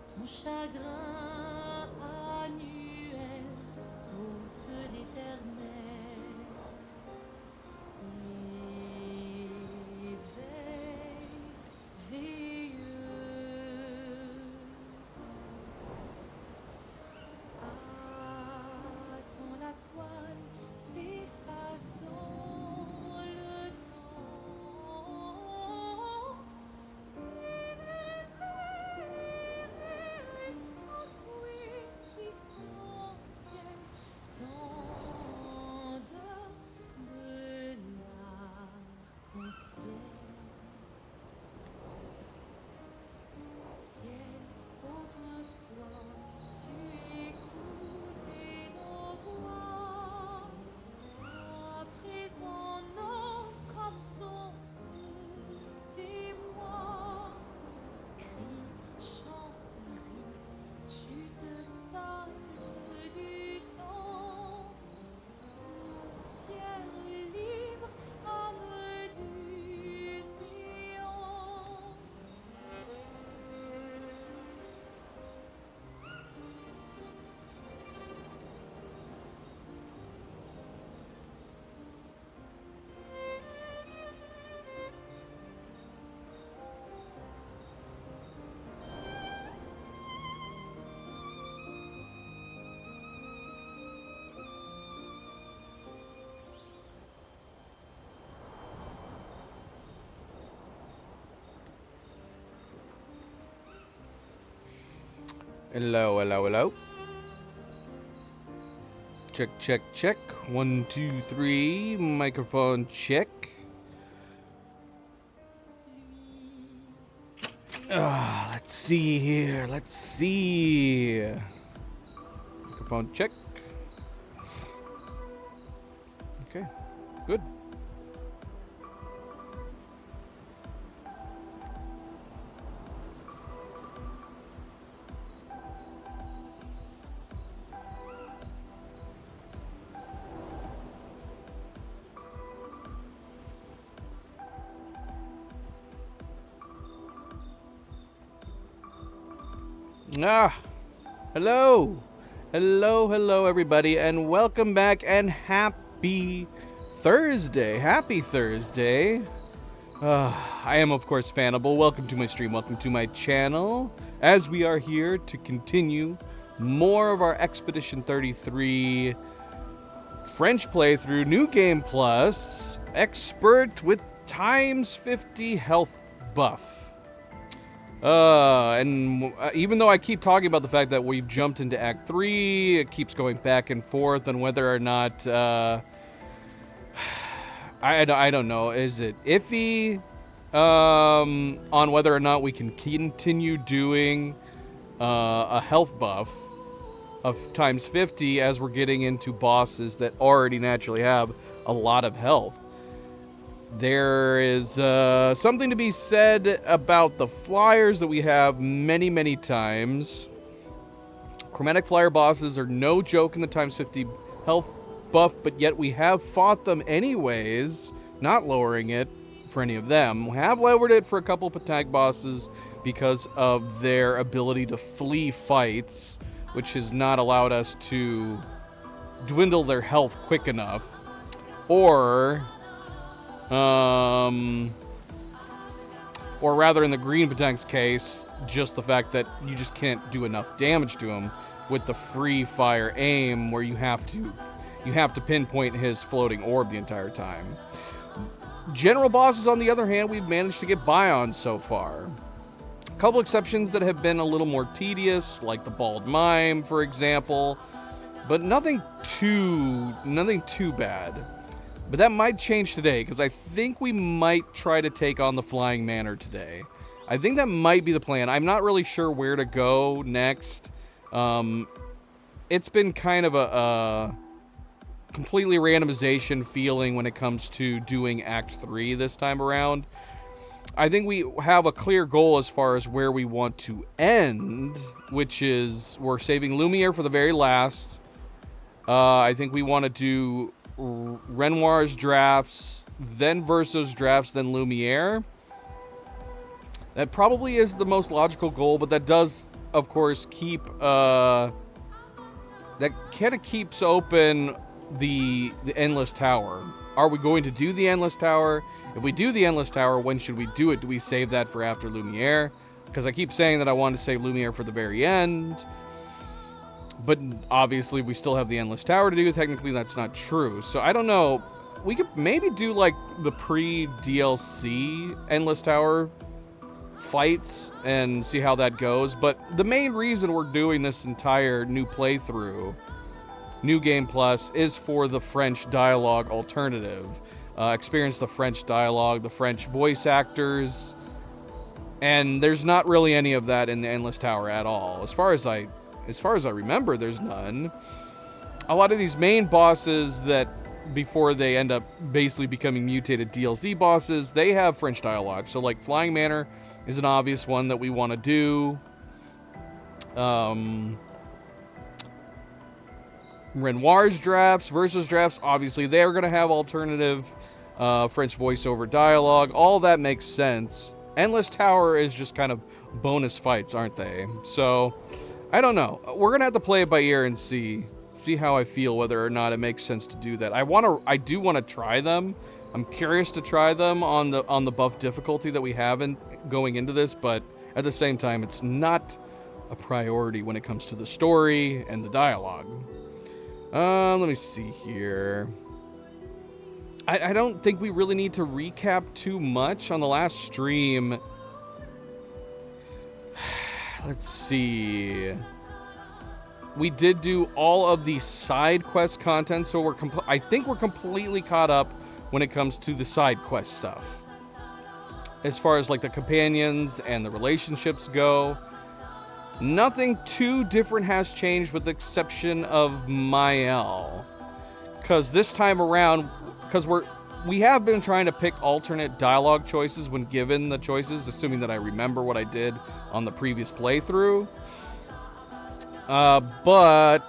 Ton chagrin annuel, toute l'éternel, et veilleuse. Attends la toile s'efface dans le temps. Existentielle splendeur de l'arc-en-ciel. Ciel, autrefois, tu écoutais nos voix. À présent, notre absence témoin. Cris, chante, ris, chute sale du temps. Ciel libre, âme du néant. Hello, hello, hello. Check, check, check. 1, 2, 3. Microphone check. Let's see here. Let's see. Microphone check. Okay, good. Hello, hello, everybody, and welcome back, and happy Thursday. Happy Thursday. I am, of course, Fanable. Welcome to my stream. Welcome to my channel, as we are here to continue more of our Expedition 33 French playthrough, New Game Plus, Expert with times 50 health buff. Even though I keep talking about the fact that we've jumped into Act 3, it keeps going back and forth on whether or not, I don't know, is it iffy, on whether or not we can continue doing, a health buff of times 50 as we're getting into bosses that already naturally have a lot of health. There is something to be said about the flyers that we have many times. Chromatic Flyer bosses are no joke in the times 50 health buff, but yet we have fought them anyways, not lowering it for any of them. We have lowered it for a couple of attack bosses because of their ability to flee fights, which has not allowed us to dwindle their health quick enough. Or rather, in the Green Patang's case, just the fact that you just can't do enough damage to him with the free fire aim, where you have to pinpoint his floating orb the entire time. General bosses, on the other hand, we've managed to get by on so far. A couple exceptions that have been a little more tedious, like the Bald Mime, for example, but nothing too bad. But that might change today, because I think we might try to take on the Flying Manor today. I think that might be the plan. I'm not really sure where to go next. It's been kind of a completely randomization feeling when it comes to doing Act 3 this time around. I think we have a clear goal as far as where we want to end, which is we're saving Lumiere for the very last. I think we want to do Renoir's drafts, then Verso's drafts, then Lumiere. That probably is the most logical goal, but that does, of course, keep that kind of keeps open the Endless Tower. Are we going to do the Endless Tower? If we do the Endless Tower, when should we do it? Do we save that for after Lumiere? Because I keep saying that I want to save Lumiere for the very end. But obviously, we still have the Endless Tower to do. Technically, that's not true. So I don't know. We could maybe do like the pre-DLC Endless Tower fights and see how that goes. But the main reason we're doing this entire new playthrough, New Game Plus, is for the French dialogue alternative. Experience the French dialogue, the French voice actors, and there's not really any of that in the Endless Tower at all. As far as I remember, there's none. A lot of these main bosses that, before they end up basically becoming mutated DLC bosses, they have French dialogue. So like Flying Manor is an obvious one that we want to do. Renoir's drafts, Verso's drafts, obviously they're going to have alternative French voiceover dialogue. All that makes sense. Endless Tower is just kind of bonus fights, aren't they? So I don't know. We're gonna have to play it by ear and see how I feel, whether or not it makes sense to do that. I do want to try them. I'm curious to try them on the buff difficulty that we have going into this, but at the same time, it's not a priority when it comes to the story and the dialogue. Let me see here. I don't think we really need to recap too much on the last stream. Let's see. We did do all of the side quest content, so I think we're completely caught up when it comes to the side quest stuff. As far as like the companions and the relationships go, nothing too different has changed with the exception of Mael. Because this time around, because we have been trying to pick alternate dialogue choices when given the choices, assuming that I remember what I did on the previous playthrough. But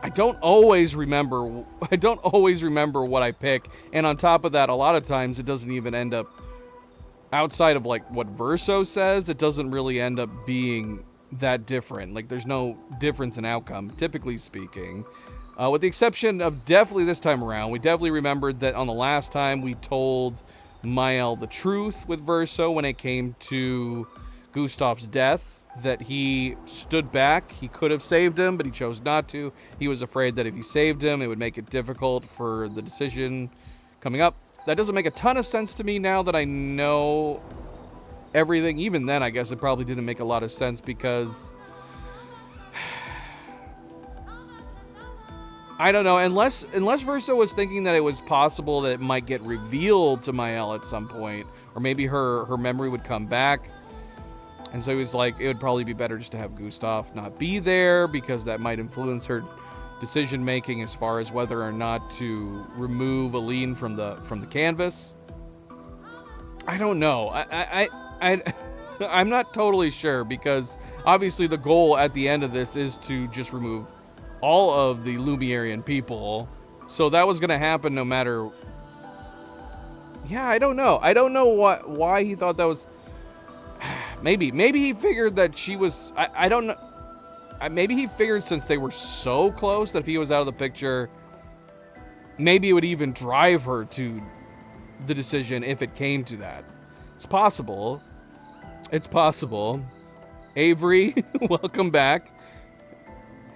I don't always remember what I pick, and on top of that, a lot of times it doesn't even end up, outside of like what Verso says, it doesn't really end up being that different. Like there's no difference in outcome, typically speaking. With the exception of definitely this time around, we definitely remembered that on the last time we told Mael the truth with Verso when it came to Gustav's death, that he stood back. He could have saved him, but he chose not to. He was afraid that if he saved him, it would make it difficult for the decision coming up. That doesn't make a ton of sense to me now that I know everything. Even then, I guess it probably didn't make a lot of sense because I don't know, unless Verso was thinking that it was possible that it might get revealed to Mael at some point, or maybe her memory would come back, and so he was like, it would probably be better just to have Gustav not be there, because that might influence her decision making as far as whether or not to remove Aline from the canvas. I don't know. I'm not totally sure because obviously the goal at the end of this is to just remove all of the Lumerian people. So that was going to happen no matter. Yeah, I don't know. I don't know why he thought that was. Maybe he figured that she was. I don't know. Maybe he figured since they were so close that if he was out of the picture, maybe it would even drive her to the decision if it came to that. It's possible. It's possible. Avery, welcome back.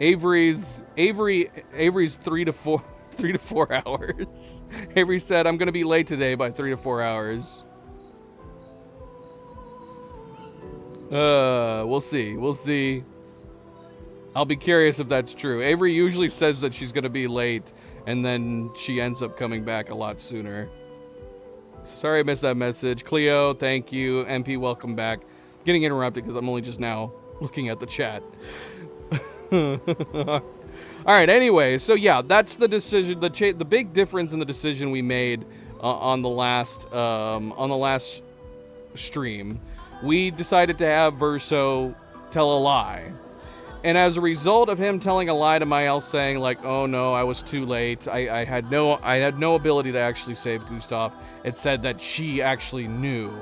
Avery's 3 to 4 hours. Avery said, "I'm gonna be late today by 3 to 4 hours." We'll see. We'll see. I'll be curious if that's true. Avery usually says that she's gonna be late, and then she ends up coming back a lot sooner. Sorry I missed that message. Cleo, thank you. MP, welcome back. Getting interrupted because I'm only just now looking at the chat. Alright, anyway, so yeah, that's the decision, the big difference in the decision we made on the last stream. We decided to have Verso tell a lie. And as a result of him telling a lie to Mael, saying like, "Oh no, I was too late. I had no ability to actually save Gustav," it said that she actually knew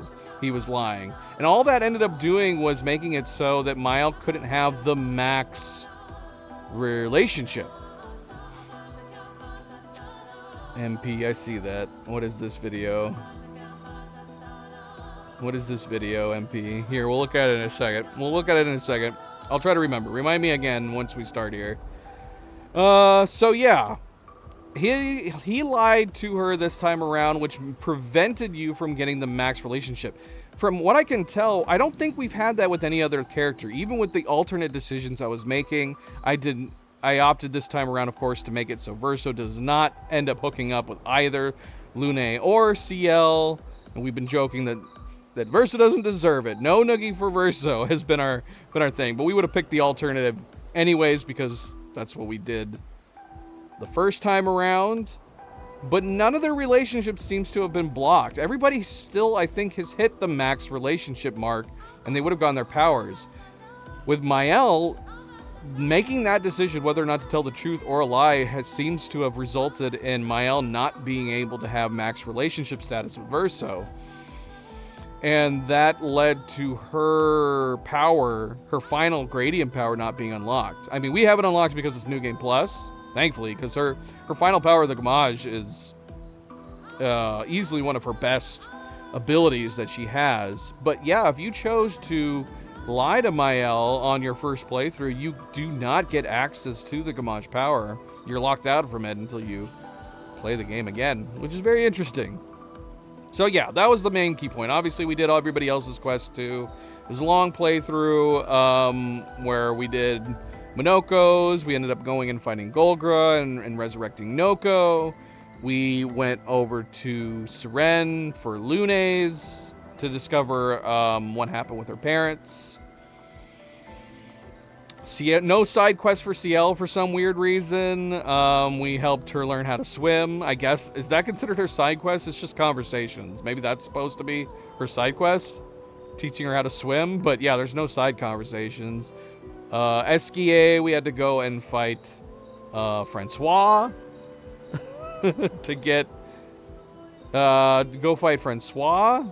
he was lying. And all that ended up doing was making it so that Mael couldn't have the Max relationship. MP, I see that. What is this video? What is this video, MP? Here, we'll look at it in a second. I'll try to remember. Remind me again once we start here. So yeah. He lied to her this time around, which prevented you from getting the Max relationship. From what I can tell, I don't think we've had that with any other character. Even with the alternate decisions I was making, I opted this time around, of course, to make it so Verso does not end up hooking up with either Lune or CL. And we've been joking that Verso doesn't deserve it. No noogie for Verso has been our thing. But we would have picked the alternative anyways because that's what we did the first time around. But none of their relationships seems to have been blocked. Everybody still, I think, has hit the Max relationship mark, and they would have gotten their powers. With Mael, making that decision whether or not to tell the truth or a lie seems to have resulted in Mael not being able to have Max relationship status with Verso. And that led to her power, her final Gradium power, not being unlocked. I mean, we have it unlocked because it's New Game Plus, thankfully, because her final power, the Gamage, is easily one of her best abilities that she has. But yeah, if you chose to lie to Mael on your first playthrough, you do not get access to the Gamage power. You're locked out from it until you play the game again, which is very interesting. So yeah, that was the main key point. Obviously, we did everybody else's quest too. It was a long playthrough where we did Minoko's. We ended up going and fighting Golgra and resurrecting Noko. We went over to Seren for Lunes to discover what happened with her parents. No side quest for CL for some weird reason. We helped her learn how to swim. I guess, is that considered her side quest? It's just conversations. Maybe that's supposed to be her side quest? Teaching her how to swim? But yeah, there's no side conversations. Esquier, we had to go and fight Francois. to go fight Francois.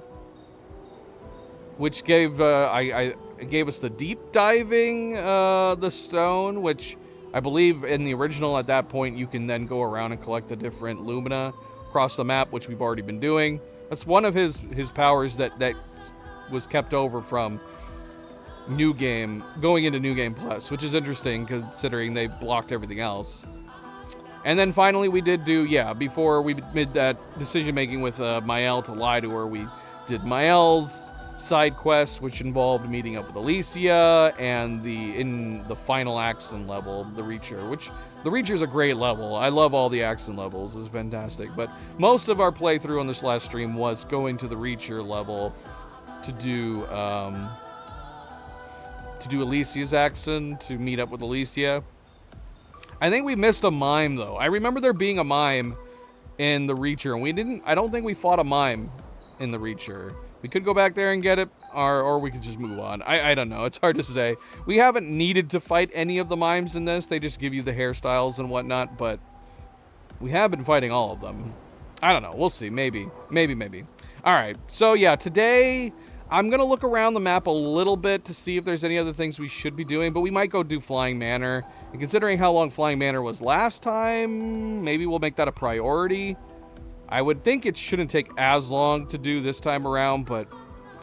Which gave it gave us the deep diving the stone, which I believe in the original at that point you can then go around and collect the different Lumina across the map, which we've already been doing. That's one of his powers that was kept over from New Game, going into New Game Plus, which is interesting considering they blocked everything else. And then finally we did do, before we made that decision making with Mael to lie to her, we did Mael's side quest, which involved meeting up with Alicia and in the final Axon level, the Reacher, which the Reacher's a great level. I love all the Axon levels. It was fantastic. But most of our playthrough on this last stream was going to the Reacher level to do Alicia's Axon, to meet up with Alicia. I think we missed a mime though. I remember there being a mime in the Reacher, and I don't think we fought a mime in the Reacher. We could go back there and get it, or we could just move on. I don't know. It's hard to say. We haven't needed to fight any of the mimes in this. They just give you the hairstyles and whatnot, but we have been fighting all of them. I don't know. We'll see. Maybe. All right. So, yeah, today I'm going to look around the map a little bit to see if there's any other things we should be doing, but we might go do Flying Manor. And considering how long Flying Manor was last time, maybe we'll make that a priority. I would think it shouldn't take as long to do this time around, but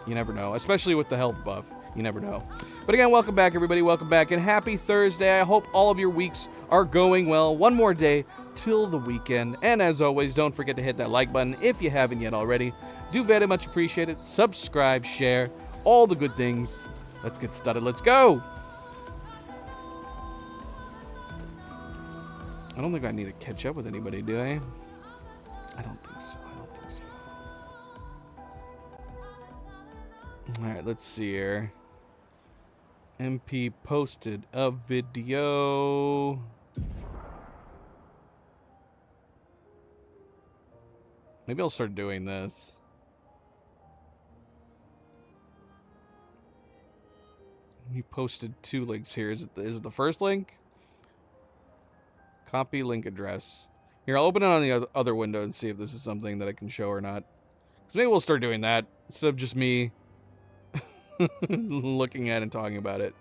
you never know, especially with the health buff. You never know. But again, welcome back, everybody. Welcome back, and happy Thursday. I hope all of your weeks are going well. One more day till the weekend. And as always, don't forget to hit that like button if you haven't yet already. Do very much appreciate it. Subscribe, share, all the good things. Let's get started. Let's go. I don't think I need to catch up with anybody, do I? I don't think so. Alright, let's see here. MP posted a video. Maybe I'll start doing this. He posted 2 links here. Is it the first link? Copy link address. Here, I'll open it on the other window and see if this is something that I can show or not. So maybe we'll start doing that instead of just me looking at and talking about it.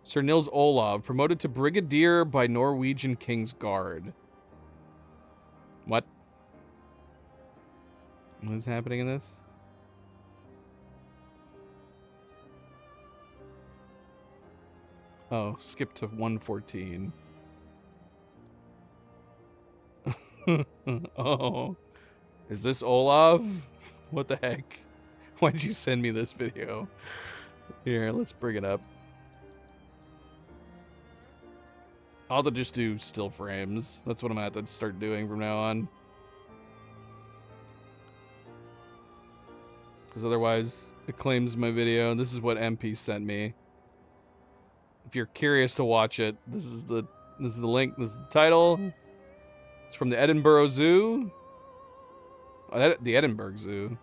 Sir Nils Olav, promoted to Brigadier by Norwegian King's Guard. What? What is happening in this? Oh, skip to 114. Oh. Is this Olav? What the heck? Why did you send me this video? Here, let's bring it up. I'll have to just do still frames. That's what I'm going to have to start doing from now on. Because otherwise, it claims my video. This is what MP sent me. If you're curious to watch it, this is the link. This is the title. It's from the Edinburgh Zoo. Oh, the Edinburgh Zoo.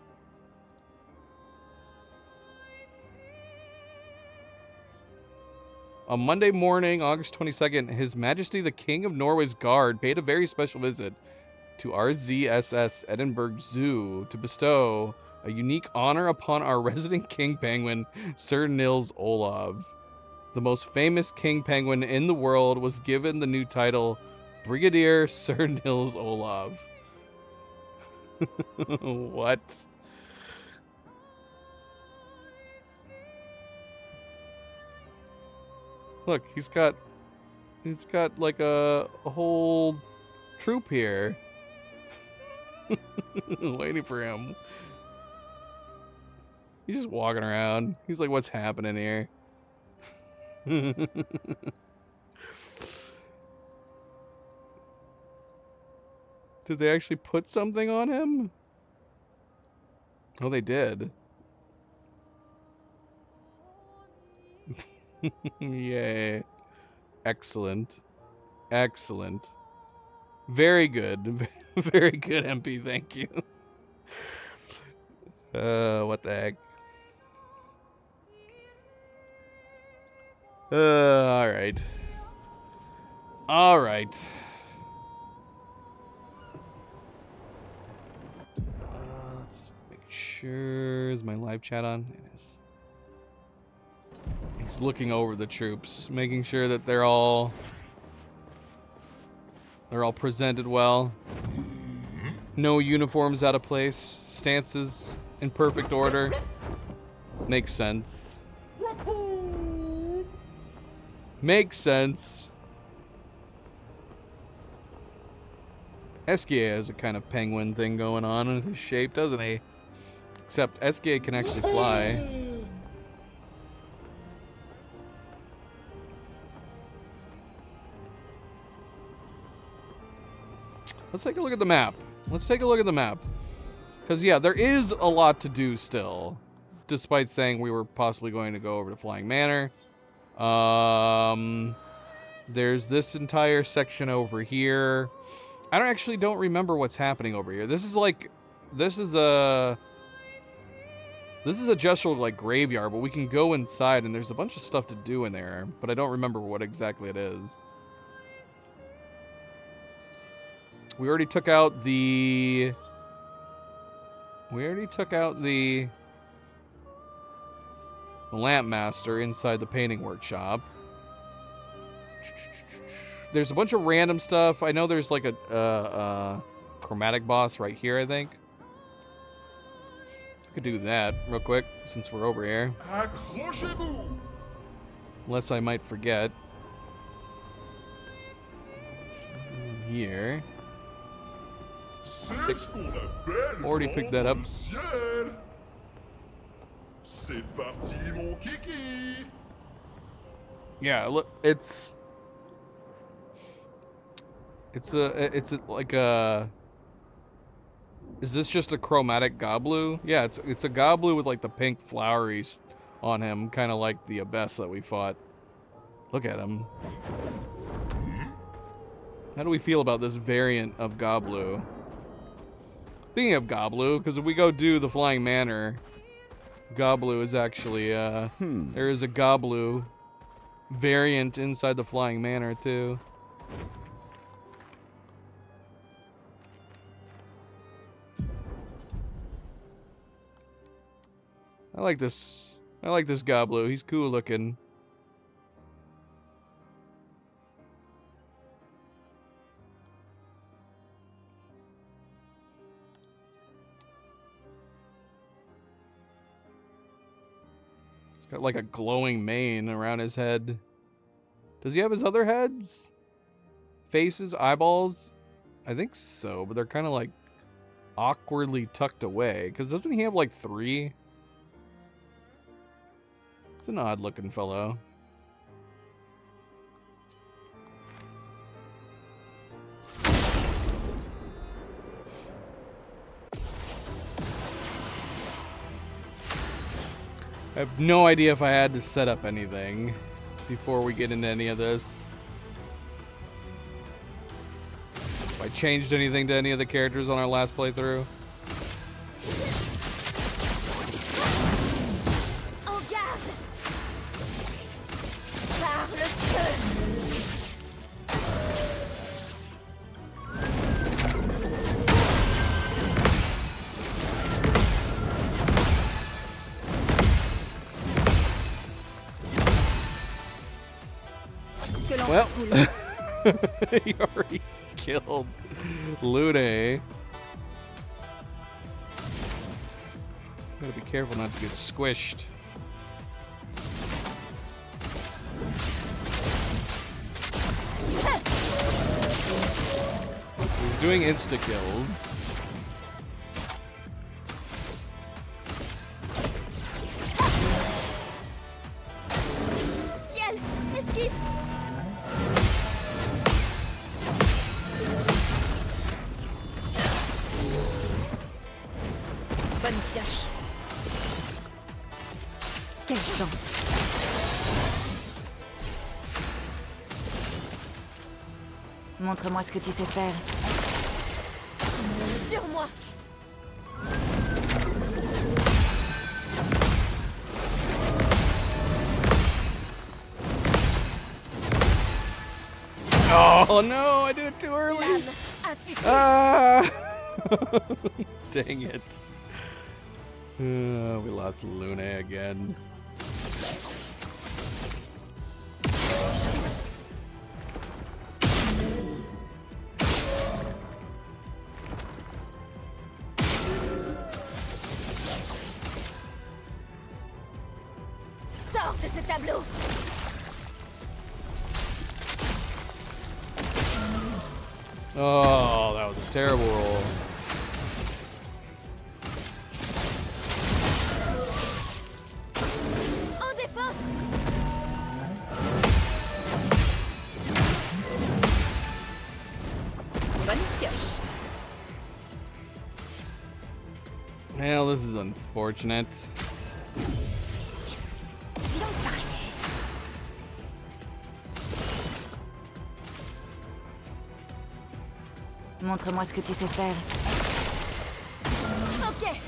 On Monday morning, August 22nd, His Majesty the King of Norway's Guard paid a very special visit to RZSS Edinburgh Zoo to bestow a unique honor upon our resident king penguin, Sir Nils Olav. The most famous king penguin in the world was given the new title, Brigadier Sir Nils Olav. What? Look, he's got like a whole troop here. Waiting for him. He's just walking around. He's like, what's happening here? Did they actually put something on him? Oh, they did. Yay. Excellent. Excellent. Very good. Very good, MP. Thank you. What the heck? Alright. Alright. Let's make sure. Is my live chat on? It is. He's looking over the troops, making sure that they're all presented well. No uniforms out of place. Stances in perfect order. Makes sense. Makes sense. SKA has a kind of penguin thing going on with his shape, doesn't he? Except SKA can actually fly. Let's take a look at the map. Let's take a look at the map. Because, yeah, there is a lot to do still. Despite saying we were possibly going to go over to Flying Manor. There's this entire section over here. I don't remember what's happening over here. This is This is a gestural like graveyard, but we can go inside and there's a bunch of stuff to do in there, but I don't remember what exactly it is. We already took out the lamp master inside the painting workshop. There's a bunch of random stuff. I know there's like a chromatic boss right here, I think. I could do that real quick since we're over here. Accrochez-vous! Unless I might forget. Here. C'est ce qu'on appelle Already picked that up. vendre le ciel. C'est parti, mon kiki! Yeah, look, it's like a. Is this just a chromatic Goblu? Yeah, it's a Goblu with like the pink floweries on him, kind of like the Abyss that we fought. Look at him. How do we feel about this variant of Goblu? Speaking of Goblu, because if we go do the Flying Manor, Goblu is actually there is a Goblu variant inside the Flying Manor too. I like this Goblu. He's cool looking. He's got like a glowing mane around his head. Does he have his other heads? Faces, eyeballs? I think so, but they're kind of like awkwardly tucked away. Because doesn't he have like 3? It's an odd looking fellow. I have no idea if I had to set up anything before we get into any of this. If I changed anything to any of the characters on our last playthrough. En garde! Par le feu! Well, he already killed Lune. Gotta be careful not to get squished. So he's doing insta kills. Ciel! Esquive! Bonne pioche! Quelle chance! Montre-moi ce que tu sais faire. Sur moi! Oh no, I did it too early. Lame affûtée! Ah! Dang it. We lost Lune again. Sors de ce tableau! Oh, that was a terrible roll. En défense! Bonne pioche. Well, this is unfortunate. Si on parlait. Montre-moi ce que tu sais faire. Ok!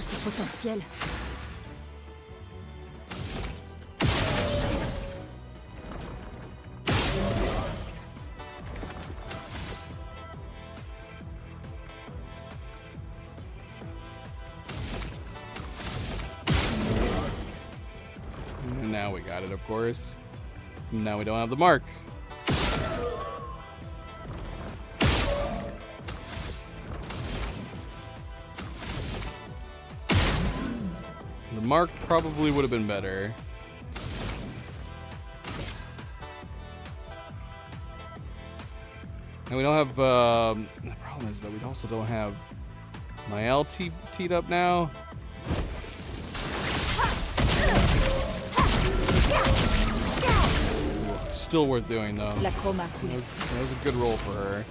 tout ce potentiel. And now we got it, of course. Now we don't have the mark. The mark probably would have been better. And we don't have, the problem is that we also don't have Mael teed up now. Still worth doing though. La chroma That was a good roll for her.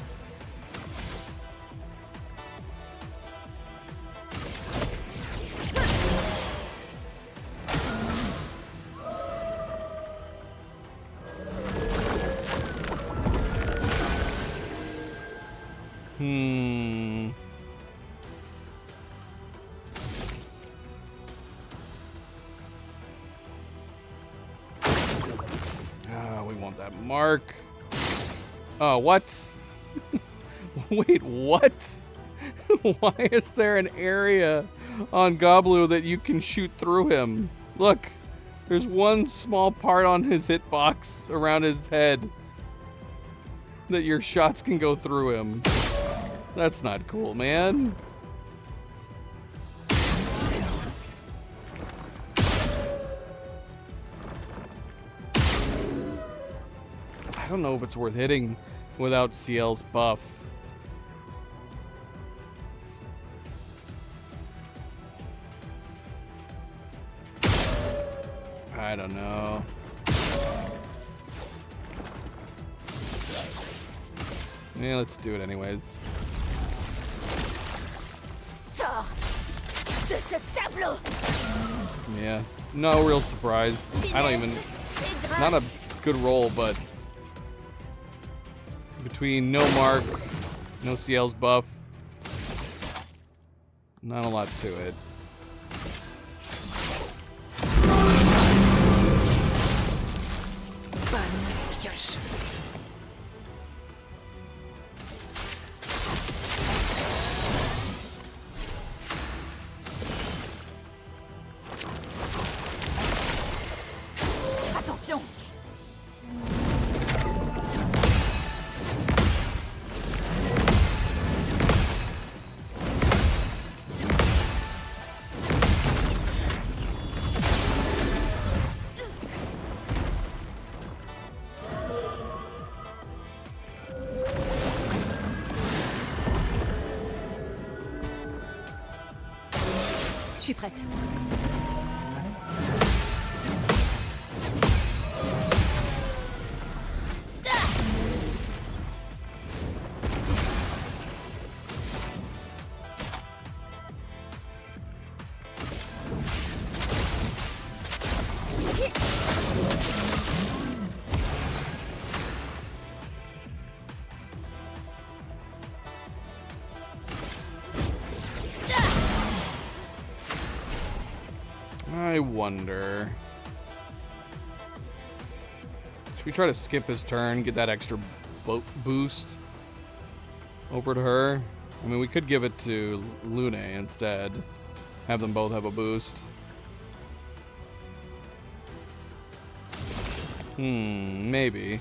We want that mark. Oh, what? Wait, what? Why is there an area on Goblu that you can shoot through him? Look, there's one small part on his hitbox around his head that your shots can go through him. That's not cool, man. I don't know if it's worth hitting without CL's buff. I don't know. Yeah, let's do it anyways. Sors de ce tableau. Yeah, no real surprise. I don't even, not a good roll, but between no mark, no CL's buff, not a lot to it. Bonne pioche. Attention. Je suis prête. I wonder. Should we try to skip his turn, get that extra boost over to her? I mean, we could give it to Lune instead. Have them both have a boost. Maybe.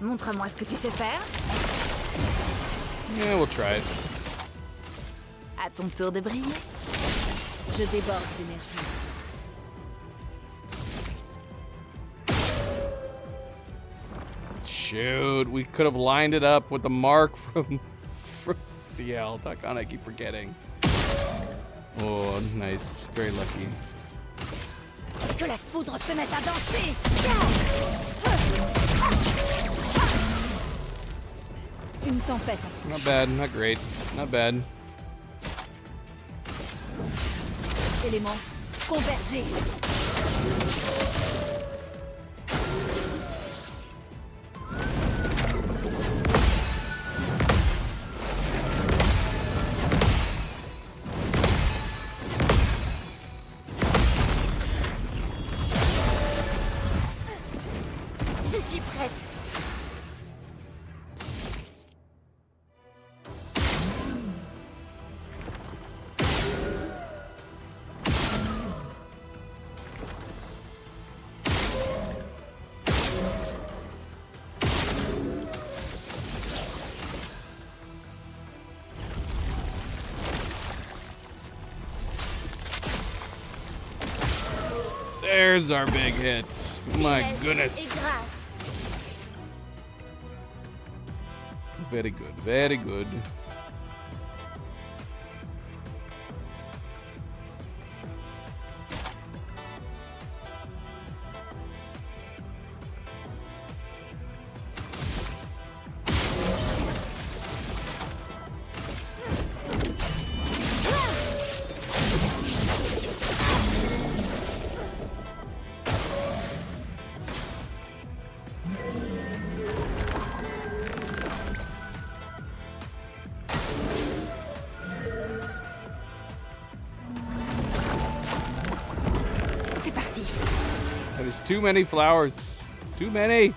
Montre-moi ce que tu sais faire. Yeah, we'll try it. À ton tour de briller. Je déborde d'énergie. Shoot, we could have lined it up with the mark from CL. Takana, I keep forgetting. Oh, nice. Very lucky. Que la foudre se mette à danser. Une tempête. Not bad, not great. Not bad. Éléments converger. Je suis prête. There's our big hit. My Finesse goodness. Et grâce. Very good, very good. C'est parti. That is too many flowers. Too many.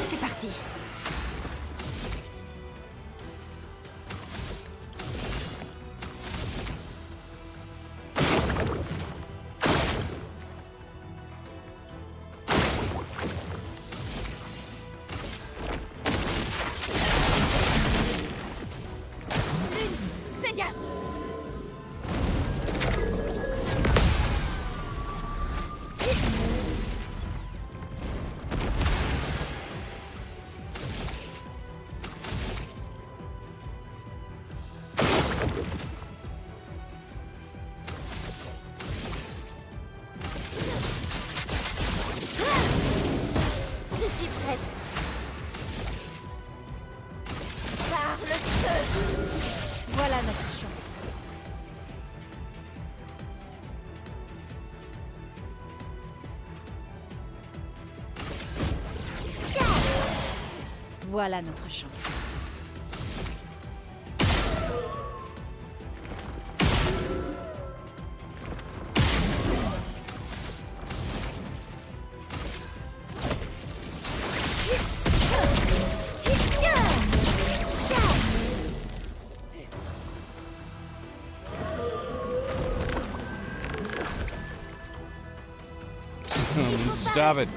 C'est parti. Fais gaffe. Je suis prête. Par le feu. Voilà notre chance. Voilà notre chance. Stop it.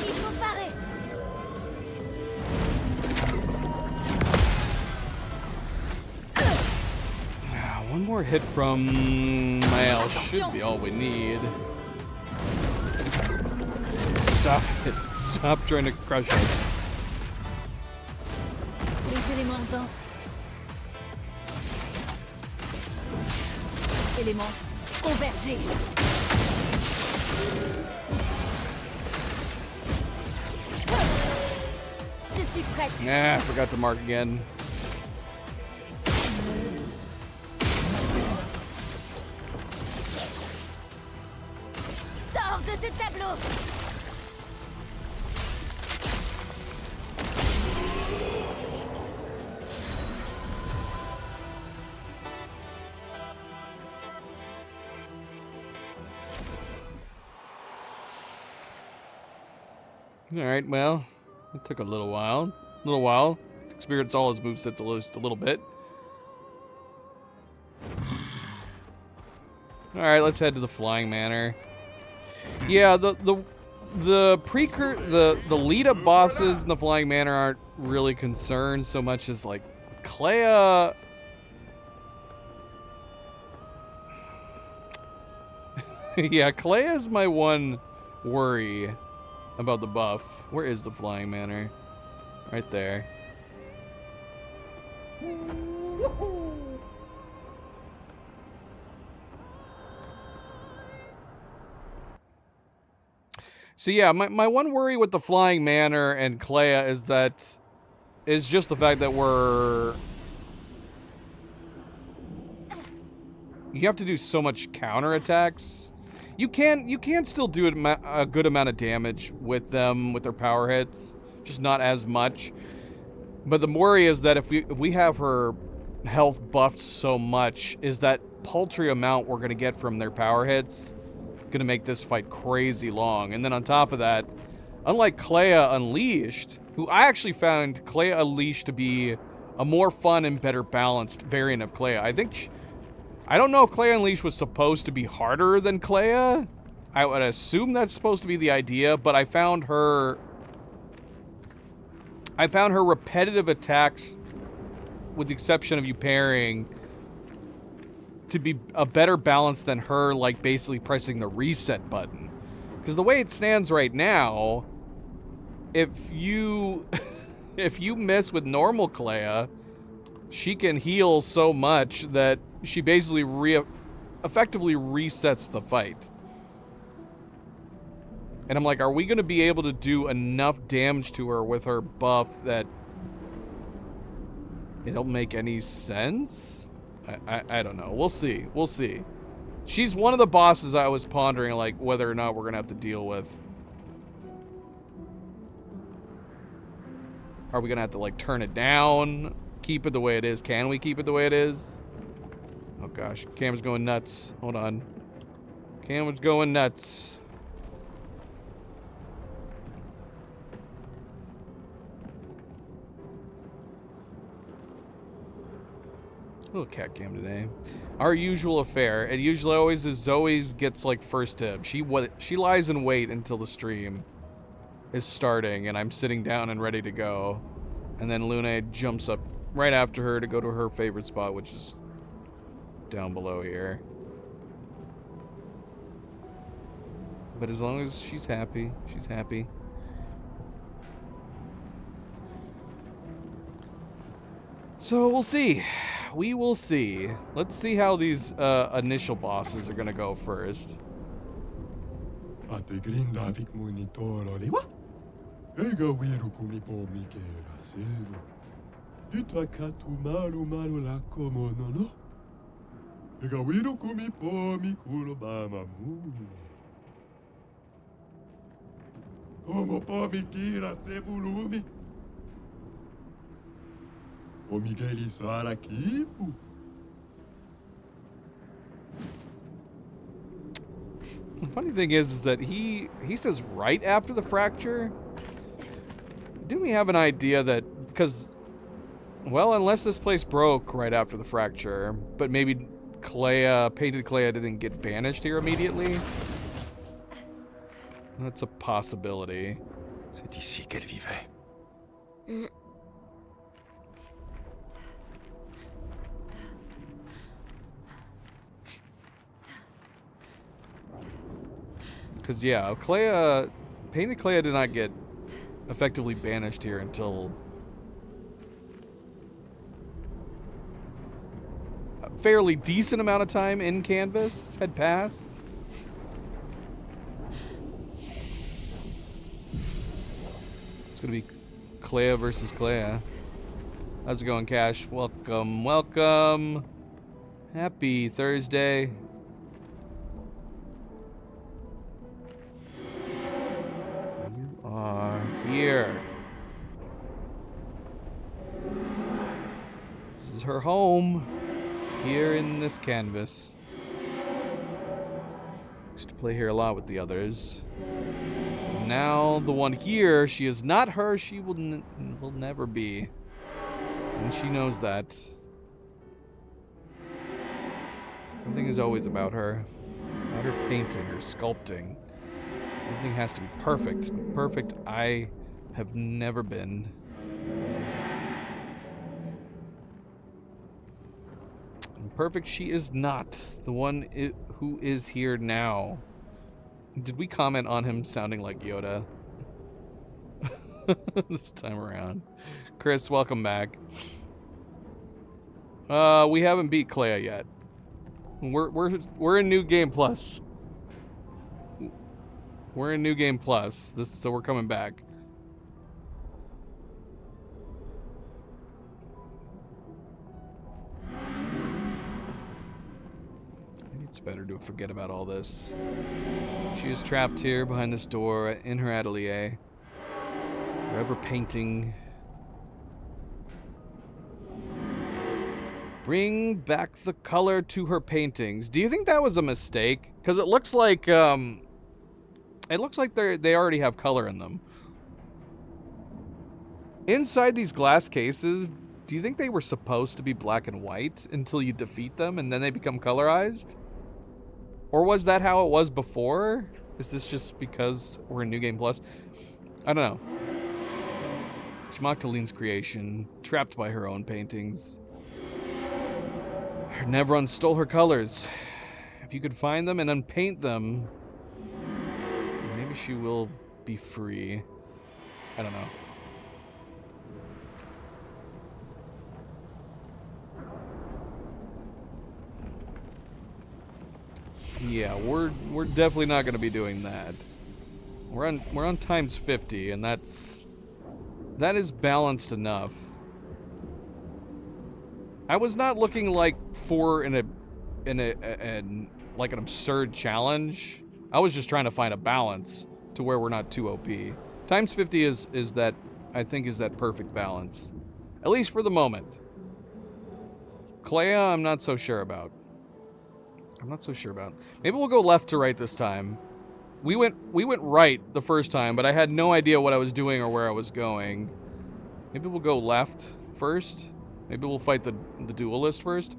Il faut parer. One more hit from Mael should be all we need. Stop it. Stop trying to crush us. Les éléments dansent. Éléments convergés. Je suis prête. Nah, I forgot to mark again. Sors de ce tableau. Alright, well, it took a little while. Experience all his movesets just a little bit. Alright, let's head to the Flying Manor. Yeah, the lead up bosses in the Flying Manor really concerned so much as like Clea. Yeah, Clea is my one worry about the buff. Where is the Flying Manor? Right there. So yeah, my one worry with the Flying Manor and Clea is just the fact that you have to do so much counterattacks. You can still do a good amount of damage with them with their power hits, just not as much. But the worry is that if we have her health buffed so much, is that paltry amount we're gonna get from their power hits gonna make this fight crazy long. And then on top of that, unlike Clea Unleashed, who I actually found Clea Unleashed to be a more fun and better balanced variant of Clea. I don't know if Clea Unleashed was supposed to be harder than Clea. I would assume that's supposed to be the idea, but I found her repetitive attacks, with the exception of you pairing, to be a better balance than her, like, basically pressing the reset button. Because the way it stands right now, if you miss with normal Clea, she can heal so much that she basically effectively resets the fight. And I'm like, are we going to be able to do enough damage to her with her buff that it'll make any sense? I don't know. We'll see. We'll see. She's one of the bosses I was pondering, like, whether or not we're going to have to deal with. Are we going to have to, like, turn it down? Keep it the way it is? Can we keep it the way it is? Oh, gosh. Camera's going nuts. Hold on. Camera's going nuts. Little cat cam today. Our usual affair. It usually always is. Zoe gets like first tip. She lies in wait until the stream is starting and I'm sitting down and ready to go, and then Luna jumps up right after her to go to her favorite spot, which is down below here. But as long as she's happy, she's happy. So we'll see. We will see. Let's see how these initial bosses are gonna go first. The funny thing is that he says right after the fracture. Didn't we have an idea that because, well, unless this place broke right after the fracture, but maybe Painted Clea didn't get banished here immediately. That's a possibility. C'est ici qu'elle vivait. Because, yeah, Painted Clea did not get effectively banished here until a fairly decent amount of time in Canvas had passed. It's going to be Clea versus Clea. How's it going, Cash? Welcome, welcome. Happy Thursday. Here. This is her home. Here in this Canvas. Used to play here a lot with the others. Now the one here, she is not her. She will never be. And she knows that. Everything is always about her. About her painting, her sculpting. Everything has to be perfect. Perfect I have never been. perfect she is not. The one who is here now. Did we comment on him sounding like Yoda? This time around. Chris, welcome back. We haven't beat Clea yet. We're in New Game Plus. We're in New Game Plus. So we're coming back. Maybe it's better to forget about all this. She is trapped here behind this door in her atelier. Forever painting. Bring back the color to her paintings. Do you think that was a mistake? Because it looks like they already have color in them. Inside these glass cases, do you think they were supposed to be black and white until you defeat them and then they become colorized? Or was that how it was before? Is this just because we're in New Game Plus? I don't know. Shmoktaline's creation, trapped by her own paintings. Neverun stole her colors. If you could find them and unpaint them, maybe she will be free. I don't know. Yeah, we're definitely not going to be doing that. We're on times 50, and that is balanced enough. I was not looking like for like an absurd challenge. I was just trying to find a balance to where we're not too OP. Times 50 is that, I think, is that perfect balance. At least for the moment. Clea, I'm not so sure about. Maybe we'll go left to right this time. We went right the first time, but I had no idea what I was doing or where I was going. Maybe we'll go left first. Maybe we'll fight the duelist first.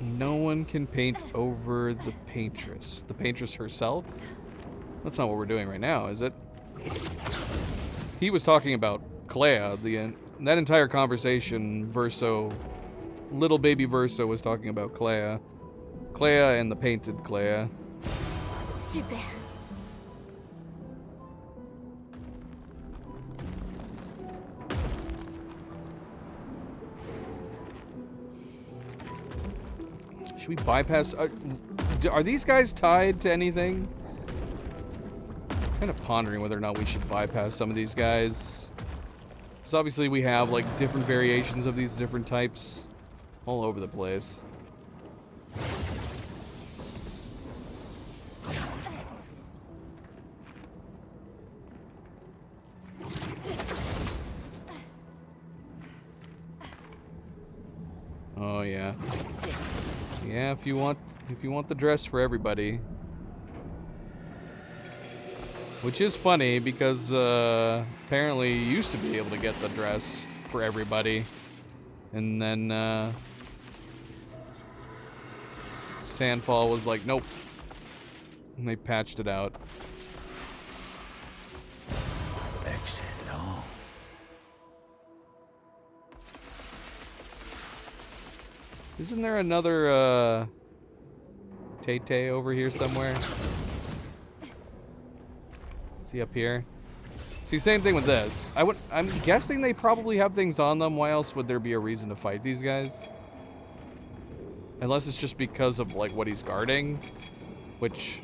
No one can paint over the paintress. The paintress herself? That's not what we're doing right now, is it? He was talking about Clea. That entire conversation, little baby Verso was talking about Clea. Clea and the painted Clea. Super. Should we bypass? Are these guys tied to anything? I'm kind of pondering whether or not we should bypass some of these guys. Because obviously we have like different variations of these different types all over the place. Oh yeah. Yeah, if you want the dress for everybody. Which is funny because apparently you used to be able to get the dress for everybody. And then Sandfall was like, nope. And they patched it out. Excellent. Isn't there another Tay-Tay over here somewhere? Is he up here? See, same thing with this. I'm guessing they probably have things on them. Why else would there be a reason to fight these guys? Unless it's just because of like what he's guarding, which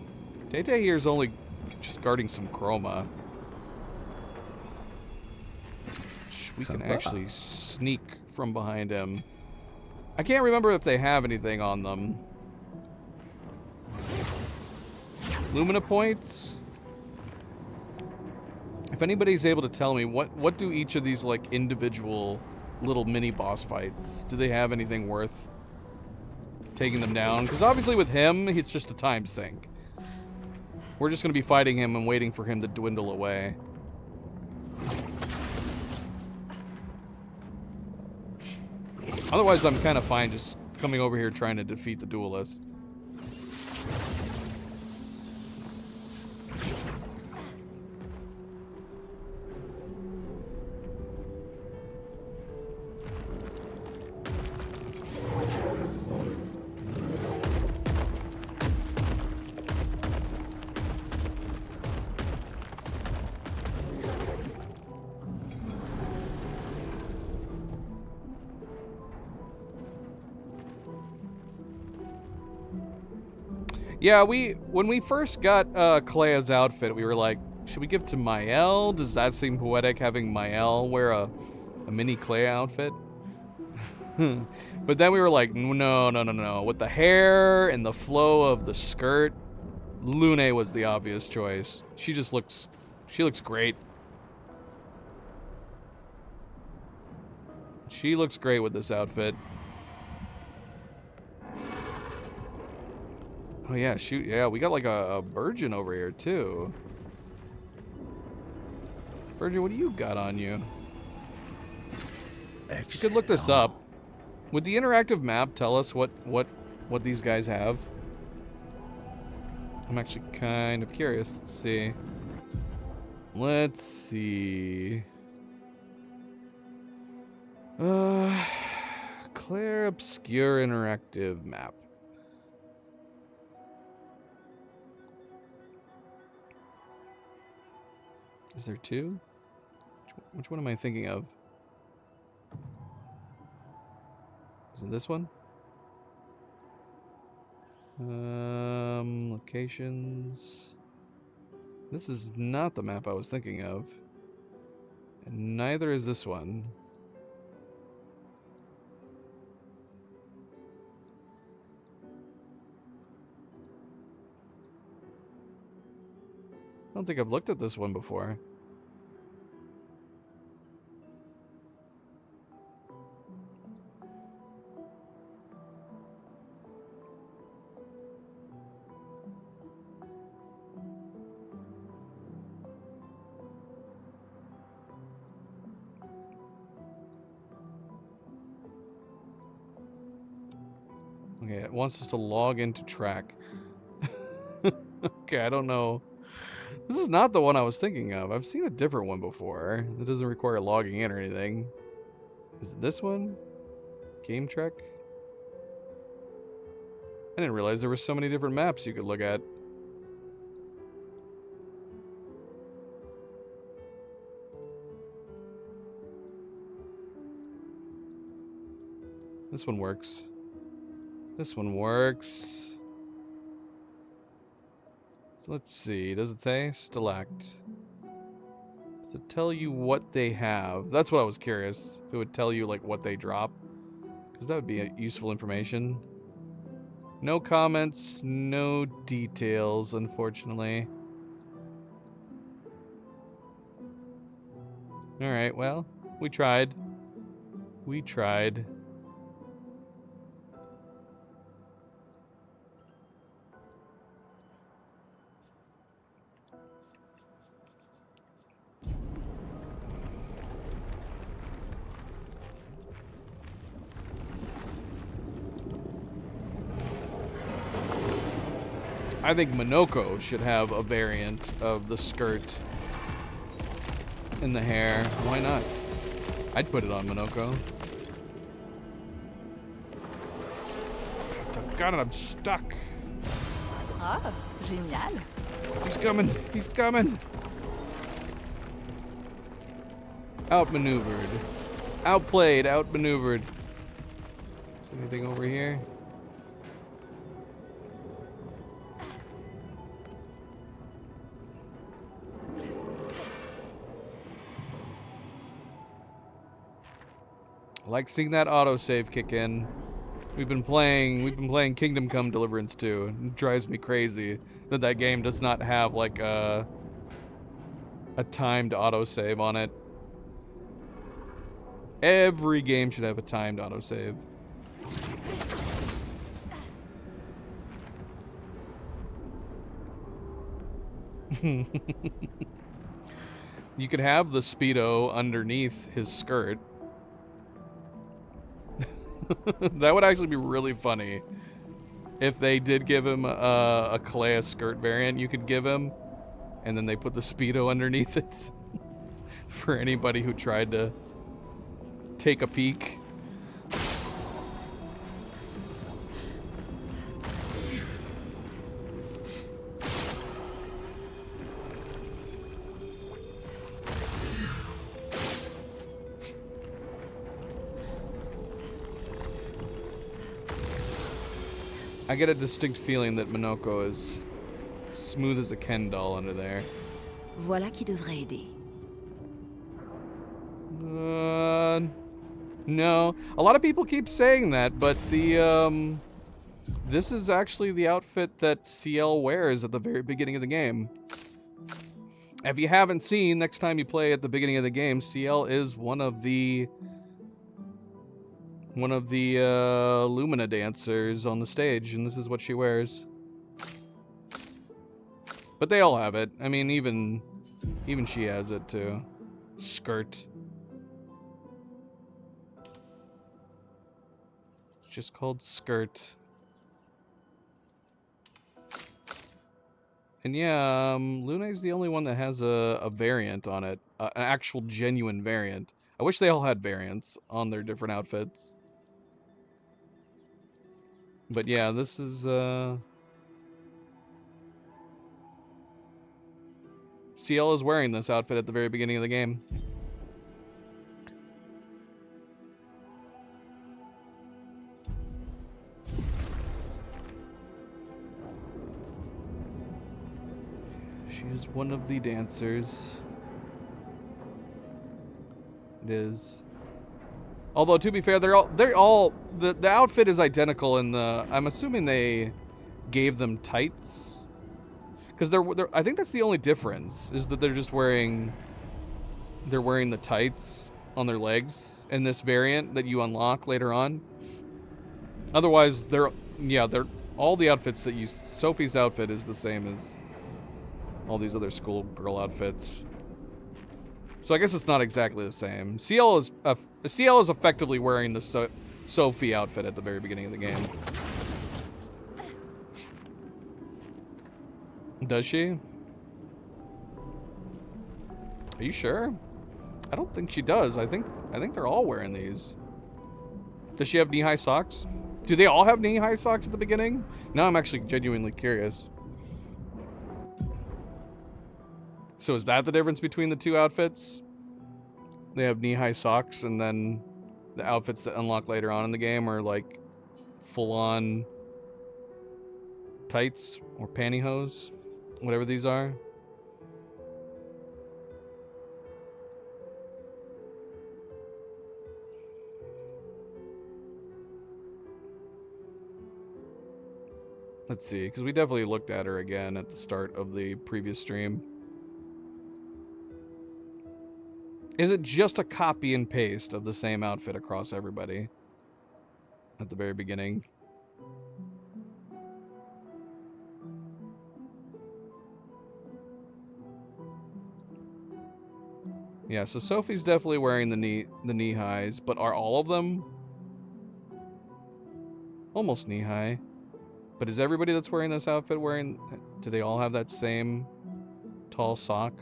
Tay-Tay here is only just guarding some chroma. We can actually sneak from behind him. I can't remember if they have anything on them. Lumina points? If anybody's able to tell me, what do each of these like individual little mini boss fights, do they have anything worth taking them down? Because obviously with him, it's just a time sink. We're just going to be fighting him and waiting for him to dwindle away. Otherwise, I'm kind of fine just coming over here trying to defeat the duelist. Yeah, when we first got Klea's outfit, we were like, should we give to Mael? Does that seem poetic, having Mael wear a mini Clea outfit? But then we were like, no. With the hair and the flow of the skirt, Lune was the obvious choice. She looks great. She looks great with this outfit. Oh yeah, shoot, yeah, we got like a virgin over here too. Virgin, what do you got on you? You could look this up. Would the interactive map tell us what these guys have? I'm actually kind of curious. Let's see. Let's see. Claire Obscure interactive map. Is there two? Which one am I thinking of? Is it this one? Locations. This is not the map I was thinking of. And neither is this one. I don't think I've looked at this one before. Okay, it wants us to log into track. Okay, I don't know. This is not the one I was thinking of. I've seen a different one before. It doesn't require logging in or anything. Is it this one? Game Trek? I didn't realize there were so many different maps you could look at. This one works. This one works. So let's see. Does it say? Stelakt. Does it tell you what they have? That's what I was curious. If it would tell you like what they drop. Because that would be useful information. No comments, no details, unfortunately. Alright, well, we tried. We tried. I think Minoko should have a variant of the skirt and the hair. Why not? I'd put it on Minoko. Got it, I'm stuck. Oh, génial. He's coming. He's coming. Outmaneuvered. Outplayed. Outmaneuvered. Is there anything over here? I like seeing that autosave kick in. We've been playing Kingdom Come Deliverance 2. It drives me crazy that that game does not have like a timed autosave on it. Every game should have a timed autosave. You could have the Speedo underneath his skirt. That would actually be really funny. If they did give him a Kalea skirt variant, you could give him, and then they put the Speedo underneath it for anybody who tried to take a peek. I get a distinct feeling that Minoko is smooth as a Ken doll under there. Voilà qui devrait aider. No. A lot of people keep saying that, but the, this is actually the outfit that CL wears at the very beginning of the game. If you haven't seen, next time you play at the beginning of the game, CL is one of the Lumina dancers on the stage, and this is what she wears. But they all have it. I mean, even she has it too. Skirt. It's just called skirt. And yeah, Luna's the only one that has a variant on it, an actual genuine variant. I wish they all had variants on their different outfits. But yeah, this is CL is wearing this outfit at the very beginning of the game. She is one of the dancers. It is. Although to be fair, the outfit is identical in the. I'm assuming they gave them tights. Because I think that's the only difference, is that they're wearing the tights on their legs in this variant that you unlock later on. Otherwise, they're all the outfits that Sophie's outfit is the same as all these other schoolgirl outfits. So I guess it's not exactly the same. CL is effectively wearing the Sophie outfit at the very beginning of the game. Does she? Are you sure? I don't think she does. I think they're all wearing these. Does she have knee-high socks? Do they all have knee-high socks at the beginning? Now I'm actually genuinely curious. So is that the difference between the two outfits? They have knee-high socks, and then the outfits that unlock later on in the game are like full-on tights or pantyhose, whatever these are. Let's see, because we definitely looked at her again at the start of the previous stream. Is it just a copy and paste of the same outfit across everybody at the very beginning? Yeah, so Sophie's definitely wearing the knee highs, but are all of them almost knee high? But is everybody that's wearing this outfit wearing? Do they all have that same tall sock?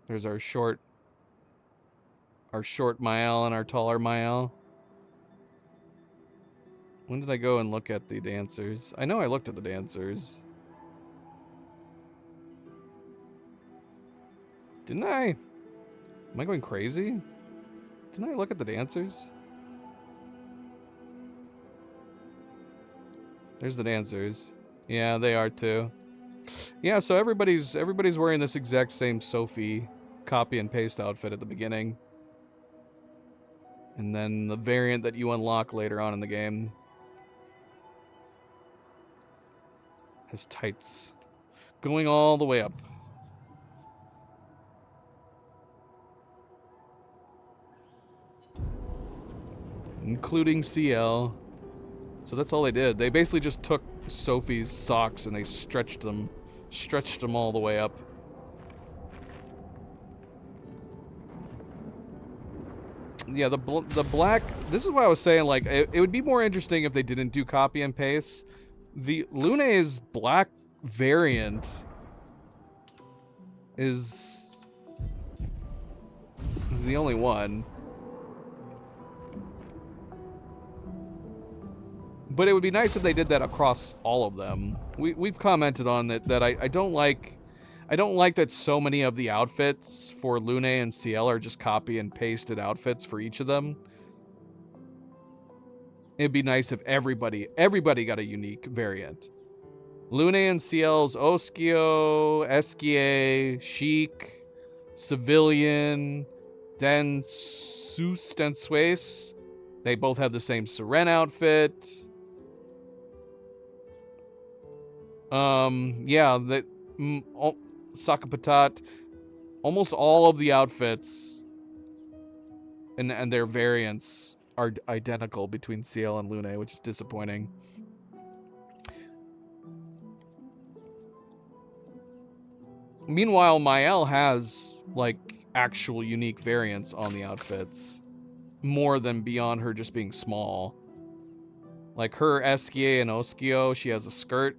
There's our short Mael and our taller Mael. When did I go and look at the dancers? I know I looked at the dancers. Didn't I? Am I going crazy? Didn't I look at the dancers? There's the dancers. Yeah, they are too. Yeah, so everybody's wearing this exact same Sophie copy and paste outfit at the beginning. And then the variant that you unlock later on in the game has tights going all the way up. including CL. So that's all they did. They basically just took Sophie's socks and they stretched them all the way up. Yeah, the black, this is what I was saying, like, it would be more interesting if they didn't do copy and paste. The Lune's black variant is the only one. But it would be nice if they did that across all of them. We've commented on it that I don't like that so many of the outfits for Lune and CL are just copy and pasted outfits for each of them. It'd be nice if everybody got a unique variant. Lune and CL's Oskio, Eskie, Chic, Civilian, Densues. They both have the same Seren outfit. Yeah, that Sakapatat, almost all of the outfits and their variants are identical between CL and Lune, which is disappointing. Meanwhile, Mael has, like, actual unique variants on the outfits. More than beyond her just being small. Like, her Eskie and Oskio, she has a skirt.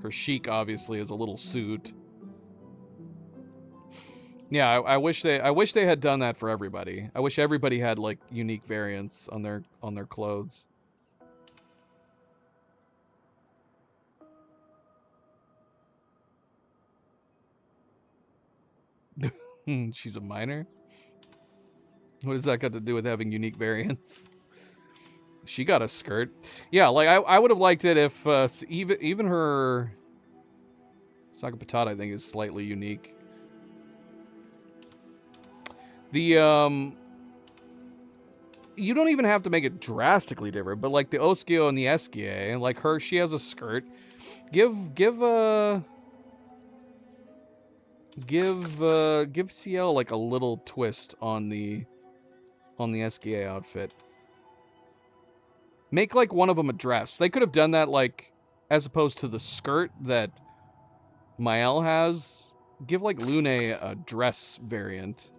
Her Chic, obviously, is a little suit. Yeah, I wish they had done that for everybody. I wish everybody had, like, unique variants on their clothes. She's a minor? What does that got to do with having unique variants? She got a skirt. Yeah, like, I would have liked it if even her Sakapatat, I think, is slightly unique. The you don't even have to make it drastically different, but like the Oskio and the Eskie, like her, she has a skirt. Give CL like a little twist on the Eskie outfit. Make like one of them a dress. They could have done that, like, as opposed to the skirt that Mael has. Give like Lune a dress variant.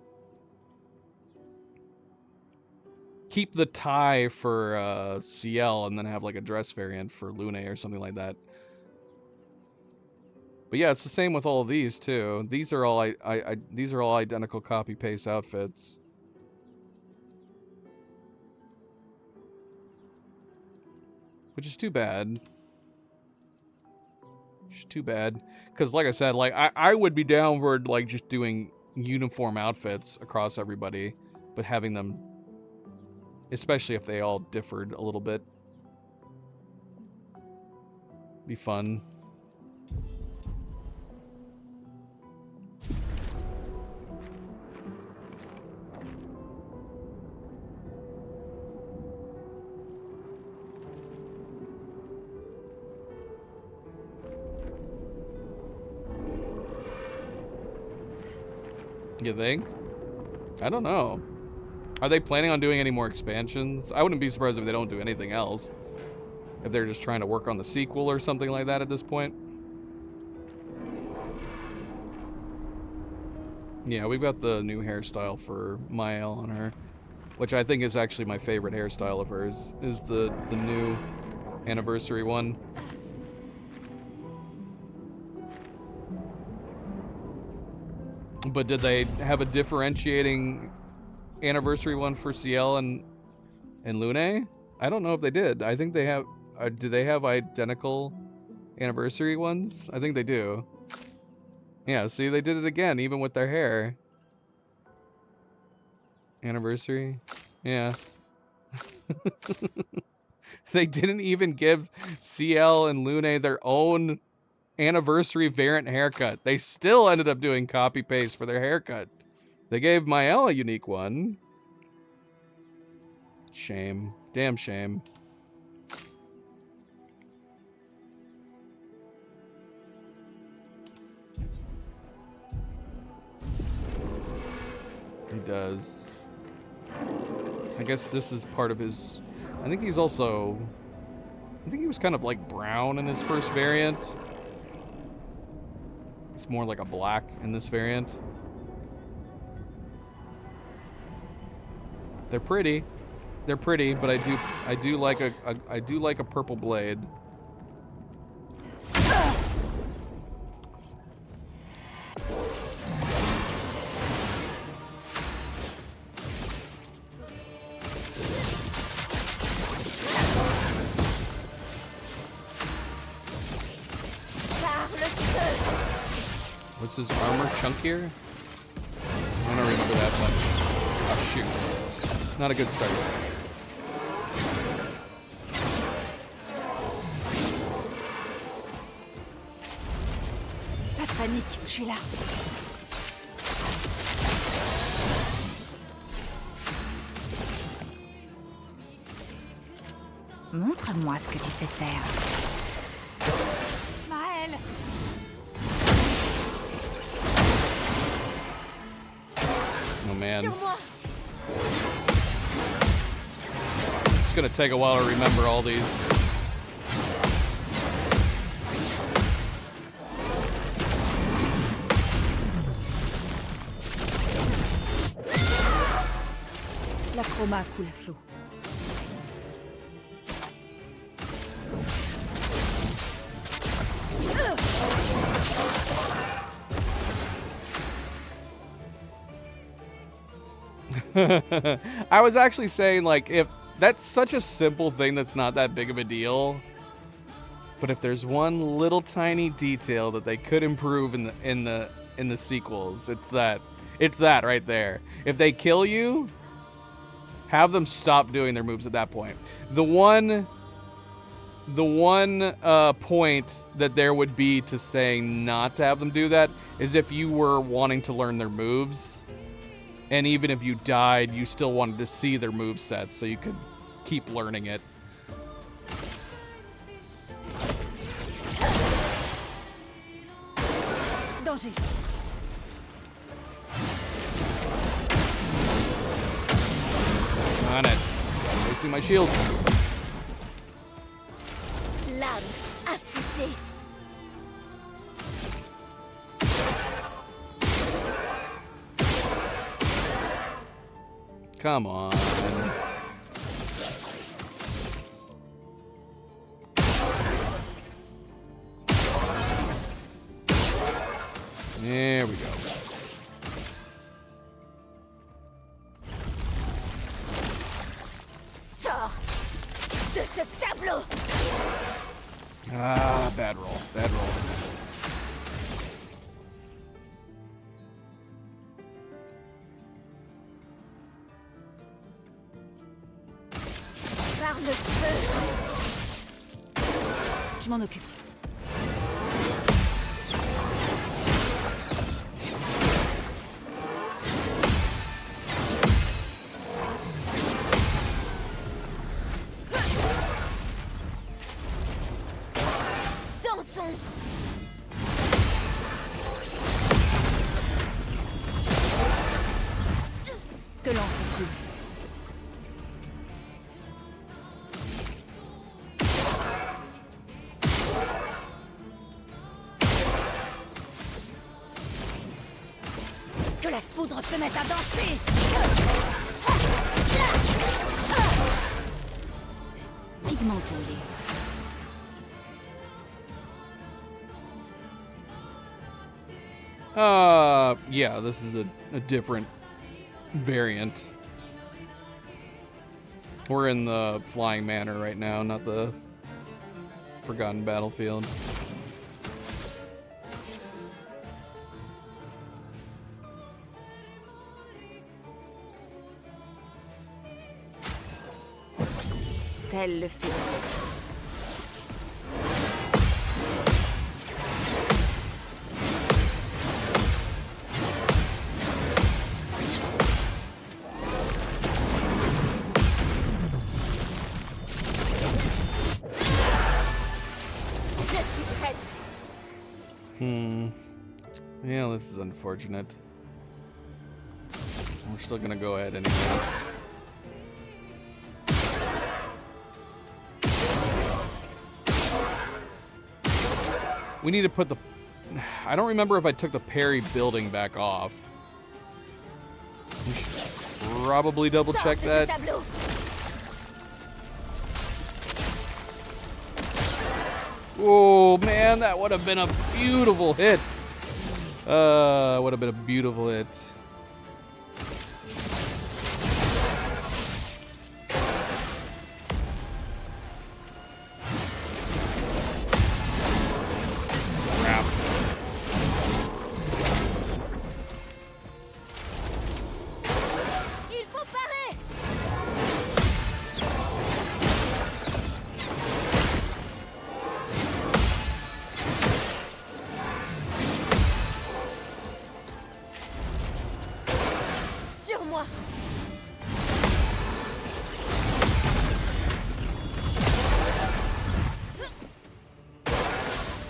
Keep the tie for CL and then have like a dress variant for Lune or something like that. But yeah, it's the same with all of these too. These are all these are all identical copy paste outfits. Which is too bad. Which is too bad. Because like I said, like I would be down for like just doing uniform outfits across everybody, but having them, especially if they all differed a little bit, be fun. You think? I don't know. Are they planning on doing any more expansions? I wouldn't be surprised if they don't do anything else. If they're just trying to work on the sequel or something like that at this point. Yeah, we've got the new hairstyle for Mael on her, which I think is actually my favorite hairstyle of hers, is the new anniversary one. But did they have a differentiating anniversary one for CL and Lune? I don't know if they did. I think they have. Do they have identical anniversary ones? I think they do. Yeah, see, they did it again, even with their hair. Anniversary? Yeah. They didn't even give CL and Lune their own anniversary variant haircut. They still ended up doing copy paste for their haircut. They gave Mael a unique one. Shame. Damn shame. He does. I guess this is part of his... I think he's also... I think he was kind of like brown in his first variant. It's more like a black in this variant. They're pretty. They're pretty, but I do like a purple blade. What's his armor chunkier? I don't remember that much. Oh shoot. Not a good start. Pas de panique, je suis là. Montre-moi ce que tu sais faire. Maël! Oh man. Sur moi! It's gonna take a while to remember all these. La chroma coule à flot. I was actually saying, like, if that's such a simple thing that's not that big of a deal, but if there's one little tiny detail that they could improve in the sequels, it's that right there. If they kill you, have them stop doing their moves at that point. The one point that there would be to saying not to have them do that is if you were wanting to learn their moves. And even if you died, you still wanted to see their moveset so you could keep learning it. Danger. On it. Wasting my shield. Lame, affûtée. Come on. There we go. Sors de ce tableau. Ah, bad roll. Bad roll. Par le feu. Je m'en occupe. Dansons. Que l'encre coule. Que la foudre se mette à danser! Pigmentons-les. Yeah, this is a different variant. We're in the Flying Manor right now, not the Forgotten Battlefield. Tel le phénix. Je suis prête. Yeah, this is unfortunate. We're still gonna go ahead anyway. We need to put the... I don't remember if I took the parry building back off. We should probably double check that. Oh man, that would have been a beautiful hit. Would have been a beautiful hit. Crap. Il faut parer. Sur moi.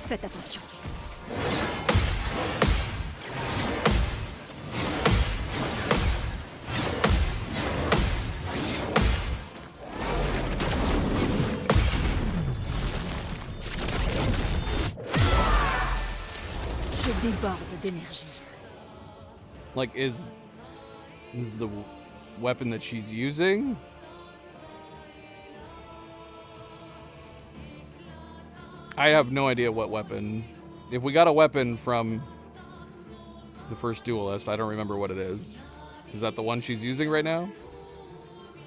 Faites attention. Je déborde d'énergie. Like, is the weapon that she's using? I have no idea what weapon. If we got a weapon from the first duelist, I don't remember what it is. Is that the one she's using right now?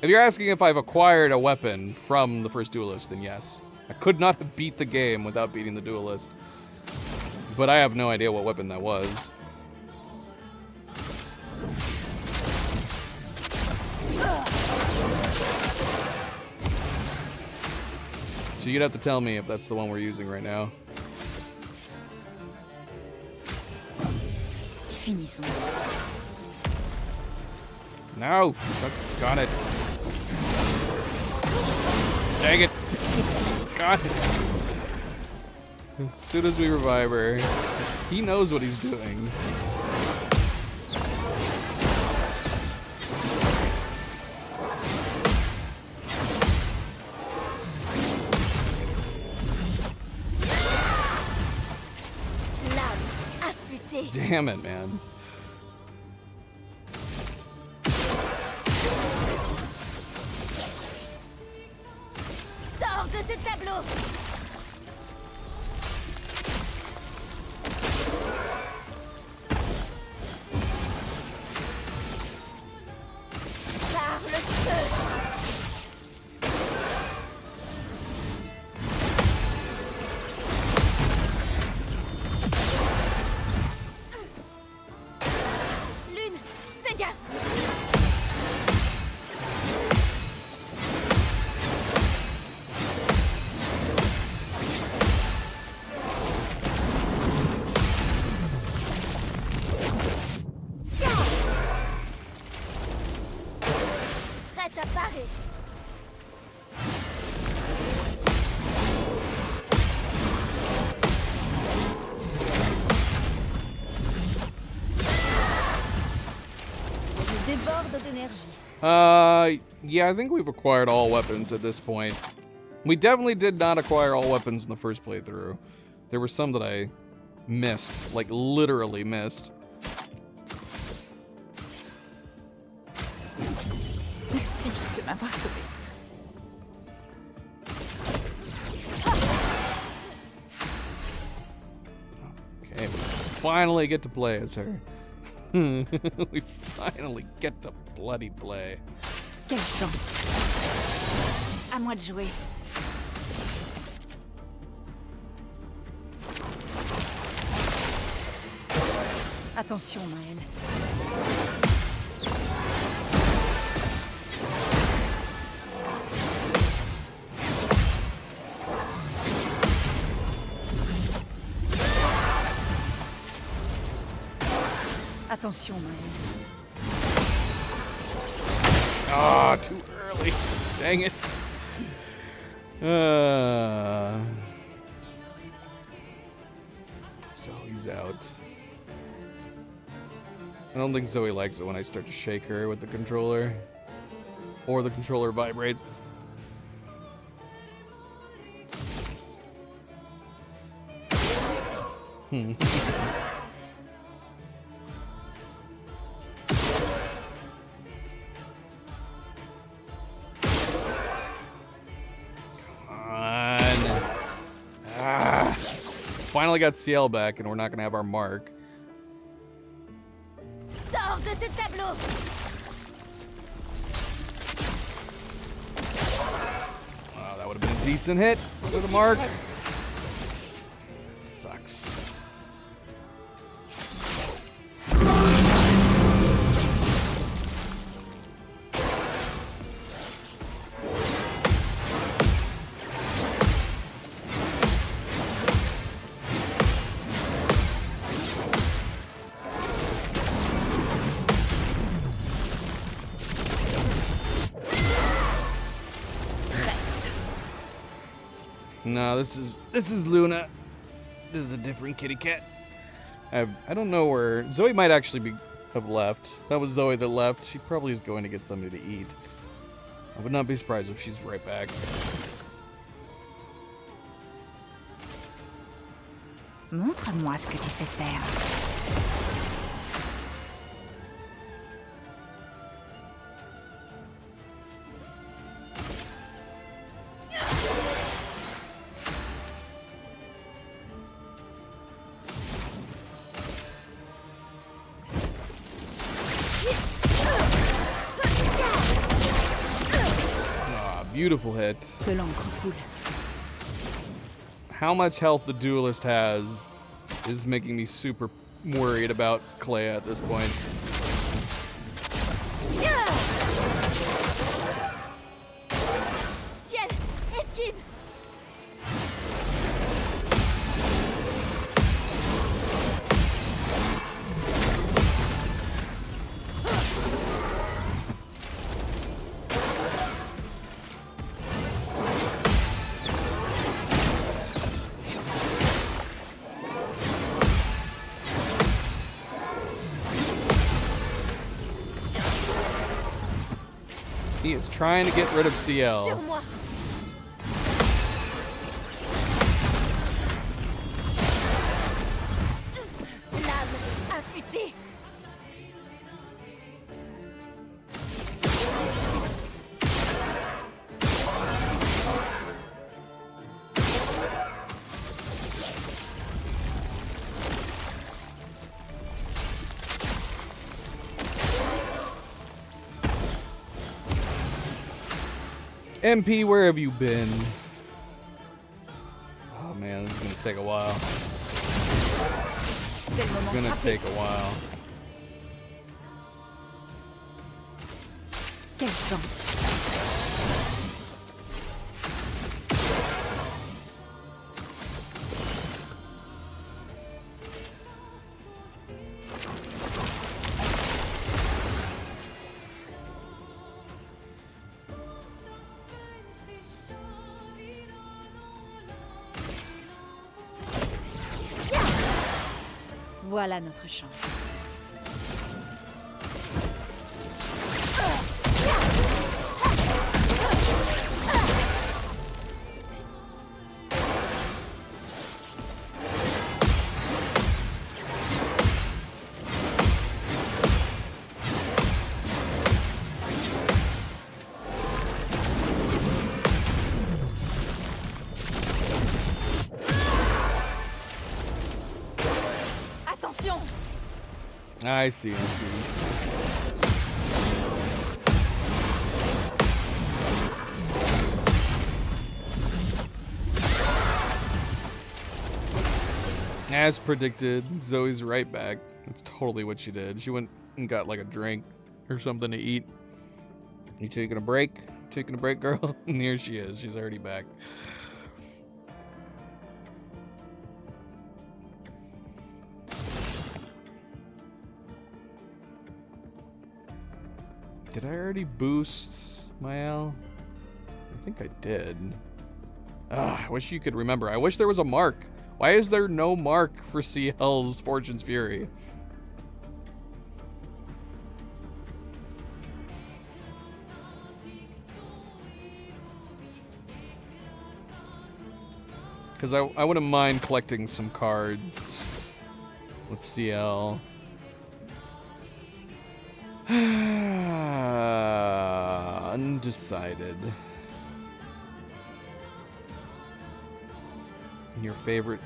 If you're asking if I've acquired a weapon from the first duelist, then yes. I could not have beat the game without beating the duelist. But I have no idea what weapon that was. So you'd have to tell me if that's the one we're using right now. Finissons. No! Got it. Dang it! Got it! As soon as we revive her, he knows what he's doing. Lame affûtée. Damn it, man. Sors de ce tableau. Par le feu. Lune, fais gaffe. Prête à parer. Je déborde d'énergie. Yeah, I think we've acquired all weapons at this point. We definitely did not acquire all weapons in the first playthrough. There were some that I missed, like literally missed. Merci de m'avoir sauvé. Okay, we finally get to play as her. We finally get to bloody play. Quelle chance. À moi de jouer. Attention, Maël. Attention, Maël. Ah, too early. Dang it. So he's out. I don't think Zoe likes it when I start to shake her with the controller. Or the controller vibrates. Hmm. Come on. Ah. Finally got CL back, and we're not gonna have our mark. Sors de ce tableau. Wow, that would have been a decent hit Je for the suis mark. prête. Sucks. No, this is Luna. This is a different kitty cat. I don't know where Zoe might actually have left. That was Zoe that left. She probably is going to get something to eat. I would not be surprised if she's right back. Montre-moi ce que tu sais faire. Ah, beautiful hit. Que l'encre coule. How much health the duelist has is making me super worried about Clea at this point. Ciel, esquive. He is trying to get rid of CL. Sur moi. Lame affûtée. MP, where have you been? Oh man, this is gonna take a while. C'est le moment It's de gonna frapper. take a while. Quelle chance. Voilà notre chance. Attention! I see. I see. As predicted, Zoe's right back. That's totally what she did. She went and got like a drink or something to eat. You taking a break? Taking a break, girl? And here she is. She's already back. Did I already boost my L? I think I did. Ah, I wish you could remember. I wish there was a mark. Why is there no mark for CL's Fortune's Fury? Because I wouldn't mind collecting some cards. with CL. Undecided. Your favorite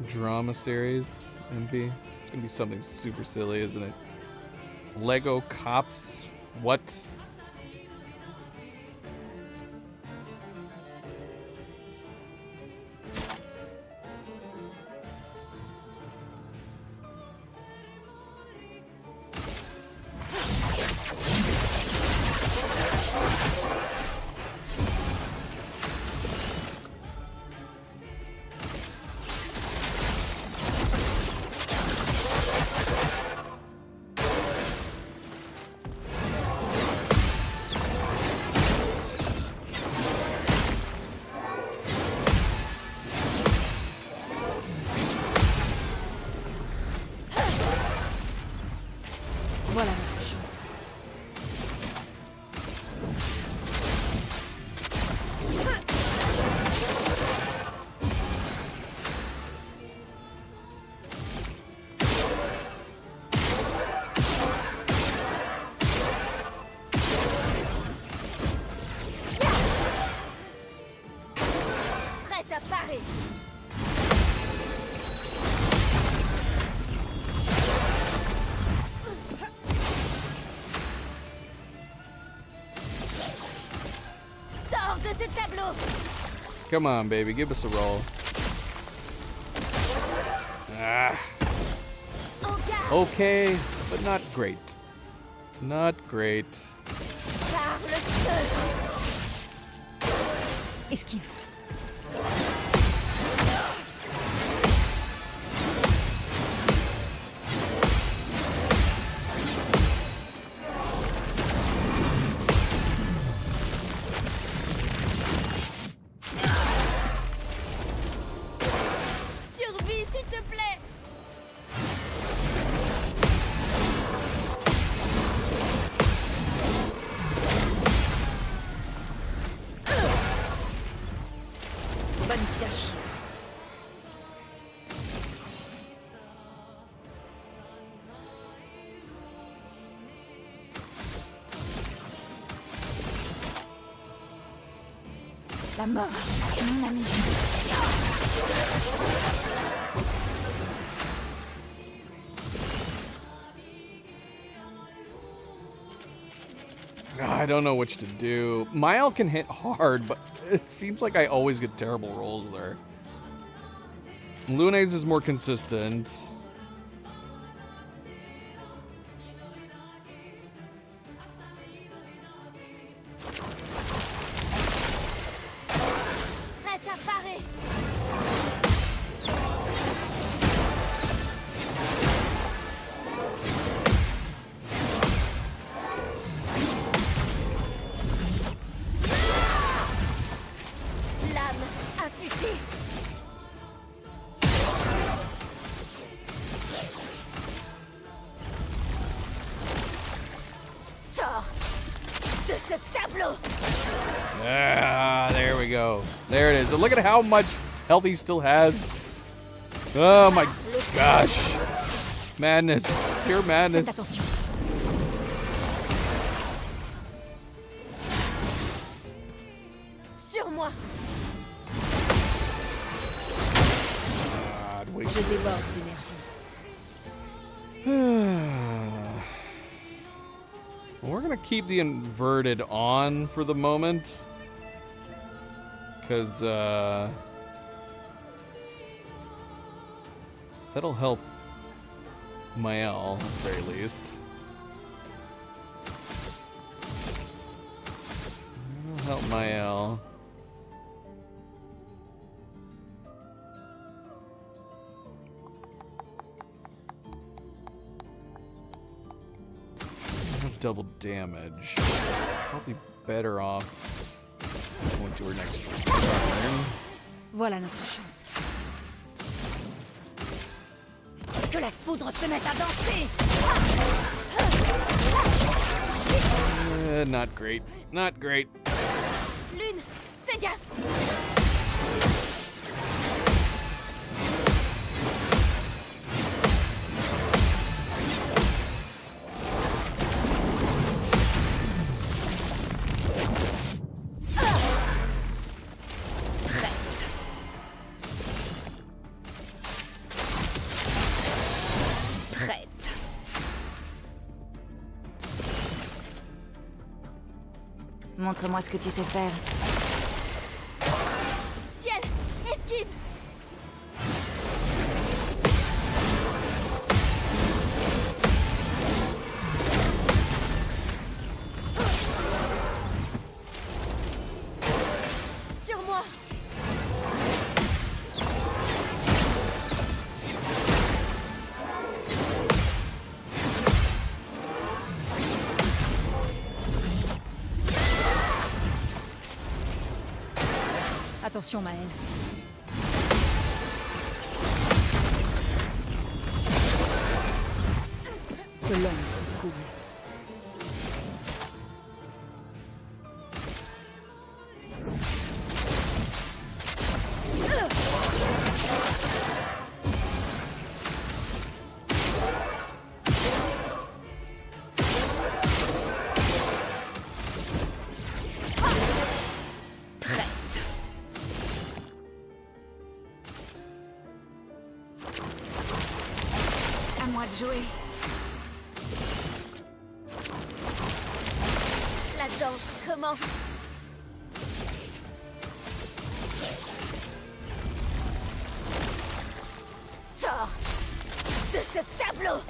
drama series, MP? It's gonna be something super silly, isn't it? Lego Cops? What? Voilà notre chance. Prête à parer. Sors de ce tableau. Come on, baby, give us a roll. Ah, En garde. okay, but not great. Not great. Par le feu. Esquive. Survie, s'il te plaît. Bonne pioche. La mort, mon ami. I don't know which to do. Mael can hit hard, but it seems like I always get terrible rolls with her. Lunez is more consistent. Prête à parer. Lame affûtée. Sors de ce tableau. Ah, there we go. There it is. Look at how much health he still has. Oh my gosh. Madness. Pure Faites madness. attention. Sur moi. God, wait. Je déborde d'énergie. We're gonna keep the inverted on for the moment. Because, that'll help Mael, at the very least. That'll help Mael. Have double damage. Probably better off going to her next turn. Voilà notre chance. Que la foudre se mette à danser. Not great. Not great. Lune, fais gaffe. Montre-moi ce que tu sais faire. Ciel, esquive. Sur moi. Attention, Maël. Que l'homme coule. À moi de jouer. La danse commence. Sors de ce tableau.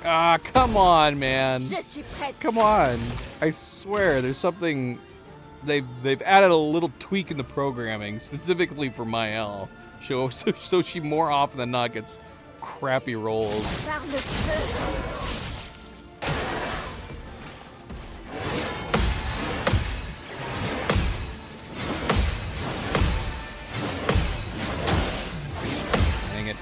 Ah, come on, man. Je suis prête. Come on. I swear, there's something... They've added a little tweak in the programming, specifically for Mael. So she more often than not gets crappy rolls. Par le feu. Dang it.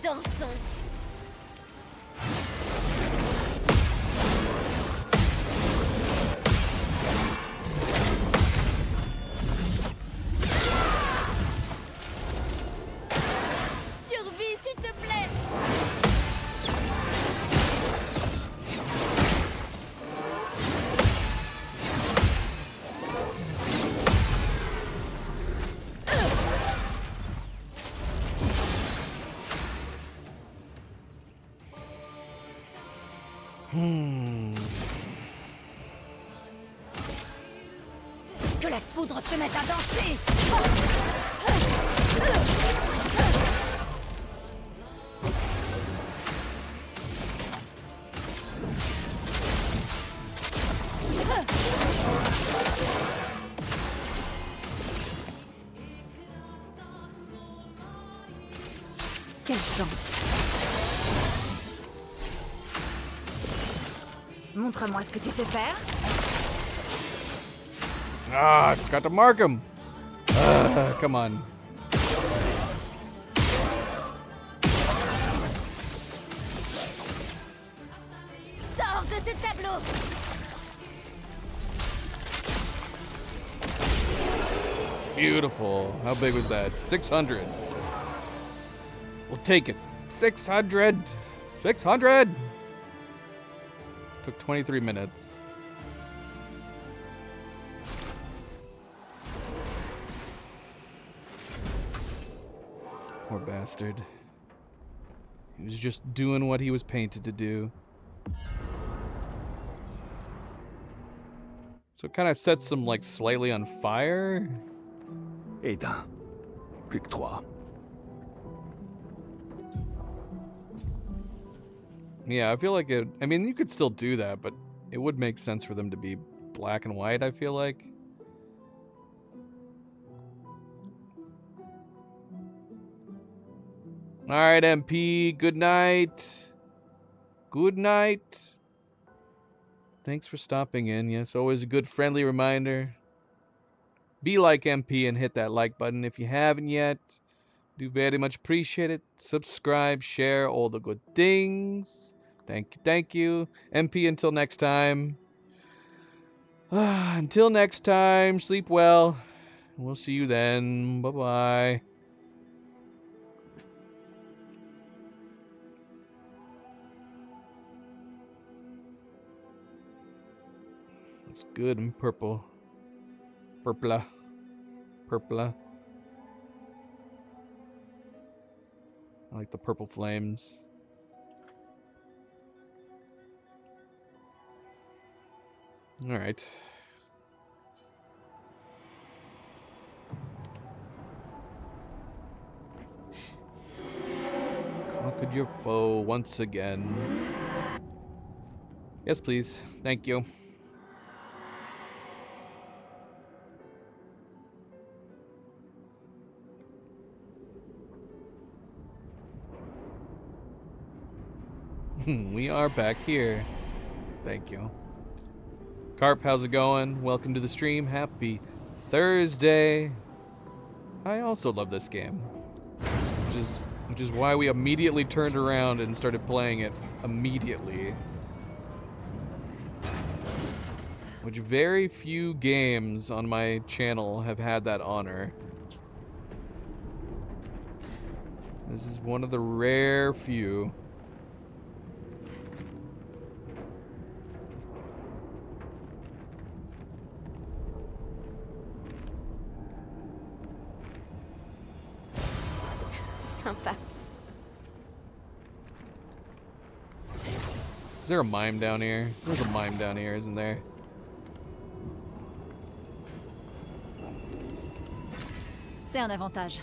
Dansons. Survie, s'il te plaît. Que la foudre se mette à danser. Quelle chance. Montre-moi ce que tu sais faire. Ah, I forgot to mark him. Come on. Sors de ce tableau. Beautiful. How big was that? 600. We'll take it. 600. 600. Took 23 minutes. Poor bastard. He was just doing what he was painted to do. So it kind of sets him like slightly on fire. Éteint. Plus que 3. Yeah, I feel like it. I mean, you could still do that, but it would make sense for them to be black and white, I feel like. Alright, MP. Good night. Good night. Thanks for stopping in. Yes, always a good friendly reminder. Be like MP and hit that like button if you haven't yet. Do very much appreciate it. Subscribe, share, all the good things. Thank you, thank you. MP, until next time. Until next time, sleep well. We'll see you then. Bye-bye. Looks good in purple. Purpla. Purpla. I like the purple flames. Alright. Conquered your foe once again. Yes, please. Thank you. We are back here. Thank you. Carp, how's it going? Welcome to the stream. Happy Thursday. I also love this game. Which is why we immediately turned around and started playing it immediately. Which very few games on my channel have had that honor. This is one of the rare few. Sympa. Is there a mime down here? There's a mime down here, isn't there? C'est un avantage.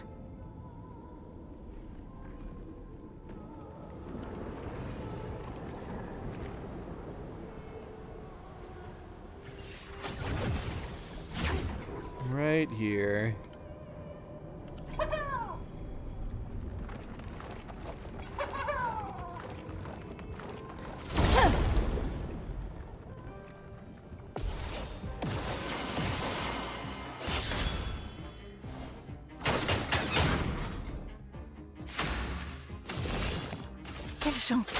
Right here. Quelle chance.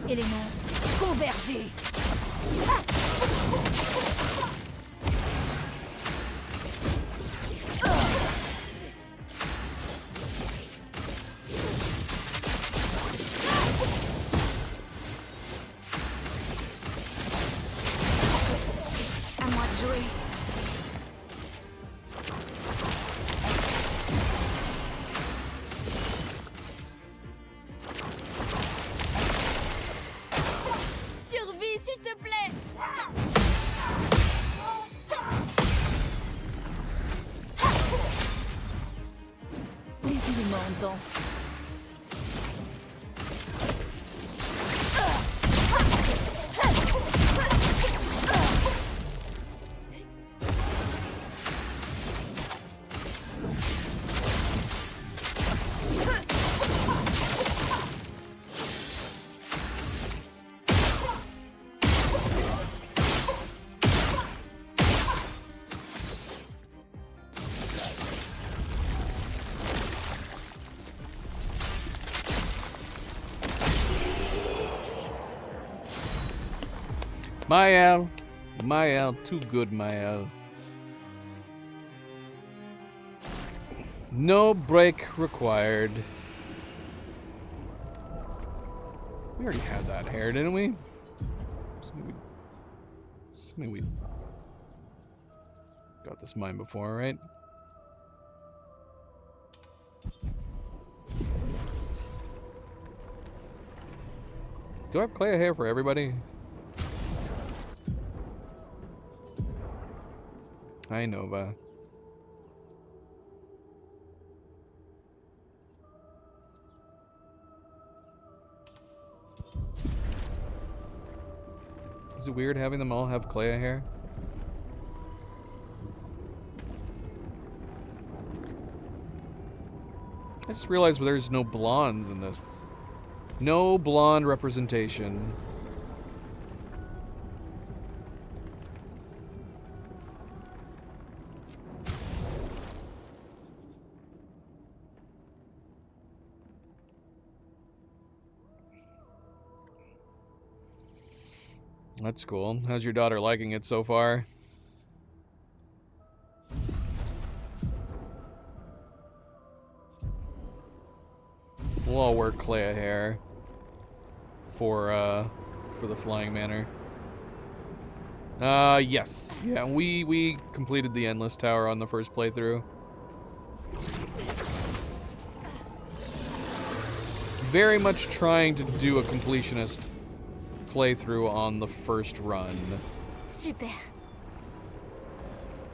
Éléments convergés. À moi de jouer. Survie, s'il te plaît. Les éléments dansent. Mael, too good, Mael. No break required. We already had that hair, didn't we? Assuming we got this mine before, right? Do I have Clea hair for everybody? Hi, Nova. Is it weird having them all have Clea hair? I just realized there's no blondes in this. No blonde representation. That's cool. How's your daughter liking it so far? We'll all work Clea hair for the Flying Manor. Yes. Yeah, we completed the Endless Tower on the first playthrough. Very much trying to do a completionist playthrough on the first run. Super.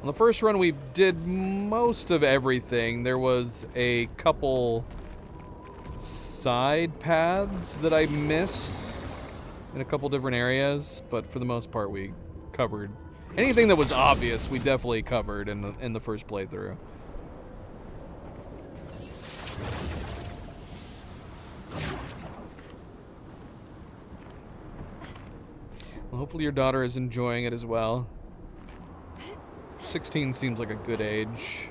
On the first run, we did most of everything. There was a couple side paths that I missed in a couple different areas, but for the most part, we covered anything that was obvious. We definitely covered in the first playthrough. Well, hopefully your daughter is enjoying it as well. 16 seems like a good age.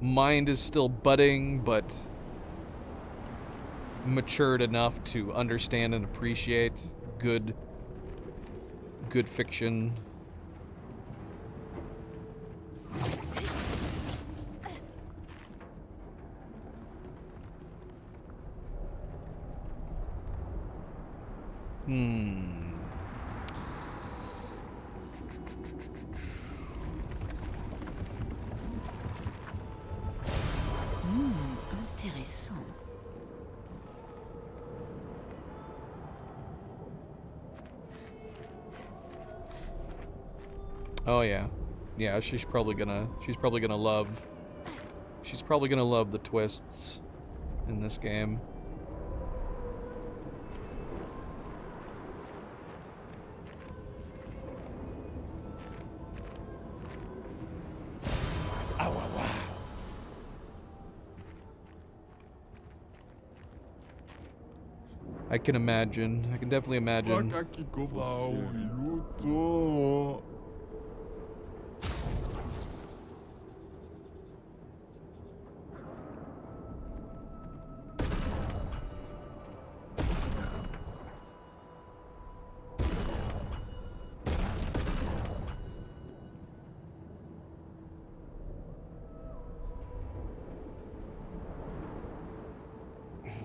Mind is still budding, but matured enough to understand and appreciate good fiction. Intéressant. Oh yeah. Yeah, she's probably gonna love the twists in this game. I can imagine. I can definitely imagine.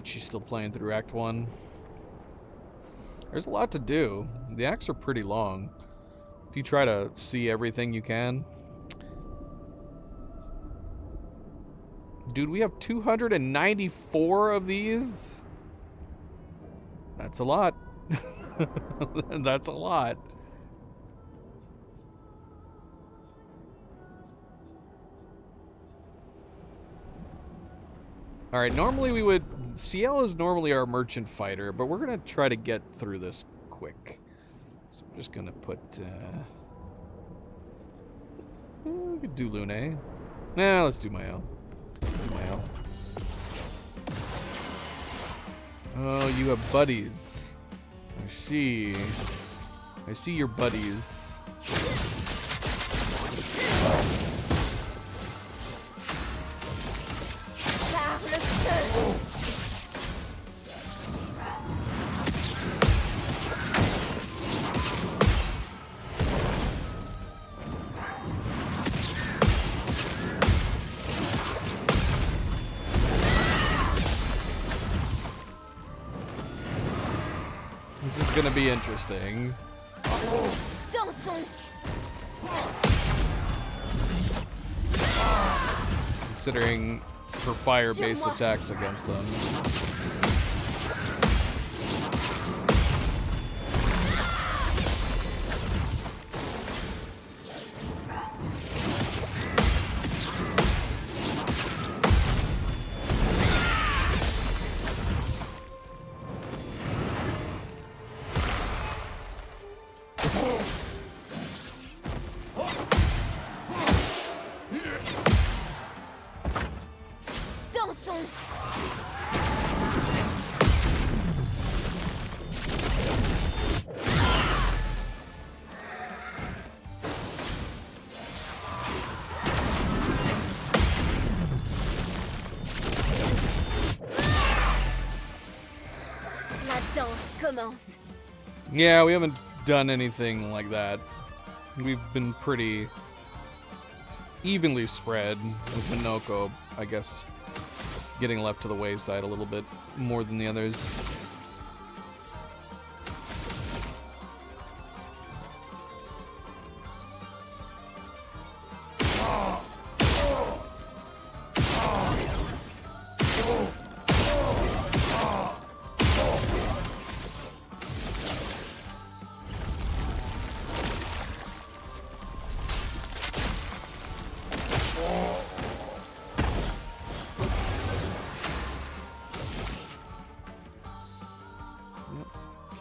She's still playing through Act 1. There's a lot to do. The acts are pretty long. If you try to see everything you can. Dude, we have 294 of these? That's a lot. That's a lot. Alright, normally we would... Ciel is normally our merchant fighter, but we're going to try to get through this quick. So I'm just going to put... we could do Lune. Nah, let's do Mael. Oh, you have buddies. I see your buddies. This is gonna be interesting. Considering her fire-based attacks against them. Yeah, we haven't done anything like that. We've been pretty evenly spread with Minoko, I guess, getting left to the wayside a little bit more than the others.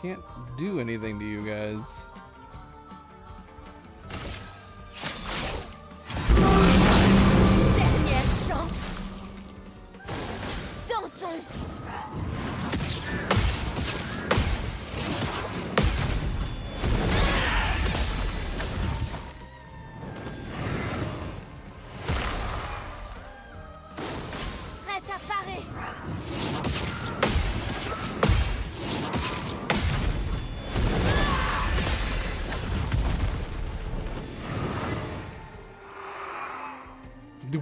Can't do anything to you guys. Dernière chance. Dansons. Prête à parer.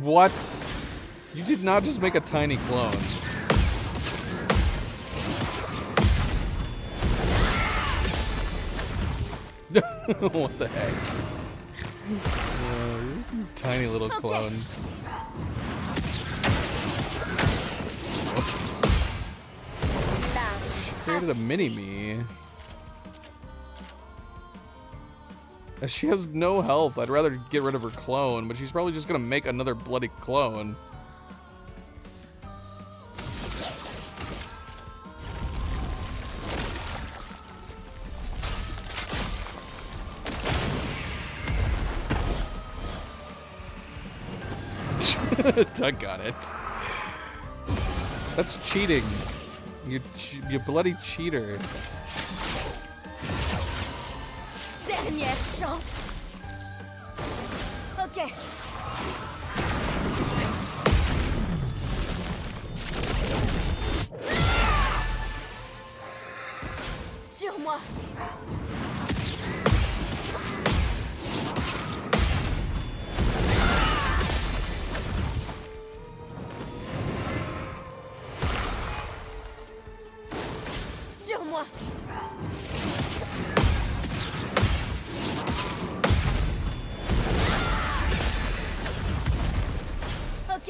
What? You did not just make a tiny clone. What the heck? Tiny little clone. Whoops. She created a mini-me. She has no health. I'd rather get rid of her clone, but she's probably just gonna make another bloody clone. Doug got it. That's cheating. You bloody cheater. Dernière chance. Ok. Sur moi. Sur moi. Ok.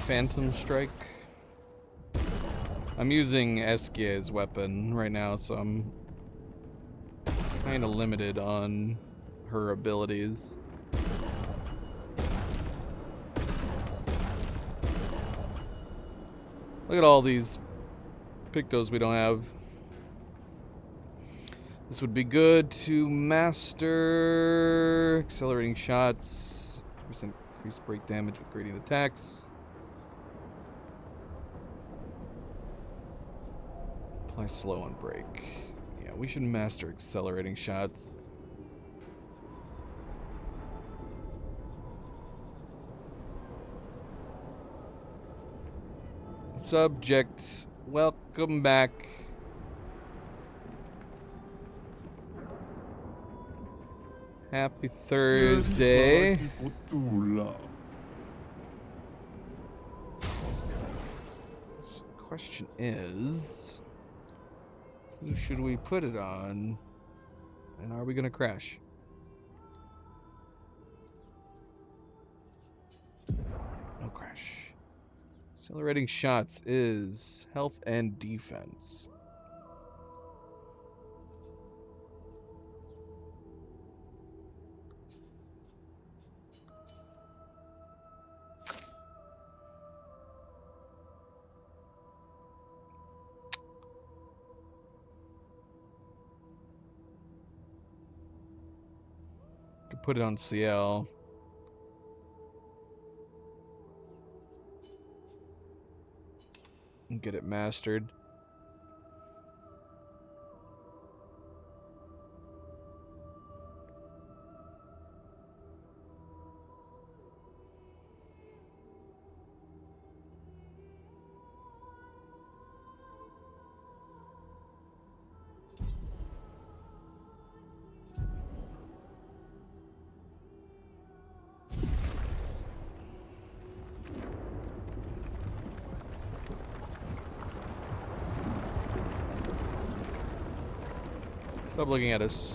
Phantom Strike. I'm using Eskie's weapon right now, so I'm kind of limited on her abilities. Look at all these Pictos we don't have. This would be good to master. Accelerating shots. % increased break damage with gradient attacks. Apply slow on break. Yeah, we should master accelerating shots. Subject, welcome back. Happy Thursday. The Question is, who should we put it on? And are we gonna crash? No crash. Accelerating shots is health and defense. Could put it on CL. And get it mastered. Stop looking at us.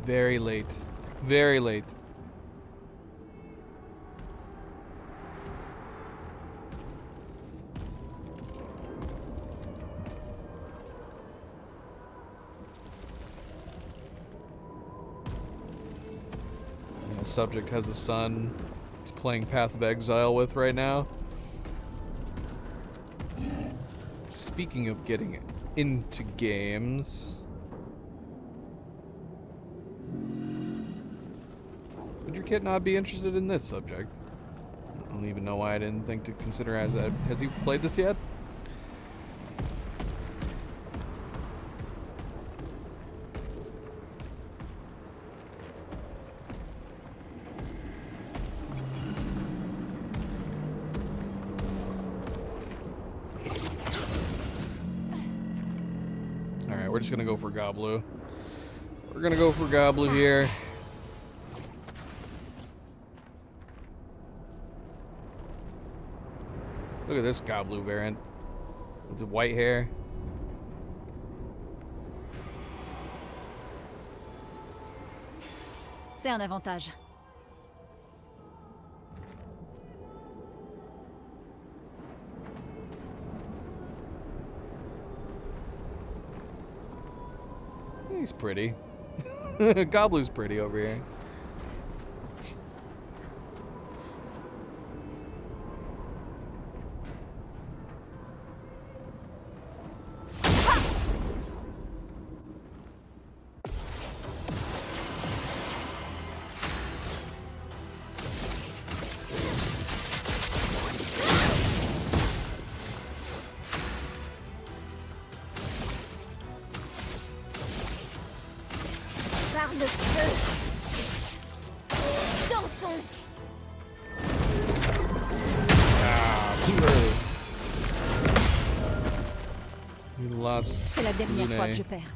Very late. Very late. The subject has a son he's playing Path of Exile with right now. Speaking of getting into games... Would your kid not be interested in this subject? I don't even know why I didn't think to consider as that. Has he played this yet? Alright, we're just gonna go for Goblu. We're gonna go for Goblu here. Look at this Goblu variant with the white hair. C'est un avantage. He's pretty. Goblu's pretty over here. Par le feu. Dansons. Ah, too early. We lost. C'est la dernière Lune. fois que je perds.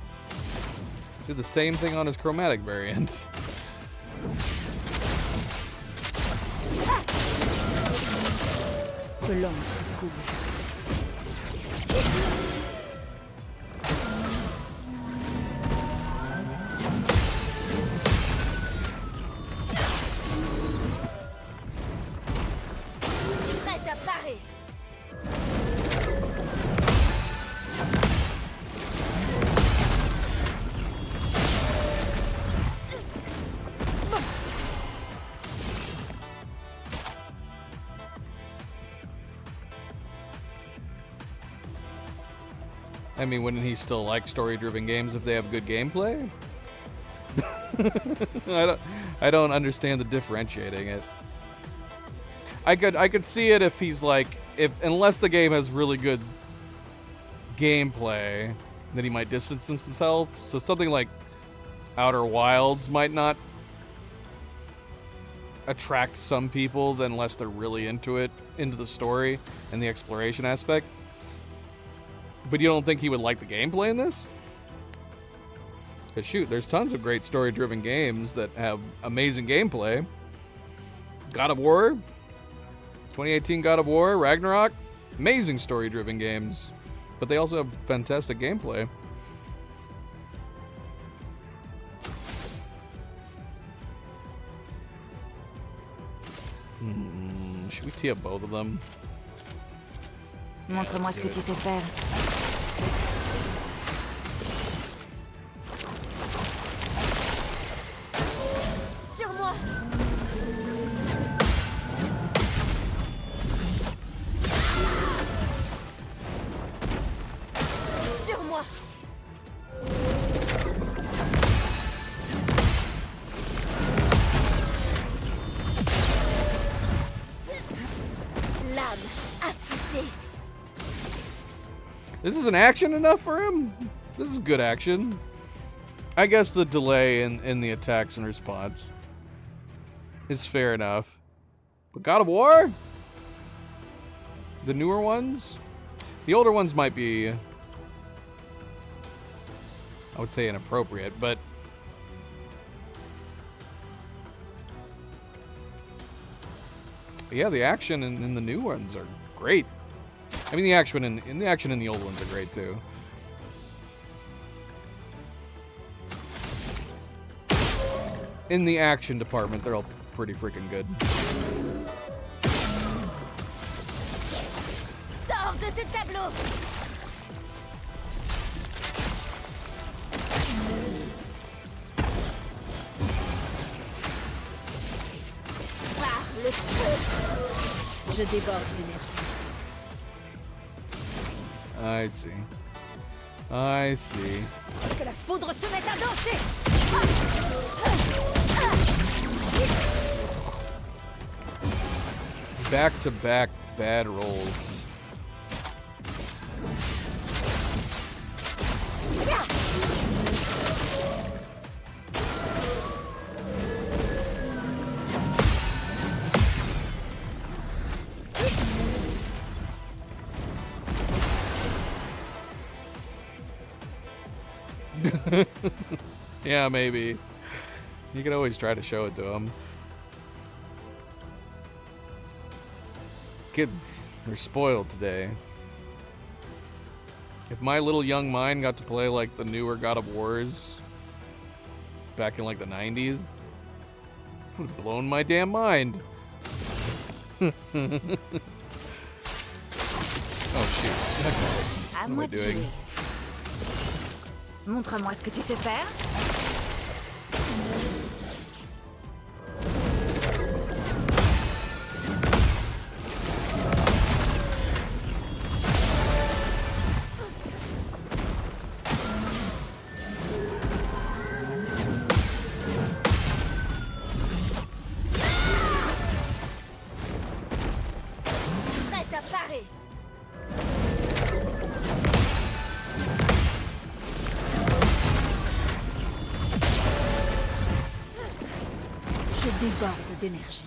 Did the same thing on his chromatic variant. Que l'homme coule. Prête à parer. I mean, wouldn't he still like story-driven games if they have good gameplay? I don't understand the differentiating it. I could see it if he's like, unless the game has really good gameplay, then he might distance himself. So something like Outer Wilds might not attract some people unless they're really into the story and the exploration aspect. But you don't think he would like the gameplay in this? Because shoot, there's tons of great story-driven games that have amazing gameplay. God of War, 2018 God of War, Ragnarok, amazing story-driven games. But they also have fantastic gameplay. Should we tee up both of them? Montre-moi ce que tu sais faire. Sur moi. Sur moi. L'âme affûtée. This isn't action enough for him? This is good action. I guess the delay in the attacks and response is fair enough. But God of War? The newer ones? The older ones might be, I would say, inappropriate, but yeah, the action in the new ones are great. I mean, the action in the old ones are great too. In the action department, they're all pretty freaking good. Sors de ce tableau. Par le feu. Je déborde d'énergie. I see. I see. Que la foudre se mette à danser. Back-to-back bad rolls. Yeah, maybe. You can always try to show it to him. Kids, they're spoiled today. If my little young mind got to play like the newer God of Wars back in like the 90s, it would have blown my damn mind. Oh shoot. À What am I moi de doing? jouer. Montre-moi ce que tu sais faire. Prête à parer. Je déborde d'énergie.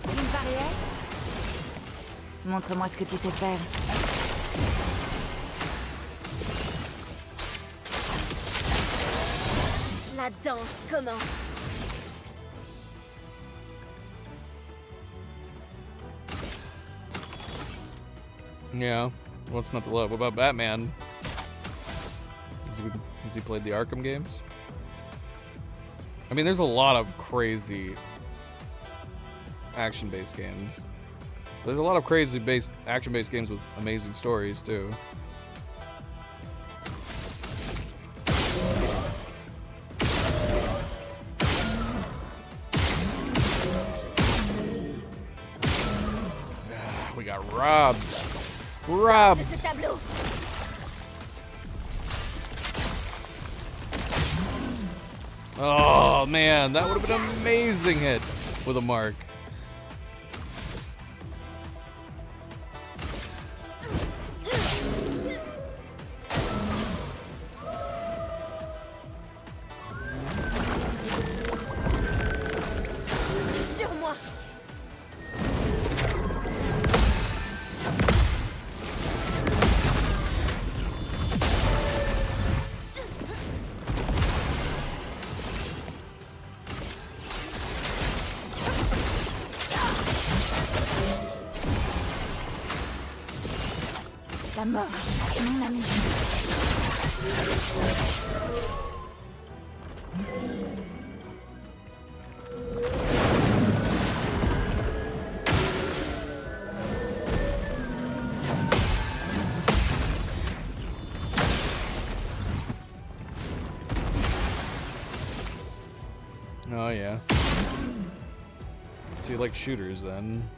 Une barrière. Montre-moi ce que tu sais faire. La danse commence. Yeah, what's not to love? What about Batman? Has he played the Arkham games? I mean, there's a lot of crazy action-based games. There's a lot of crazy action-based games with amazing stories too. We got robbed. Robbed. De ce tableau. Oh man, that would have been an amazing hit with a mark. Sur moi. La mort, mon ami. Oh yeah. So you like shooters then?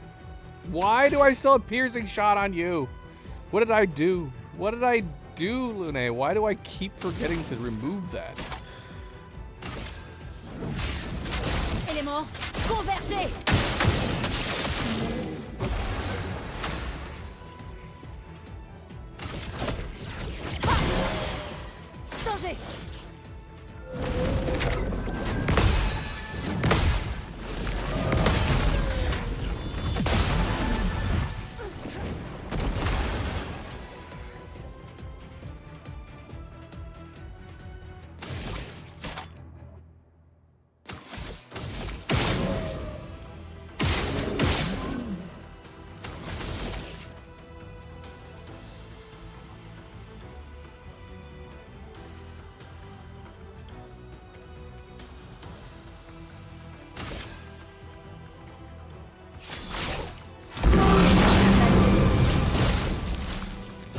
Why do I still have piercing shot on you? What did I do? What did I do, Lune? Why do I keep forgetting to remove that? Élément, convergez. Danger.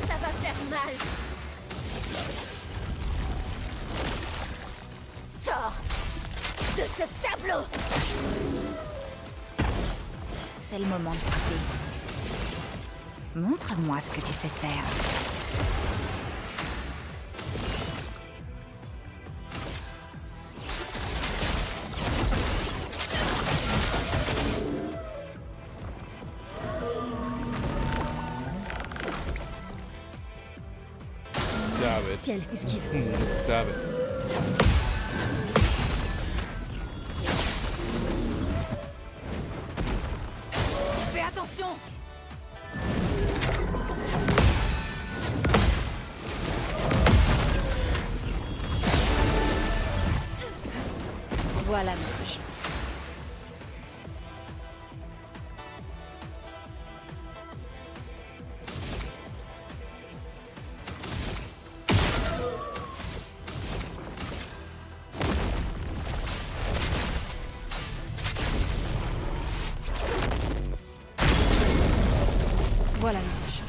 Ça va faire mal. Sors de ce tableau. C'est le moment de frapper. Montre-moi ce que tu sais faire. Stab it. Ciel, esquive. Stab it. Fais attention. Voilà notre chance. Voilà notre chance.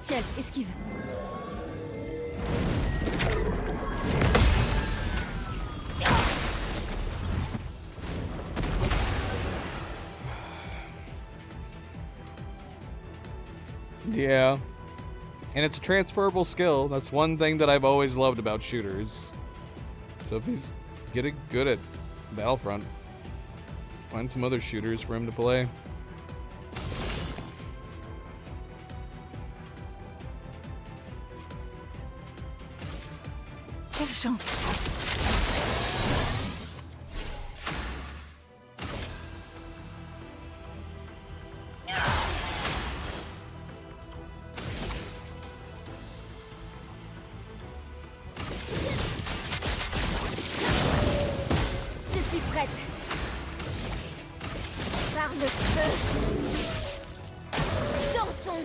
Ciel, esquive. Yeah. And it's a transferable skill. That's one thing that I've always loved about shooters. So if he's getting good at Battlefront, find some other shooters for him to play. Quelle chance. Je suis prête. Par le feu. Dansons.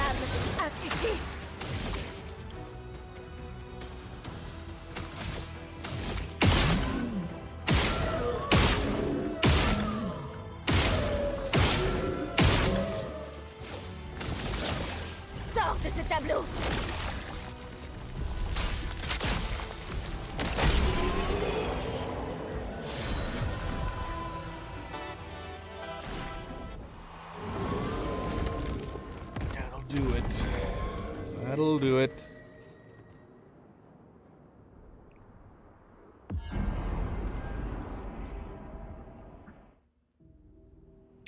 flamme impliquée. Sors de ce tableau. That'll do it. That'll do it.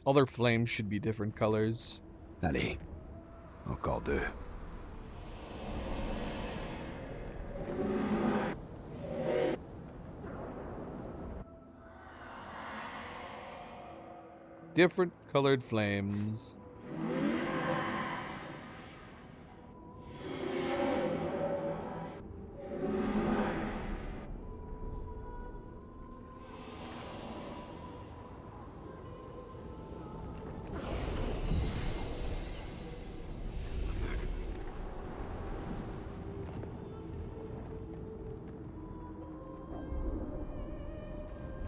All their flames should be different colors. Allez, encore deux. Different colored flames.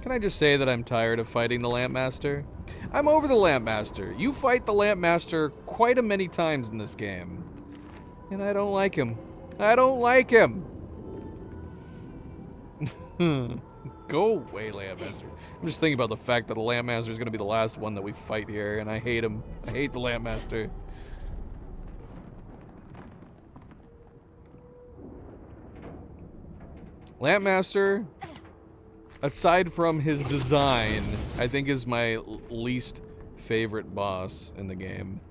Can I just say that I'm tired of fighting the Lampmaster? I'm over the Lampmaster. You fight the Lampmaster quite a many times in this game. And I don't like him. I don't like him! Go away, Lampmaster. I'm just thinking about the fact that the Lampmaster is going to be the last one that we fight here, and I hate him. I hate the Lampmaster. Lampmaster, aside from his design, I think is my least favorite boss in the game.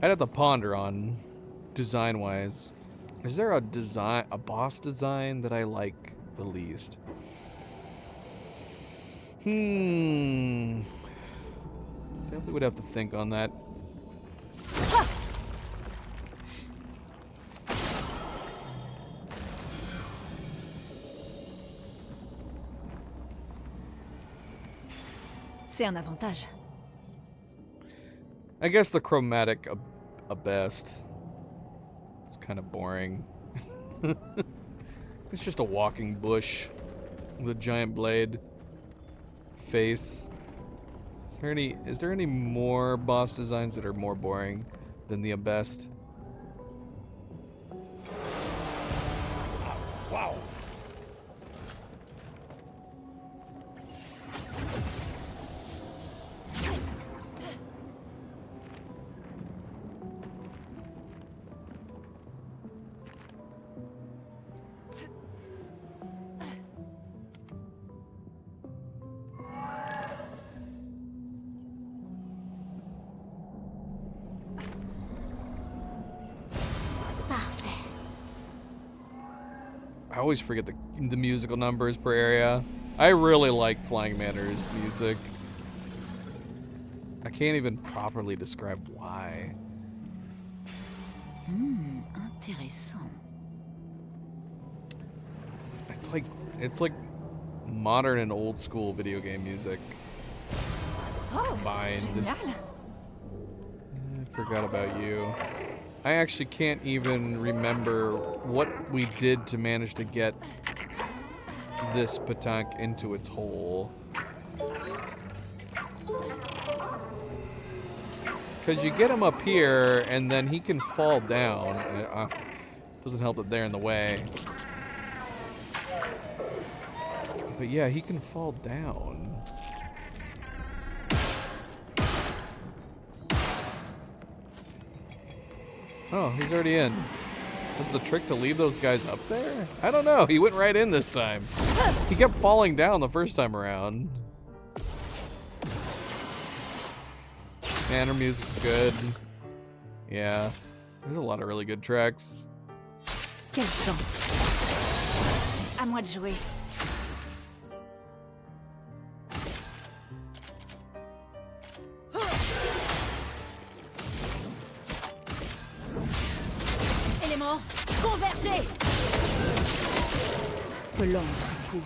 I'd have to ponder on design-wise. Is there a boss design that I like the least? Definitely would have to think on that. C'est un avantage. I guess the chromatic best. It's kind of boring. It's just a walking bush with a giant blade face. Is there any more boss designs that are more boring than the best? Wow. I always forget the musical numbers per area. I really like Flying Manor's music. I can't even properly describe why. Intéressant. It's like modern and old school video game music Oh, combined. génial. I forgot about you. I actually can't even remember what we did to manage to get this Patank into its hole. Because you get him up here, and then he can fall down. Doesn't help that they're in the way. But yeah, he can fall down. Oh, he's already in. Was the trick to leave those guys up there? I don't know. He went right in this time. He kept falling down the first time around. Man, her music's good. Yeah. There's a lot of really good tracks. Quelle chance. À moi de jouer. Élément, convergez. Que l'ombre coule.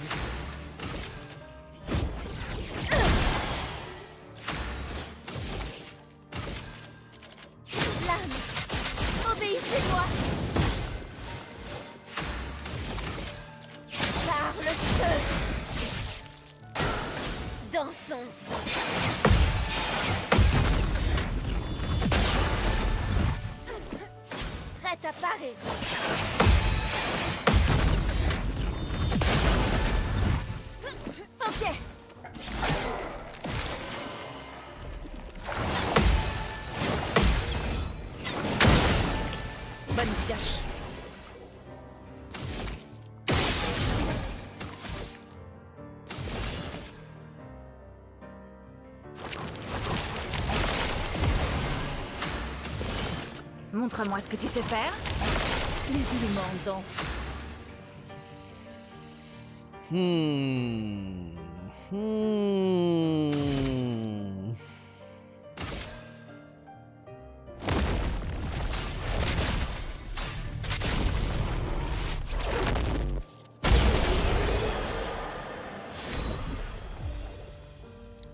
L'âme, obéissez-moi. Par le feu. Dansons. Prête à parer. Ok. Bonne pioche. Montre-moi ce que tu sais faire. Les éléments dansent.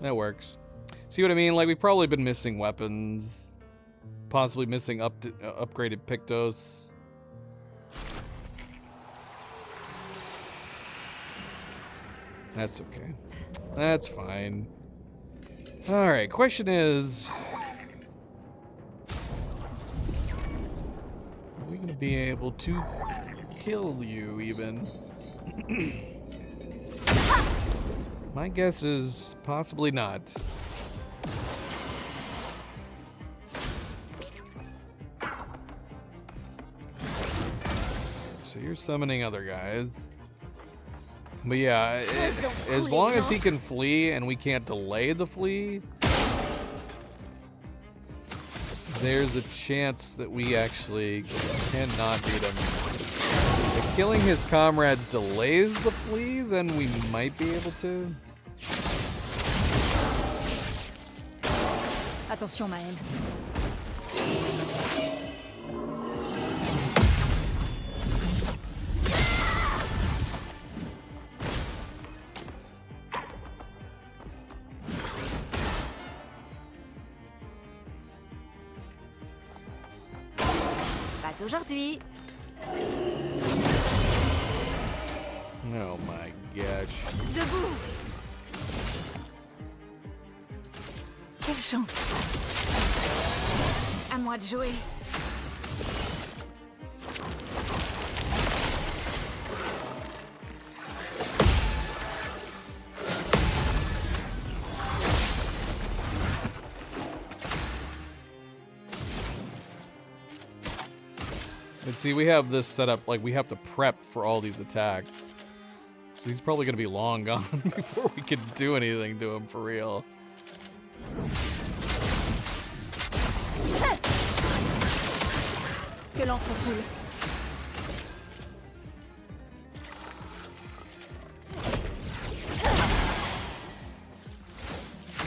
That works. See what I mean? Like, we've probably been missing weapons. Possibly missing upgraded Pictos. That's okay. That's fine. Alright, question is... Are we gonna be able to kill you, even? My guess is possibly not. So you're summoning other guys. But yeah, as long as he can flee and we can't delay the flee, there's a chance that we actually cannot beat him. If killing his comrades delays the flee, then we might be able to. Attention, Maël. Pas aujourd'hui. Oh my gosh. Debout. Quelle chance. À moi de jouer. And see, we have this set up, like, we have to prep for all these attacks. So he's probably going to be long gone before we can do anything to him for real. Que l'encre coule.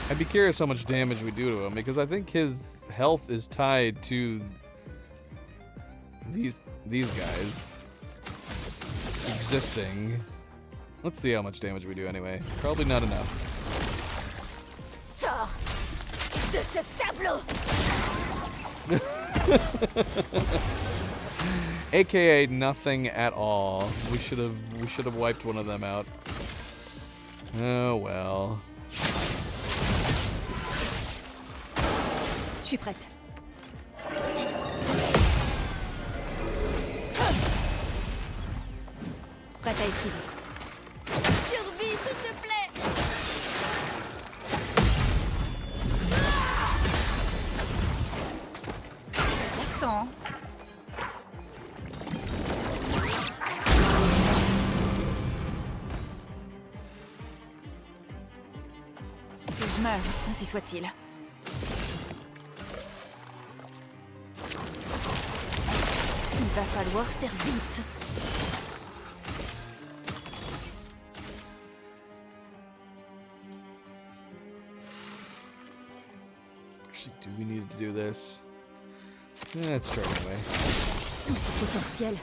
I'd be curious how much damage we do to him, because I think his health is tied to these guys existing. Let's see how much damage we do anyway. Probably not enough. Sors de ce tableau. AKA nothing at all. We should have wiped one of them out. Oh well. Je suis prête. Prête à esquiver. Survie, s'il te plaît. Attends. Si je meurs, ainsi soit-il. Il va falloir faire vite. Actually, do we need to do this? Let's try anyway. Tout ce potentiel.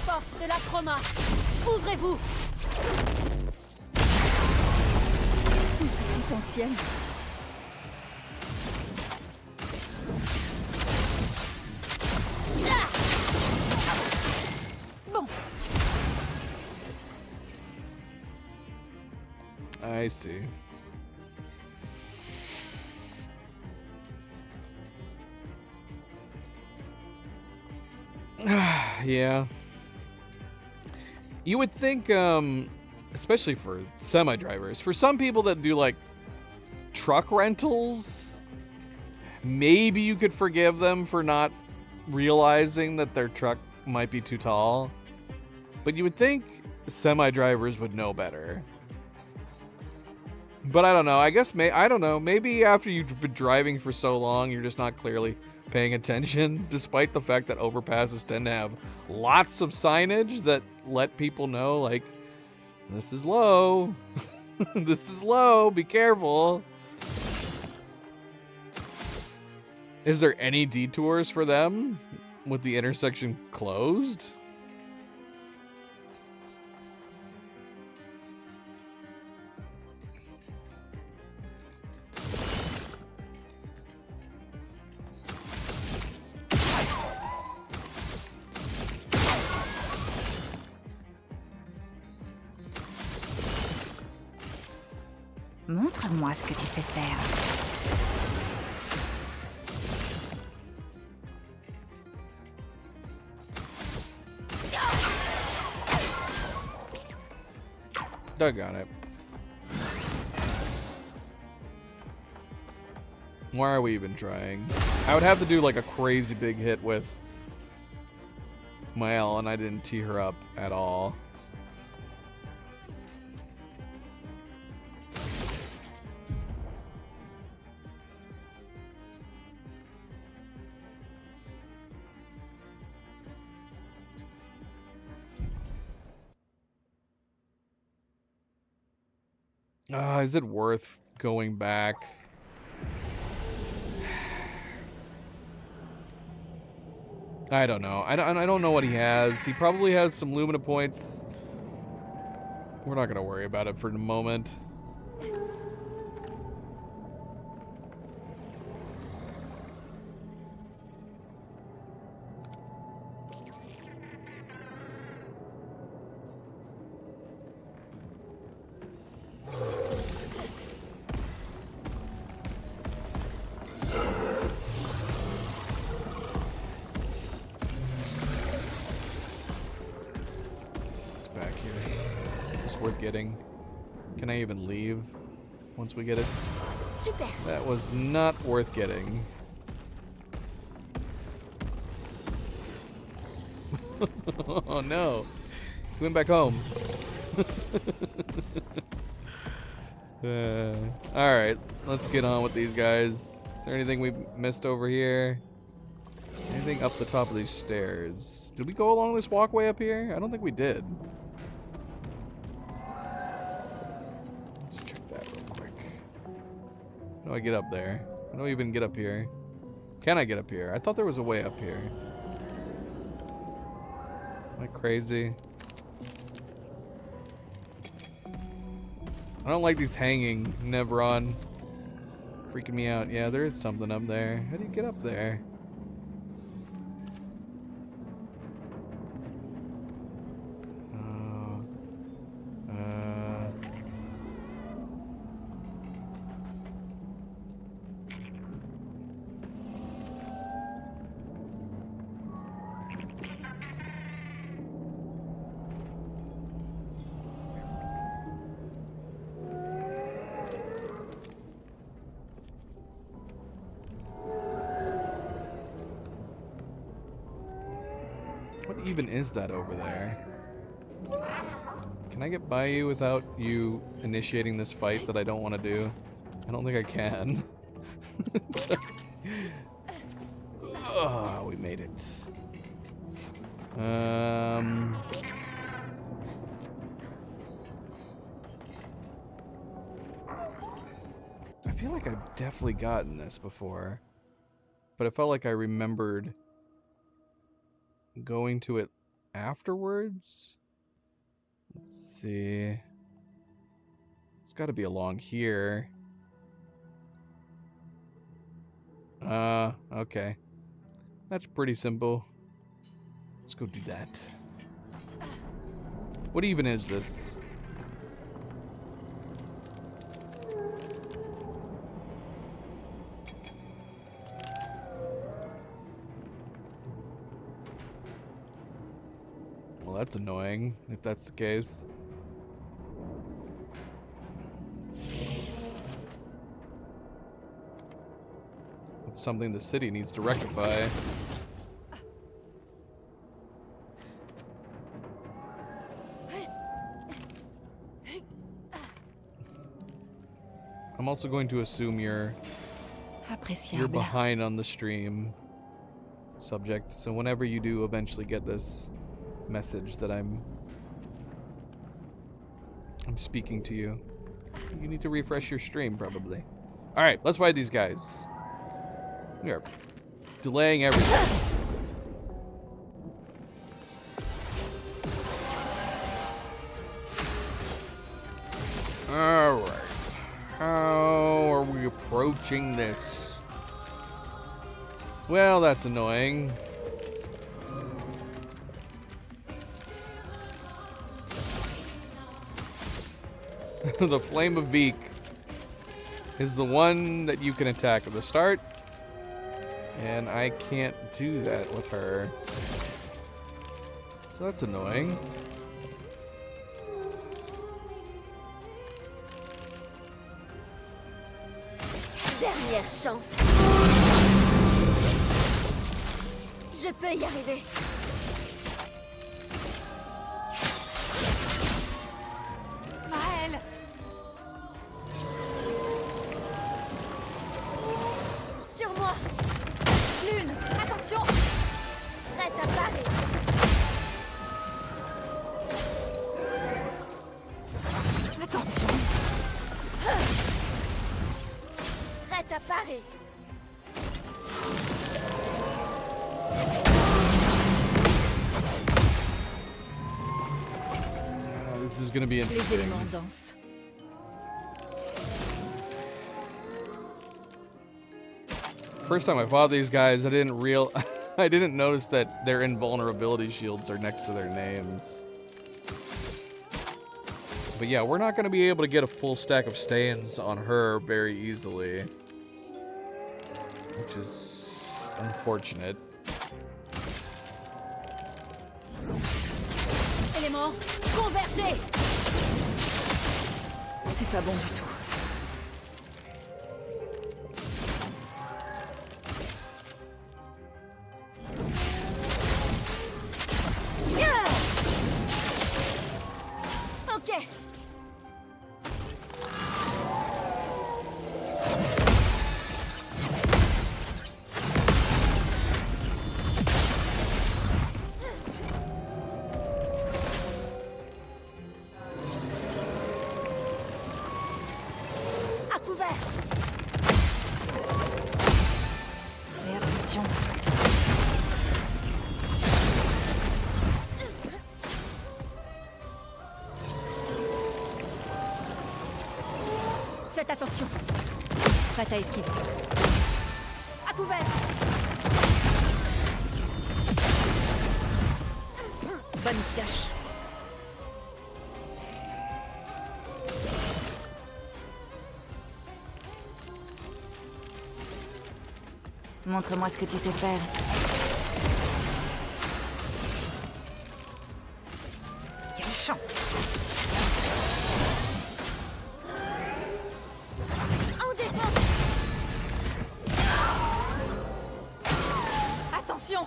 Porte de la chroma. Ouvrez-vous. Tout ce potentiel. Bon. I see. Yeah. You would think, especially for semi-drivers, for some people that do like truck rentals, maybe you could forgive them for not realizing that their truck might be too tall. But you would think semi-drivers would know better. But I don't know. I guess I don't know. Maybe after you've been driving for so long, you're just not clearly paying attention, despite the fact that overpasses tend to have lots of signage that let people know, like, this is low. This is low. Be careful. Is there any detours for them with the intersection closed? Montre-moi ce que tu sais faire. Doggone it. Why are we even trying? I would have to do like a crazy big hit with Mael, and I didn't tee her up at all. Is it worth going back? I don't know. I don't know what he has. He probably has some Lumina points. We're not going to worry about it for the moment. Getting. Can I even leave once we get it? Super. That was not worth getting. Oh no. He went back home. Alright, let's get on with these guys. Is there anything we missed over here? Anything up the top of these stairs? Did we go along this walkway up here? I don't think we did. How do I get up there? How do I even get up here? Can I get up here? I thought there was a way up here. Am I crazy? I don't like these hanging Nevron. Freaking me out. Yeah, there is something up there. How do you get up there? What even is that over there? Can I get by you without you initiating this fight that I don't want to do? I don't think I can. Oh, we made it. I feel like I've definitely gotten this before, but I felt like I remembered going to it afterwards. Let's see. It's got to be along here. Okay. That's pretty simple. Let's go do that. What even is this? Well, that's annoying, if that's the case. It's something the city needs to rectify. I'm also going to assume you're behind on the stream subject, so whenever you do eventually get this message that I'm speaking to you, you need to refresh your stream probably. Alright, let's fight these guys. We are delaying everything. Alright. How are we approaching this? Well, that's annoying. The Flame of Beak is the one that you can attack at the start, and I can't do that with her. So that's annoying. Dernière chance. Je peux y arriver. Maël! Sur moi. Lune! Attention! Prête à parer. Attention! Prête à parer. This is gonna be Les interesting. éléments dansent. First time I fought these guys, I didn't notice that their invulnerability shields are next to their names. But yeah, we're not going to be able to get a full stack of stains on her very easily, which is unfortunate. Éléments, convergez. C'est pas bon du tout. Ok. À couvert. Fais attention. Faites attention. Prête à esquiver. À couvert. Bonne pioche. Montre-moi ce que tu sais faire. Quelle chance! En défense. Attention!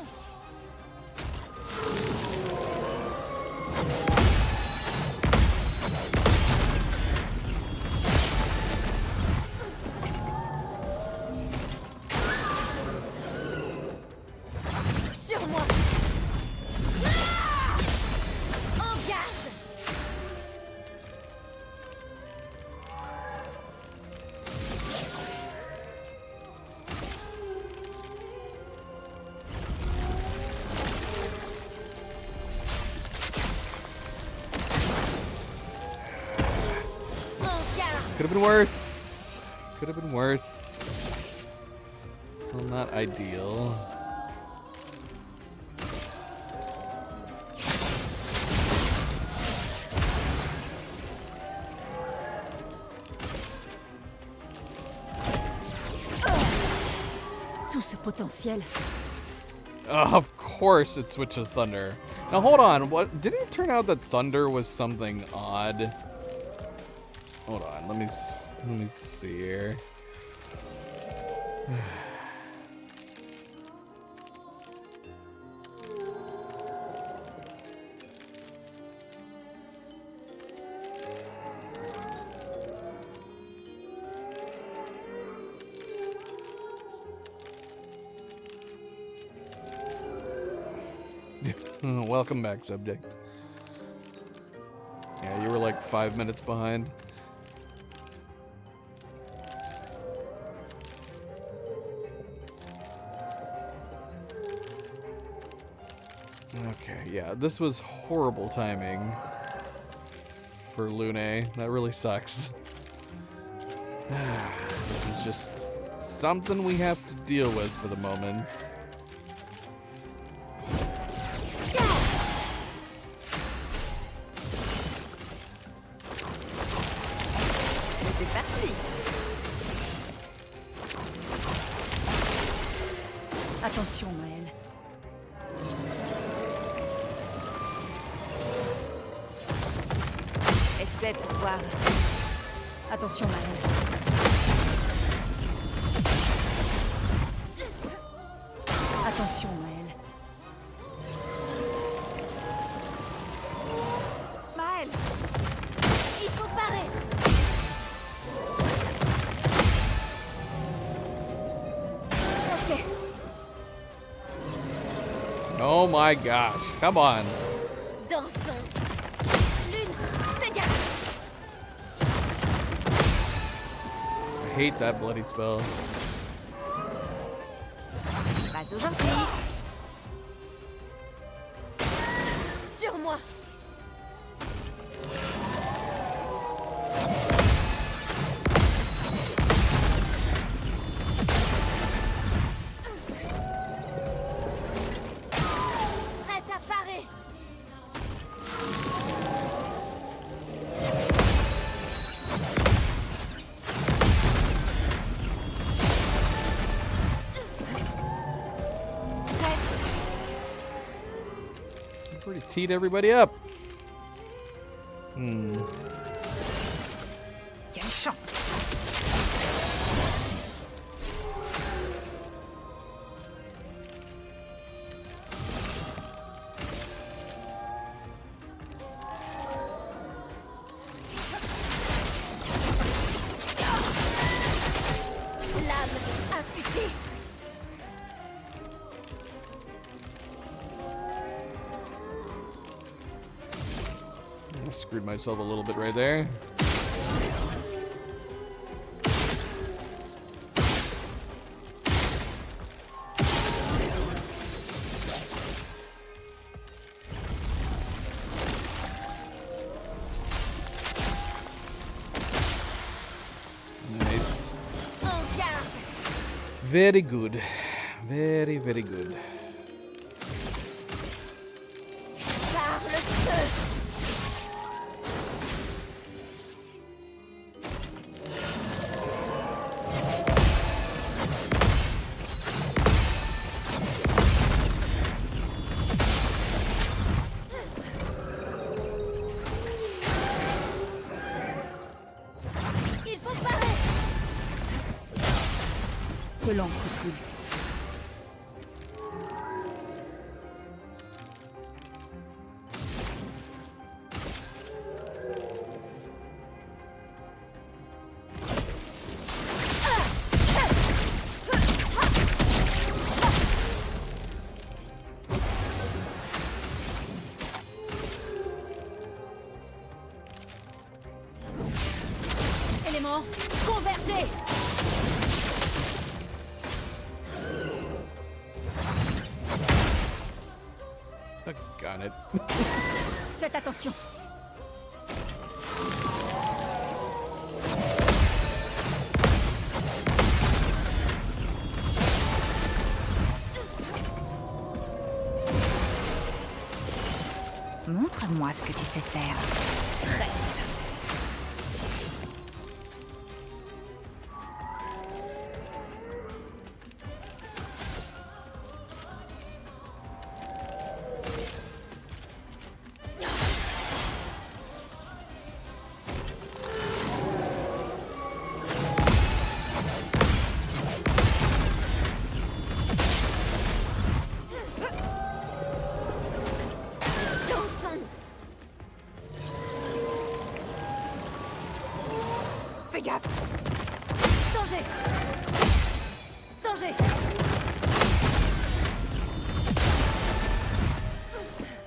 Could have been worse. Could have been worse. Still not ideal. Tout ce potentiel. Of course it switched to thunder. Now hold on, what didn't it turn out that thunder was something odd? Hold on, let me see here. Welcome back, subject. Yeah, you were like 5 minutes behind. Okay, yeah, this was horrible timing for Lune. That really sucks. This is just something we have to deal with for the moment. C'est parti. Attention, Maël. Essaie pour voir. Attention, Maël. Attention, Maël. Maël, il faut parer. Ok. Oh my gosh, come on. Dansons. Lune, fais gaffe. I hate that bloody spell. Pas aujourd'hui. Sur moi. Prête à parer. Pretty teed everybody up. Quelle chance. Lame affûtée. I screwed myself a little bit right there. Nice. En garde. Very good. Very, very good. Par le feu. Il faut parer. Que l'encre coule. Éléments, convergez. Got it. Faites attention. Montre-moi ce que tu sais faire. Traite. Fais gaffe. Danger. Danger.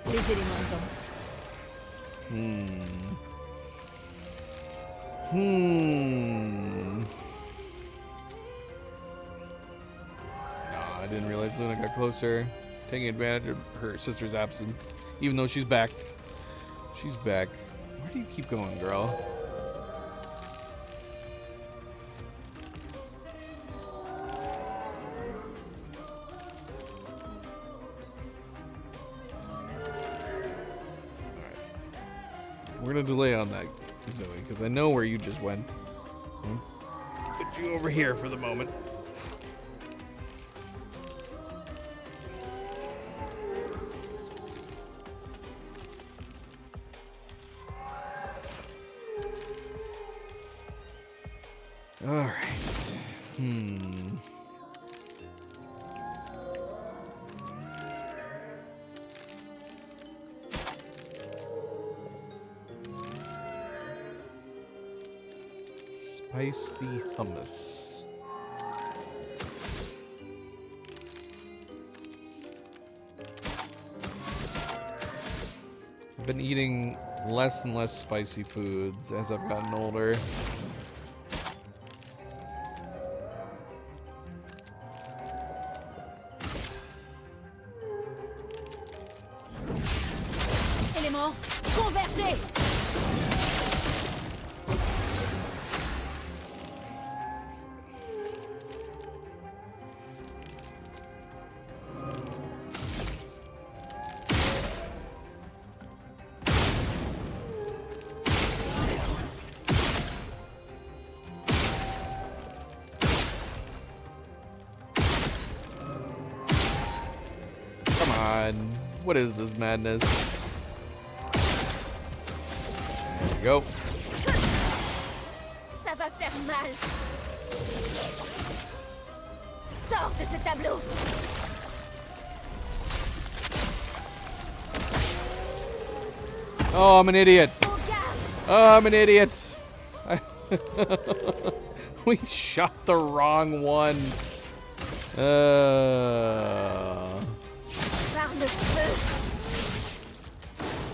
Les éléments dansent. I didn't realize Luna got closer, taking advantage of her sister's absence. Even though she's back. She's back. Where do you keep going, girl? We're gonna delay on that, Zoe, because I know where you just went. Put you over here for the moment. All right. Spicy hummus. I've been eating less and less spicy foods as I've gotten older. Éléments, convergez. What is this madness? There we go. Ça va faire mal. Sors de ce tableau. Oh, I'm an idiot. Oh, I'm an idiot. We shot the wrong one. Par le feu.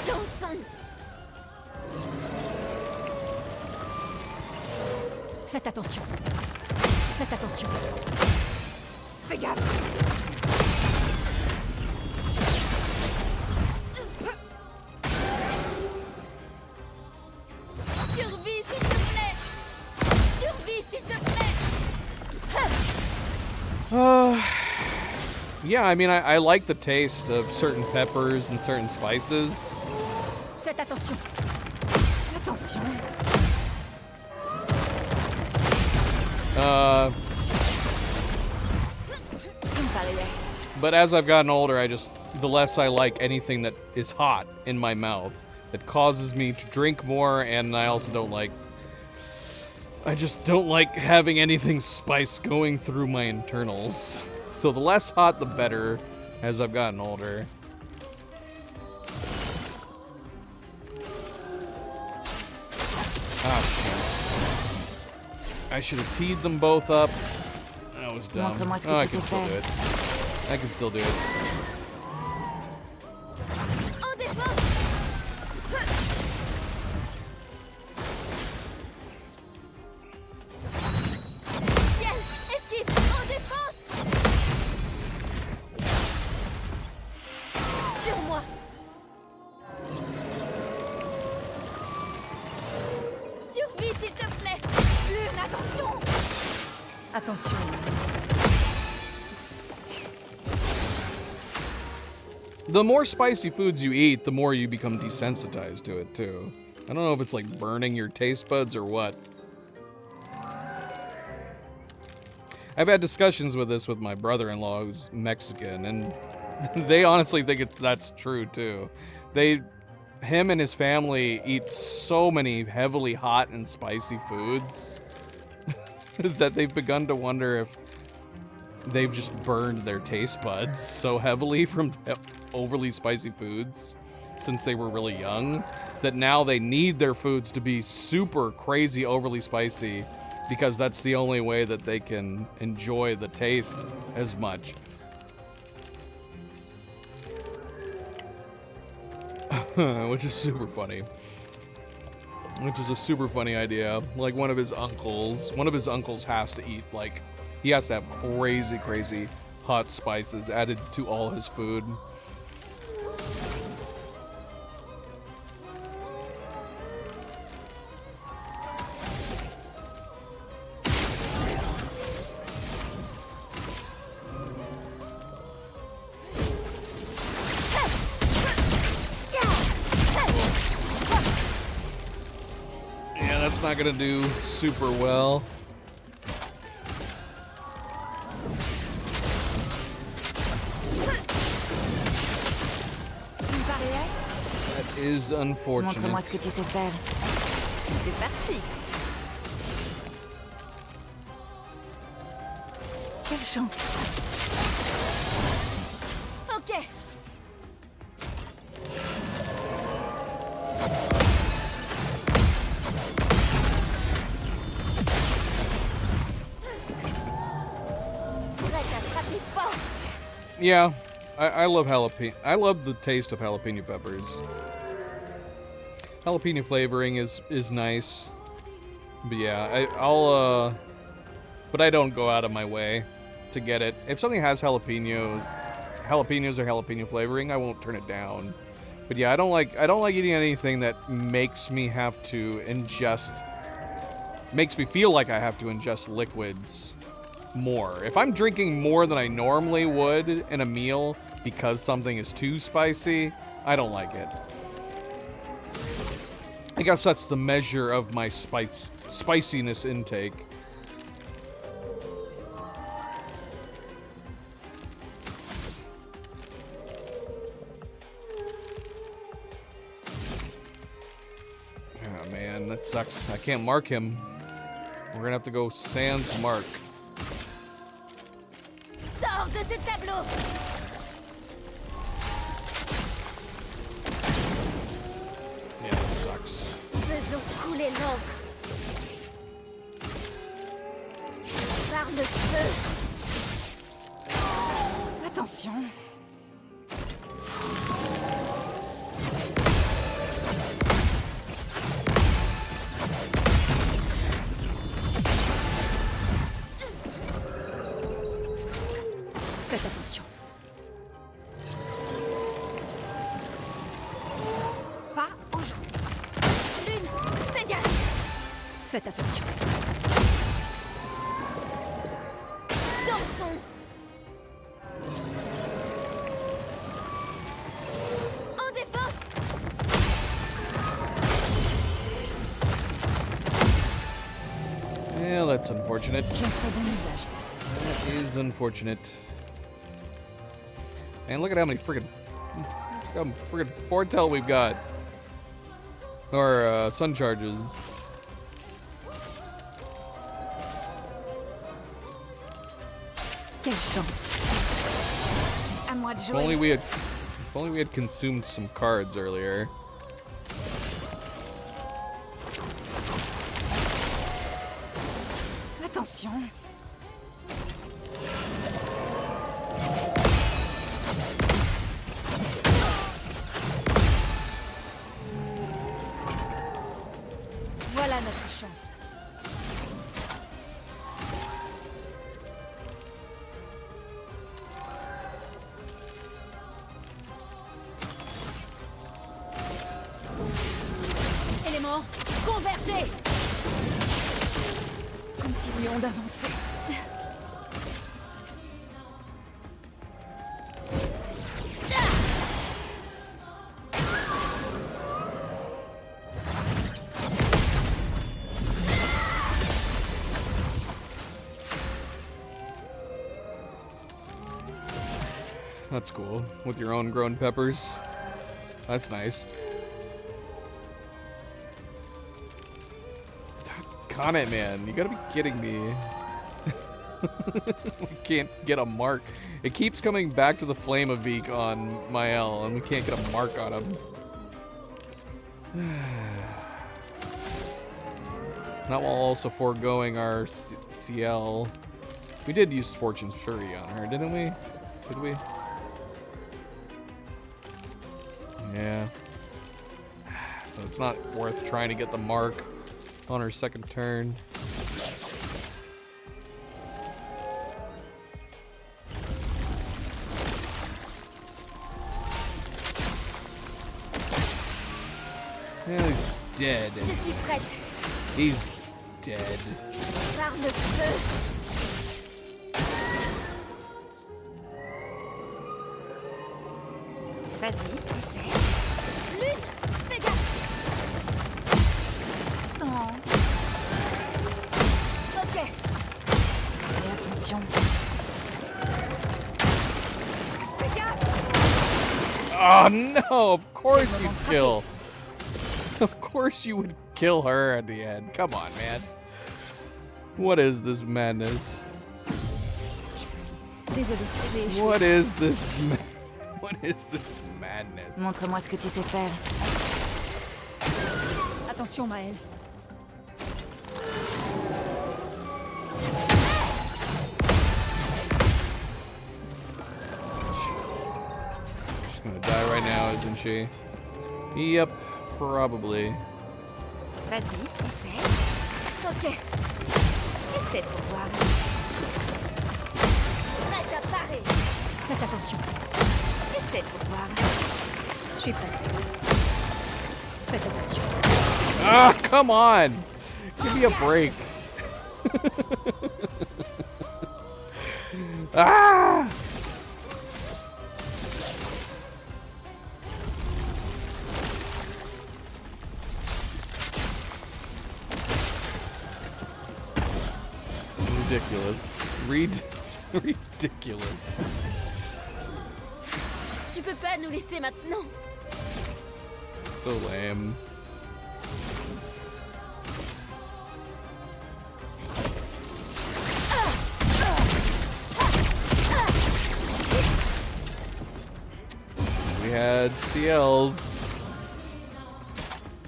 Dansons. Faites attention. Faites attention. Fais gaffe. Survie, s'il te plaît. Survie, s'il te plaît. Yeah, I mean, I like the taste of certain peppers and certain spices. Faites attention. Attention. But as I've gotten older, the less I like anything that is hot in my mouth. That causes me to drink more, and I also I just don't like having anything spice going through my internals. So the less hot, the better, as I've gotten older. Ah, shoot. I should have teed them both up. That was dumb. Oh, I can still do it. I can still do it. The more spicy foods you eat, the more you become desensitized to it, too. I don't know if it's like burning your taste buds or what. I've had discussions with this with my brother-in-law who's Mexican, and they honestly think that's true, too. Him and his family eat so many heavily hot and spicy foods that they've begun to wonder if they've just burned their taste buds so heavily from overly spicy foods since they were really young that now they need their foods to be super crazy overly spicy because that's the only way that they can enjoy the taste as much. Which is super funny. Which is a super funny idea. Like one of his uncles has to eat, like, he has to have crazy hot spices added to all his food. Not gonna do super well. That is unfortunate. Montre-moi ce que tu sais faire. C'est parti. Quelle chance. Ok. Yeah, I love jalapeno. I love the taste of jalapeno peppers. Jalapeno flavoring is nice. But yeah, but I don't go out of my way to get it. If something has jalapenos or jalapeno flavoring, I won't turn it down. But yeah, I don't like eating anything that makes me feel like I have to ingest liquids more. If I'm drinking more than I normally would in a meal because something is too spicy, I don't like it. I guess that's the measure of my spiciness intake. Oh man, that sucks. I can't mark him. We're gonna have to go sans mark. Sors de ce tableau. Yeah, that sucks. Faisons couler l'encre. Par le feu. Attention. Faites attention. Pas aux gens. Lune, fais gaffe. Faites attention. Dansons. En défense. Yeah, that's unfortunate. J'en ferai bon usage. That is unfortunate. And look at how many friggin' foretell we've got. Or sun charges. Quelle chance. À moi de If jouer. only we had consumed some cards earlier. Attention. Voilà notre chance. Éléments, convergez. Continuons d'avancer. That's cool. With your own grown peppers. That's nice. Con it, man. You gotta be kidding me. We can't get a mark. It keeps coming back to the Flame of Veek on Mael, and we can't get a mark on him. Not while also foregoing our CL. We did use Fortune's Fury on her, didn't we? Did we? Yeah. So it's not worth trying to get the mark on her second turn. Yeah, he's dead. Je suis prête. He's dead. Par le feu. Vas-y, essaie. Lune, fais gaffe. Oh. Ok. Fais attention. Fais gaffe. Oh no, of course you kill. Of course you would kill her at the end. Come on, man. What is this madness? Désolé, j'ai échoué. What is this what is this madness? Montre-moi ce que tu sais faire. Attention, Maël. She's gonna die right now, isn't she? Yep, probably. Vas-y, essaie. Ok. Essaie pour voir. Prête à parer. Faites attention. Essaie pour voir. Je suis prête. Faites attention. Ah, come on! Give me a break. Ah! Ridiculous. Ridiculous. Tu peux pas nous laisser maintenant. So lame. We had CLs.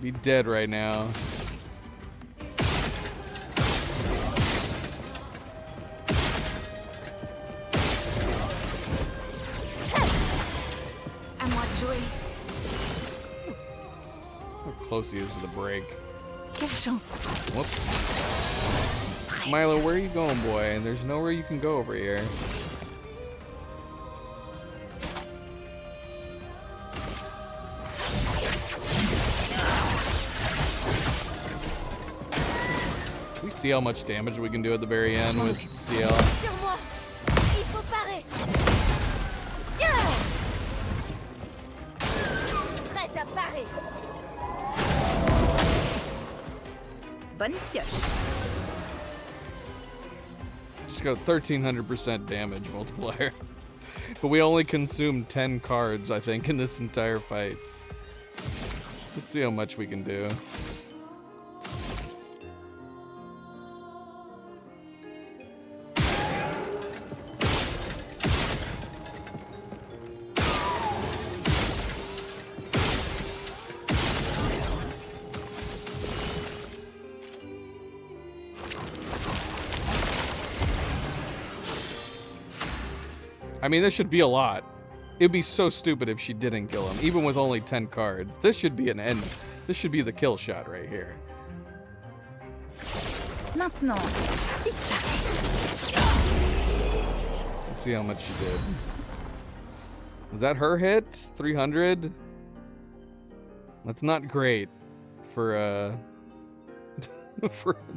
Be dead right now. À moi de jouer. How close he is to the break. Quelle chance. Whoops. Milo, where are you going, boy? There's nowhere you can go over here. Should we see how much damage we can do at the very end with CL? Sur moi. Il faut parer. Yeah. Prête à parer. Bonne pioche. She's got 1300% damage multiplier. But we only consumed 10 cards, I think, in this entire fight. Let's see how much we can do. I mean, this should be a lot. It'd be so stupid if she didn't kill him, even with only 10 cards. This should be an end. This should be the kill shot right here. Maintenant, disparais. Let's see how much she did. Was that her hit? 300? That's not great for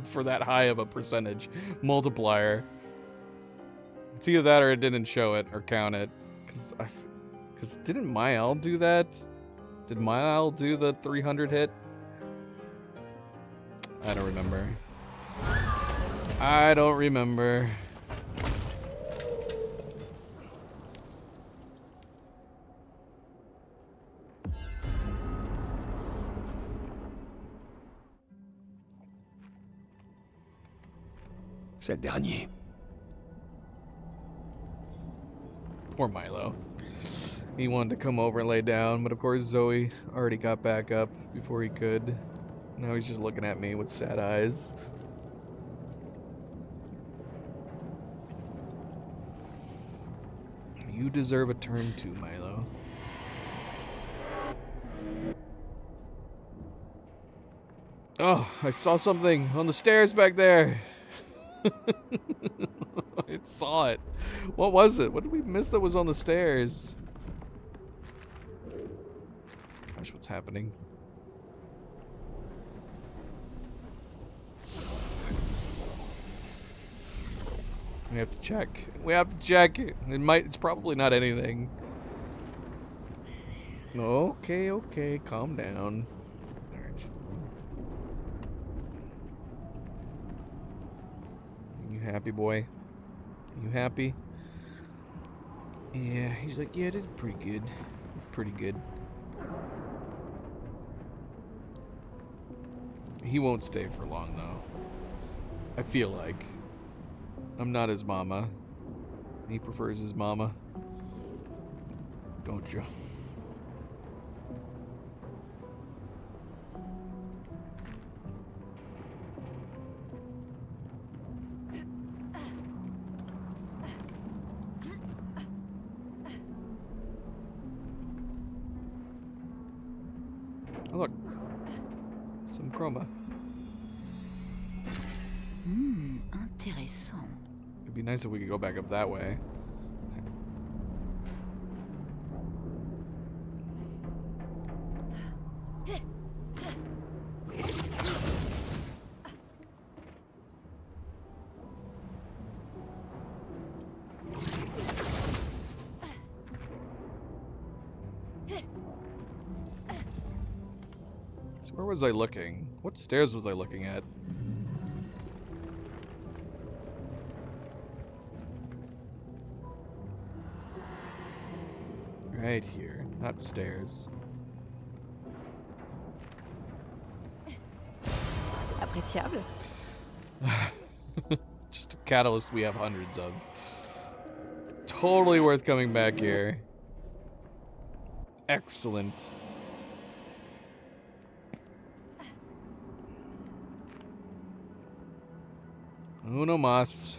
for that high of a percentage multiplier. It's either that or it didn't show it or count it. Because didn't Mael do that? Did Mael do the 300 hit? I don't remember. I don't remember. C'est le dernier. Poor Milo. He wanted to come over and lay down, but of course Zoe already got back up before he could. Now he's just looking at me with sad eyes. You deserve a turn too, Milo. Oh, I saw something on the stairs back there. I saw it. What was it? What did we miss that was on the stairs? Gosh, what's happening? We have to check. We have to check. It's probably not anything. Okay, okay, calm down. You happy, boy? You happy? Yeah, he's like, yeah, it is pretty good. Pretty good. He won't stay for long, though. I feel like. I'm not his mama. He prefers his mama. Don't you? Oh, look. Some chroma. Intéressant. It'd be nice if we could go back up that way. So where was I looking? What stairs was I looking at? Right here, not stairs. Appréciable. Just a catalyst we have hundreds of. Totally worth coming back here. Excellent. Uno mas.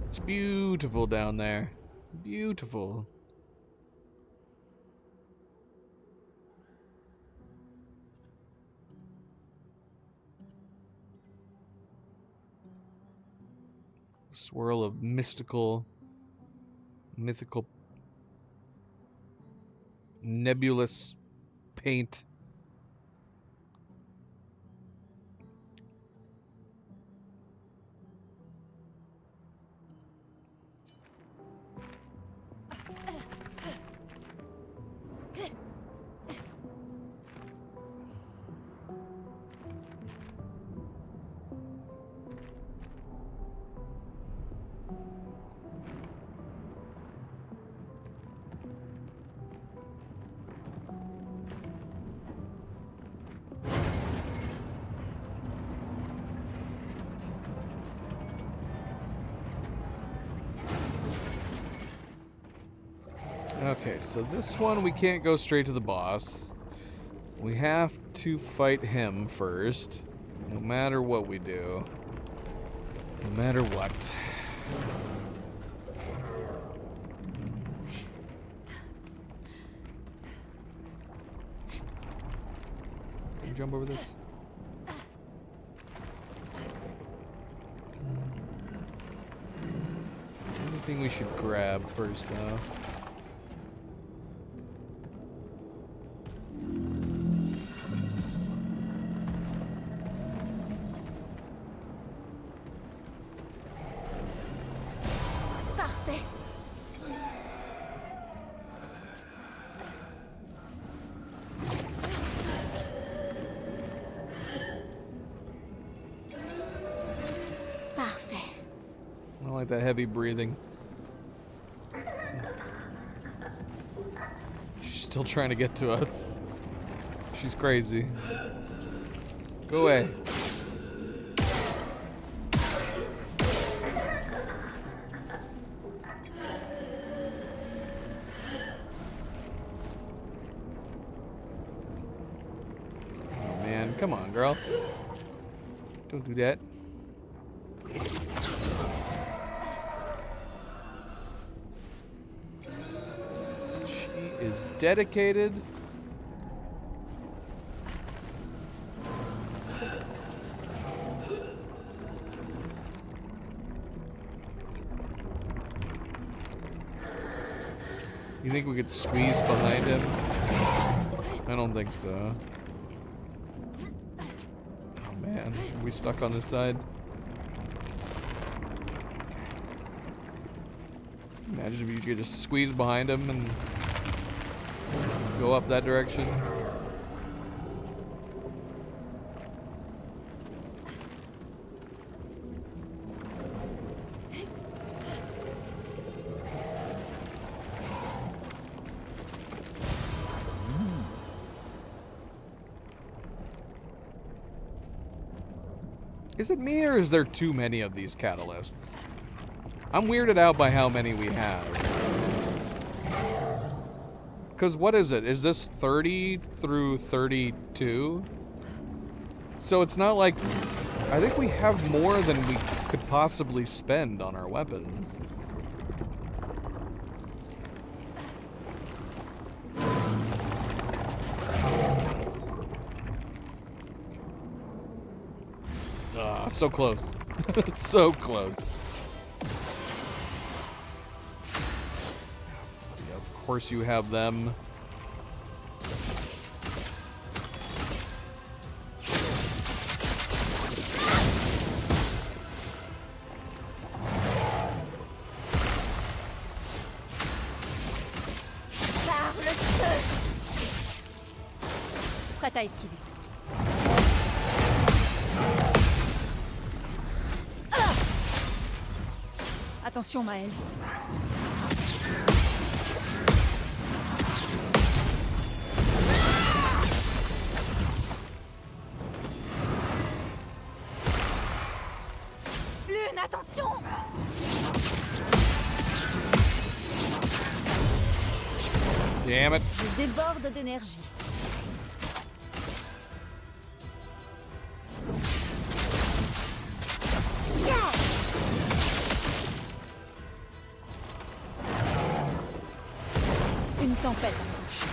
It's beautiful down there. Beautiful. Swirl of mythical, nebulous paint. Okay, so this one we can't go straight to the boss. We have to fight him first, no matter what we do. No matter what. Can you jump over this? Anything we should grab first, though? don't like that heavy breathing. She's still trying to get to us. She's crazy. Go away. Oh man, come on, girl. Don't do that. She is dedicated. You think we could squeeze behind him? I don't think so. Oh man, are we stuck on this side? Imagine if you could just squeeze behind him and go up that direction. Is it me, or is there too many of these catalysts? I'm weirded out by how many we have. Because what is it? Is this 30 through 32? So it's not like... I think we have more than we could possibly spend on our weapons. So close. So close. Yeah, of course you have them. Prête à esquiver. Attention, Maël. Lune, attention! Damn it. Je déborde d'énergie. Une tempête approche.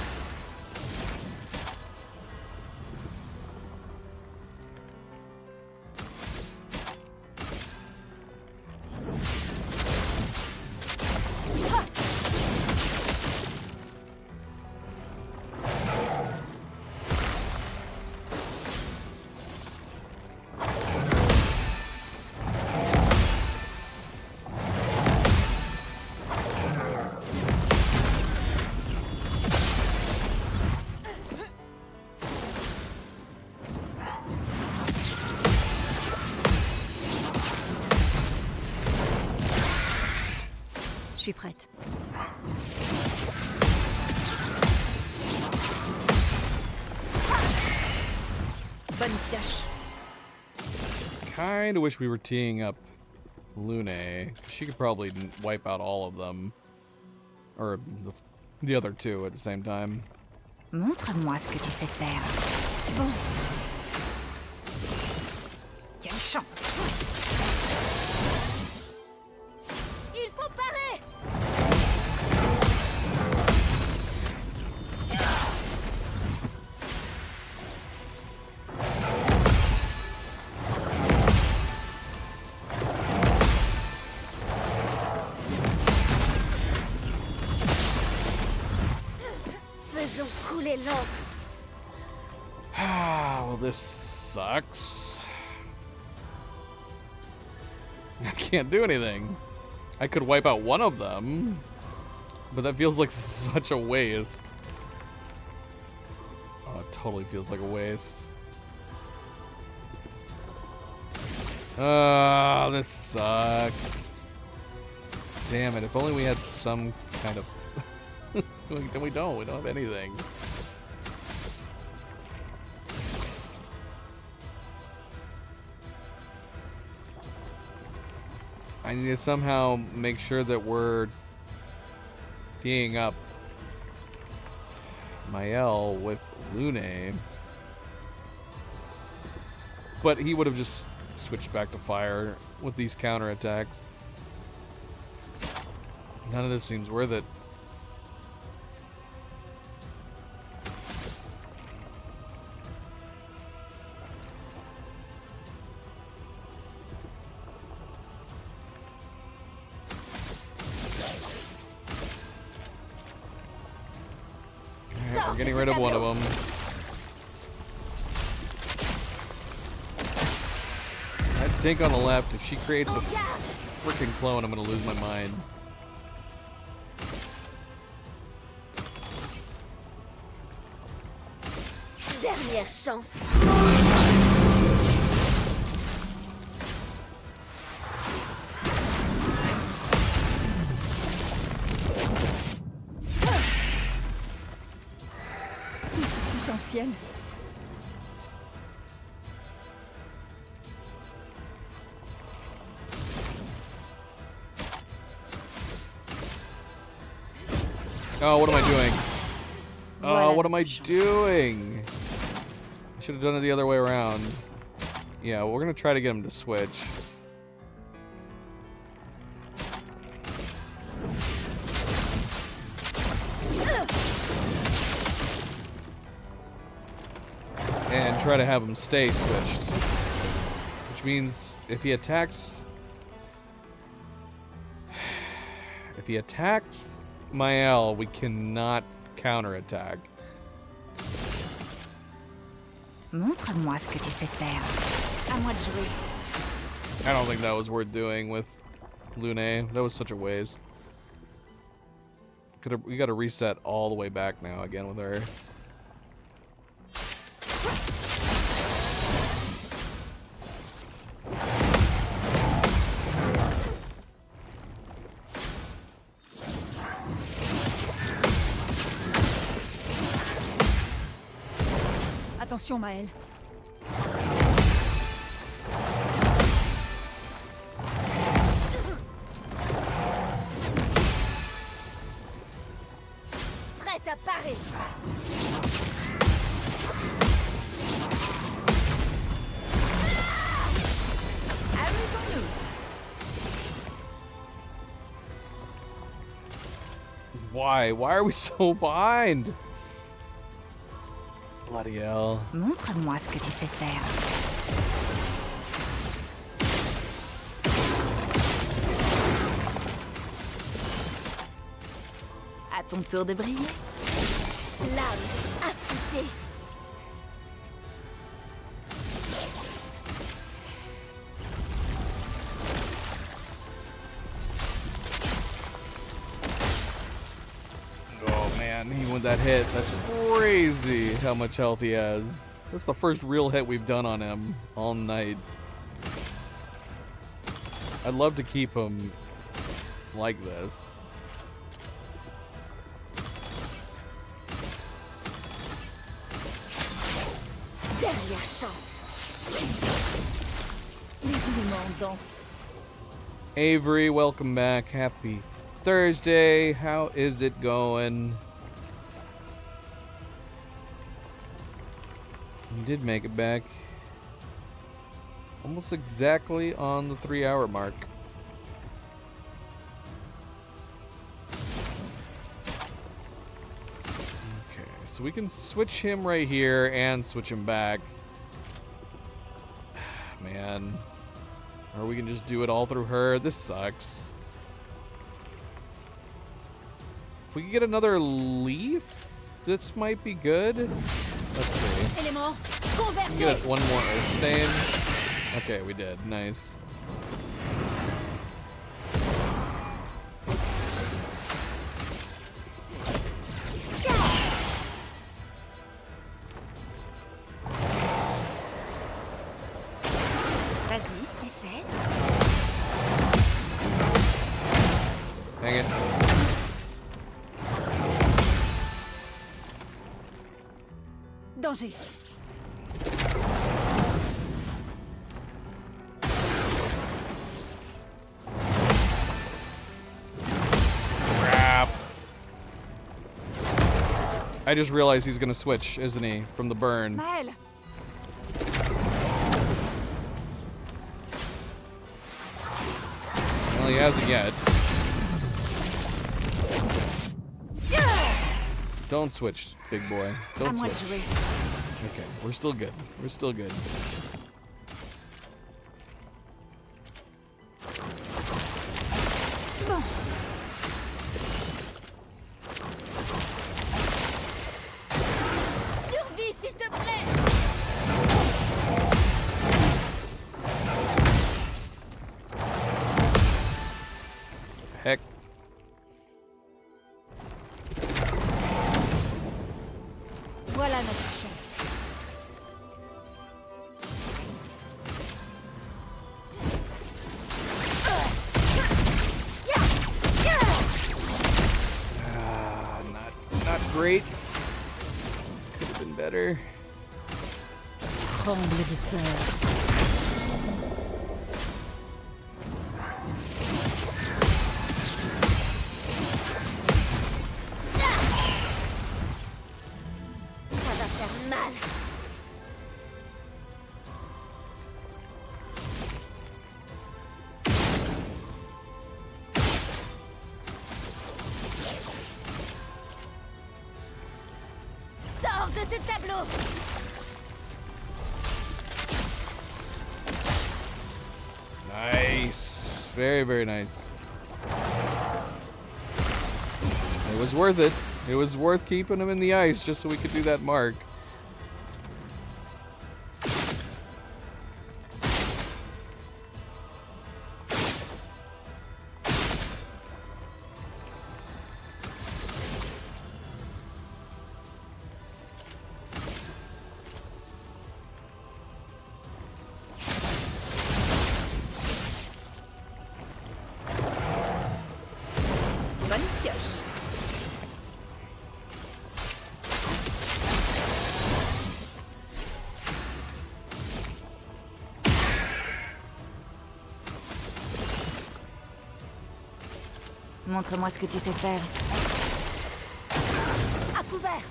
Je suis prête. Bonne pioche. Kinda wish we were teeing up Lune. She could probably wipe out all of them. Or the other two at the same time. Montre-moi ce que tu sais faire. Bon. Quelle chance! Il faut parer! Faisons couler l'encre. Well, this sucks. I can't do anything. I could wipe out one of them, but that feels like such a waste. Oh, it totally feels like a waste. This sucks. damn it. If only we had some kind of... We don't have anything. I need to somehow make sure that we're teeing up Mael with Lune. But he would have just switched back to fire with these counterattacks. None of this seems worth it. Alright, we're getting rid of one of them. That dink on the left, if she creates a freaking clone, I'm gonna lose my mind. Dernière chance. Tout ce potentiel. Oh, what am I doing? Voilà Oh, what am I notre chance. doing? I should have done it the other way around. Yeah, we're gonna try to get him to switch. And try to have him stay switched. Which means if he attacks... If he attacks Mael, we cannot counterattack. Montre-moi ce que tu sais faire. À moi de jouer. I don't think that was worth doing with Lune. That was such a waste. We gotta reset all the way back now again with her. Attention, Maël. Prête à parer. Amusons-nous. Why? Why are we so behind? Bloody hell. Montre-moi ce que tu sais faire. À ton tour de briller. L'âme affûtée. Oh man, even with that hit, that's crazy how much health he has. That's the first real hit we've done on him all night. I'd love to keep him like this. Dernière chance. Les éléments en danse. Avery, welcome back. Happy Thursday. How is it going? You did make it back. Almost exactly on the 3-hour mark. Okay, so we can switch him right here and switch him back. Man. Or we can just do it all through her. This sucks. If we could get another leaf, this might be good. Let's see. Élément We convergé. get one more Earth Stain. Okay, we did. Nice. Vas-y, essaie. Danger. Crap. I just realized he's gonna switch, isn't he? From the burn. Maël, Well, he hasn't yet. Don't switch, big boy. à Don't moi de switch. jouer. Okay, we're still good. We're still good. Bon, Survie, s'il te plaît. Heck. Voilà notre chance. Not great. Could have been better. Tremble de peur. Ça va faire mal. Sors de ce tableau. Nice. Very, very nice. It was worth it. It was worth keeping him in the ice just so we could do that mark. bonne pioche. Montre-moi ce que tu sais faire. À couvert.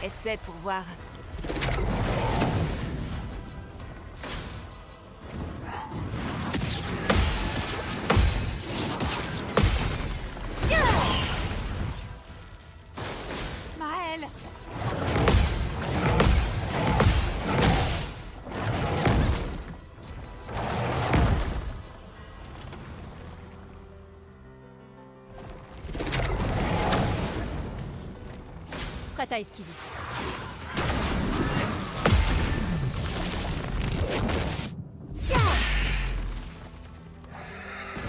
Essaie pour voir. Maël! Prête à esquiver.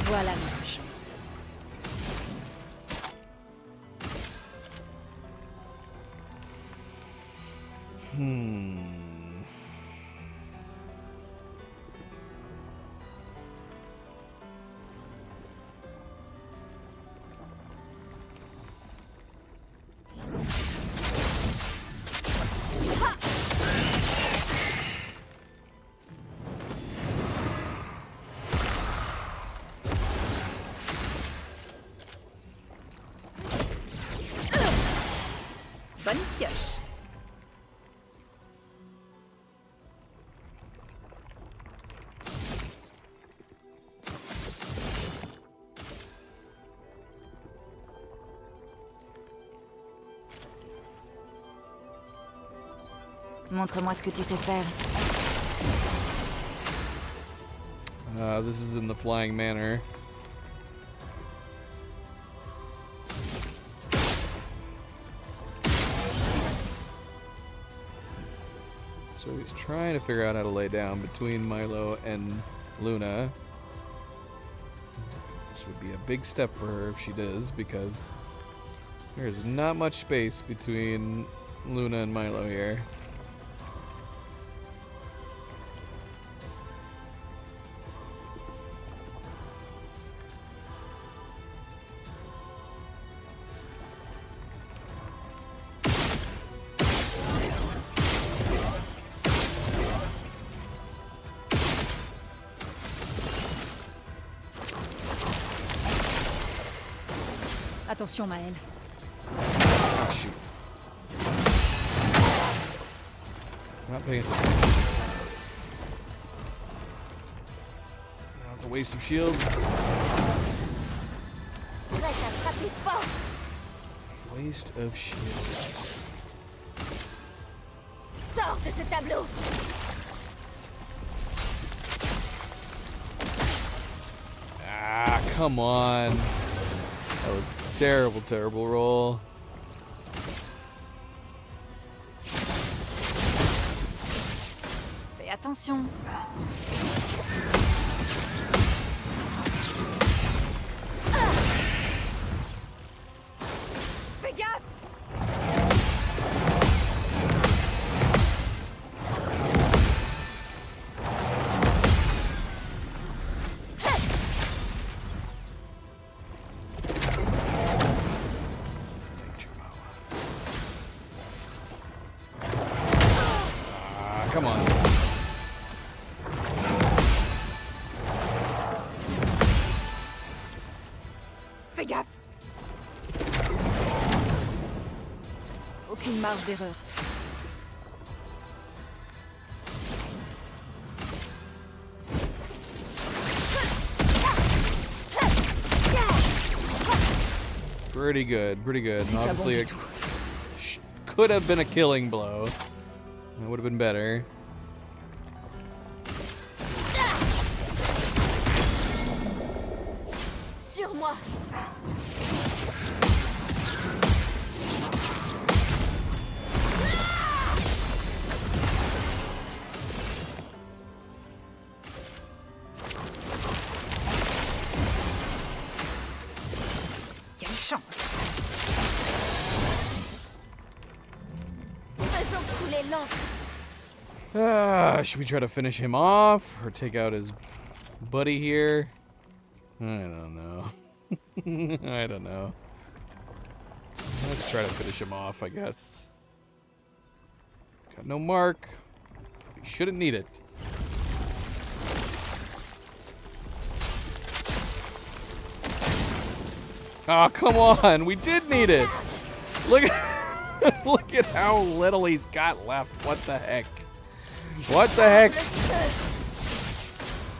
Voilà notre chance. Bonne pioche. Montre-moi ce que tu sais faire. This is in the Flying Manor. So he's trying to figure out how to lay down between Milo and Luna. This would be a big step for her if she does, because there's not much space between Luna and Milo here. Attention, Maël. Oh, shoot. Not paying attention. That's a waste of shields. Prête à frapper fort. Waste of shields. Sors de ce tableau. Ah, come on. That was a terrible, terrible roll. Fais attention. Fais gaffe. Ah, come on. Fais gaffe. Aucune marge d'erreur. Pretty good, pretty good. C'est And pas bon obviously, du it tout. could have been a killing blow. That would have been better. Sur moi. Quelle chance. Faisons couler l'encre. Should we try to finish him off or take out his buddy here? I don't know. I don't know. Let's try to finish him off, I guess. Got no mark. We shouldn't need it. Oh, come on. We did need it. Look at look at how little he's got left. What the heck? What the heck?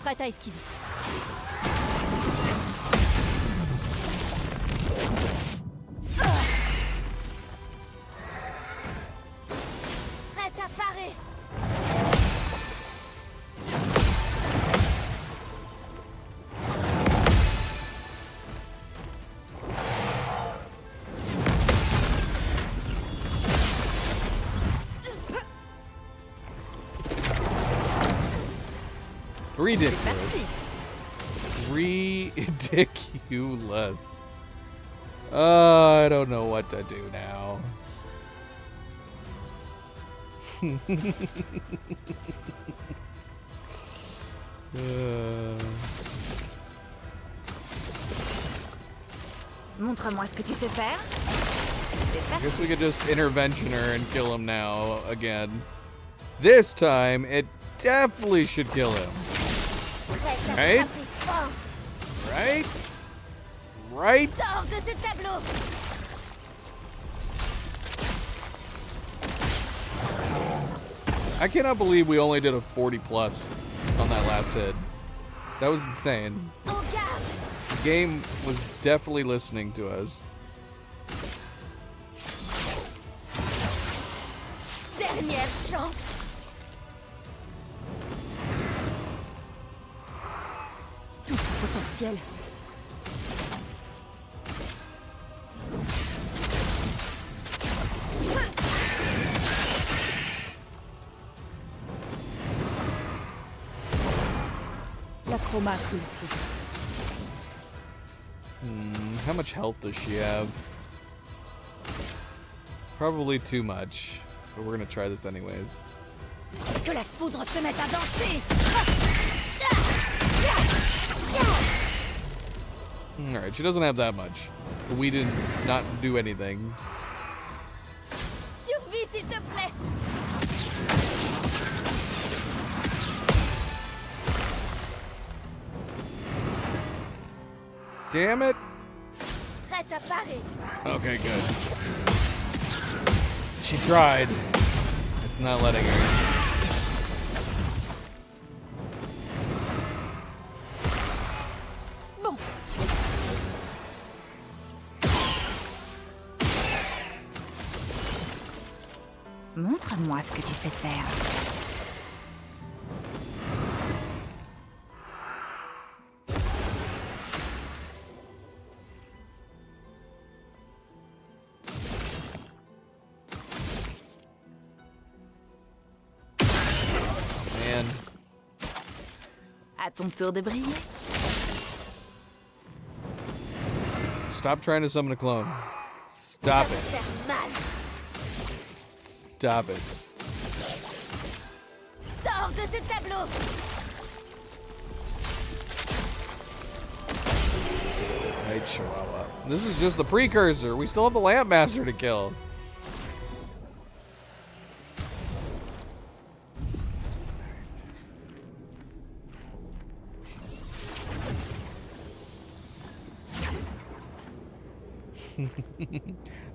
Prête à esquiver. Prête à parer. Ridiculous. Ridiculous. I don't know what to do now. Montre-moi ce que tu sais faire. C'est I parti. guess we could just intervention her and kill him now again. This time, it definitely should kill him. Prête à Right? frapper fort. Right? Right? Sors de ce tableau. I cannot believe we only did a 40 plus on that last hit. That was insane. En garde. The game was definitely listening to us. Dernière chance. Tout son potentiel. La chroma coule le feu. How much health does she have? Probably too much, but we're gonna try this anyways. Que la foudre se mette à danser. Alright, she doesn't have that much. But we did not do anything. Survis, s'il te plaît. Damn it! Prête à parer. Okay, good. She tried. It's not letting her. Bon. Montre-moi ce que tu sais faire. Man. À ton tour de briller. Stop trying to summon a clone. Stop Ça va it. faire mal. Stop it. Sors de ce tableau. Right, Chihuahua. This is just the precursor. We still have the Lamp Master to kill.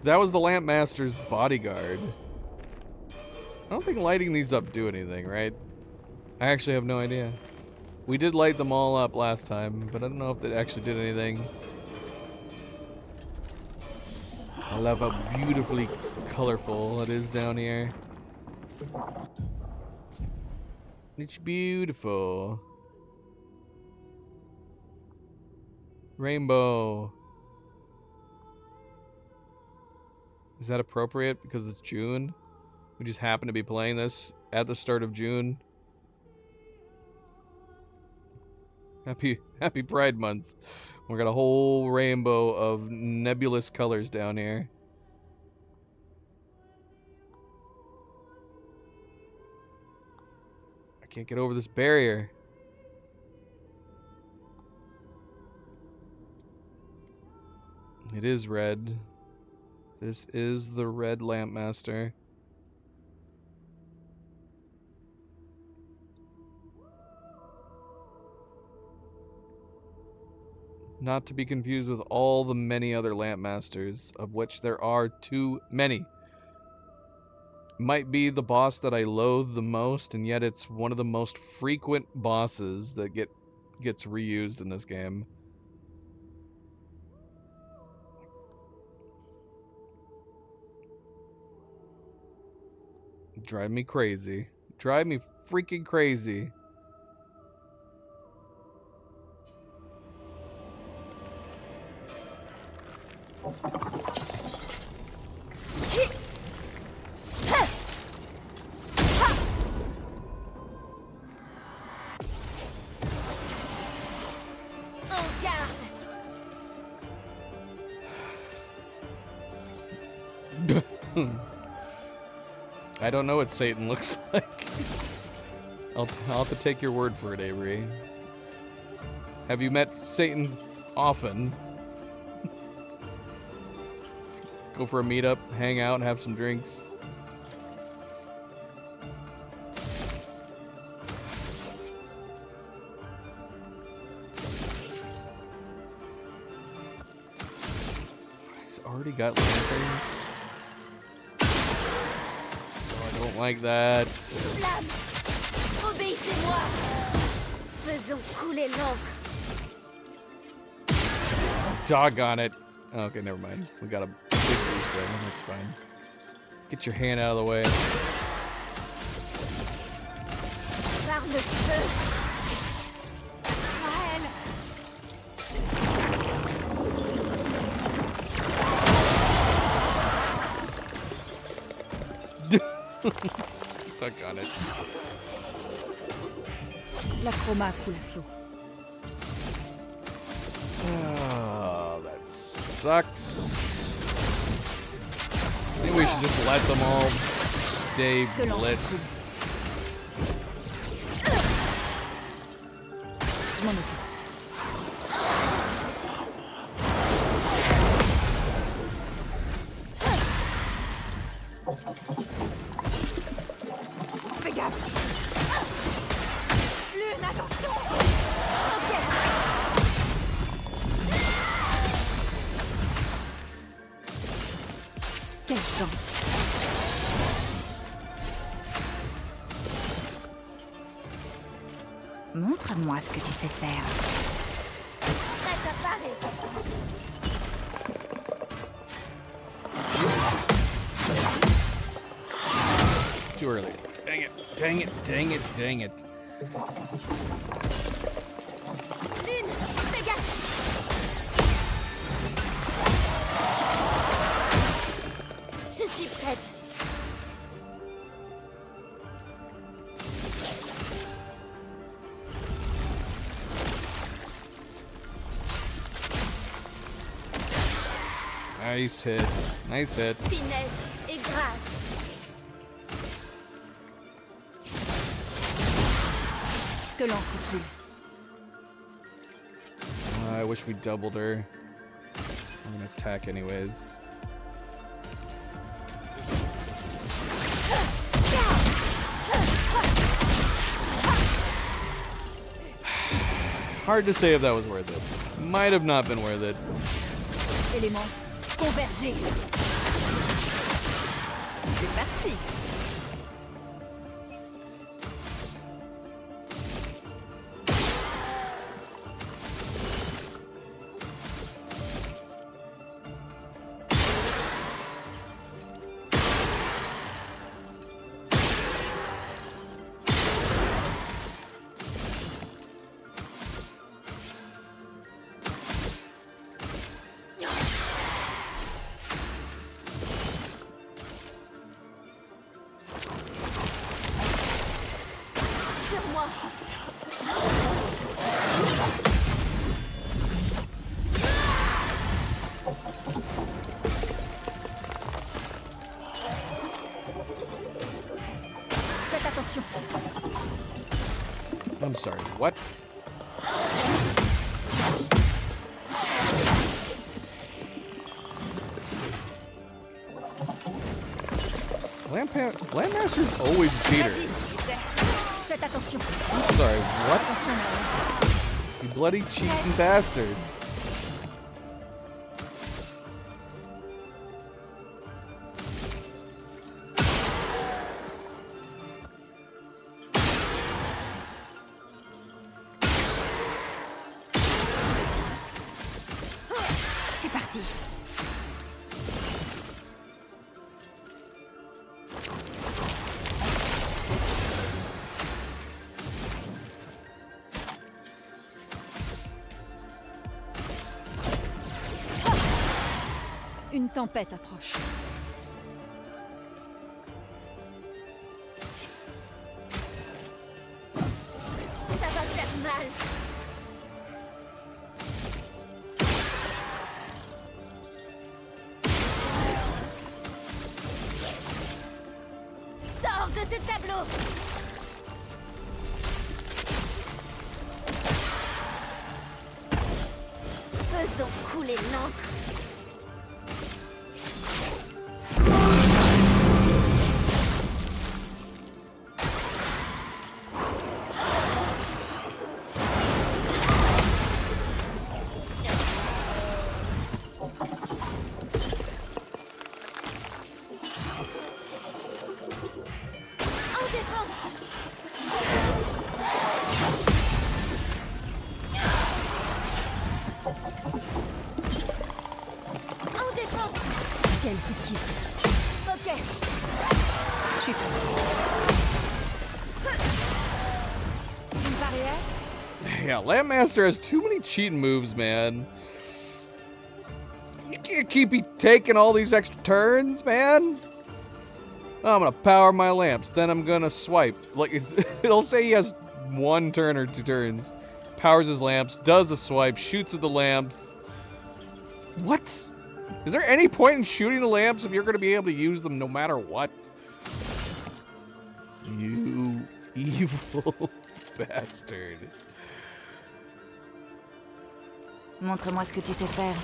That was the Lamp Master's bodyguard. I don't think lighting these up do anything, right? I actually have no idea. We did light them all up last time, but I don't know if it actually did anything. I love how beautifully colorful it is down here. It's beautiful. Rainbow. Is that appropriate because it's June? We just happen to be playing this at the start of June. Happy Pride Month. We got a whole rainbow of nebulous colors down here. I can't get over this barrier. It is red. This is the red Lamp Master. Not to be confused with all the many other Lamp Masters, of which there are too many. Might be the boss that I loathe the most, and yet it's one of the most frequent bosses that gets reused in this game. Drive me crazy. Drive me freaking crazy. I don't know what Satan looks like. I'll have to take your word for it, Avery. Have you met Satan often? Go for a meetup, hang out, have some drinks. He's already got lanterns. Like that. Flamme, obéissez-moi. Faisons couler l'encre. Doggone it. Okay, never mind. We got a big boost there. That's fine. Get your hand out of the way. Par le feu. Stuck on it. La chroma coule à flot. Oh, that sucks. I think we should just let them all stay blitzed. Je m'en occupe. Fais gaffe. Lune, attention. Ok. Quelle chance. Montre-moi ce que tu sais faire. Prête à parer. Too early. Dang it. Dang it. Dang it. Dang it. Lune, fais gaffe. Je suis prête. Nice hit. Nice hit. Finesse et grâce. Que l'encre coule. I wish we doubled her. I'm gonna attack anyways. Hard to say if that was worth it. Might have not been worth it. Éléments convergés. C'est parti. Sur moi. Faites attention. I'm sorry. What? Landmaster's always a cheater. Faites attention. I'm sorry. What? Attention, Marie. You bloody cheating bastard. C'est parti. Une tempête approche. Ça va faire mal. Sors de ce tableau. Faisons couler l'encre. En défense. En défense. Ciel, esquive. Ok. Je suis prêt. Une barrière? Yeah, Landmaster has too many cheating moves, man. You can't keep taking all these extra turns, man. I'm gonna power my lamps, then I'm gonna swipe. Like it'll say he has 1 turn or 2 turns. Powers his lamps, does a swipe, shoots with the lamps. What? Is there any point in shooting the lamps if you're gonna be able to use them no matter what? You evil bastard. Montre-moi ce que tu sais faire.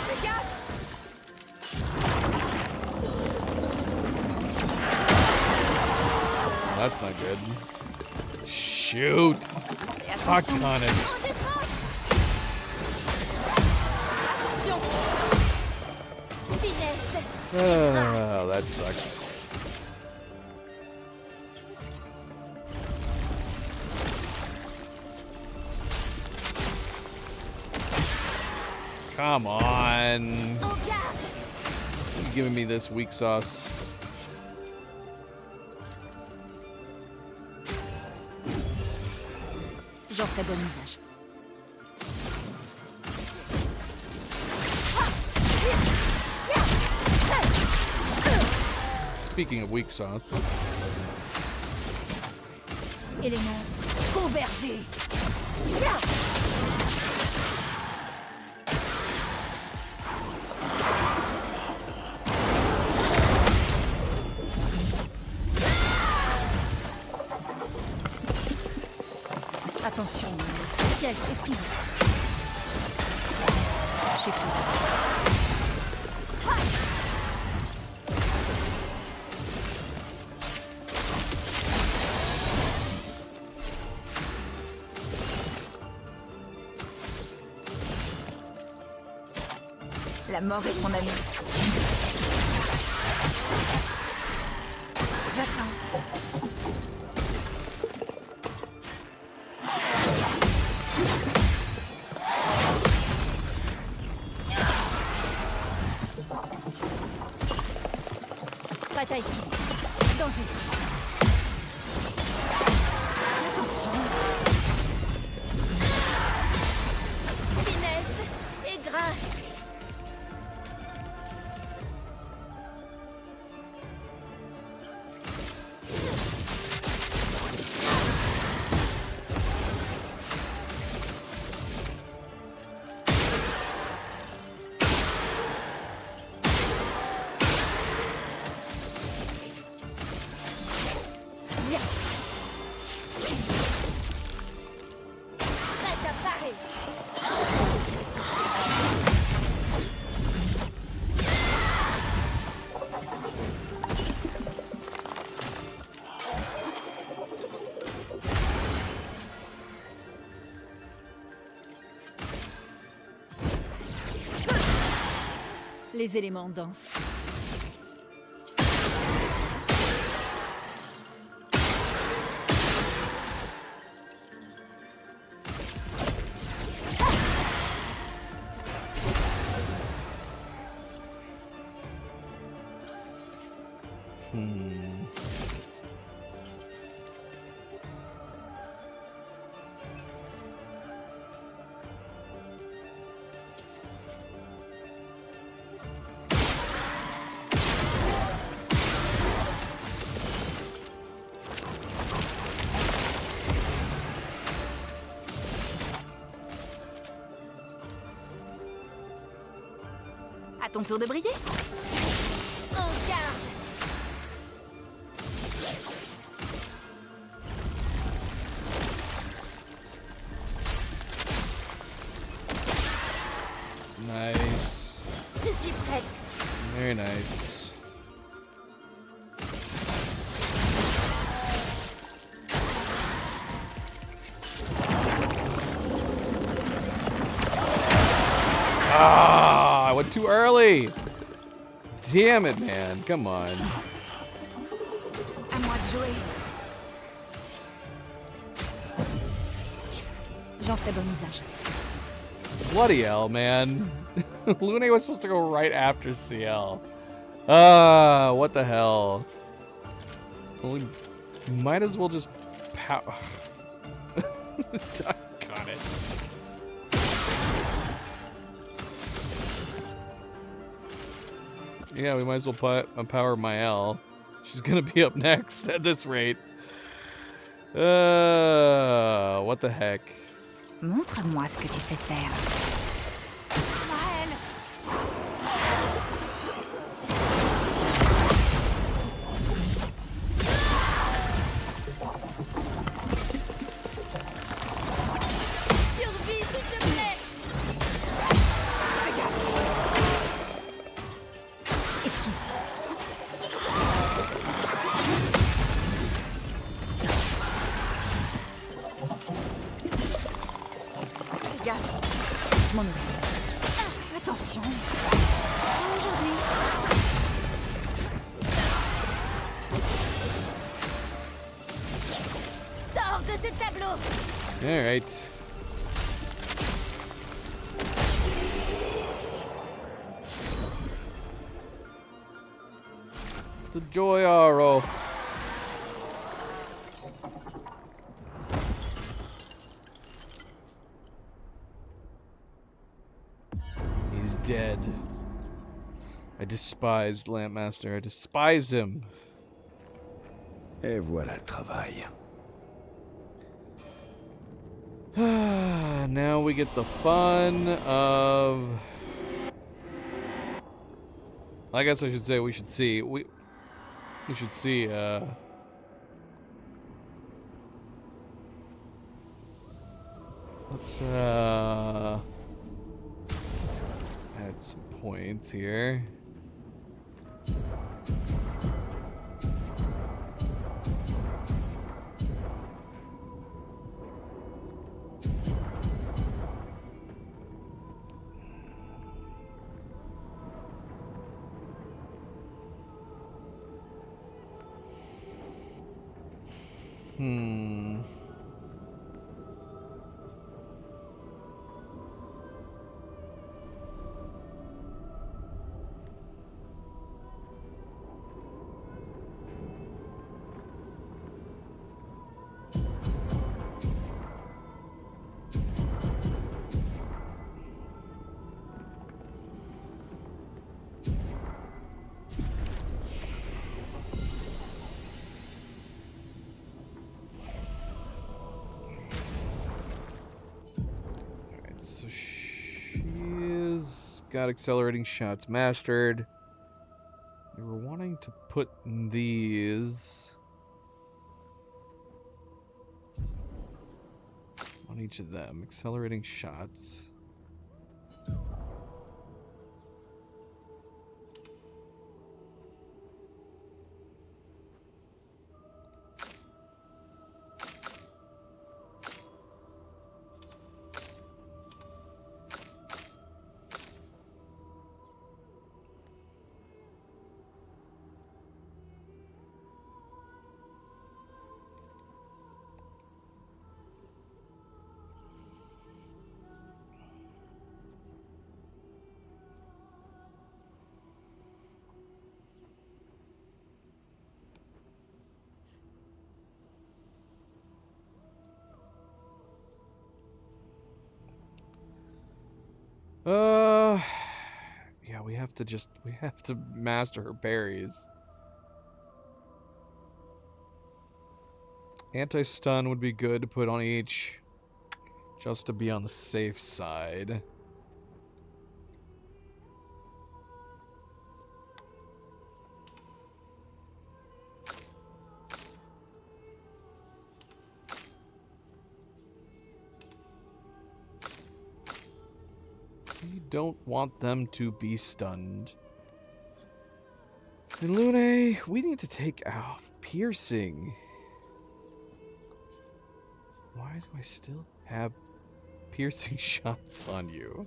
Fais gaffe. That's not good. Shoot! Fuck on it. En défense. Oh, that sucks. Come on. En garde. You giving me this weak sauce. J'en ferai bon usage. Speaking of weak sauce. Élément convergé. Attention, ciel, esquive. Je suis pris. La mort est mon ami. J'attends. Bataille esquive. Danger. Attention. Finesse et grâce. Bien. Prête à parer. Les éléments dansent. À ton tour de briller. En garde. Nice. Je suis prête. Very nice. Ah, I went too early. Damn it, man. Come on. À moi de jouer. J'en ferai bon usage. Bloody hell, man. Lune was supposed to go right after CL. Ah, what the hell. Well, we might as well just pow. Got it. Yeah, we might as well power Mael. She's gonna be up next at this rate. What the heck? Montre-moi ce que tu sais faire. Maël. Survie, s'il te plaît. Esquive. Gaffe. Je m'en occupe. Attention. Aujourd'hui, tableau. All right. The joy arrow. He's dead. I despise Lampmaster. I despise him. Et voilà le travail. Now we get the fun of... I guess I should say we should see. We should see, let's, add some points here. Got accelerating shots mastered. We were wanting to put these on each of them. Accelerating shots. Yeah, we have to master her parries. Anti-stun would be good to put on each, just to be on the safe side. We don't want them to be stunned. And Lune, we need to take off piercing. Why do I still have piercing shots on you?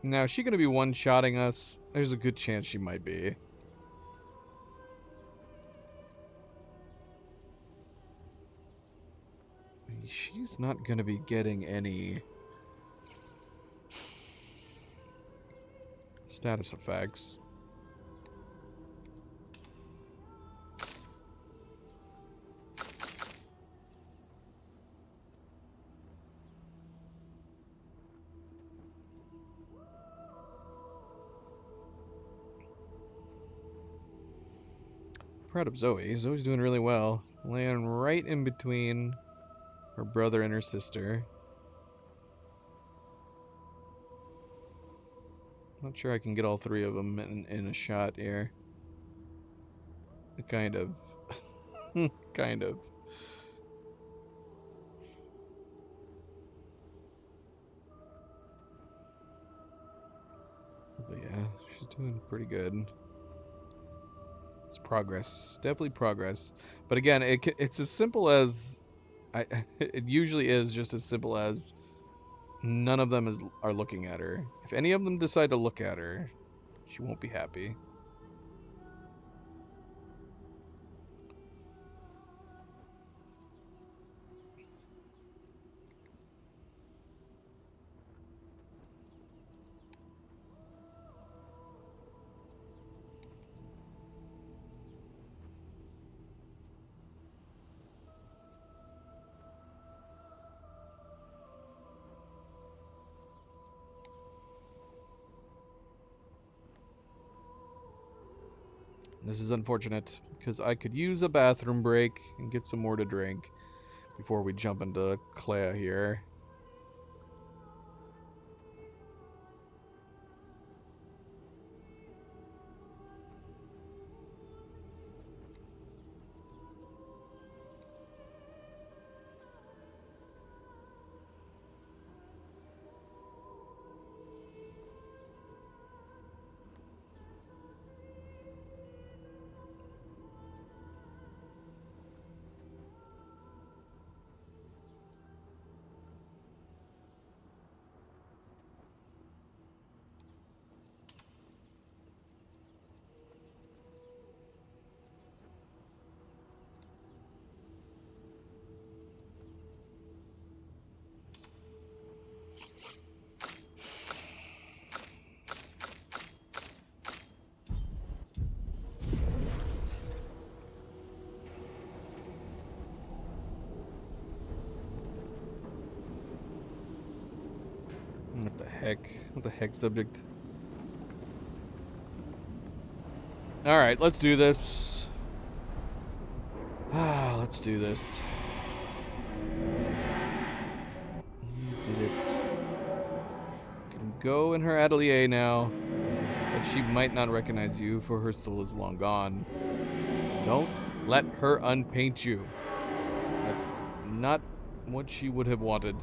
Now, is she going to be one-shotting us? There's a good chance she might be. She's not going to be getting any status effects. proud of Zoe. Zoe's doing really well. Laying right in between her brother and her sister. Not sure I can get all three of them in a shot here. Kind of. Kind of. But yeah, she's doing pretty good. It's progress. Definitely progress. But again, it's as simple as... it usually is just as simple as none of them are looking at her. If any of them decide to look at her, she won't be happy. This is unfortunate, because I could use a bathroom break and get some more to drink before we jump into Clea here. What the heck? What the heck, subject? Alright, let's do this. Let's do this. You did it. Can go in her atelier now, but she might not recognize you, for her soul is long gone. Don't let her unpaint you. That's not what she would have wanted.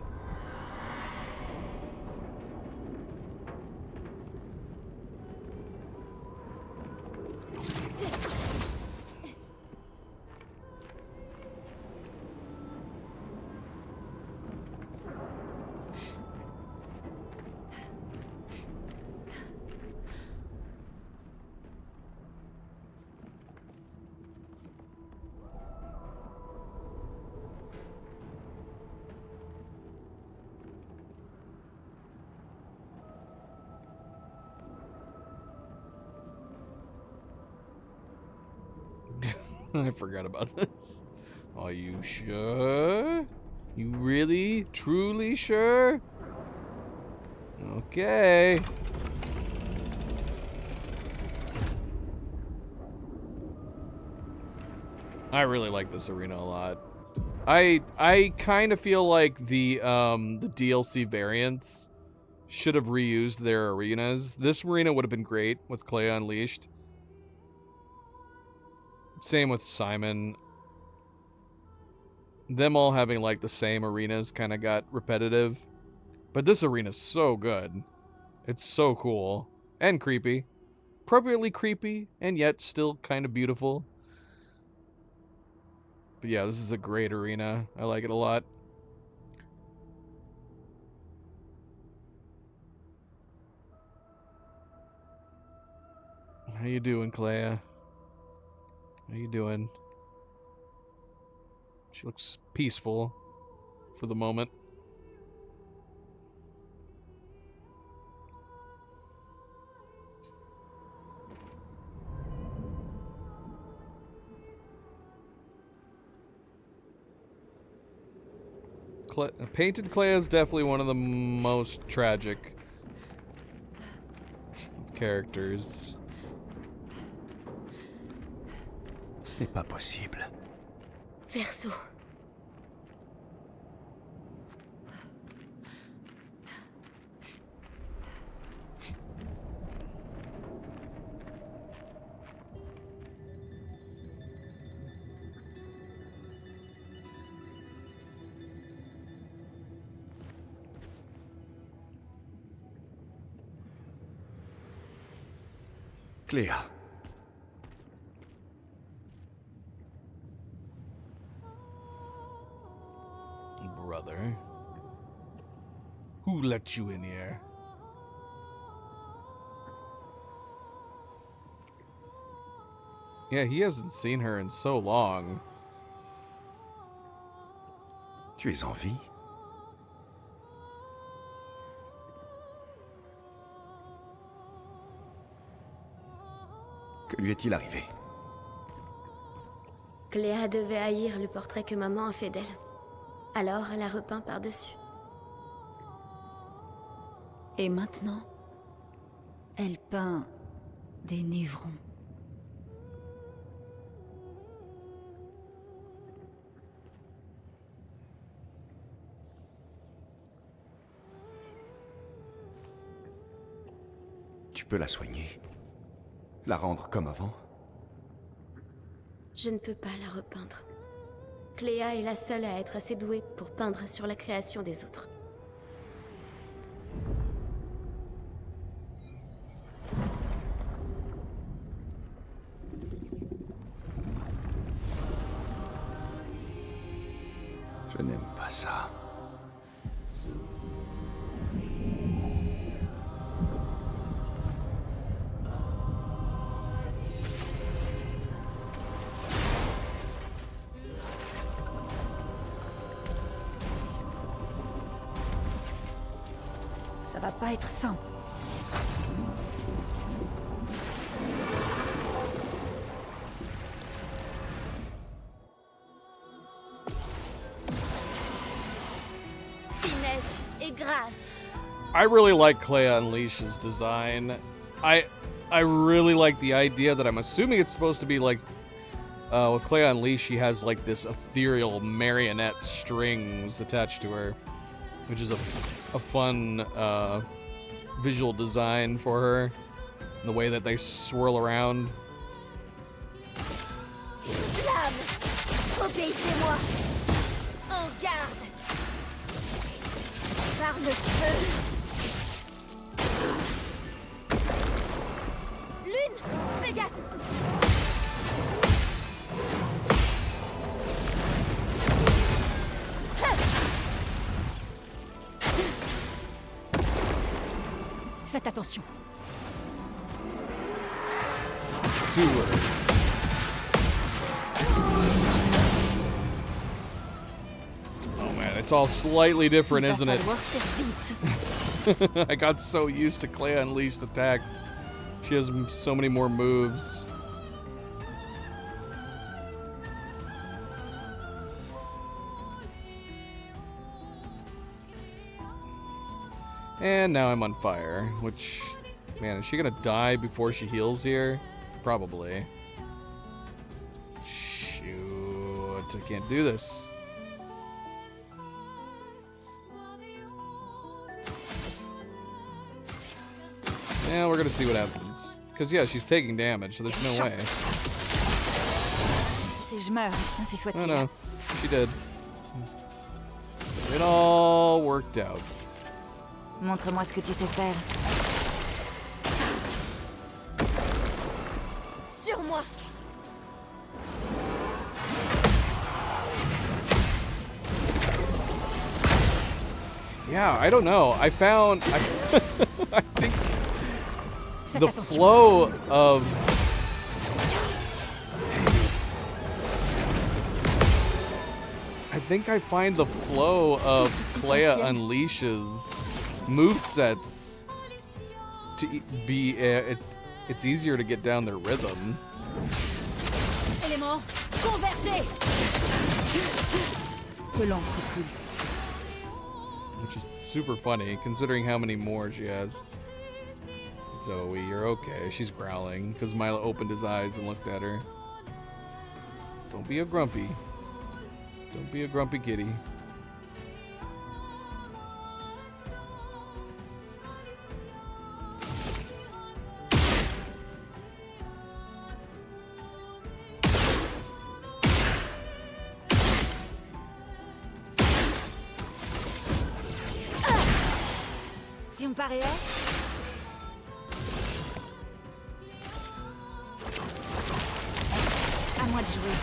I forgot about this. Are you sure? You really, truly sure? Okay. I really like this arena a lot. I kind of feel like the DLC variants should have reused their arenas. This arena would have been great with Clea Unleashed. Same with Simon. Them all having like the same arenas kind of got repetitive. But this arena's so good. It's so cool. And creepy. Appropriately creepy, and yet still kind of beautiful. But yeah, this is a great arena. I like it a lot. How you doing, Clea? How you doing? She looks peaceful for the moment. Painted Clea is definitely one of the most tragic of characters. Ce n'est pas possible. Verso. Cléa. Brother. Who let you in here? Yeah, he hasn't seen her in so long. Tu es en vie? Que lui est-il arrivé? Cléa devait haïr le portrait que maman a fait d'elle. Alors elle a repeint par-dessus. Et maintenant, elle peint des névrons. Tu peux la soigner? La rendre comme avant? Je ne peux pas la repeindre. Cléa est la seule à être assez douée pour peindre sur la création des autres. Je n'aime pas ça. Ça va pas être simple. Finesse et grâce. I really like Clea Unleash's design. I really like the idea that I'm assuming it's supposed to be like with Clea Unleashed, she has like this ethereal marionette strings attached to her, which is a fun visual design for her. The way that they swirl around. Flamme! Obéissez-moi! En garde! Par le feu! Lune! Fais gaffe! Faites attention. Oh man, it's all slightly different, isn't it? falloir faire vite. I got so used to Clea Unleashed attacks. She has so many more moves. And now I'm on fire, which, man, is she gonna die before she heals here? Probably. Shoot, I can't do this. Yeah, we're gonna see what happens. Because, yeah, she's taking damage, so there's no way. Si je meurs, ainsi Oh soit-il. no, she did. It all worked out. Montre-moi ce que tu sais faire. Sur moi! Yeah, I don't know. I found... I think Faites the attention. flow of... I think I find the flow of Clea Unleash's movesets to be... it's easier to get down their rhythm. Éléments, convergez! Que l'encre coule. Which is super funny, considering how many more she has. Zoe, you're okay. She's growling, because Milo opened his eyes and looked at her. Don't be a grumpy. Don't be a grumpy kitty. Si on me pariait? À moi de jouer.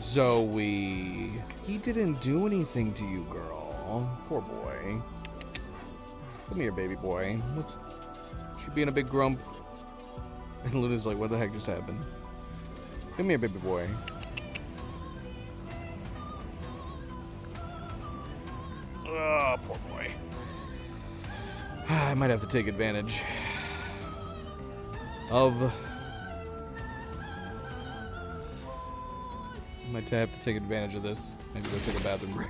Zoe, he didn't do anything to you, girl. Poor boy. Come here, baby boy. What's she being a big grump? And Luna's like, what the heck just happened? Come here, baby boy. Oh, poor boy. I might have to take advantage of. I might have to take advantage of this. Maybe go take a bathroom break.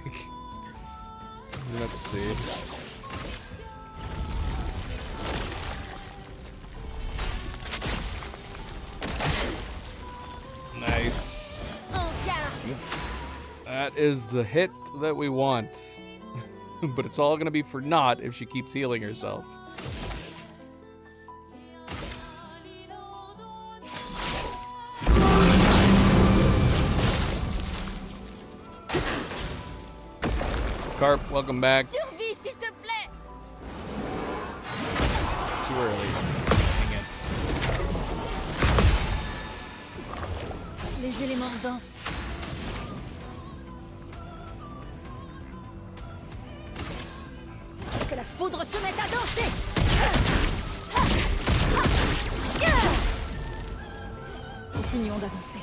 We'll have to see. Nice. That is the hit that we want. But it's all gonna be for naught if she keeps healing herself. Carp, welcome back. Survie, s'il te plaît. Too early. Dang it. Les éléments dansent. Que la foudre se mette à danser. Continuons d'avancer.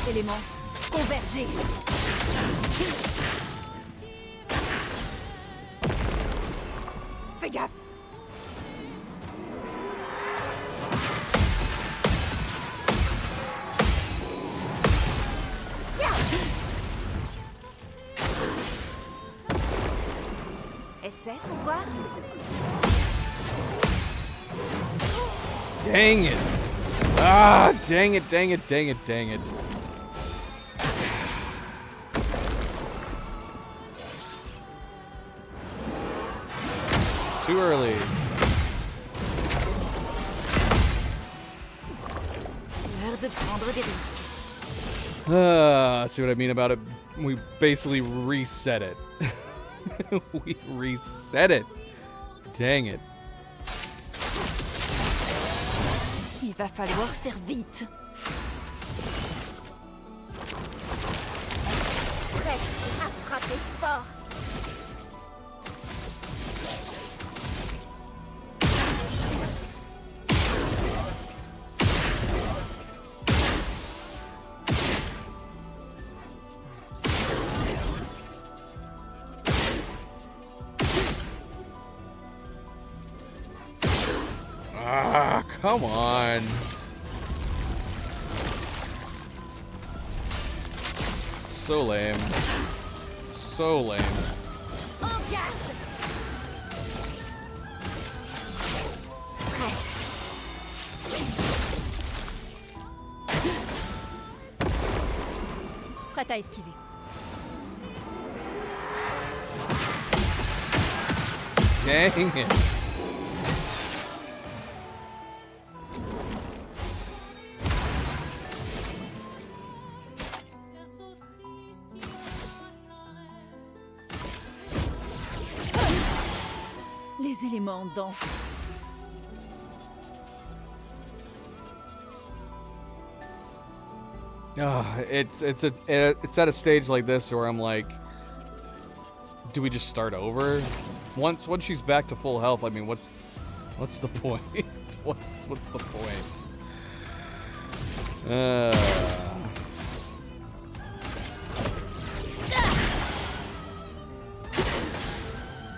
Éléments converger. Fais gaffe. Essaie pour voir. Dang it. Ah, dang it, dang it, dang it, dang it. Too early. L'heure de prendre des risques. See what I mean about it? We basically reset it. We reset it. Dang it. Il va falloir faire vite. Prête à frapper fort. Ah, come on. So lame. So lame. En garde. Prête. Prête à esquiver. Dang it. Les éléments dansent. It's at a stage like this where I'm like, do we just start over? Once she's back to full health, I mean, what's the point? what's the point?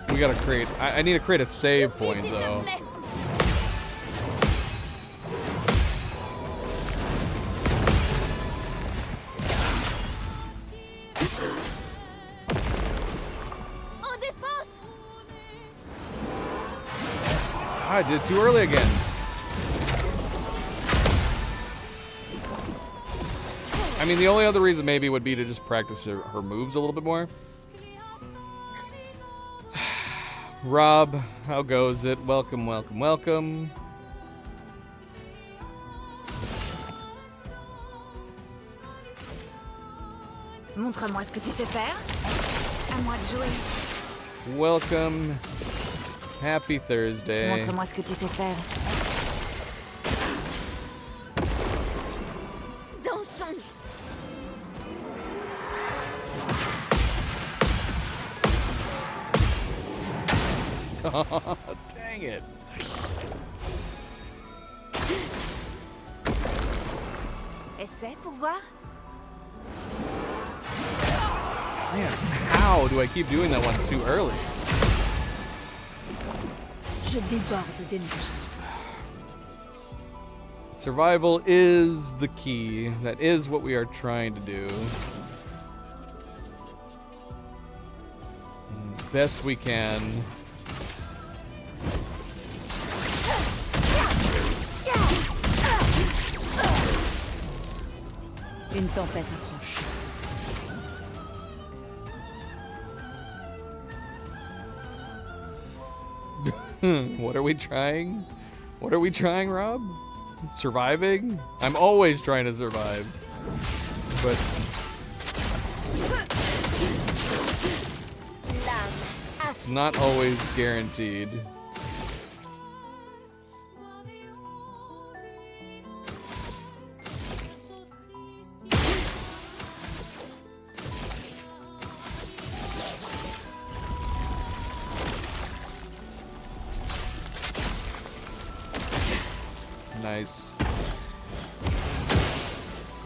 We gotta create. I need to create a save point though. En défense! I did it too early again. I mean, the only other reason maybe would be to just practice her moves a little bit more. Rob, how goes it? Welcome, welcome, welcome. Montre-moi ce que tu sais faire. À moi de jouer. Welcome. Happy Thursday. Montre-moi ce que tu sais faire. Dansons! Dang it. Essaie pour voir. Man, how do I keep doing that one too early? Je déborde d'énergie. Survival is the key. That is what we are trying to do. Best we can. Une tempête approche. What are we trying? What are we trying, Rob? Surviving? I'm always trying to survive. But it's not always guaranteed. Nice.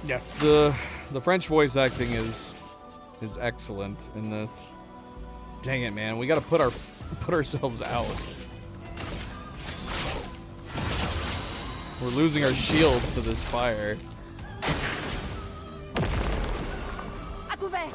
Yes, the French voice acting is excellent in this. Dang it, man! We gotta put ourselves out. We're losing our shields to this fire. À couvert.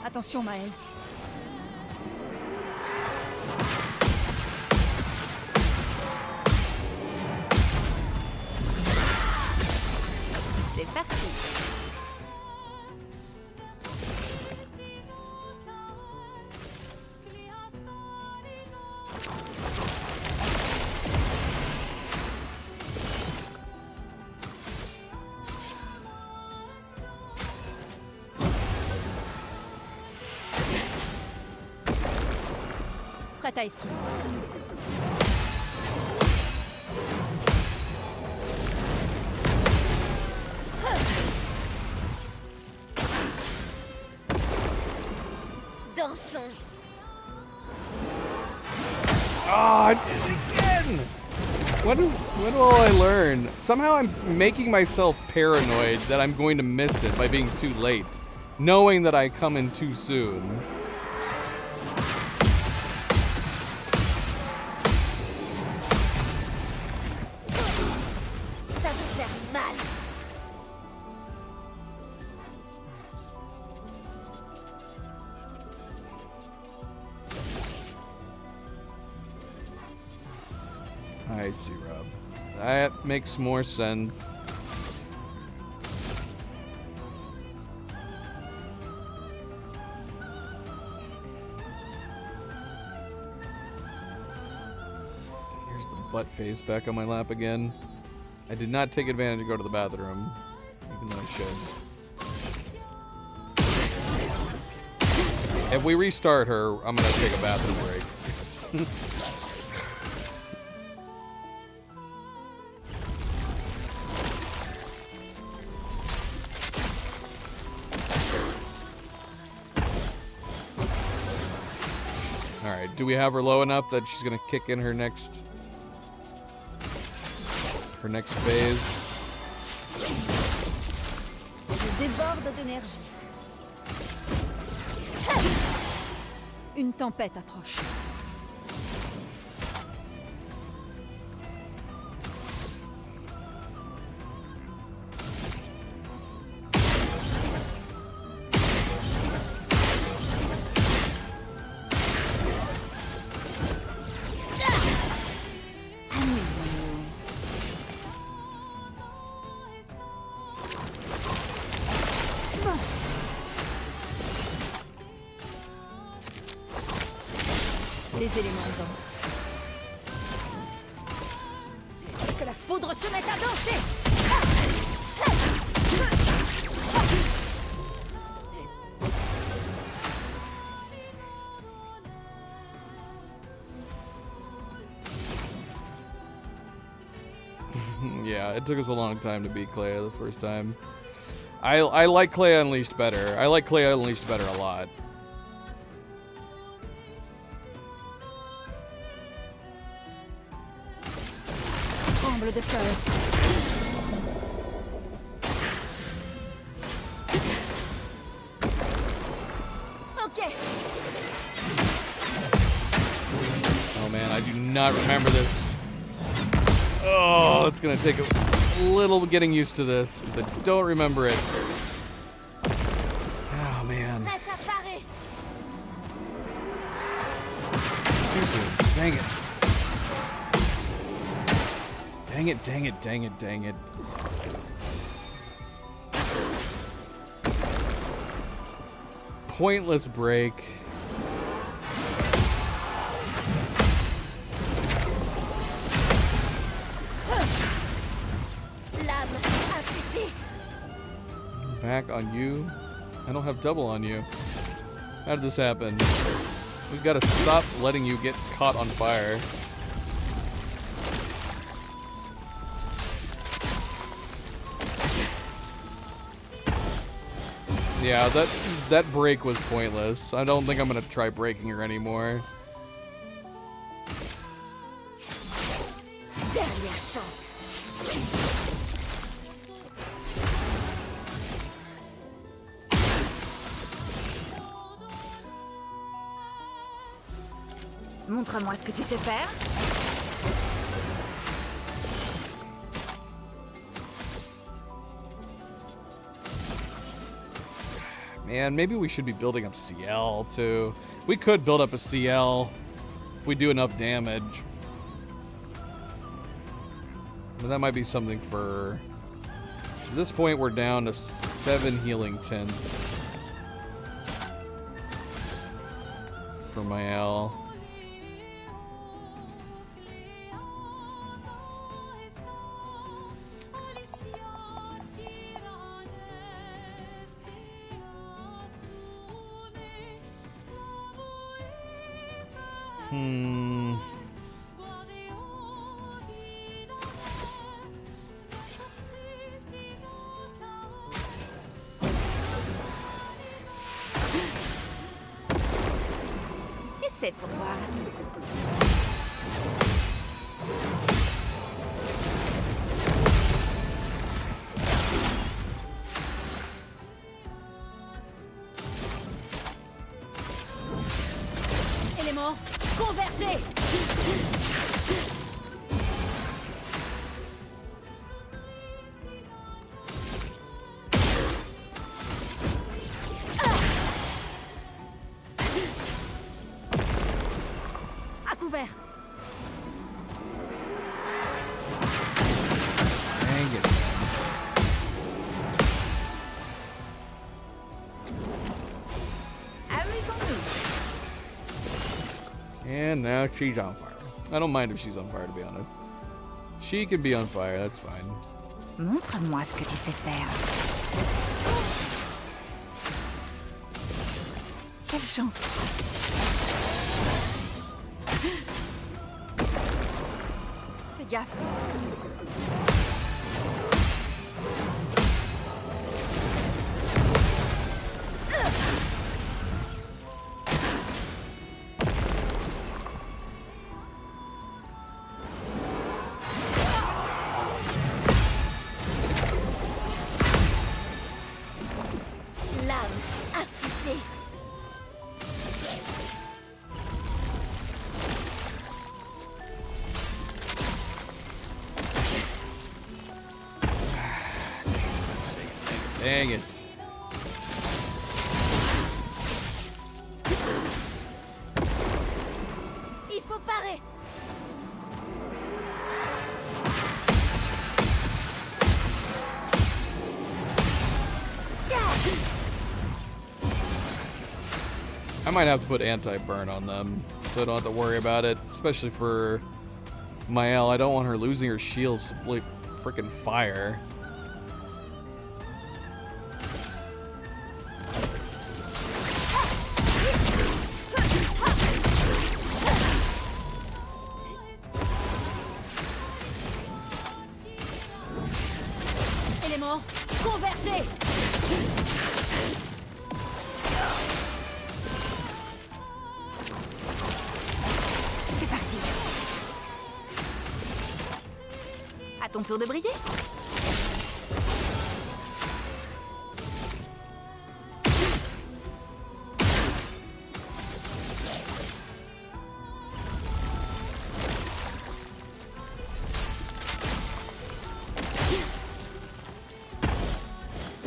Attention, Maël. C'est parti. Prête à esquiver. Dansons! Ah, I did it again! When will I learn? Somehow I'm making myself paranoid that I'm going to miss it by being too late, knowing that I come in too soon. Ça se fait mal! I see, Rob. That makes more sense. Here's the butt face back on my lap again. I did not take advantage to go to the bathroom, even though I should. If we restart her, I'm gonna take a bathroom break. Alright, do we have her low enough that she's gonna kick in her next phase? Je déborde d'énergie. Une tempête approche. Les éléments dansent. Que la foudre se mette à danser. Yeah, it took us a long time to beat Clea the first time. I like Clea Unleashed better. I like Clea Unleashed better a lot. Tremble de feu. Ok. Oh man, I do not remember this. Oh, it's gonna take a little getting used to this, 'cause I don't remember it. Oh man. Prête à parer. Too soon. Dang it. Dang it, dang it, dang it, dang it. Pointless break. Lame affûtée. Back on you. I don't have double on you. How did this happen? We've got to stop letting you get caught on fire. Yeah, that break was pointless. I don't think I'm gonna try breaking her anymore. Dernière chance. Montre-moi ce que tu sais faire. Man, maybe we should be building up CL too. We could build up a CL if we do enough damage. But that might be something for... At this point, we're down to 7 healing tints for my L. Essaie pour voir. Éléments, convergez. À couvert. Dang it. Amusons-nous. And now she's on fire. I don't mind if she's on fire, to be honest. She can be on fire, that's fine. Montre-moi ce que tu sais faire. Quelle chance. Fais gaffe. Lame affûtée. Dang it. Il faut parer. I might have to put anti-burn on them, so I don't have to worry about it, especially for Mael. I don't want her losing her shields to like freaking fire. Élément, convergez. C'est parti. À ton tour de briller.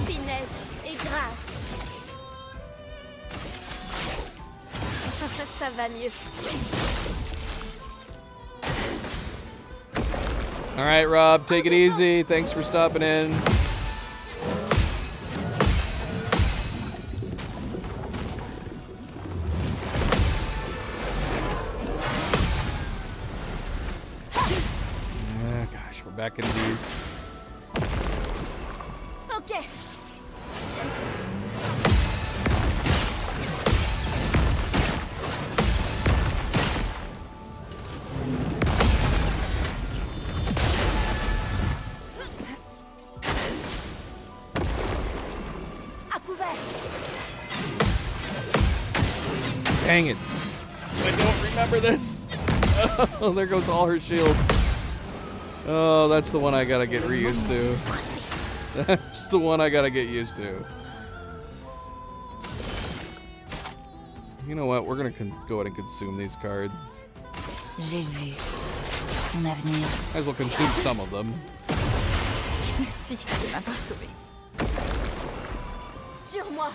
Finesse et grâce. Ça va mieux. All right, Rob, take it easy. Thanks for stopping in. Gosh, we're back into these. Ok. À couvert. Dang it. I don't remember this. Oh, there goes all her shields. Oh, that's the one I gotta get reused to. That's the one I gotta get used to. You know what? We're gonna go ahead and consume these cards. J'ai vu ton avenir. Might as well consume some of them. Merci de m'avoir sauvé. Sur moi.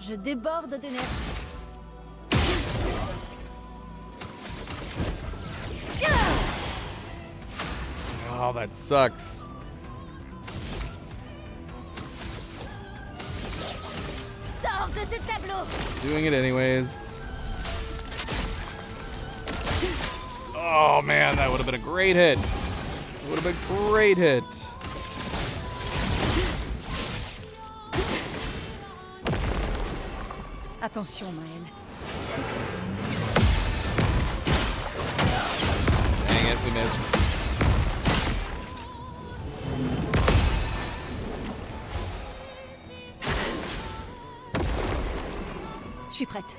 Je déborde d'énergie. Oh, that sucks. Sors de ce tableau. Doing it anyways. Oh man, that would have been a great hit. It would have been a great hit. Attention, Maël. Dang it, we missed. Je suis prête.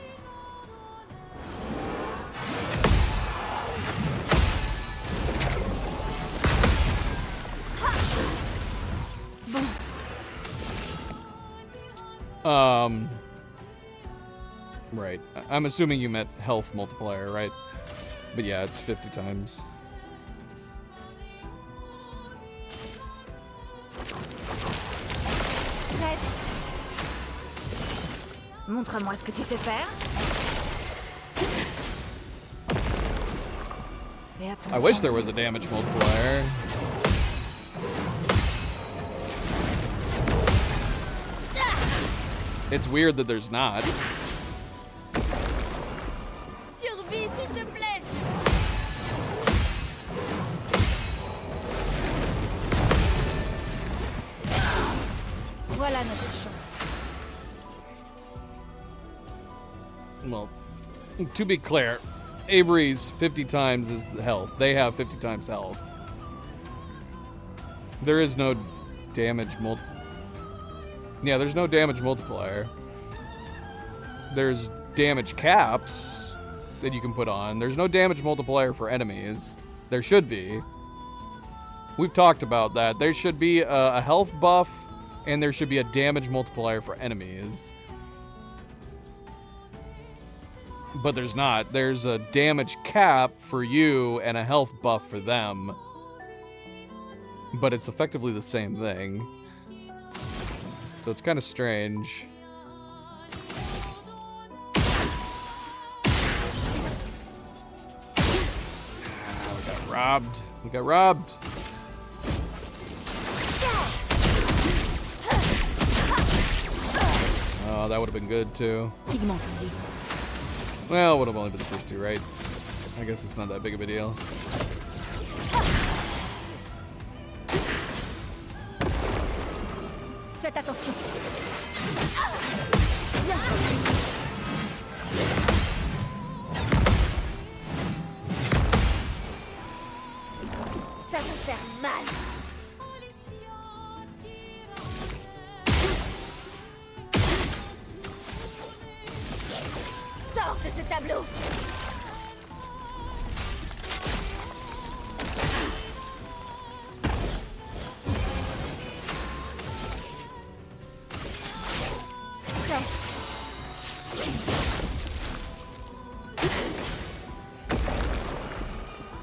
Bon. Right. I'm assuming you meant health multiplier, right? But yeah, it's 50 times. Prête. Montre-moi ce que tu sais faire. Fais attention. I wish there was a damage multiplier. It's weird that there's not. Survie, s'il te plaît. Voilà notre chance. Well, to be clear, Avery's 50 times is the health. They have 50 times health. There is no damage Yeah, there's no damage multiplier. There's damage caps that you can put on. There's no damage multiplier for enemies. There should be. We've talked about that. There should be a health buff, and there should be a damage multiplier for enemies. But there's not. There's a damage cap for you and a health buff for them. but it's effectively the same thing. So it's kind of strange. We got robbed. We got robbed. Oh, that would have been good too. Pigmenté. Well, it would have only been the first two, right? I guess it's not that big of a deal. Faites attention. Ça peut faire mal. Sors de ce tableau.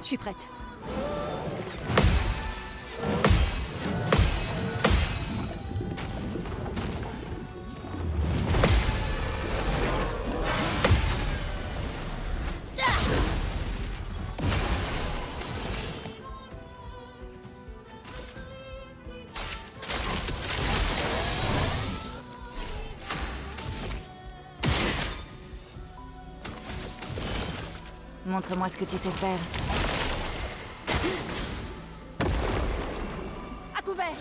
Je suis prête. Montre-moi ce que tu sais faire. À couvert.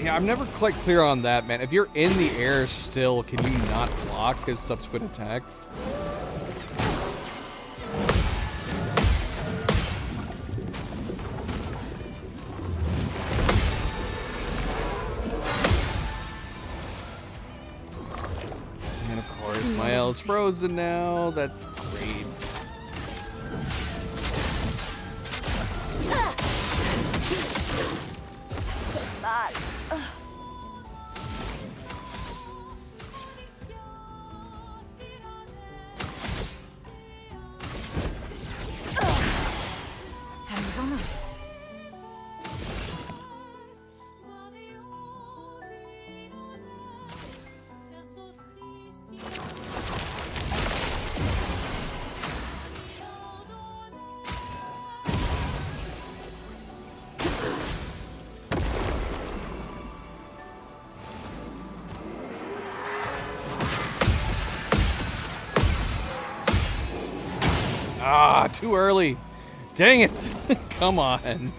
Yeah, I'm never quite clear on that, man. If you're in the air still, can you not block his subsequent attacks? And of course, Mael's frozen now. That's great. Amusant. Ah, too early. Dang it. Come on.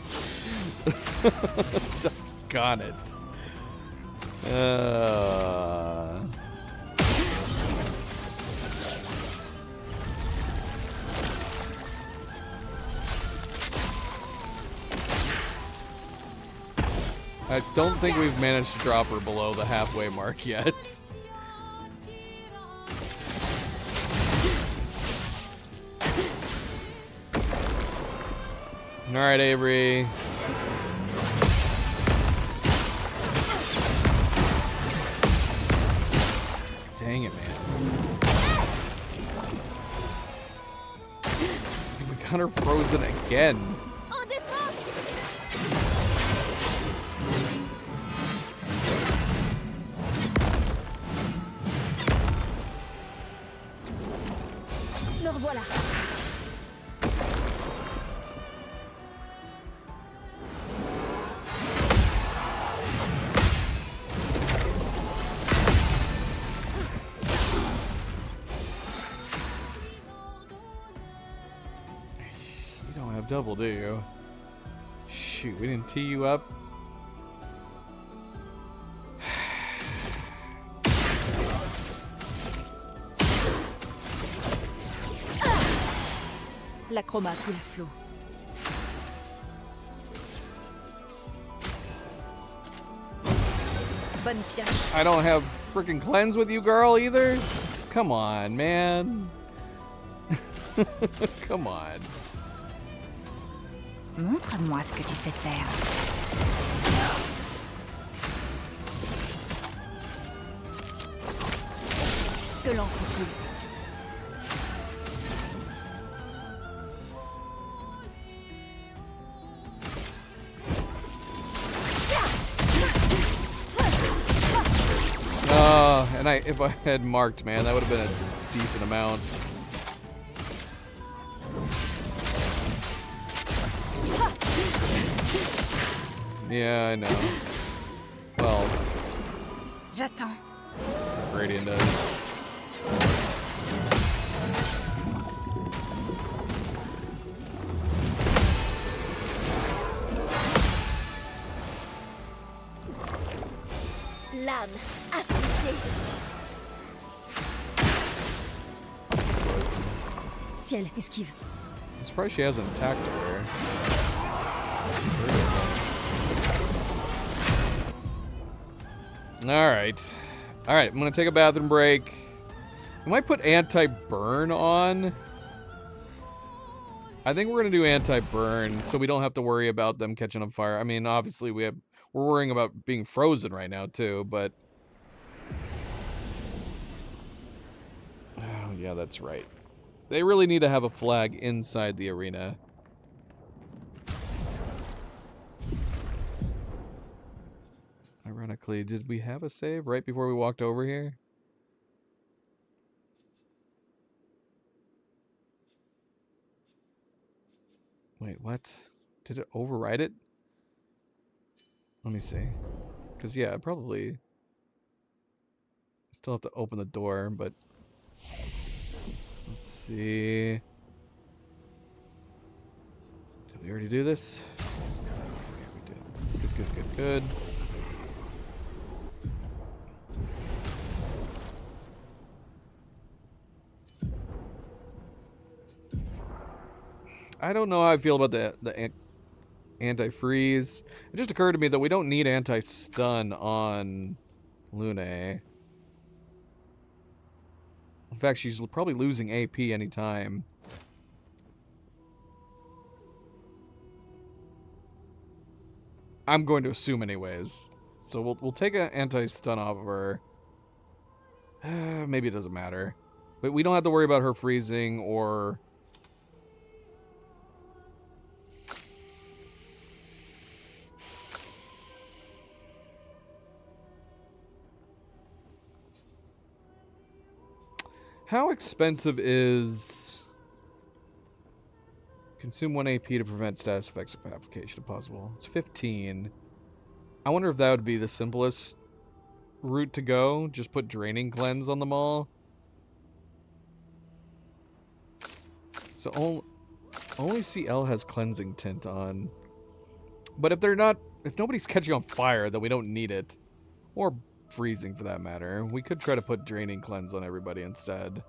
Got it. I don't think we've managed to drop her below the halfway mark yet. Alright, Avery. Dang it, man. We got her frozen again. En défense. Me revoilà. You don't have double, do you? Shoot, we didn't tee you up. La chroma coule à flot. Bonne pioche. I don't have freaking cleanse with you, girl, either? Come on, man. Come on. Montre-moi ce que tu sais faire. Que l'encre coule. And if I had marked, man, that would have been a decent amount. Yeah, I know. Well, J'attends. Radiant does. L'âme affûtée. Ciel, esquive. I'm surprised she hasn't attacked her. Alright. Alright, I'm gonna take a bathroom break. I might put anti-burn on. I think we're gonna do anti-burn so we don't have to worry about them catching on fire. I mean, obviously we're worrying about being frozen right now too, but oh yeah, that's right. They really need to have a flag inside the arena. Ironically, did we have a save right before we walked over here? Wait, what? Did it override it? Let me see. Because, yeah, probably... Still have to open the door, but... Let's see... Did we already do this? Okay, we did. Good, good, good, good. I don't know how I feel about the anti-freeze. It just occurred to me that we don't need anti-stun on Lune. In fact, she's probably losing AP anytime. I'm going to assume anyways. So we'll take an anti-stun off of her. Maybe it doesn't matter. But we don't have to worry about her freezing or... How expensive is... Consume 1 AP to prevent status effects of application if possible. It's 15. I wonder if that would be the simplest route to go. Just put Draining Cleanse on them all. So only CL has Cleansing Tint on. But if nobody's catching on fire, then we don't need it. Or freezing for that matter. We could try to put Draining Cleanse on everybody instead.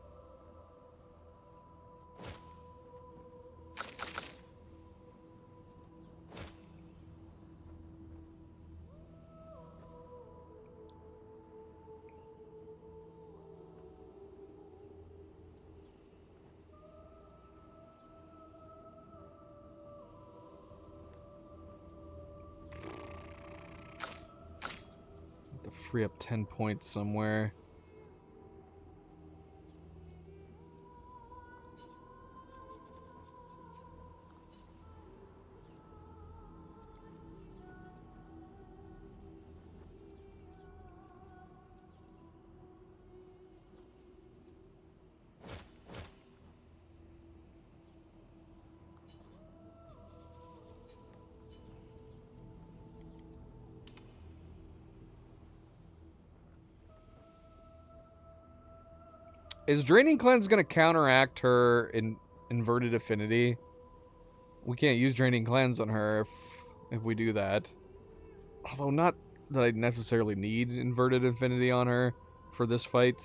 Free up 10 points somewhere. Is Draining Cleanse going to counteract her inverted affinity? We can't use Draining Cleanse on her if we do that. Although not that I necessarily need inverted affinity on her for this fight.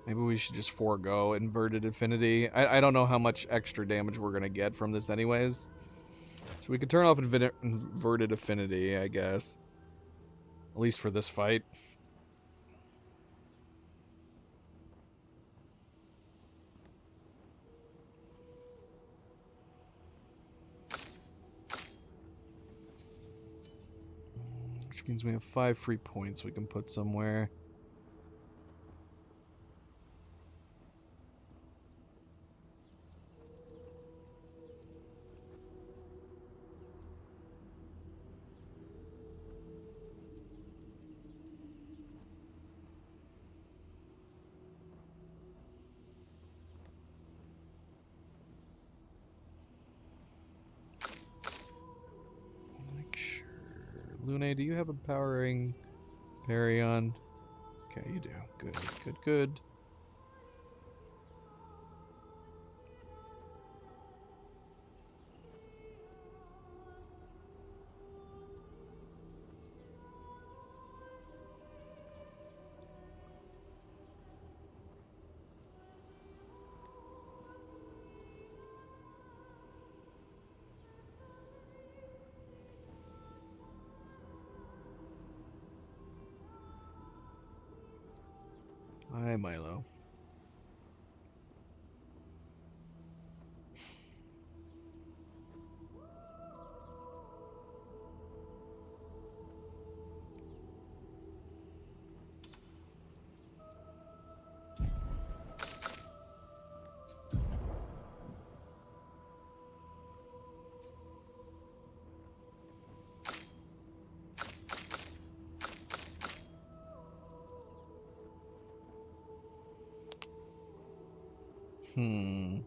Maybe we should just forego inverted affinity. I don't know how much extra damage we're going to get from this anyways. So we could turn off inverted affinity, I guess. At least for this fight. Which means we have 5 free points we can put somewhere. Make sure. Lune, do you have a powering parry on? Okay, you do. Good, good, good. Hi, Milo. Hmm.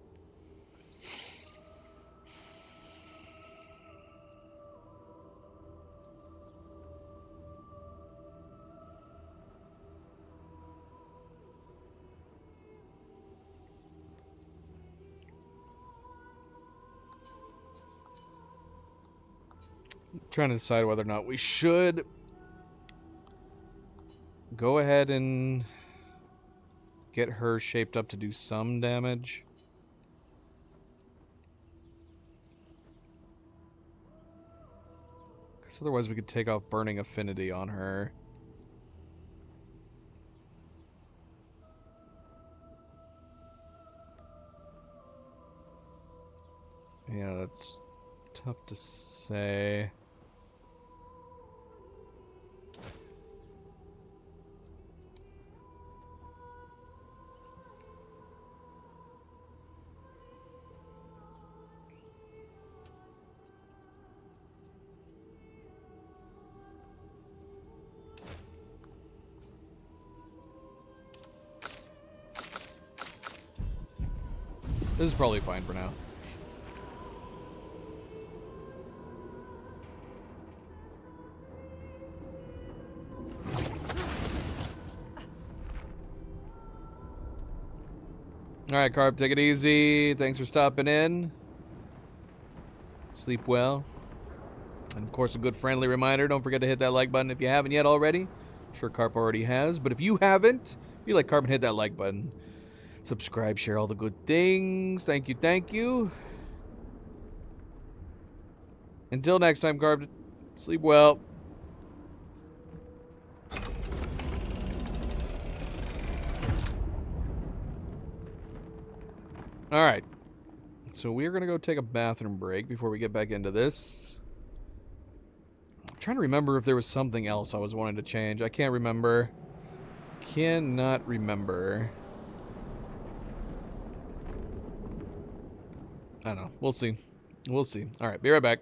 Trying to decide whether or not we should go ahead and get her shaped up to do some damage. Because otherwise we could take off Burning Affinity on her. Yeah, that's tough to say. This is probably fine for now. Alright, Carp, take it easy. Thanks for stopping in. Sleep well. And of course, a good friendly reminder, don't forget to hit that like button if you haven't yet already. I'm sure Carp already has, but if you haven't, if you like Carp, hit that like button. Subscribe, share all the good things. Thank you, thank you. Until next time, Carp, sleep well. Alright. So we're going to go take a bathroom break before we get back into this. I'm trying to remember if there was something else I was wanting to change. I can't remember. Cannot remember. I don't know. We'll see. We'll see. Alright, be right back.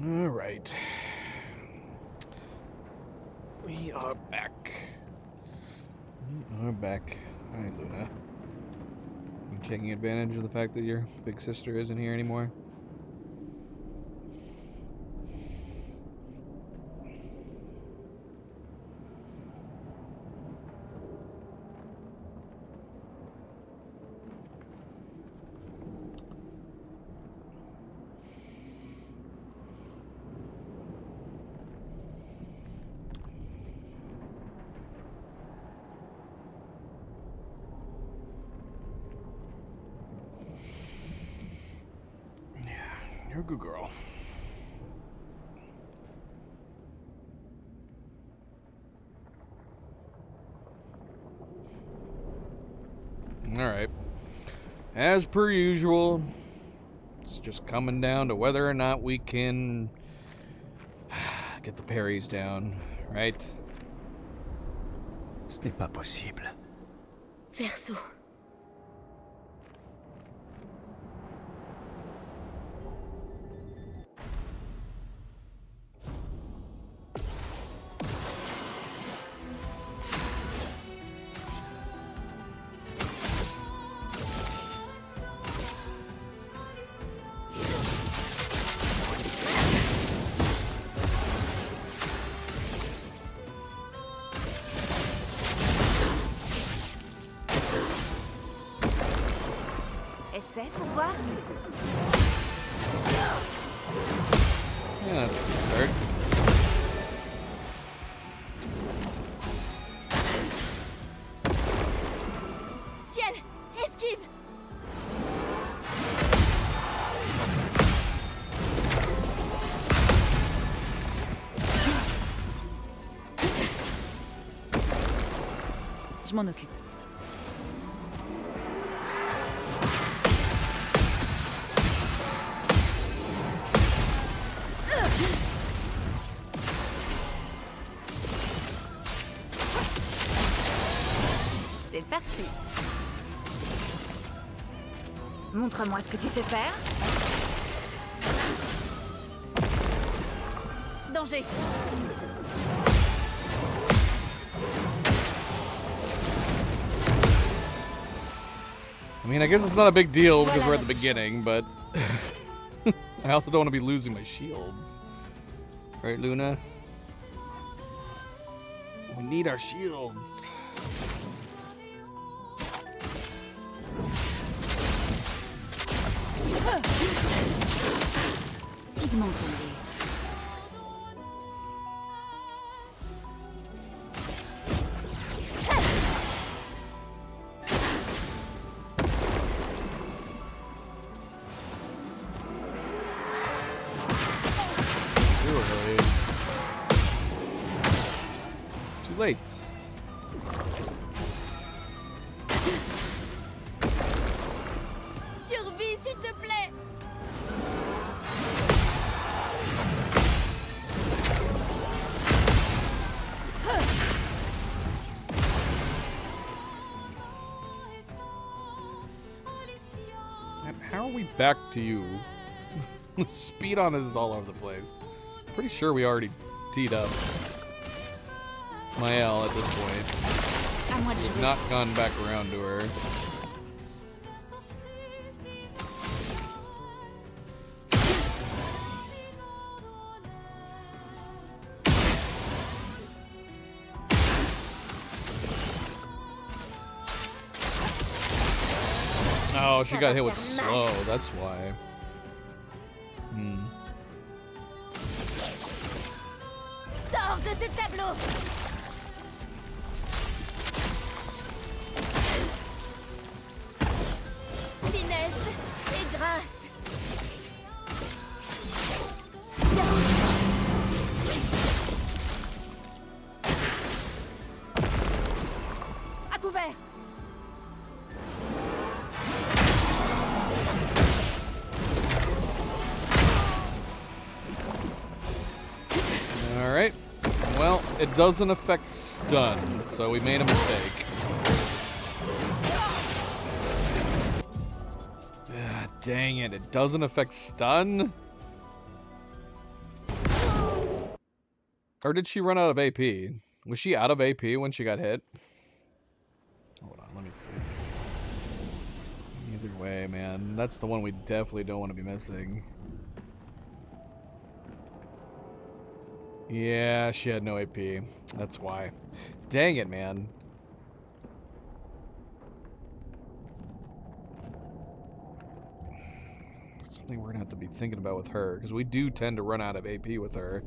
All right. We are back. We are back. All right, Luna. You taking advantage of the fact that your big sister isn't here anymore? You're a good girl. Alright. As per usual, it's just coming down to whether or not we can get the parries down, right? Ce n'est pas possible. Verso. Essaie pour voir. Yeah, that's a good start. Ciel, esquive. Je m'en occupe. C'est parti. Montre-moi ce que tu sais faire. Danger. I mean, I guess it's not a big deal because we're at the beginning, but I also don't want to be losing my shields. Right, Luna? We need our shields. Pigment tombé. Too late. Survie, s'il te plaît. And how are we back to you? Speed on is all over the place. Pretty sure we already teed up Mael at this point. À moi de We've jouer. not gone back around to her. Oh, she got hit with slow, that's why. Sors de ce tableau. Finesse et grâce. À couvert. Alright. Well, it doesn't affect stun, so we made a mistake. Ah, dang it, it doesn't affect stun? Or did she run out of AP? Was she out of AP when she got hit? Hold on, let me see. Either way, man. That's the one we definitely don't want to be missing. Yeah, she had no AP. That's why. Dang it, man. Something we're gonna have to be thinking about with her, because we do tend to run out of AP with her.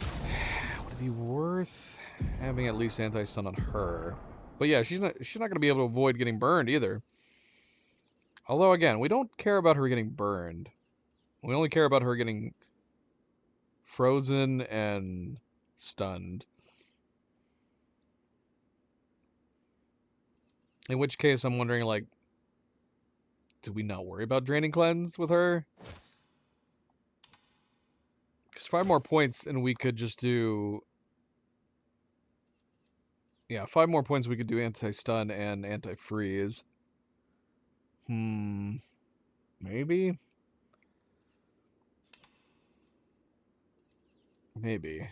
Would it be worth having at least anti-stun on her? But yeah, she's not gonna be able to avoid getting burned either. Although again, we don't care about her getting burned. We only care about her getting frozen and stunned. In which case, I'm wondering, like, do we not worry about Draining Cleanse with her? Because 5 more points and we could just do... Yeah, 5 more points we could do anti-stun and anti-freeze. Maybe? Maybe.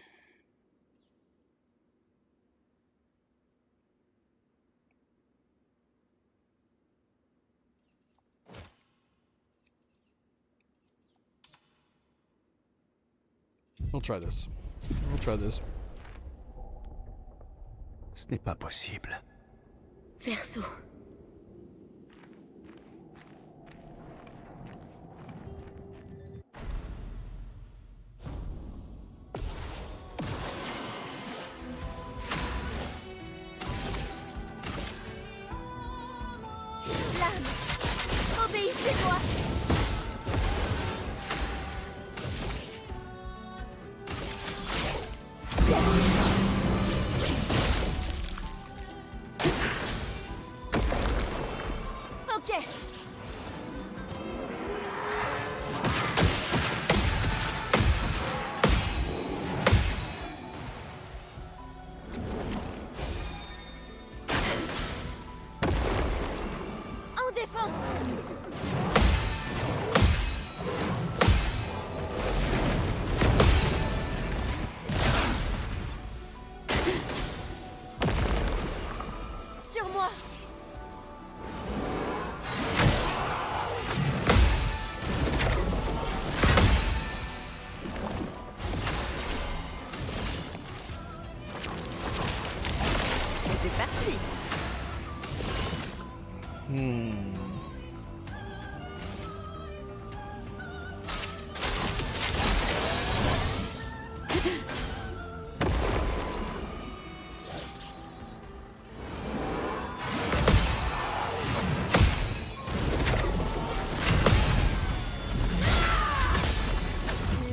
We'll try this. We'll try this. Ce n'est pas possible. Verso. Lame, obéissez-moi. Ok. En défense. Sur moi. Et c'est parti.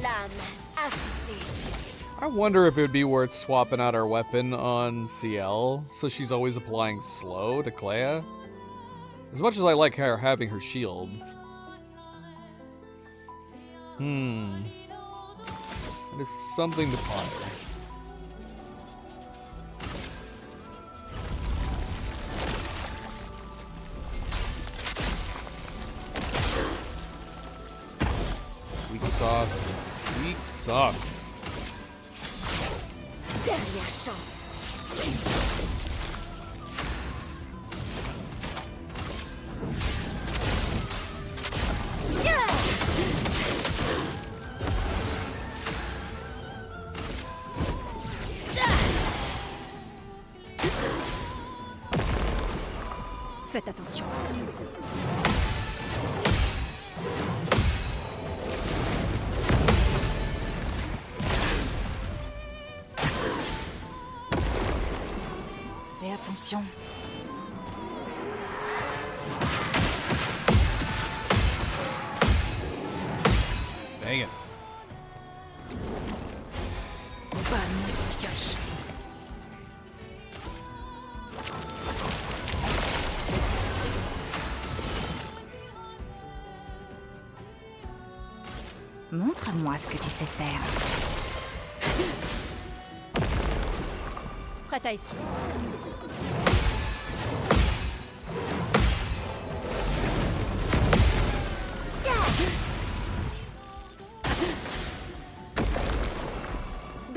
Lame affûtée. I wonder if it would be worth swapping out our weapon on CL, so she's always applying slow to Clea. As much as I like her having her shields. It is something to ponder. Weak sauce. Weak sauce. Dernière chance. Faites attention. Fais attention. Dang it. Bonne pioche. Montre-moi ce que tu sais faire. Prête à esquiver.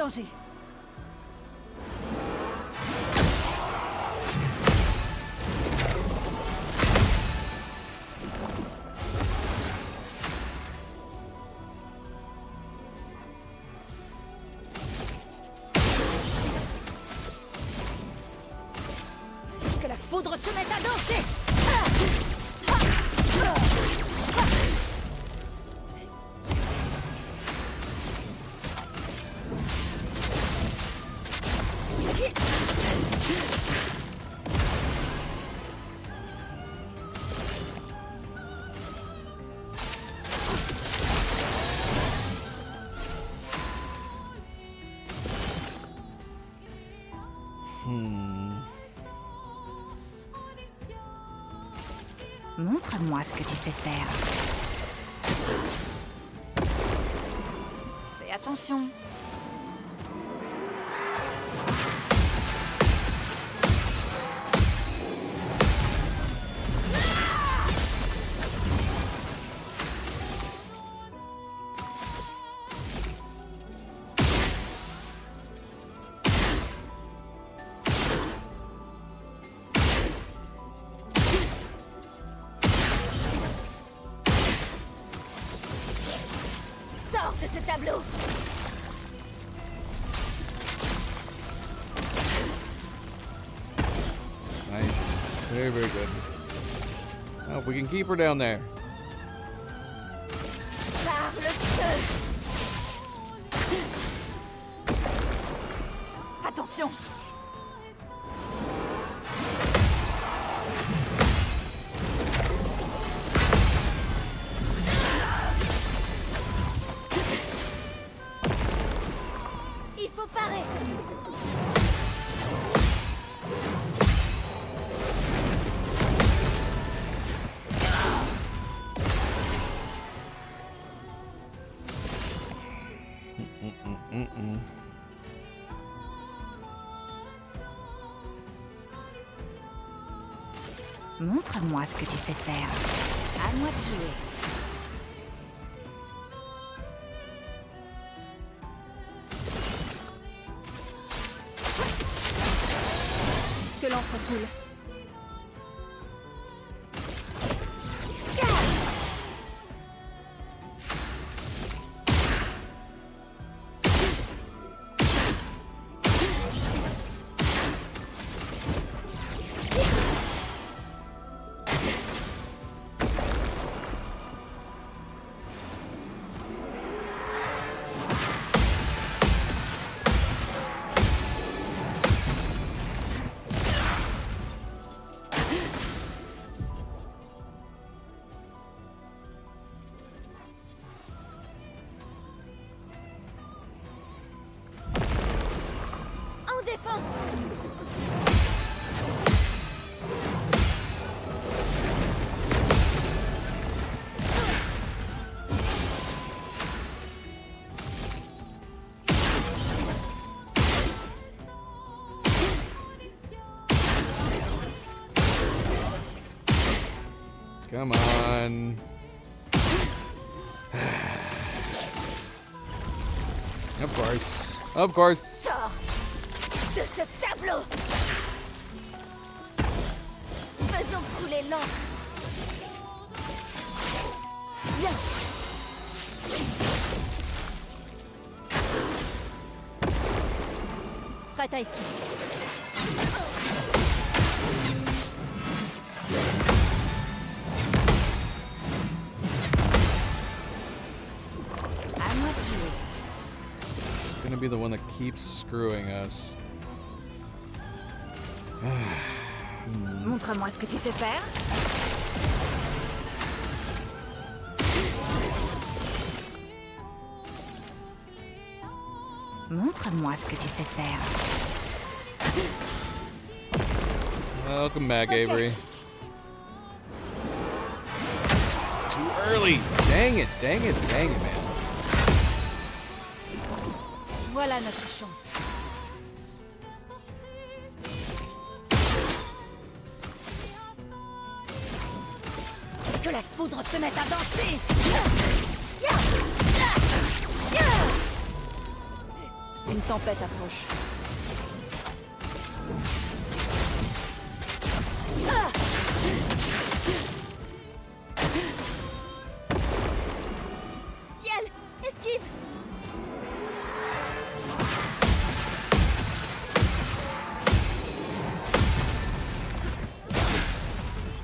danger. Que la foudre se mette à danser. Montre-moi ce que tu sais faire. Fais attention. Sors de ce tableau. Nice. Very, very good. Now, if we can keep her down there. Par le feu. Attention. Il faut parer. Montre-moi ce que tu sais faire. À moi de jouer. Que l'encre coule. En défense. Come on. Of course. Of course. Sors de ce tableau. Faisons couler l'encre. Viens. Prête à esquiver. À moi de jouer. It's gonna be the one that keeps screwing us. Montre-moi ce que tu sais faire. Montre-moi ce que tu sais faire. Welcome back, Okay. Avery. Too early. Dang it, dang it, dang it, man. Voilà notre chance. Que la foudre se mette à danser. Une tempête approche. Ciel, esquive.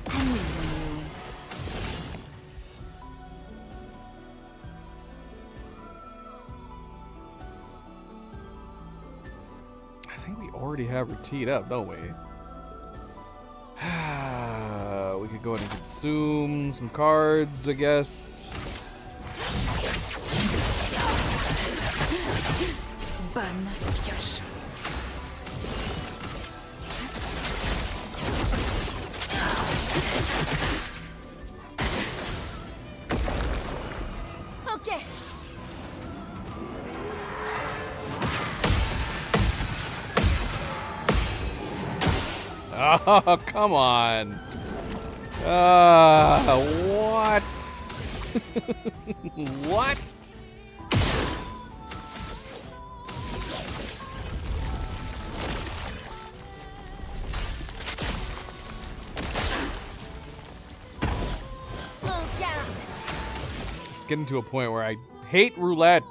Amusons-nous. I think we already have her teed up, don't we? We could go ahead and consume some cards, I guess. Bonne pioche. Ok. Oh, come on. What? What? En garde. It's getting to a point where I hate roulette.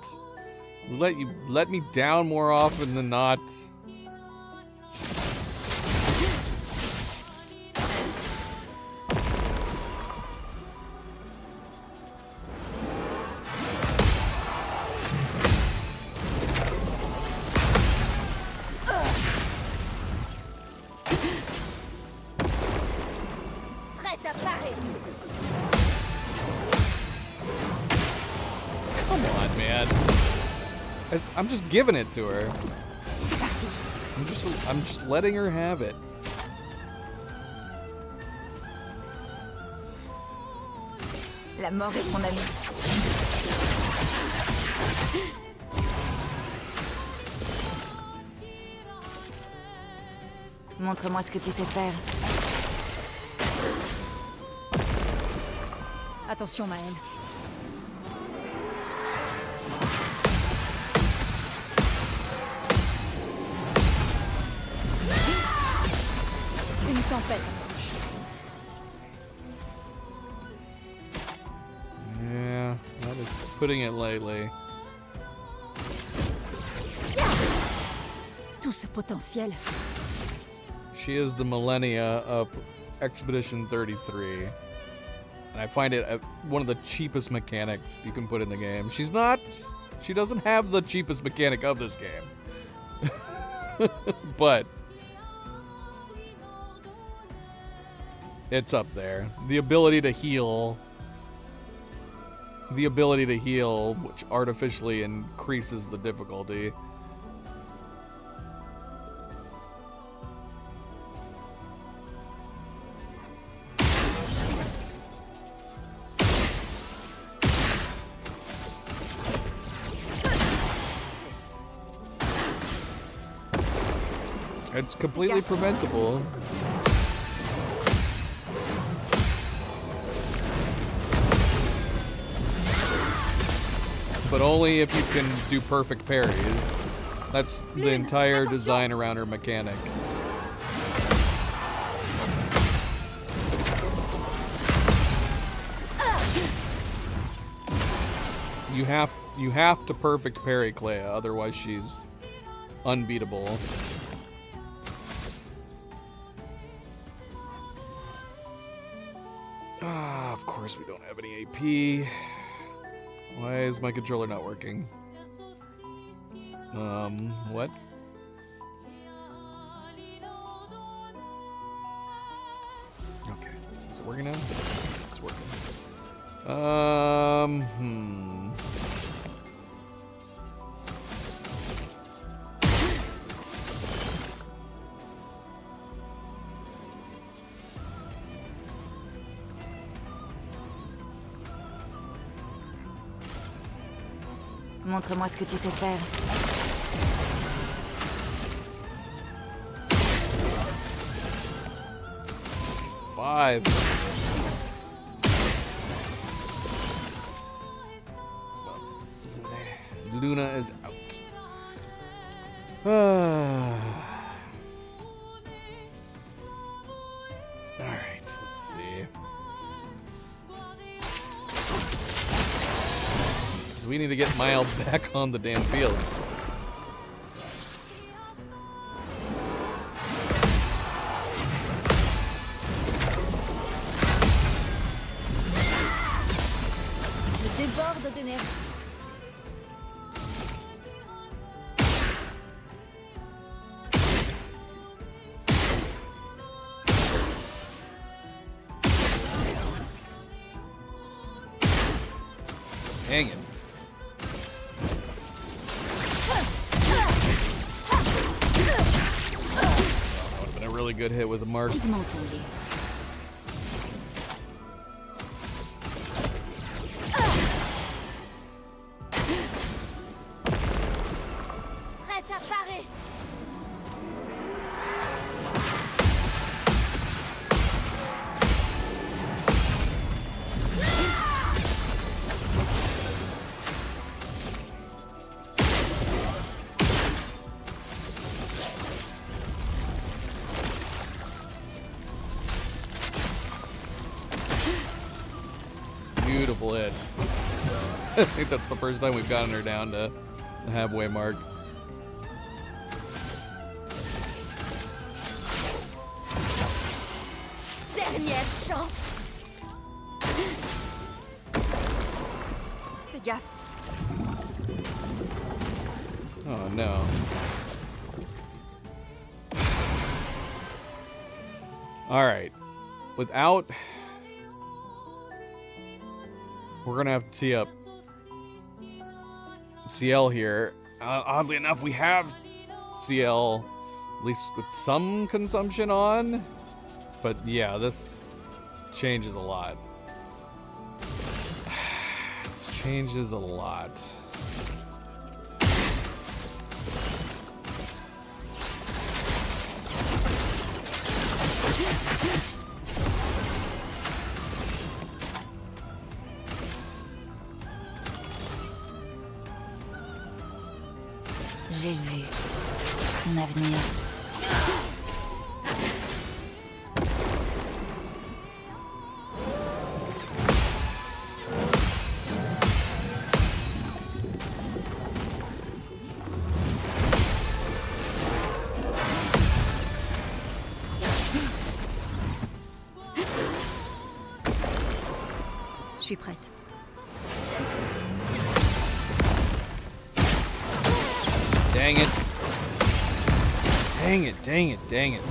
Roulette, you let me down more often than not. Prête à parer. Come on, man. I'm just giving it to her. I'm just letting her have it. La mort est mon ami. Montre-moi ce que tu sais faire. Attention, Maël. Une tempête approche. Yeah, that is putting it lightly. Tout ce potentiel. She is the Millennia of Expedition 33. And I find it one of the cheapest mechanics you can put in the game. She doesn't have the cheapest mechanic of this game. But it's up there. The ability to heal, which artificially increases the difficulty. It's completely preventable. But only if you can do perfect parries. That's the entire design around her mechanic. You have to perfect parry Clea, otherwise she's unbeatable. Of course we don't have any AP. Why is my controller not working? What? Okay, is it working now? It's working. Montre-moi ce que tu sais faire. Five. Luna is out. way. 'Cause we need to get Miles back on the damn field. Je déborde d'énergie. Dang it. That would have been a really good hit with a mark. Pigmentons-les. Prête à parer. Beautiful hit. I think that's the first time we've gotten her down to the halfway mark. Dernière chance. Fais gaffe. Oh no. Alright. Without... We're gonna have to tee up CL here. Oddly enough, we have CL, at least with some consumption on. But yeah, this changes a lot. This changes a lot. J'ai vu ton avenir. Je suis prête. Dang it. Dang it, dang it, dang it.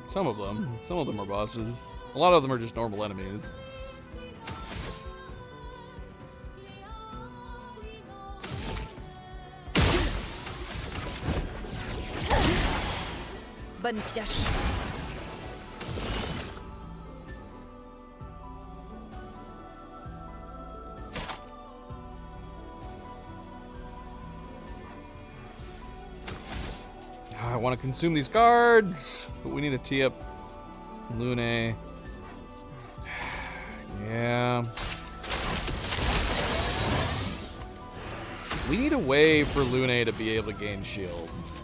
Some of them. Some of them are bosses. A lot of them are just normal enemies. Bonne pioche. I want to consume these cards, but we need to tee up Lune. Yeah. We need a way for Lune to be able to gain shields.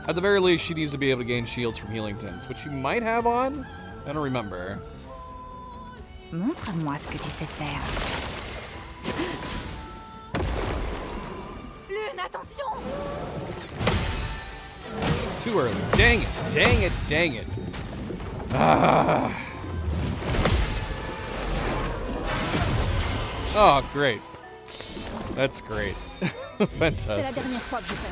At the very least, she needs to be able to gain shields from healing tints, which she might have on? I don't remember. Montre-moi ce que tu sais faire. Lune, attention! Too early. Dang it, dang it, dang it. Ah. Oh, great. That's great. C'est la Fantastic. dernière fois que je fais.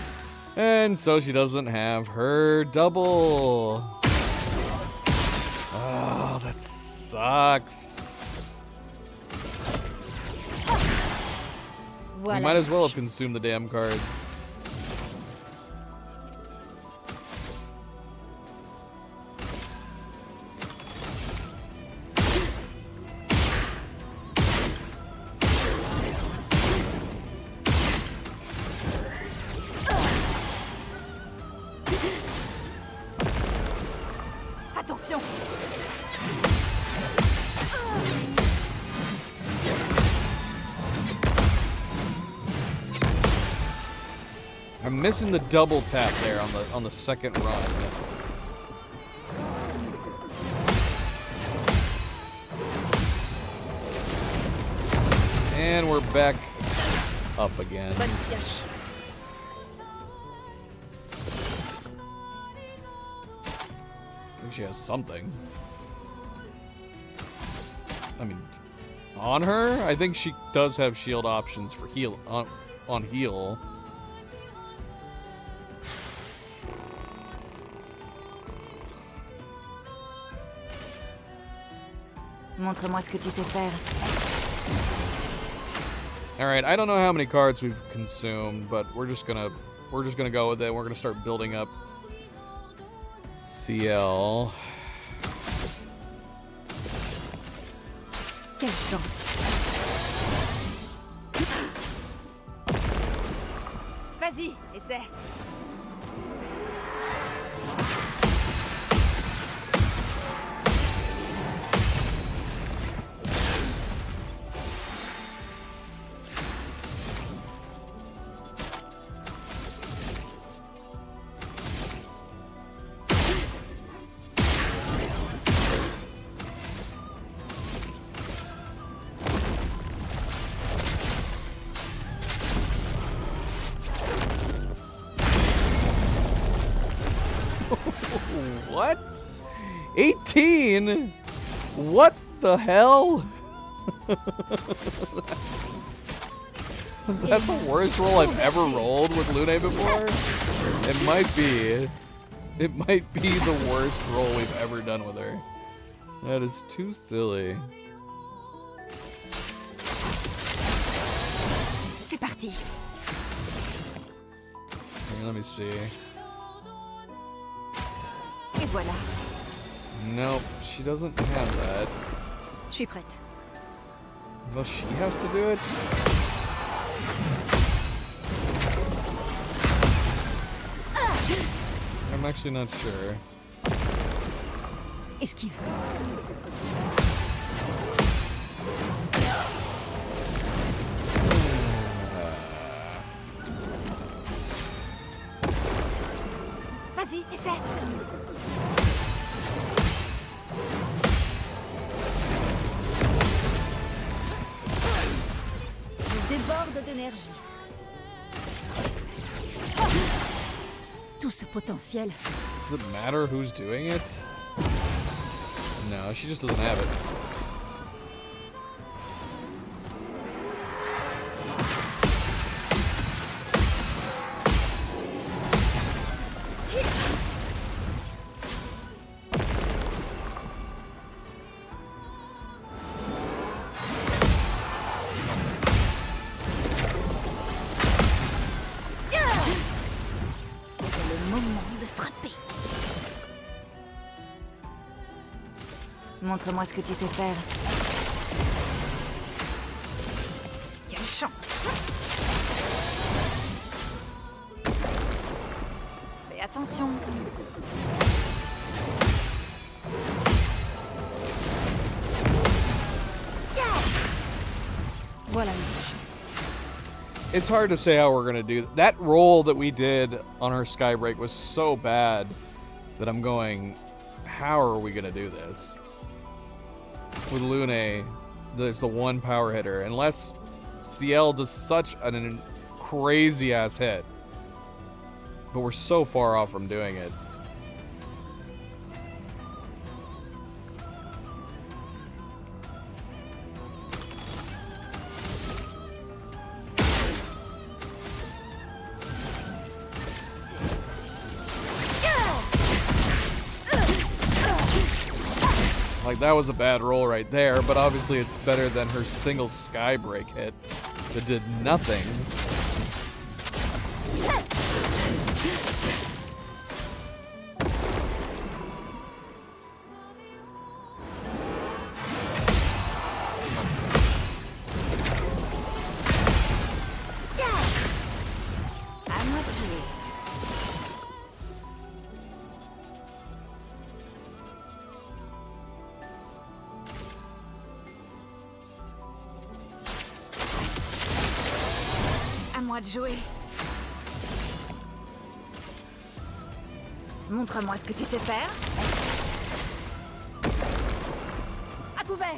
And so she doesn't have her double. Oh, that sucks. We Voilà. might as well have consumed the damn cards. Attention. I'm missing the double tap there on the second run. And we're back up again. Bonne pioche. I think she has something. I mean, on her? I think she does have shield options for heal on heal. Montre-moi ce que tu sais faire. Alright, I don't know how many cards we've consumed, but we're just gonna go with it. We're gonna start building up CL. Quelle chance. Vas-y, essaie. What? 18? What the hell? Was that the worst roll I've ever rolled with Lune before? It might be. It might be the worst roll we've ever done with her. That is too silly. C'est parti. Here, let me see. Et voilà. Nope, she doesn't have that. Je suis prête. Well, she has to do it. I'm actually not sure. Esquive. Vas-y, essaie. Je déborde d'énergie. Tout ce potentiel. Does it matter who's doing it? No, she just doesn't have it. C'est le moment de frapper. Montre-moi ce que tu sais faire. Quelle chance. Fais attention. Voilà une chance. It's hard to say how we're gonna do that. Roll that we did on her Skybreak was so bad that I'm going, how are we gonna do this? With Lune, there's the one power hitter. Unless CL does such an crazy ass hit. But we're so far off from doing it. Like, that was a bad roll right there, but obviously it's better than her single Skybreak hit that did nothing. À moi de jouer. moi de jouer. Montre-moi ce que tu sais faire. À couvert.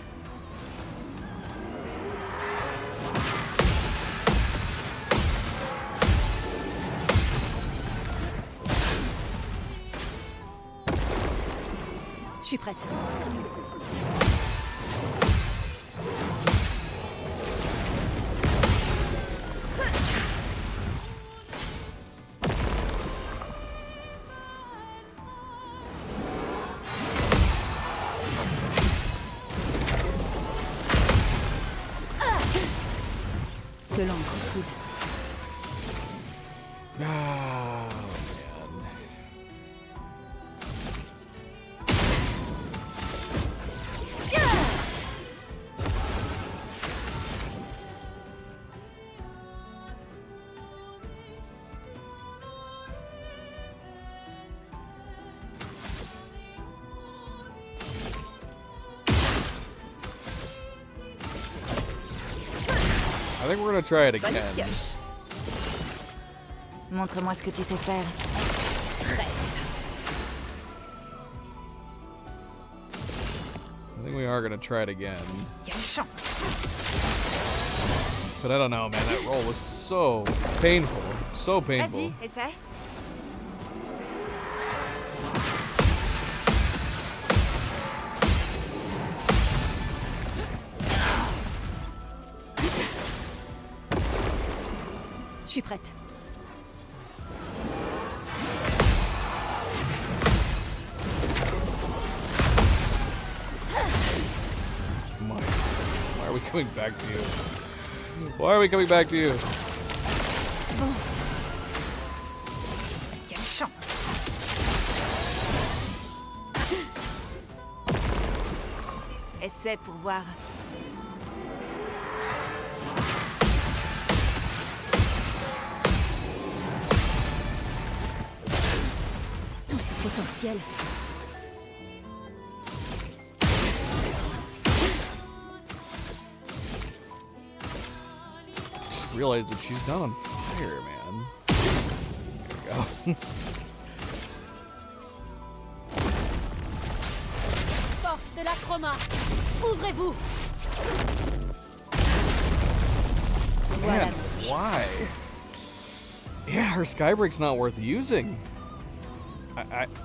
Je suis prête. Que l'encre coule. Ah, man. I think we're gonna try it Bonne again. pioche. Montre-moi ce que tu sais faire. Prête. I think we are gonna try it again. Quelle chance. But I don't know, man. That roll was so painful. So painful. Vas-y, essaie. Je suis prête. Why are we coming back to you? Why are we coming back to you? Quelle chance. Essaie pour voir. Tout ce potentiel. Realized that she's not on fire, man. There we go. Force de la chroma. Ouvrez-vous. Man, why? Yeah, her Skybreak's not worth using.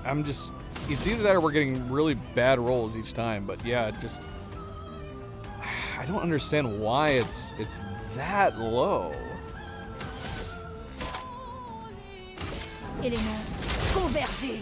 I'm just... It's either that or we're getting really bad rolls each time, but yeah, just... I don't understand why it's that low. Élément convergé.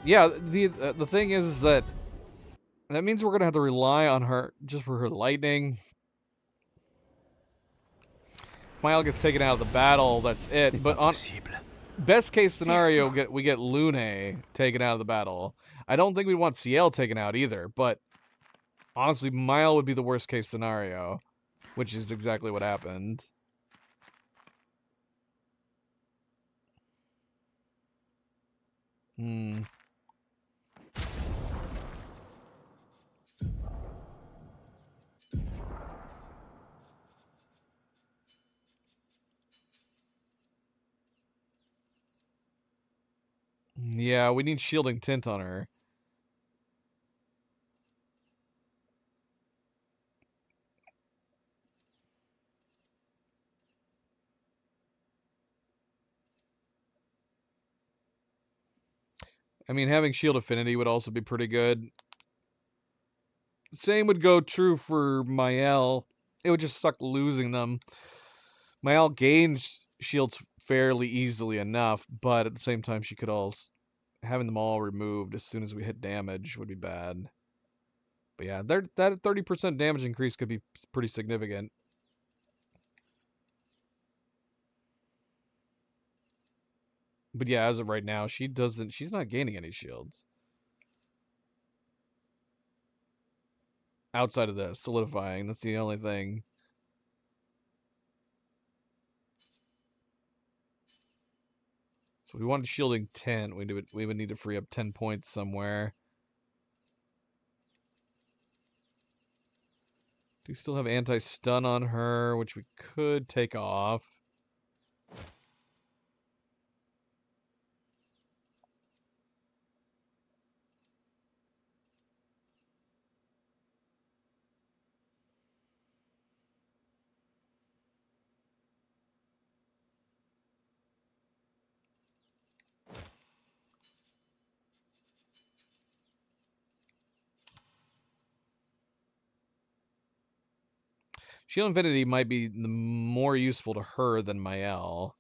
Yeah, the thing is that means we're gonna have to rely on her just for her lightning. Mile gets taken out of the battle, that's it. But on best case scenario, we get Lune taken out of the battle. I don't think we want Ciel taken out either, but honestly, Mile would be the worst case scenario, which is exactly what happened. Yeah, we need shielding tint on her. I mean, having shield affinity would also be pretty good. Same would go true for Mael. It would just suck losing them. Mael gains shields fairly easily enough, but at the same time, she could also... Having them all removed as soon as we hit damage would be bad. But yeah, that 30% damage increase could be pretty significant. But yeah, as of right now, she's not gaining any shields. Outside of the solidifying, that's the only thing. So if we wanted shielding 10, we would need to free up 10 points somewhere. Do still have anti-stun on her, which we could take off. Shield Infinity might be more useful to her than Mael.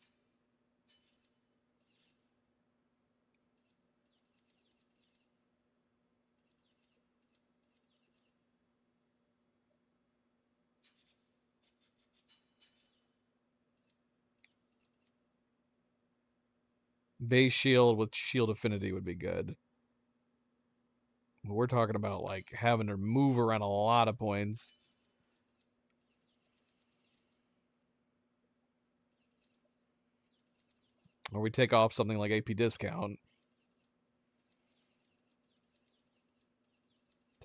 Base shield with shield affinity would be good. But we're talking about like having to move around a lot of points. Or we take off something like AP discount.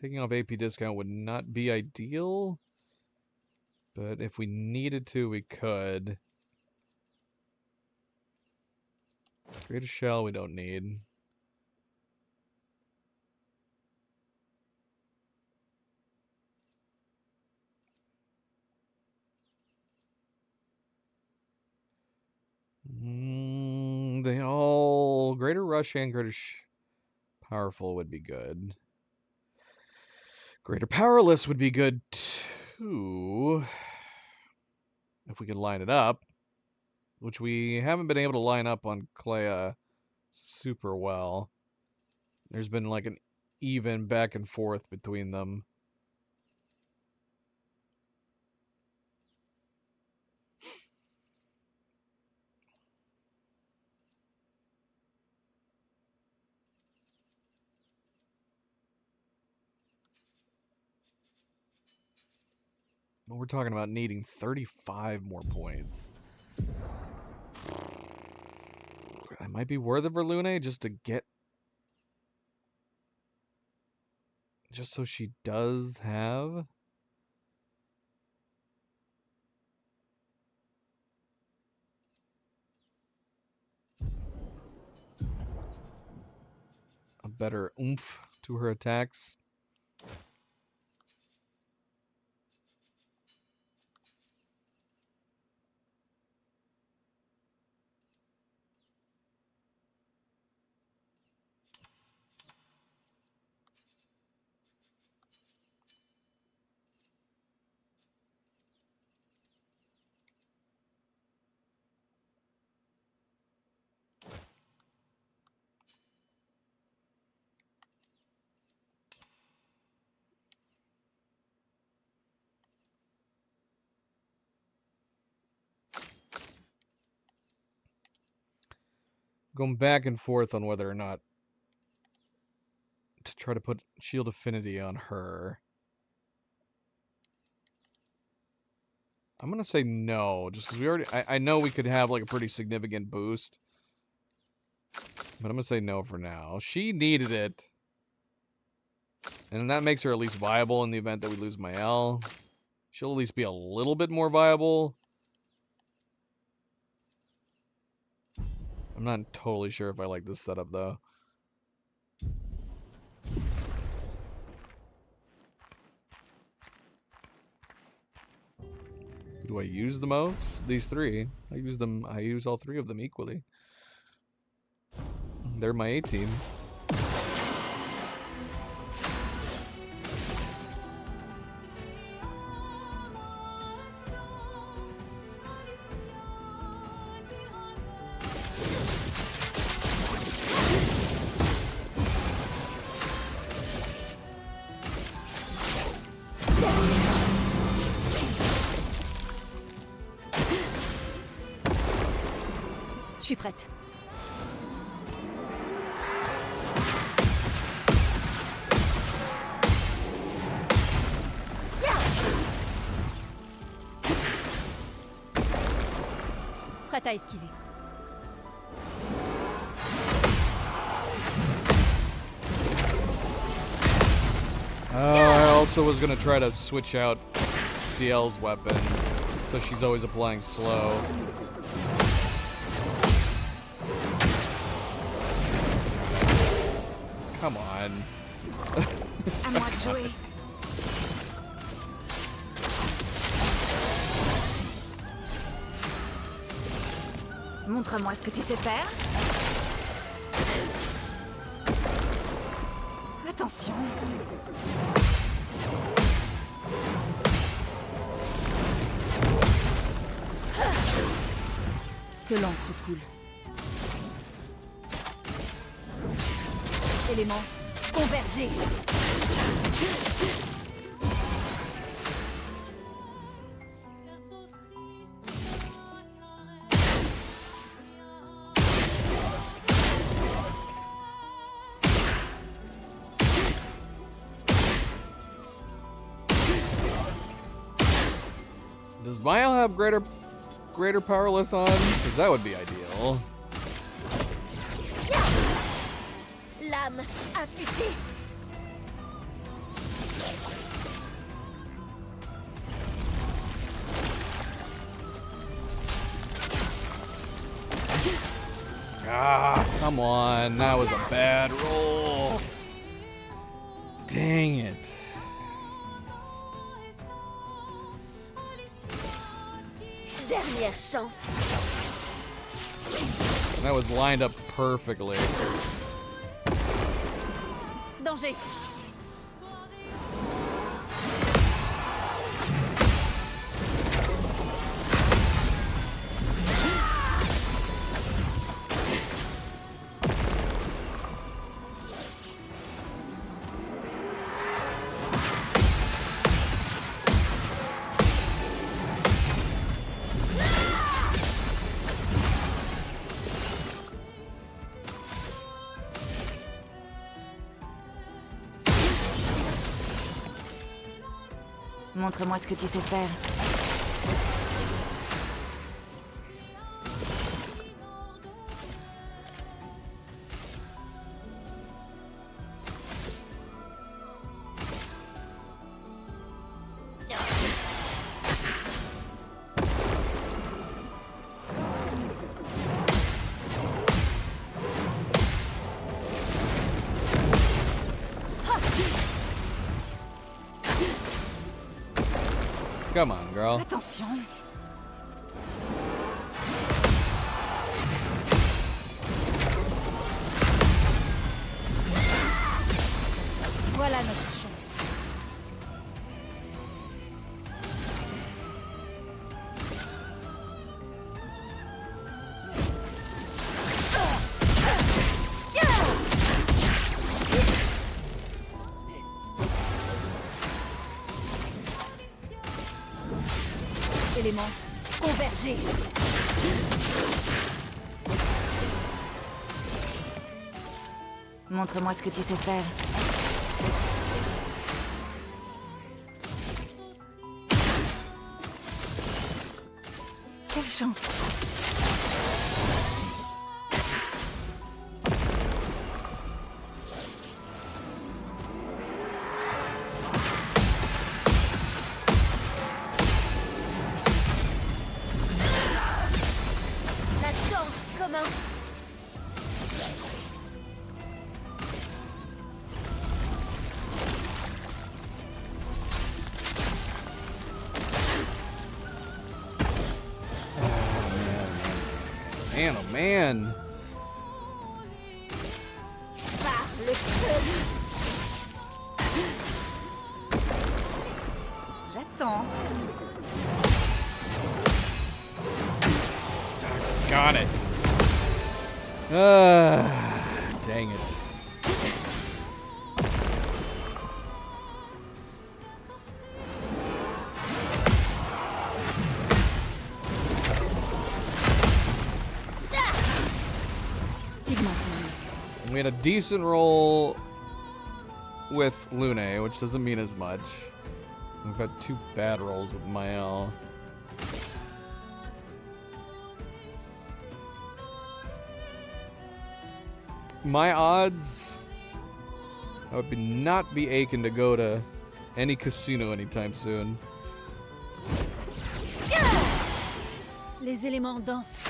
Taking off AP discount would not be ideal. But if we needed to, we could. Greater Shell we don't need. They all... Greater Rush and Greater Powerful would be good. Greater Powerless would be good too. If we can line it up. Which we haven't been able to line up on Clea super well. There's been like an even back and forth between them. We're talking about needing 35 more points. It might be worth it for Lune just to get... Just so she does have... a better oomph to her attacks. Going back and forth on whether or not to try to put Shield Affinity on her. I'm gonna say no, just because we already... I know we could have like a pretty significant boost. But I'm gonna say no for now. She needed it. And that makes her at least viable in the event that we lose Mael. She'll at least be a little bit more viable. I'm not totally sure if I like this setup, though. Who do I use the most? These three. I use all three of them equally. They're my A-team. suis prête. Prête à esquiver. I also was gonna try to switch out CL's weapon, so she's always applying slow. Come on. À moi de jouer. Montre-moi ce que tu sais faire. Attention. Que l'encre coule. Éléments convergés. Does Vile have greater powerless on? Because that would be ideal. L'âme affûtée. Ah, come on. That was a bad roll. Dang it. Dernière chance. That was lined up perfectly. Danger. Montre-moi ce que tu sais faire. Come on, girl. Attention. Voilà notre chance. Éléments convergés. Montre-moi ce que tu sais faire. Quelle chance. La chance commence. Man, oh man. Par le feu. J'attends. Got it. Dang it. We had a decent roll with Lune, which doesn't mean as much. We've had 2 bad rolls with Mael. My odds, I would not be aching to go to any casino anytime soon. Les éléments dansent.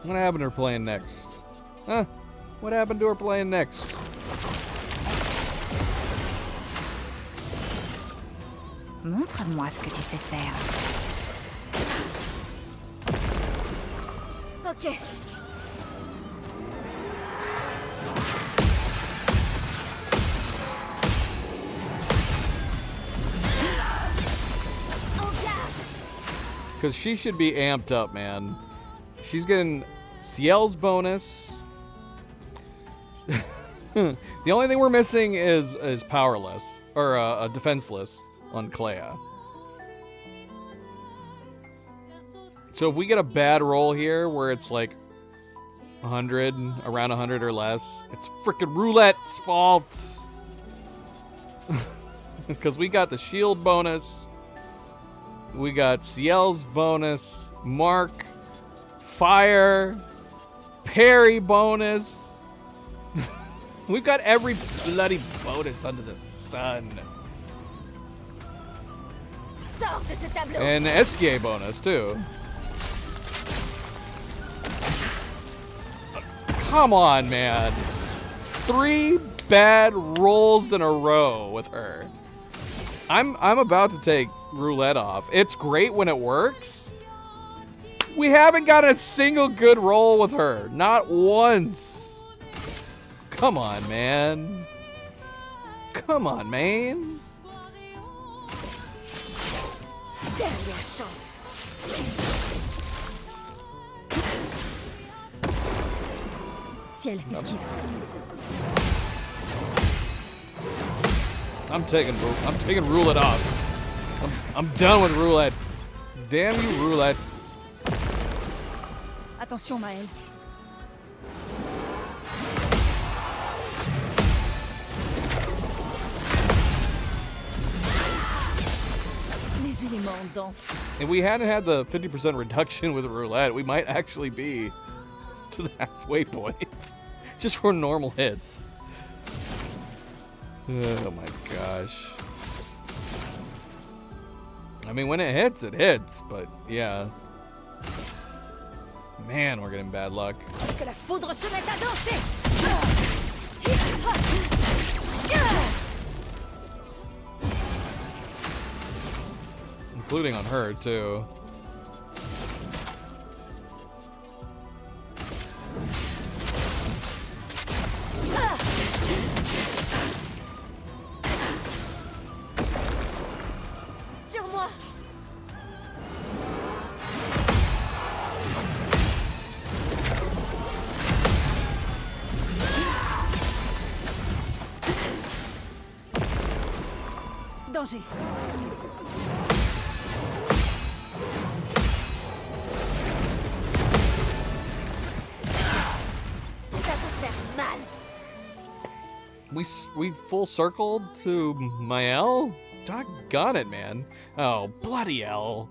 What happened to her playing next? Huh? What happened to her playing next? Montre-moi ce que tu sais faire. Ok. Because she should be amped up, man. She's getting Ciel's bonus. The only thing we're missing is powerless or defenseless on Clea. So if we get a bad roll here where it's like 100, around 100 or less, it's frickin' Roulette's fault. Because we got the shield bonus, we got Ciel's bonus, Mark, fire, parry bonus. We've got every bloody bonus under the sun. Sors de ce tableau. And SGA bonus too. Come on, man. 3 bad rolls in a row with her. I'm about to take Roulette off. It's great when it works. We haven't got a single good roll with her. Not once. Come on, man. Come on, man. Dernière chance. Ciel, esquive. I'm taking Roulette off. I'm done with Roulette. Damn you, Roulette. Attention, Maël. Les éléments dansent. If we hadn't had the 50% reduction with Roulette, we might actually be to the halfway point. Just for normal hits. Oh my gosh. I mean, when it hits, but yeah. Man, we're getting bad luck. Que la foudre se mette à danser. Including on her, too. Sur moi. Danger. Ça peut faire mal. We full circled to Mael? Doggone it, man. Oh, bloody hell.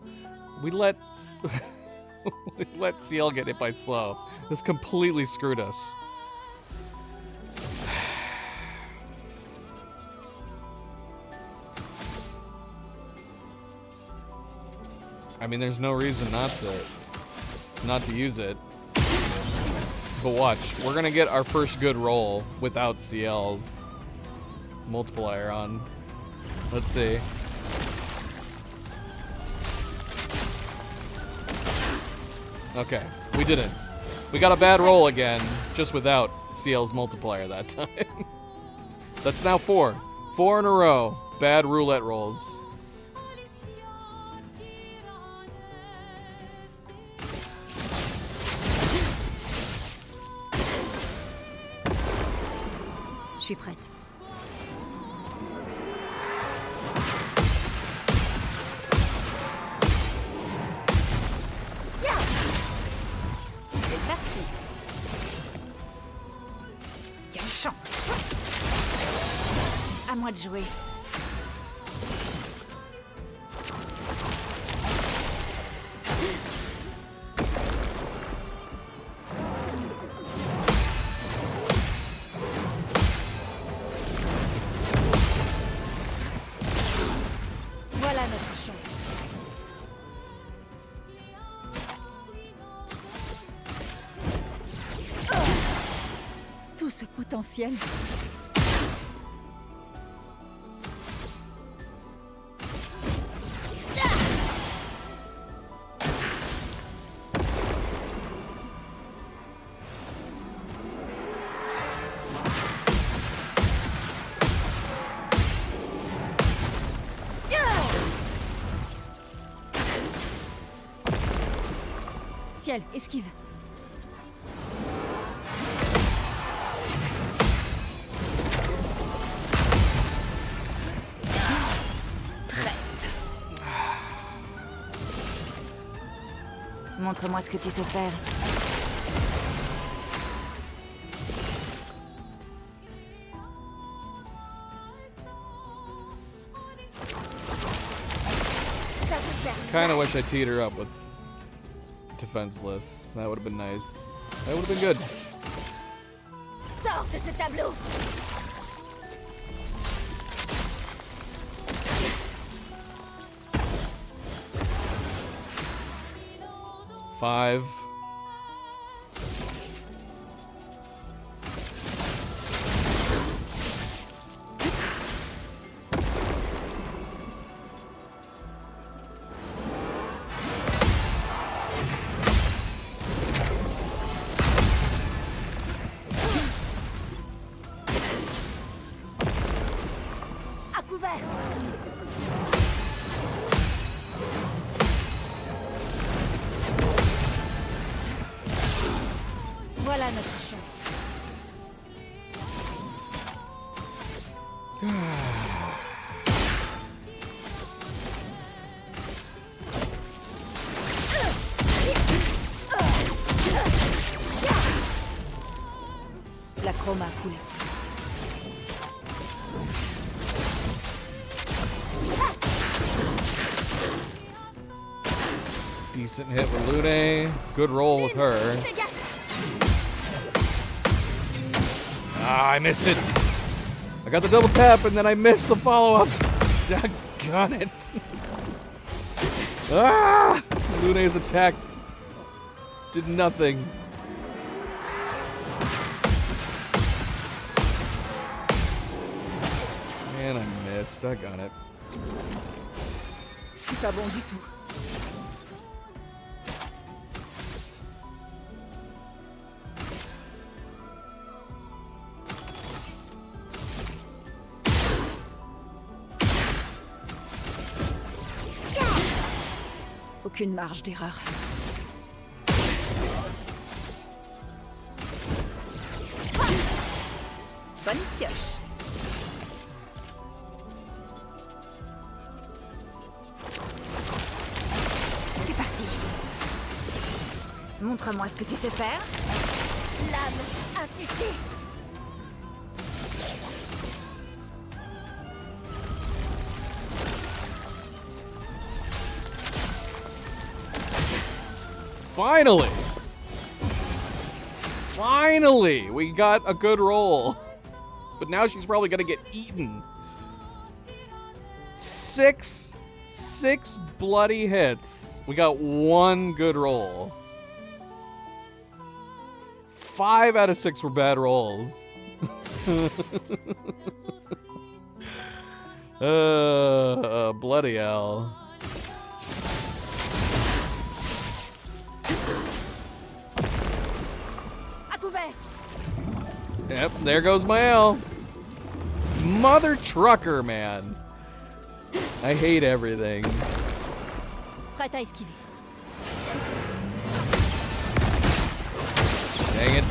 We let we let Ciel get hit by slow. This completely screwed us. I mean, there's no reason not to use it. But watch, we're gonna get our first good roll without Ciel's multiplier on. Let's see. Okay, we did it. We got a bad roll again, just without Ciel's multiplier that time. That's now 4. 4 in a row. Bad roulette rolls. Je suis prête. C'est parti. Quelle chance. À moi de jouer. Voilà notre chance. Tout ce potentiel. Ciel, esquive. Montre-moi ce que tu sais faire. Ça se fait. Kind of wish I teed her up with defenseless. That would have been nice. That would have been good. Sors de ce tableau. Five. À couvert. Voilà notre chance. La chroma a coulé. Decent hit with Lune. Good roll with her. Fais gaffe. Ah, I missed it. I got the double tap and then I missed the follow-up. Doggone it. Ah! Lune's attack did nothing. And I missed. Doggone it. C'est pas bon du tout. Aucune marge d'erreur. Bonne pioche. C'est parti. Montre-moi ce que tu sais faire. Lame affûtée. Finally! Finally! We got a good roll. But now she's probably gonna get eaten. Six bloody hits. We got one good roll. 5 out of 6 were bad rolls. Bloody hell. À couvert. Yep, there goes my L. Mother trucker, man. I hate everything. Prête à esquiver. Dang it.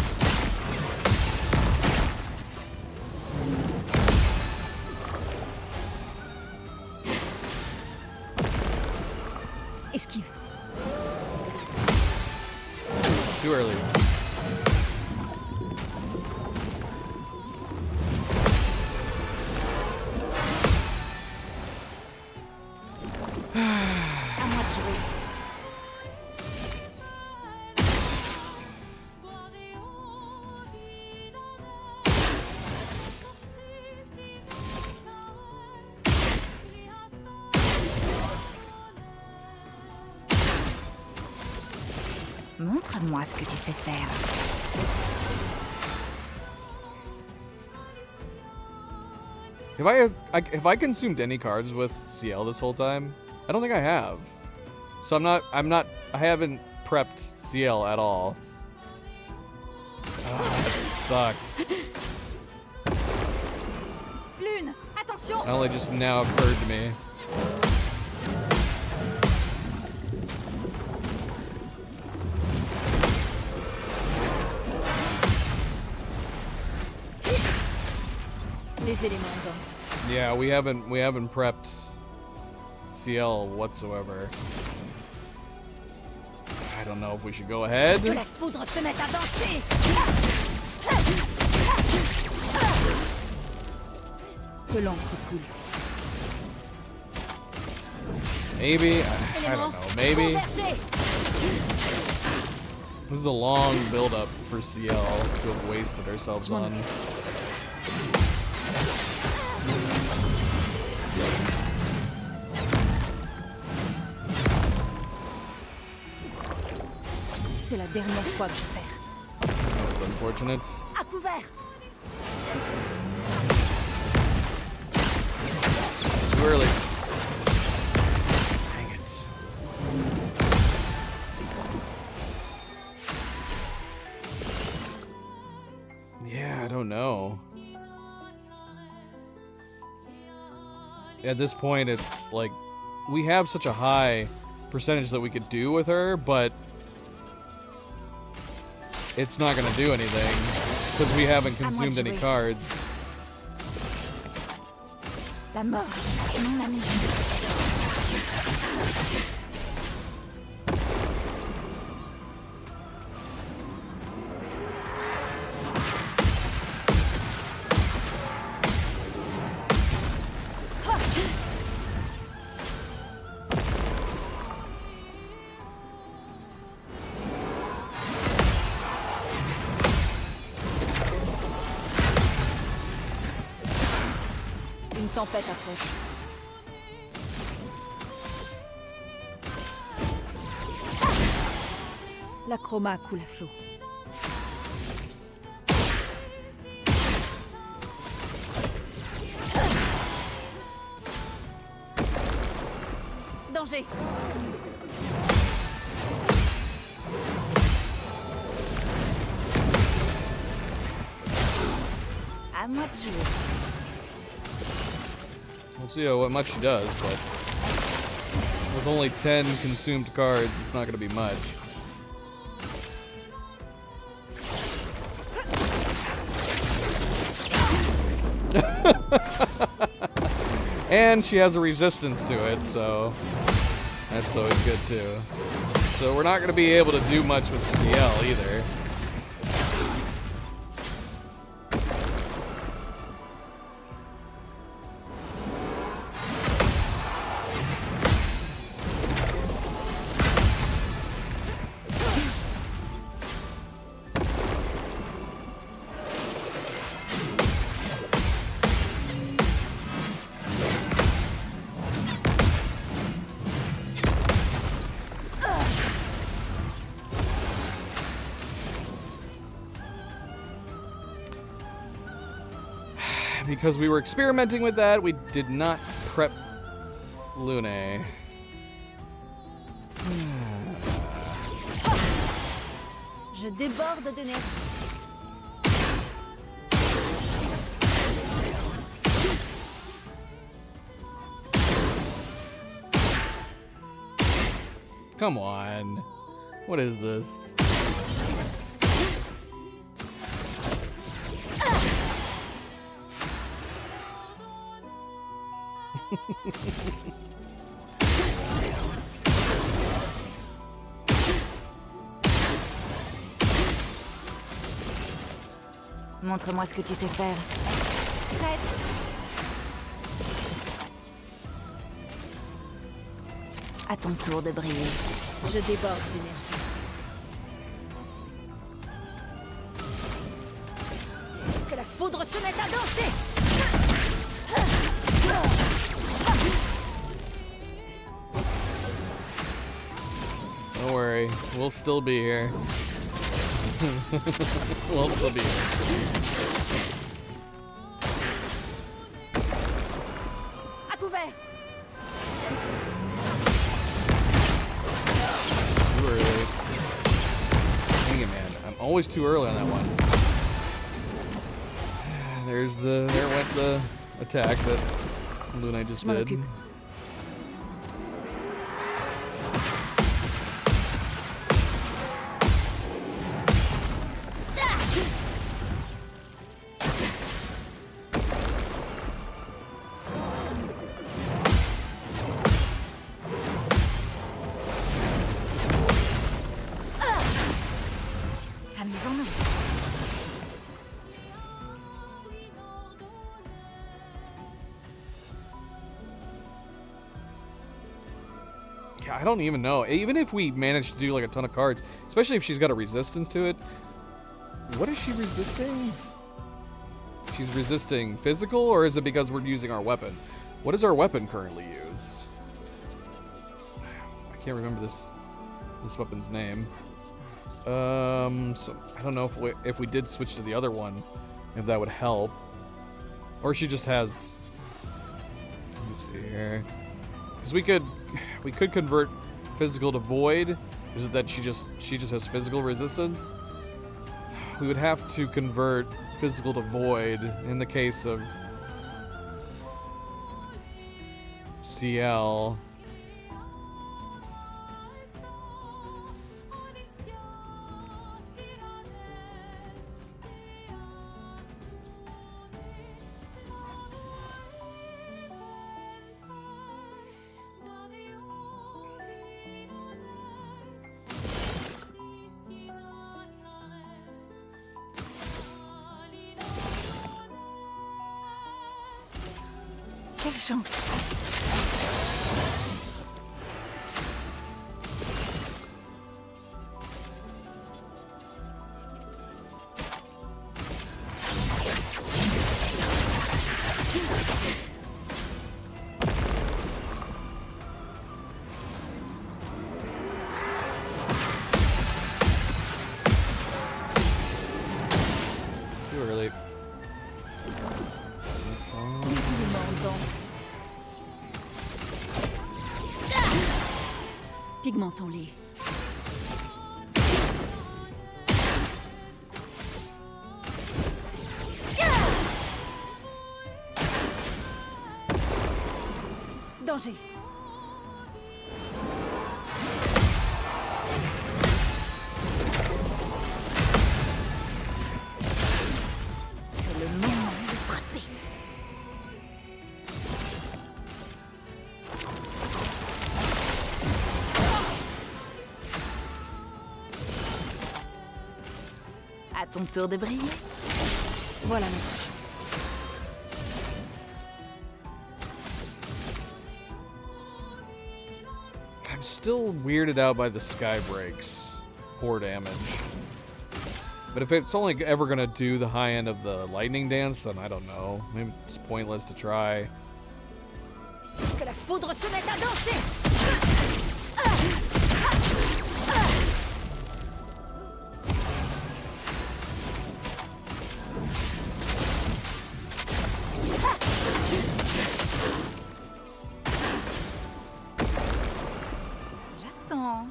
Too early. À moi de jouer. Montre-moi ce que tu sais faire. Have I consumed any cards with CL this whole time? I don't think I have. So I haven't prepped CL at all. That sucks. Lune, attention! That only just now occurred to me. Les éléments dansent. Yeah, we haven't prepped CL whatsoever. I don't know if we should go ahead. Que la foudre se mette à danser! Que l'encre coule. Maybe. I don't know. Maybe. This is a long build-up for CL to have wasted ourselves on. C'est la dernière fois que je perds. That's unfortunate. À couvert! Too early. Dang it. Yeah, I don't know. At this point, it's like we have such a high percentage that we could do with her, but it's not gonna do anything because we haven't consumed any cards. La mort est mon ami. Une tempête approche. La chroma coule à flot. Danger! À moi de jouer. We'll see what much she does, but with only 10 consumed cards, it's not going to be much. And she has a resistance to it, so that's always good too. So we're not going to be able to do much with CL either. Because we were experimenting with that, we did not prep Lune. Je déborde d'énergie. Come on. What is this? Montre-moi ce que tu sais faire. Prête. À ton tour de briller. Je déborde d'énergie. Que la foudre se mette à danser. Don't worry, we'll still be here. We'll still be here. À couvert. Too early. Dang it, man. I'm always too early on that one. There went the attack that Lou and I just Je m'en did. occupe. Amusons-nous. Yeah, I don't even know. Even if we manage to do like a ton of cards, especially if she's got a resistance to it. What is she resisting? She's resisting physical, or is it because we're using our weapon? What does our weapon currently use? I can't remember this weapon's name. So I don't know if we did switch to the other one, if that would help, or she just has. Let me see here, because we could convert physical to void. Is it that she just has physical resistance? We would have to convert physical to void in the case of CL. Quelle chance. Too early. Pigmentons-les. Danger. C'est le moment de frapper. À ton tour de briller. Voilà notre chance. I'm still weirded out by the sky breaks. Poor damage. But if it's only ever gonna do the high end of the lightning dance, then I don't know. Maybe it's pointless to try. Que la foudre se mette à danser. J'attends.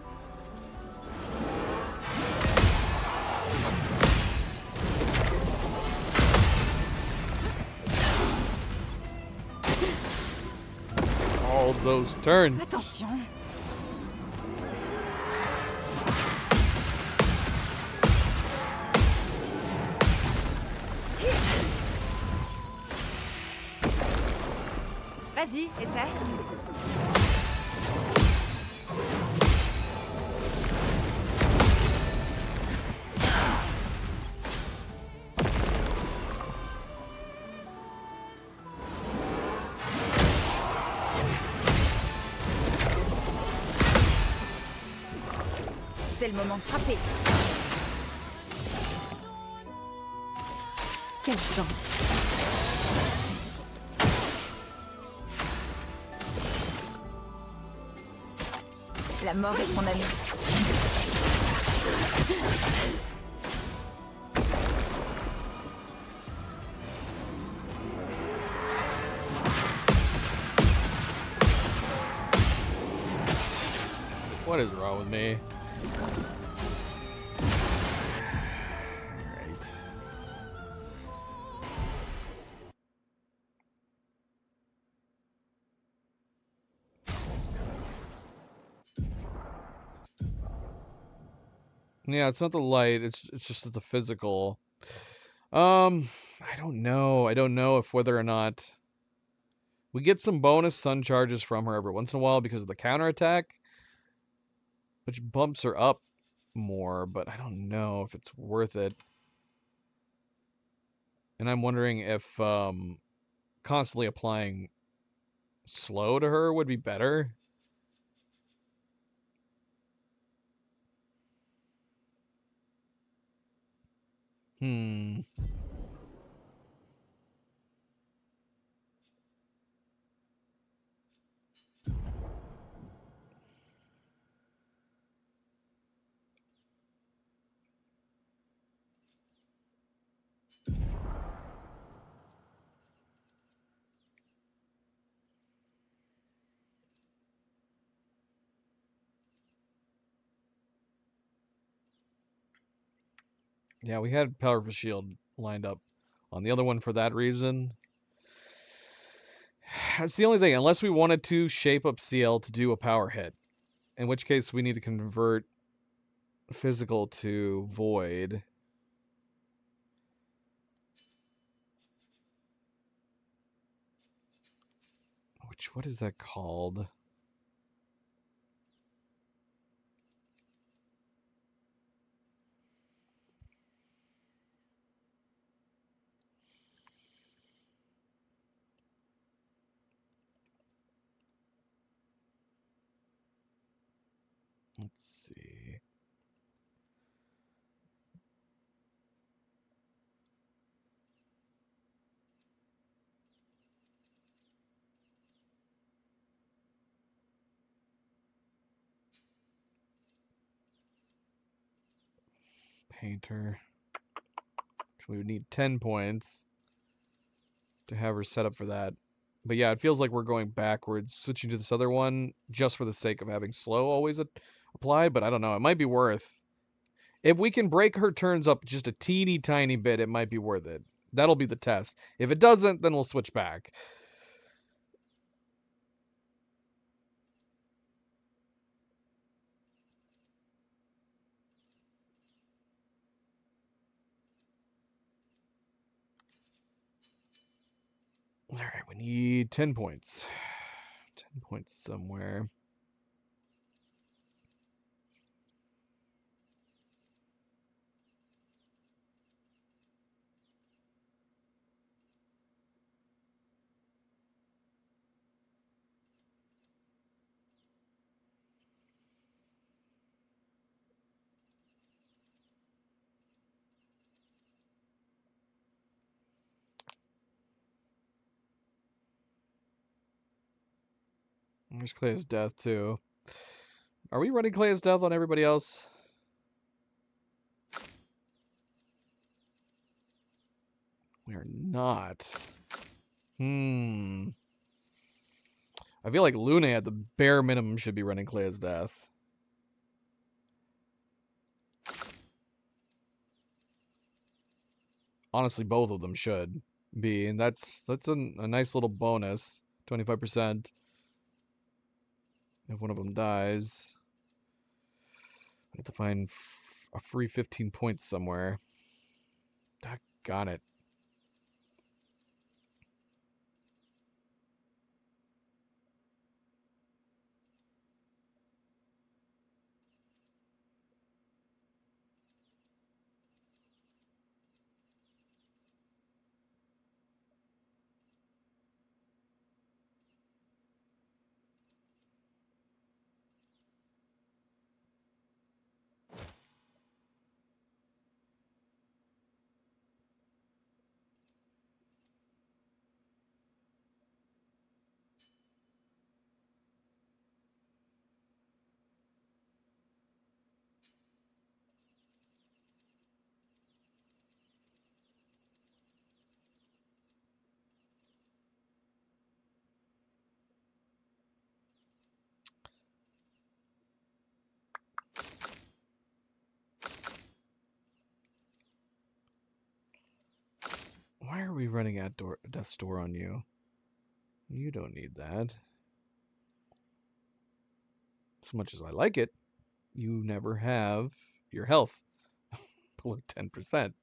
All those turns. Attention. Vas-y, essaie. C'est le moment de frapper. Quelle chance. La mort est son ami. What is wrong with me? Right. Yeah, it's not the light, it's just the physical. I don't know. I don't know if whether or not we get some bonus sun charges from her every once in a while because of the counterattack, which bumps her up more, but I don't know if it's worth it. And I'm wondering if constantly applying slow to her would be better. Hmm. Yeah, we had Powerful Shield lined up on the other one for that reason. That's the only thing, unless we wanted to shape up CL to do a power hit, in which case we need to convert physical to void. What is that called? Let's see. Painter. We would need 10 points to have her set up for that. But yeah, it feels like we're going backwards, switching to this other one just for the sake of having slow always apply, but I don't know. It might be worth. If we can break her turns up just a teeny tiny bit, it might be worth it. That'll be the test. If it doesn't, then we'll switch back. All right, we need 10 points. 10 points somewhere. There's Clea's Death, too. Are we running Clea's Death on everybody else? We are not. I feel like Lune at the bare minimum should be running Clea's Death. Honestly, both of them should be, and that's a nice little bonus. 25% if one of them dies. I have to find a free 15 points somewhere. Got it. are we running at Death's Door on you? You don't need that. As much as I like it, you never have your health below 10%.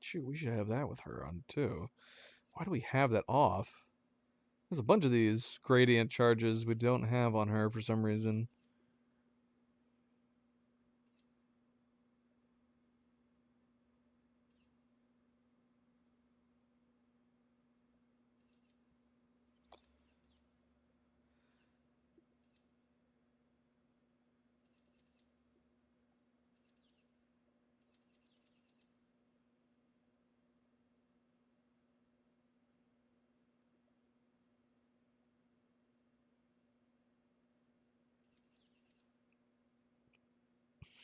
Shoot, we should have that with her on too. Why do we have that off? There's a bunch of these gradient charges we don't have on her for some reason.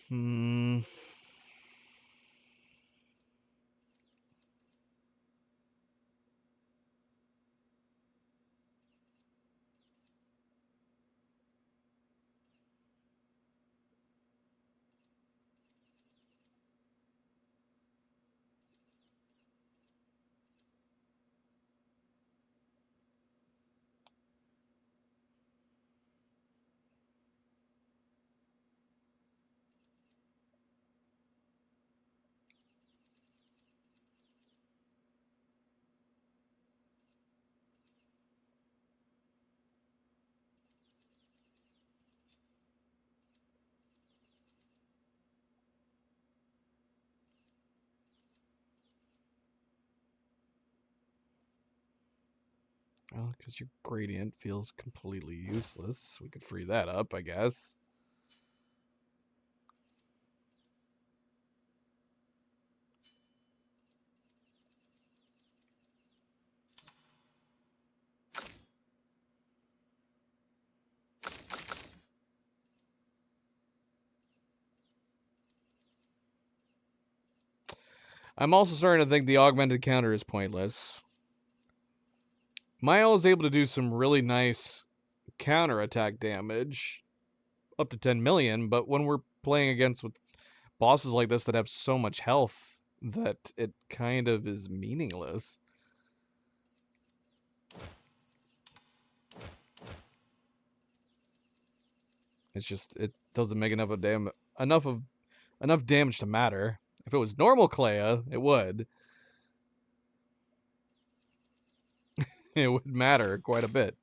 Hmm. Well, because your gradient feels completely useless. We could free that up, I guess. I'm also starting to think the augmented counter is pointless. Mael is able to do some really nice counter-attack damage, up to 10 million, but when we're playing against with bosses like this that have so much health that it kind of is meaningless. It's just, it doesn't make enough damage to matter. If it was normal Clea, it would. It would matter quite a bit.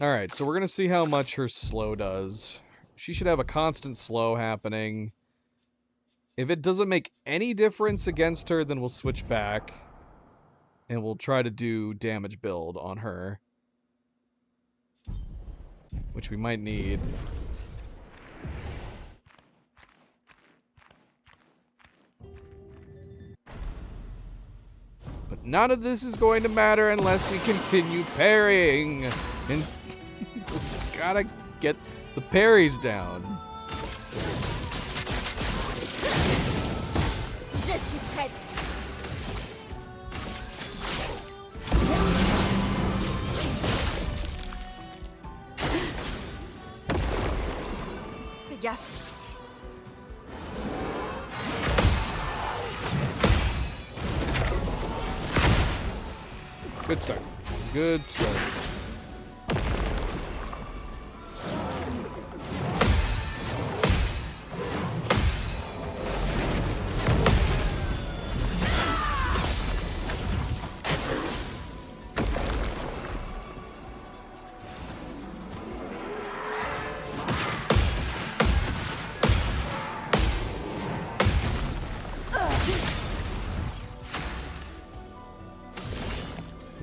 Alright, so we're going to see how much her slow does. She should have a constant slow happening. If it doesn't make any difference against her, then we'll switch back. And we'll try to do damage build on her. Which we might need. But none of this is going to matter unless we continue parrying. And gotta get the parries down. Je suis prête. Fais gaffe. Good start. Good start.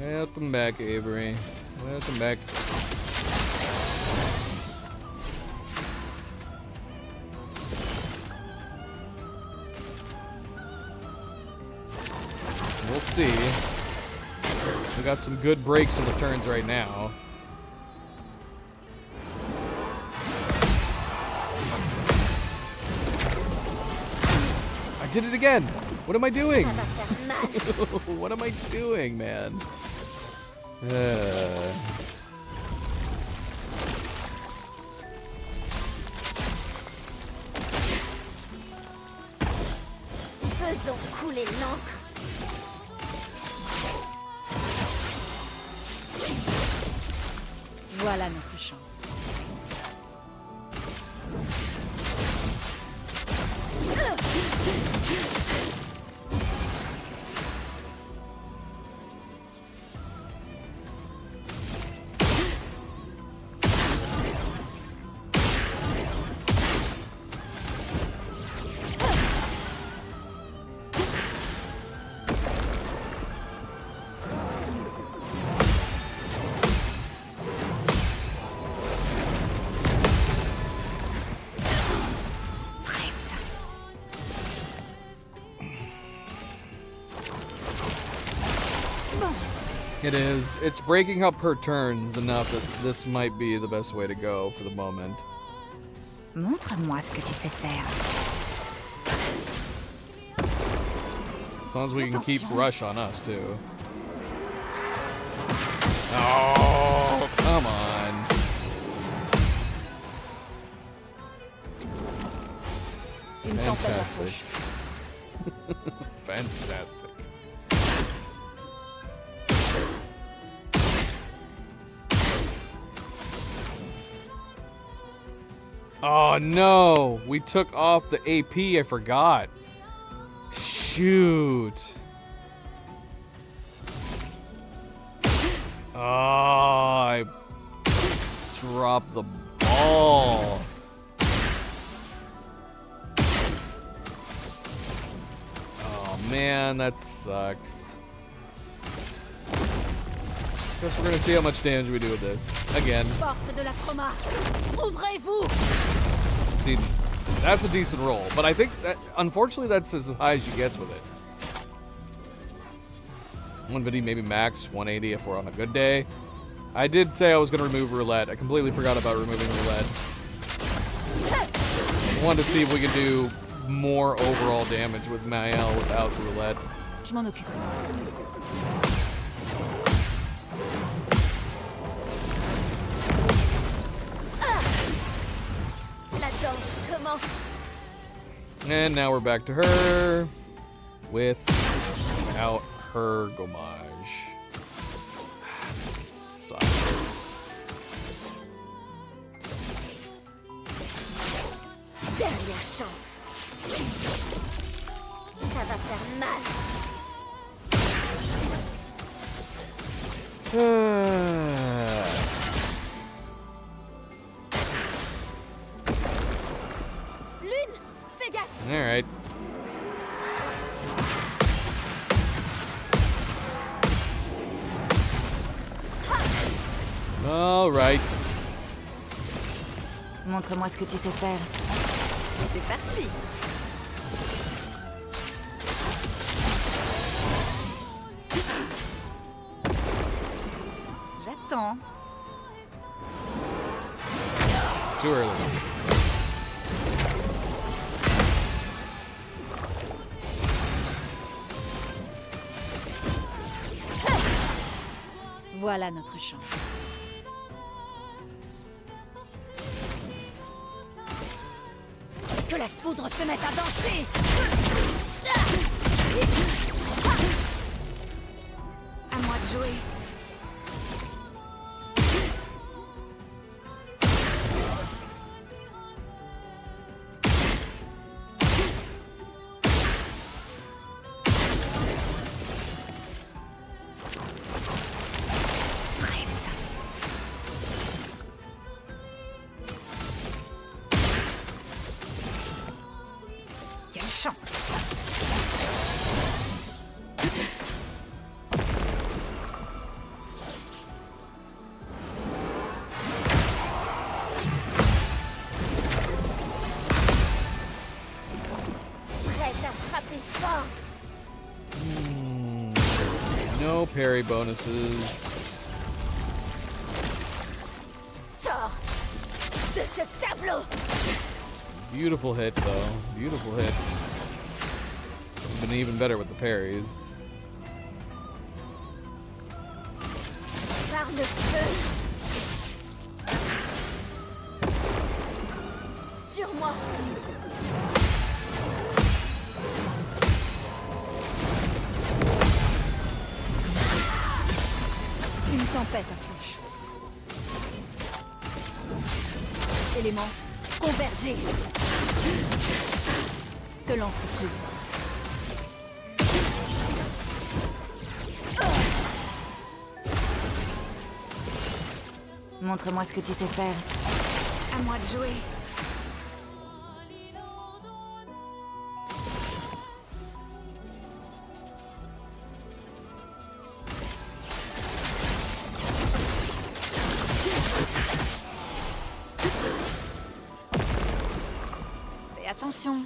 Welcome back, Avery. Welcome back. see. We got some good breaks in the turns right now. I did it again! What am I doing? Ça va faire mal. What am I doing, man? Faisons couler l'encre. Voilà notre chance. It is. It's breaking up her turns enough that this might be the best way to go for the moment. Montre-moi ce que tu sais faire. As long as we can keep Attention. rush on us, too. Oh, come on. Une tempête Fantastic. approche. Fantastic. Oh no! We took off the AP, I forgot. Shoot. Oh, I dropped the ball. Oh man, that sucks. Guess we're gonna see how much damage we do with this. Again. Porte de la chroma. Ouvrez-vous. See, that's a decent roll, but I think that, unfortunately, that's as high as she gets with it. 150, maybe max 180 if we're on a good day. I did say I was going to remove roulette. I completely forgot about removing roulette. I wanted to see if we could do more overall damage with Mael without roulette. Je m'en occupe. La danse commence. And now we're back to her without her gommage. That sucks. Dernière chance. Ça va faire mal. Lune, fais gaffe. All right. All right. Montre-moi ce que tu sais faire. C'est parti. J'attends. Too early. Voilà notre chance. Que la foudre se mette à danser. À moi de jouer. Quelle chance! Prête à frapper fort. parry bonuses. Sors de ce tableau. Beautiful hit, though. Beautiful hit. Been even better with the parries. Par le feu. Sur moi. Une tempête approche. Éléments convergés. Que l'encre coule. Montre-moi ce que tu sais faire. À moi de jouer. Fais attention.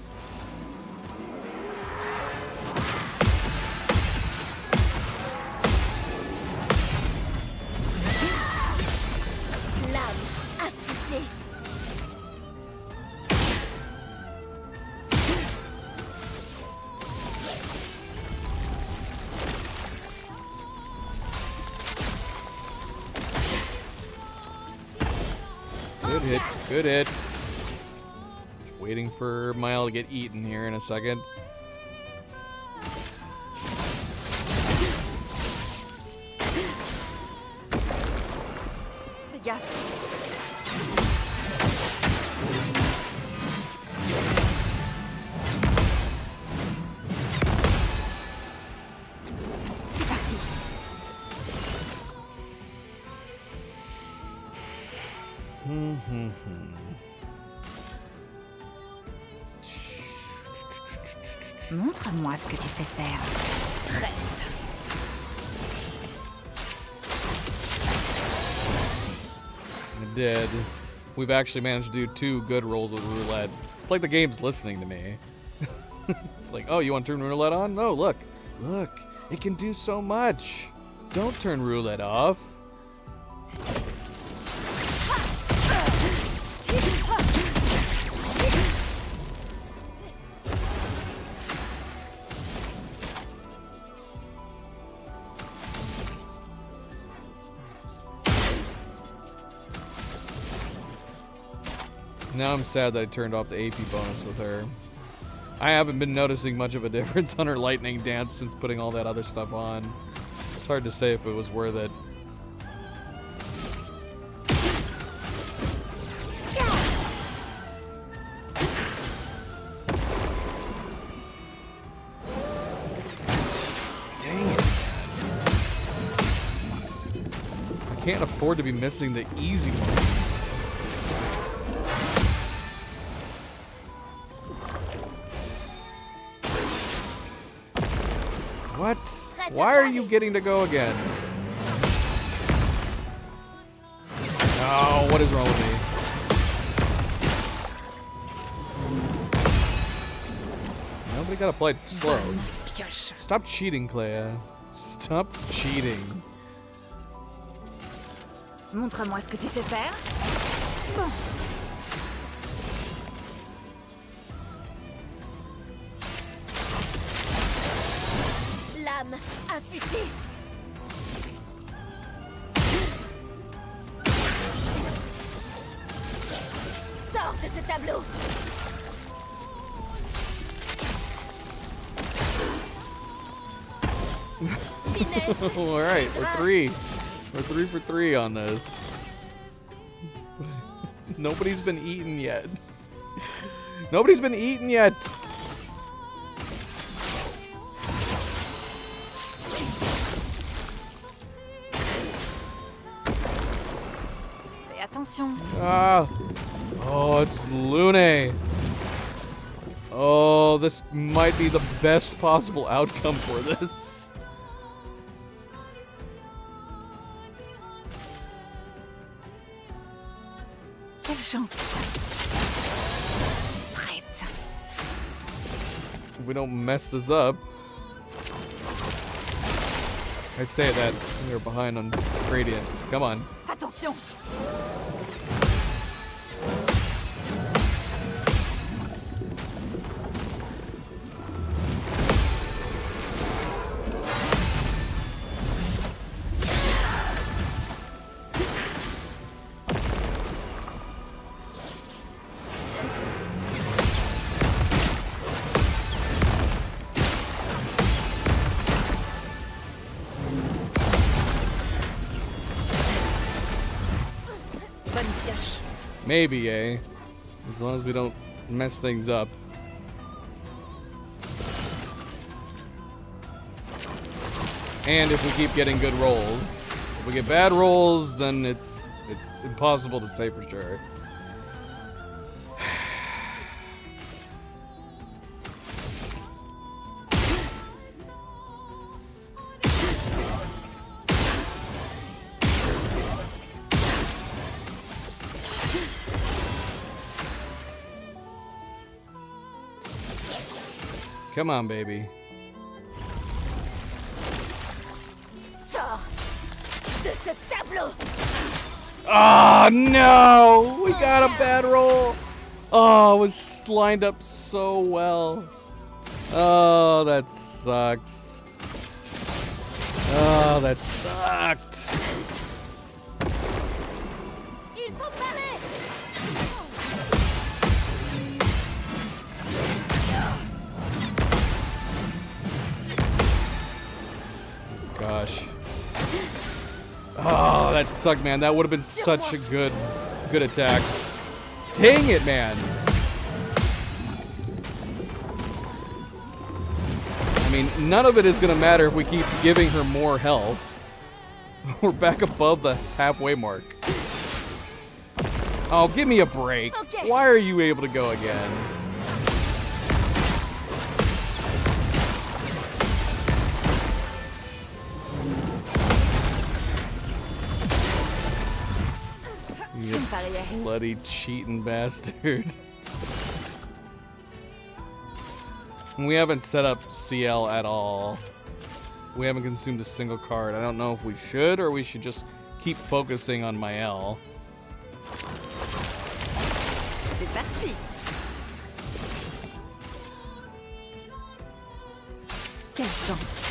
Good hit. Good hit. Waiting for Mile to get eaten here in a second. Fais gaffe. C'est parti. Montre-moi ce que tu sais faire. Prête. I did. We've actually managed to do 2 good rolls with roulette. It's like the game's listening to me. It's like, oh, you want to turn roulette on? No, look. Look. It can do so much. Don't turn roulette off. Now I'm sad that I turned off the AP bonus with her. I haven't been noticing much of a difference on her lightning dance since putting all that other stuff on. It's hard to say if it was worth it. Dang it. I can't afford to be missing the easy ones. What? Why are you getting to go again? Oh, what is wrong with me? Nobody gotta play slow. Stop cheating, Clea. Stop cheating. Montre-moi ce que tu sais faire. Bon. Lame affûtée. Sors de ce tableau. Alright, we're 3. We're 3 for 3 on this. Nobody's been eaten yet. Nobody's been eaten yet. Fais attention. Ah. Oh, it's Lune. Oh, this might be the best possible outcome for this. Quelle chance. Prête. If we don't mess this up. I'd say that we were behind on Radiant. Come on. Attention. Bonne pioche. Maybe, eh? As long as we don't mess things up. And if we keep getting good rolls. If we get bad rolls, then it's impossible to say for sure. Come on, baby. Sors de ce tableau. Oh no! We got a bad roll. Oh, it was lined up so well. Oh, that sucks. Oh, that sucked. Il faut parer. Gosh. Oh, that sucked, man. That would have been such a good attack. Dang it, man. I mean, none of it is gonna matter if we keep giving her more health. We're back above the halfway mark. Oh, give me a break. Okay. Why are you able to go again? Ça me paraît. Bloody cheating bastard. We haven't set up CL at all. We haven't consumed a single card. I don't know if we should or we should just keep focusing on my L. C'est parti. Quelle chance.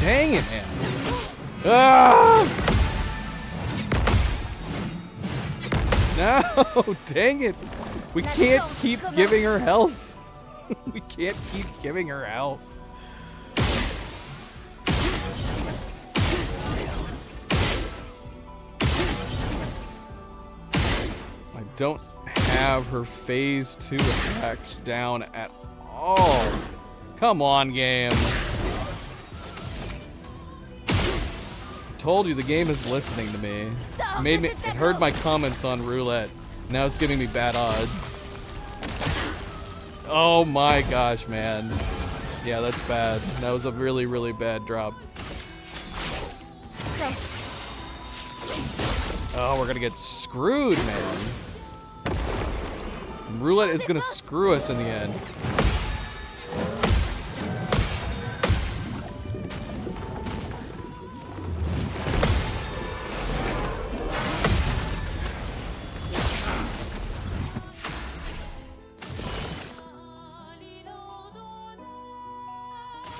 Dang it, man. Ah! No, dang it. We can't keep giving her health. We can't keep giving her health. I don't have her phase 2 attacks down at all. Come on, game. Told you the game is listening to me. It heard my comments on roulette. Now it's giving me bad odds. Oh my gosh, man. Yeah, that's bad. That was a really, really bad drop. Oh, we're gonna get screwed, man. Roulette is gonna screw us in the end.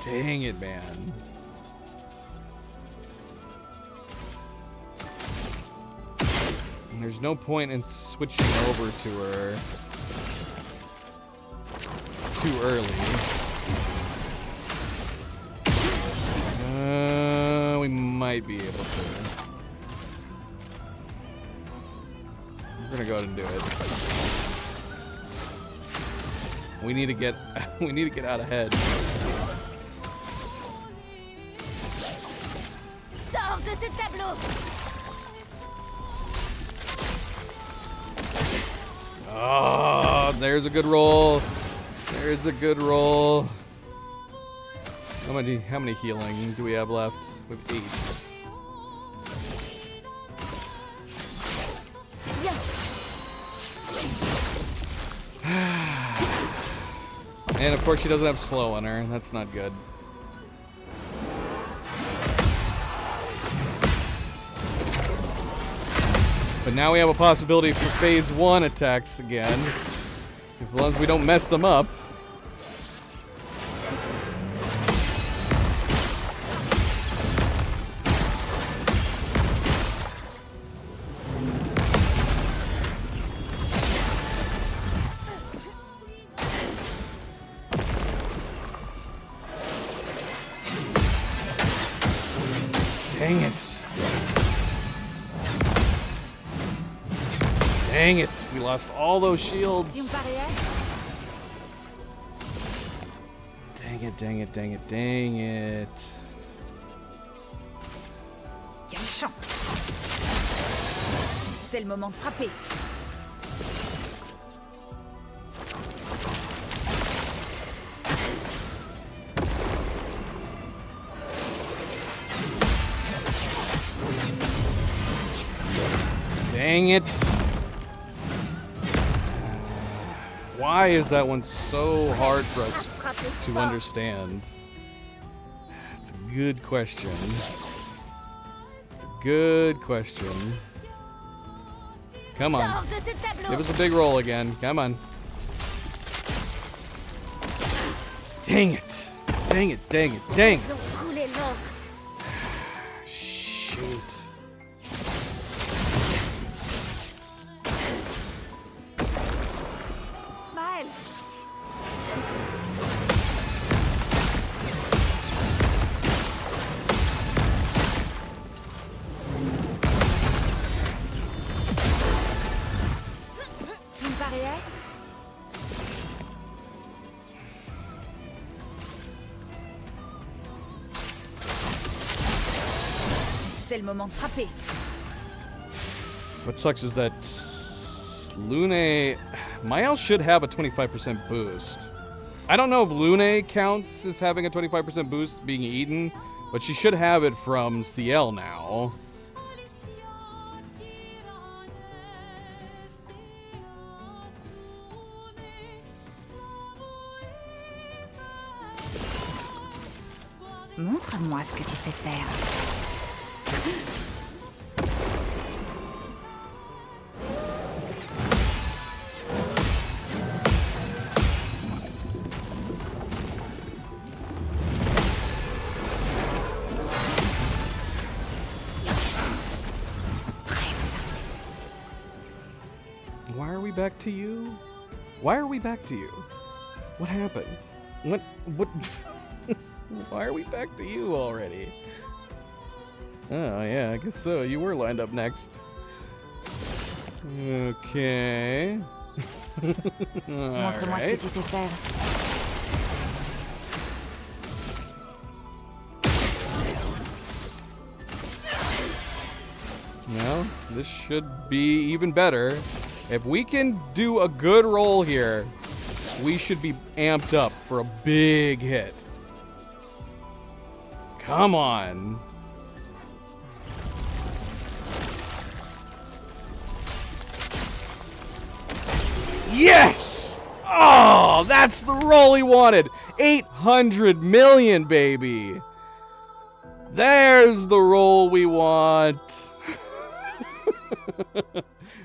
Dang it, man. And there's no point in switching over to her too early. We might be able to. We're gonna go ahead and do it. We need to get out ahead. Sors de ce tableau. Oh, there's a good roll. There's a good roll. How many healing do we have left? With 8. And of course she doesn't have slow on her. That's not good. But now we have a possibility for phase 1 attacks again. As long as we don't mess them up. Dang it. Dang it. We lost all those shields. Si on pariait? Dang it, dang it, dang it, dang it. Quelle chance! C'est le moment de frapper. Dang it. Why is that one so hard for us to understand? It's a good question. It's a good question. Come on. Sors de ce tableau. Give us a big roll again. Come on. Dang it. Dang it, dang it, dang it. Ils ont coulé l'encre. Shoot. Maël! Si on pariait? C'est le moment de frapper. What sucks is that Lune... Mael should have a 25% boost. I don't know if Lune counts as having a 25% boost being eaten, but she should have it from CL now. Montre-moi ce que tu sais faire. Why are we back to you? Why are we back to you? What happened? What? Why are we back to you already? Oh, yeah, I guess so. You were lined up next. Okay. Montre-moi ce que tu sais faire. Well, this should be even better. If we can do a good roll here, we should be amped up for a big hit. Come on. Yes! Oh, that's the roll he wanted. 800 million, baby. There's the roll we want.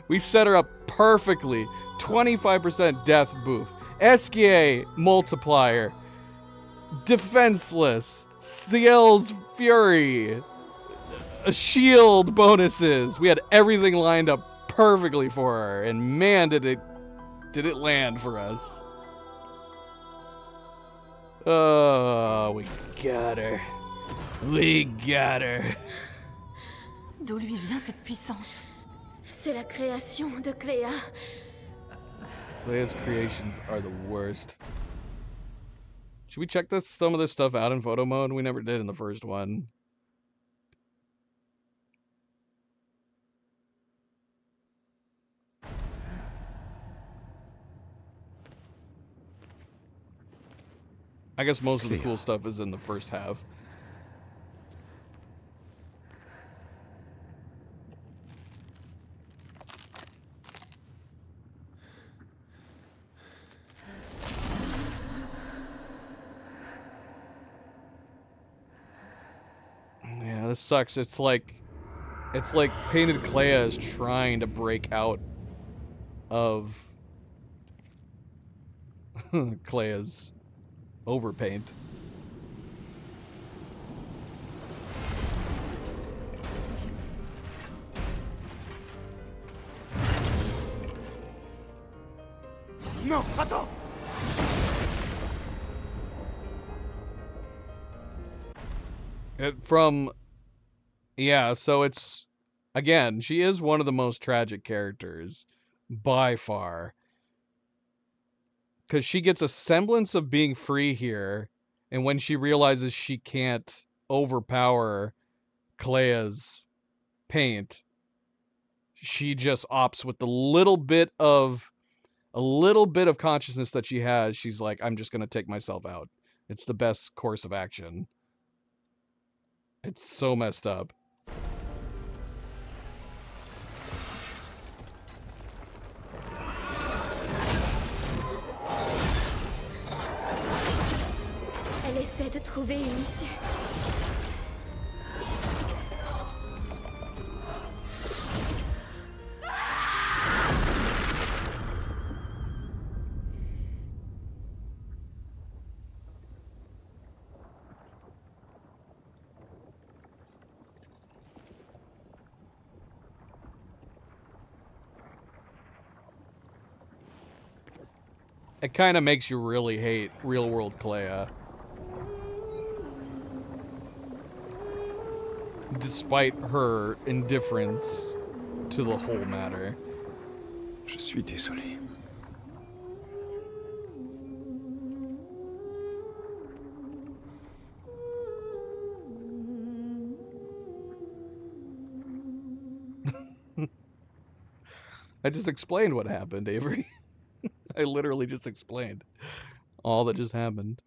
We set her up perfectly. 25% death boof. SKA multiplier. Defenseless. CL's Fury. Shield bonuses. We had everything lined up perfectly for her. And man, did it land for us. Oh, we got her. We got her. D'où lui vient cette puissance? C'est la création de Cléa. Leia's creations are the worst. Should we check some of this stuff out in photo mode? We never did in the first one. I guess most of the cool stuff is in the first half. of sucks. It's like Painted Clea is trying to break out of Clea's overpaint. Non, attends! Yeah, so it's, again, she is one of the most tragic characters by far. Because she gets a semblance of being free here, and when she realizes she can't overpower Clea's paint, she just opts with a little bit of consciousness that she has. She's like, I'm just gonna take myself out. It's the best course of action. It's so messed up. Elle essaie de trouver une issue. It kind of makes you really hate Real World Clea. Despite her indifference to the whole matter. Je suis désolé. I just explained what happened, Avery. I literally just explained all that just happened.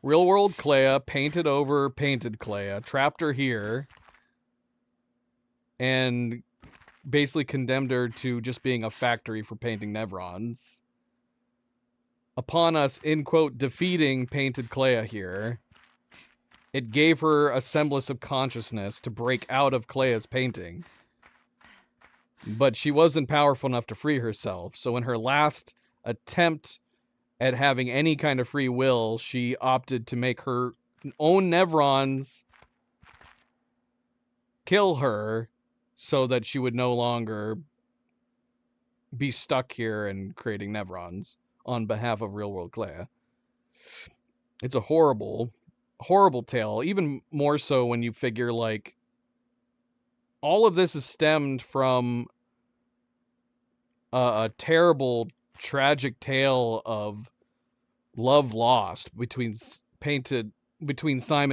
Real World Clea painted over Painted Clea, trapped her here, and basically condemned her to just being a factory for painting Nevrons. Upon us, in quote, defeating Painted Clea here, it gave her a semblance of consciousness to break out of Clea's painting. But she wasn't powerful enough to free herself, so in her last attempt at having any kind of free will, she opted to make her own Nevrons kill her so that she would no longer be stuck here and creating Nevrons on behalf of Real World Clea. It's a horrible, horrible tale, even more so when you figure, like, all of this is stemmed from a terrible, tragic tale of love lost between Simon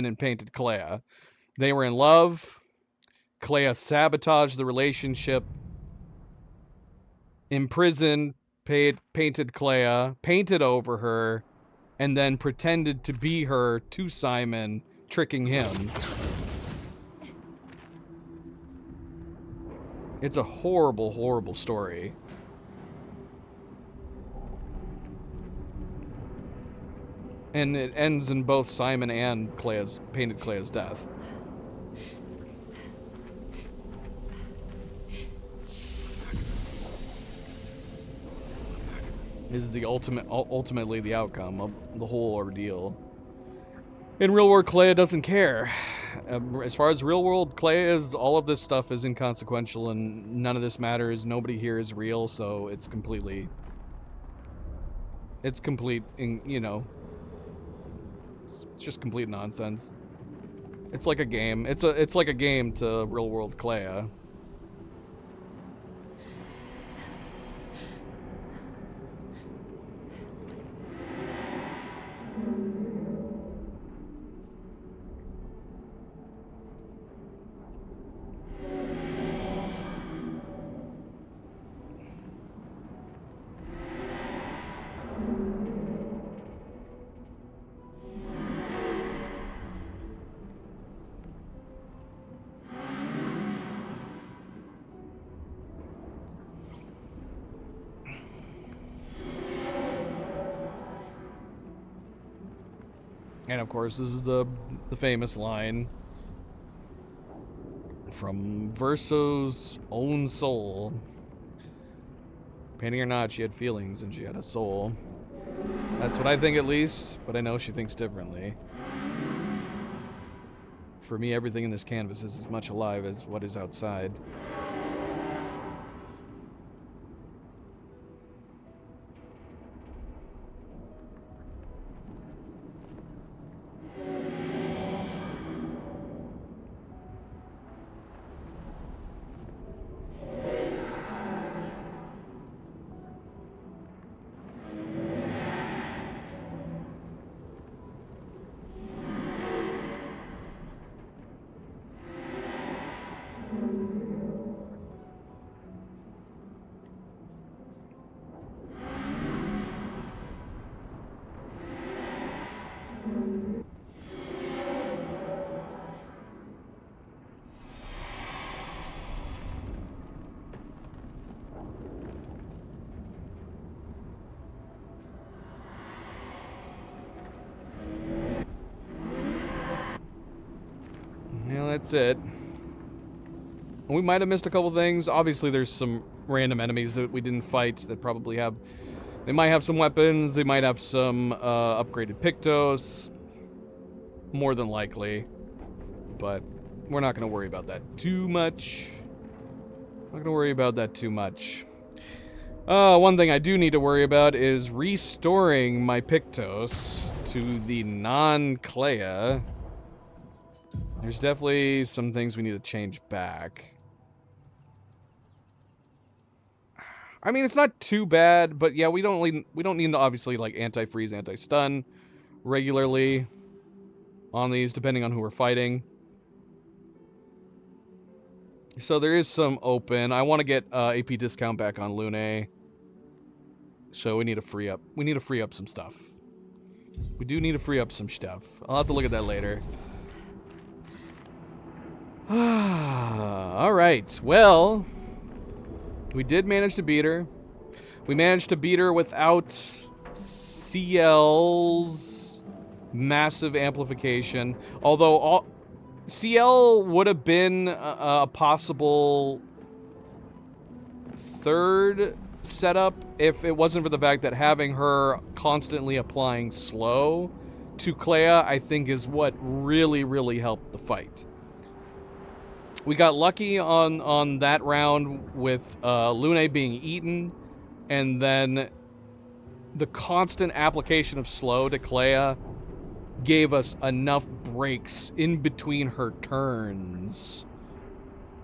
and Painted Clea. They were in love. Clea sabotaged the relationship, imprisoned Painted Clea, painted over her, and then pretended to be her to Simon, tricking him. It's a horrible, horrible story. And it ends in both Simon and Painted Clea's death. Is the ultimately the outcome of the whole ordeal. In Real World Clea doesn't care. As far as Real World Clea is, all of this stuff is inconsequential and none of this matters. Nobody here is real, so it's complete, you know, it's just complete nonsense. It's like a game. It's like a game to Real World Clea. And of course, this is the famous line from Verso's own soul. Painting or not, she had feelings and she had a soul. That's what I think, at least, but I know she thinks differently. For me, everything in this canvas is as much alive as what is outside. That's it. We might have missed a couple things. Obviously, there's some random enemies that we didn't fight that probably have... They might have some weapons. They might have some upgraded Pictos. More than likely. But we're not going to worry about that too much. Not going to worry about that too much. One thing I do need to worry about is restoring my Pictos to the non-Clea. There's definitely some things we need to change back. I mean, it's not too bad, but yeah, we don't need to obviously like anti-freeze, anti-stun regularly on these, depending on who we're fighting. So there is some open. I want to get AP discount back on Lune. So we need to free up. We need to free up some stuff. We do need to free up some stuff. I'll have to look at that later. Alright, well, we did manage to beat her. We managed to beat her without CL's massive amplification. Although CL would have been a possible third setup if it wasn't for the fact that having her constantly applying slow to Clea, I think, is what really, really helped the fight. We got lucky on that round with Lune being eaten, and then the constant application of slow to Clea gave us enough breaks in between her turns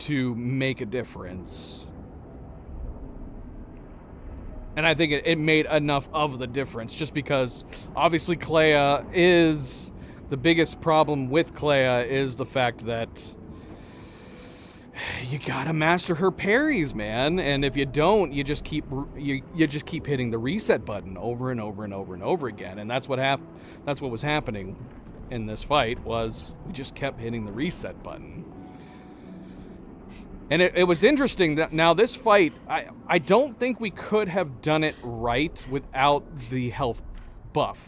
to make a difference. And I think it made enough of the difference, just because obviously Clea is... The biggest problem with Clea is the fact that you gotta master her parries, man. And if you don't, you just keep hitting the reset button over and over and over and over again. And that's what was happening in this fight, was we just kept hitting the reset button. And it was interesting that now this fight, I don't think we could have done it right without the health buff.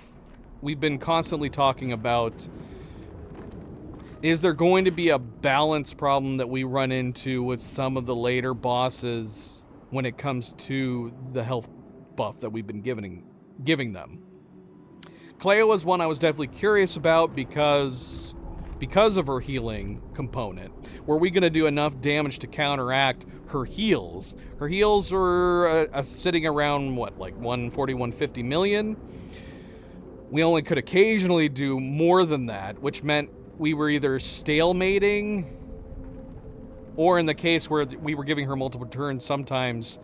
We've been constantly talking about, is there going to be a balance problem that we run into with some of the later bosses when it comes to the health buff that we've been giving them? Clea was one I was definitely curious about because of her healing component. Were we going to do enough damage to counteract her heals? Her heals were sitting around, what, like 140, 150 million? We only could occasionally do more than that, which meant we were either stalemating, or in the case where we were giving her multiple turns, sometimes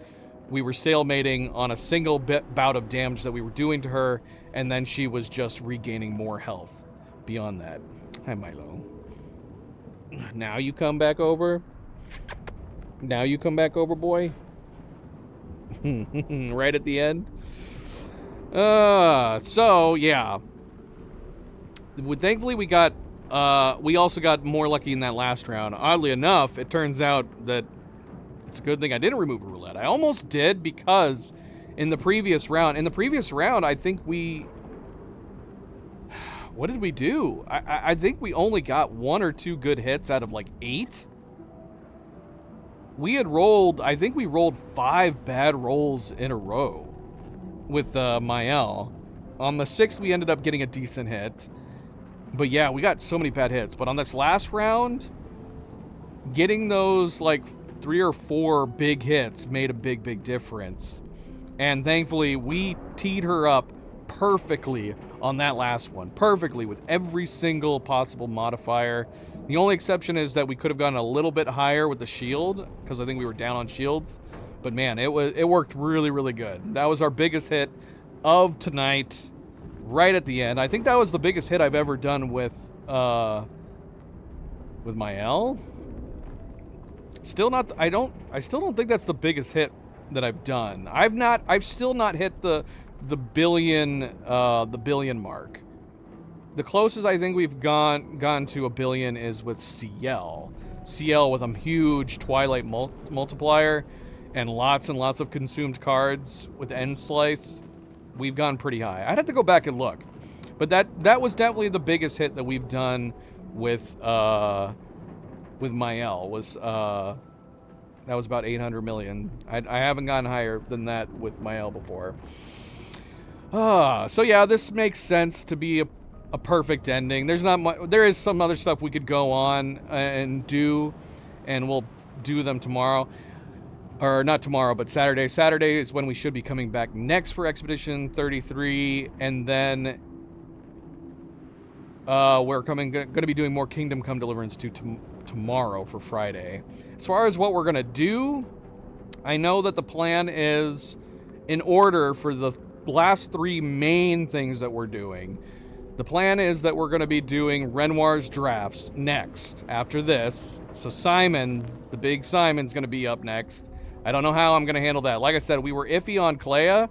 we were stalemating on a single bout of damage that we were doing to her, and then she was just regaining more health beyond that. Hi, Milo. Now you come back over? Now you come back over, boy? Right at the end? So, yeah. Thankfully, we also got more lucky in that last round. Oddly enough, it turns out that it's a good thing I didn't remove a roulette. I almost did, because in the previous round, I think we what did we do? I think we only got 1 or 2 good hits out of like 8. We had rolled, I think we rolled 5 bad rolls in a row with Mael. On the 6th, we ended up getting a decent hit. But yeah, we got so many bad hits. But on this last round, getting those like 3 or 4 big hits made a big, big difference. And thankfully, we teed her up perfectly on that last one. Perfectly, with every single possible modifier. The only exception is that we could have gone a little bit higher with the shield, because I think we were down on shields. But man, it worked really, really good. That was our biggest hit of tonight, right at the end. I think that was the biggest hit I've ever done with Mael. Still not. I still don't think that's the biggest hit that I've done. I've still not hit the billion mark. The closest I think we've gone to a billion is with CL. CL with a huge Twilight multiplier and lots of consumed cards with End Slice. We've gone pretty high. I'd have to go back and look. But that was definitely the biggest hit that we've done with Mael. That was about 800 million. I haven't gone higher than that with Mael before. So yeah, this makes sense to be a perfect ending. There's not much. There is some other stuff we could go on and do, and we'll do them tomorrow. Or not tomorrow, but Saturday. Saturday is when we should be coming back next for Expedition 33, and then we're going to be doing more Kingdom Come Deliverance 2 tomorrow for Friday. As far as what we're going to do, I know that the plan is, in order for the last 3 main things that we're doing, the plan is that we're going to be doing Renoir's drafts next, after this. So Simon, the big Simon's going to be up next. I don't know how I'm going to handle that. Like I said, we were iffy on Clea.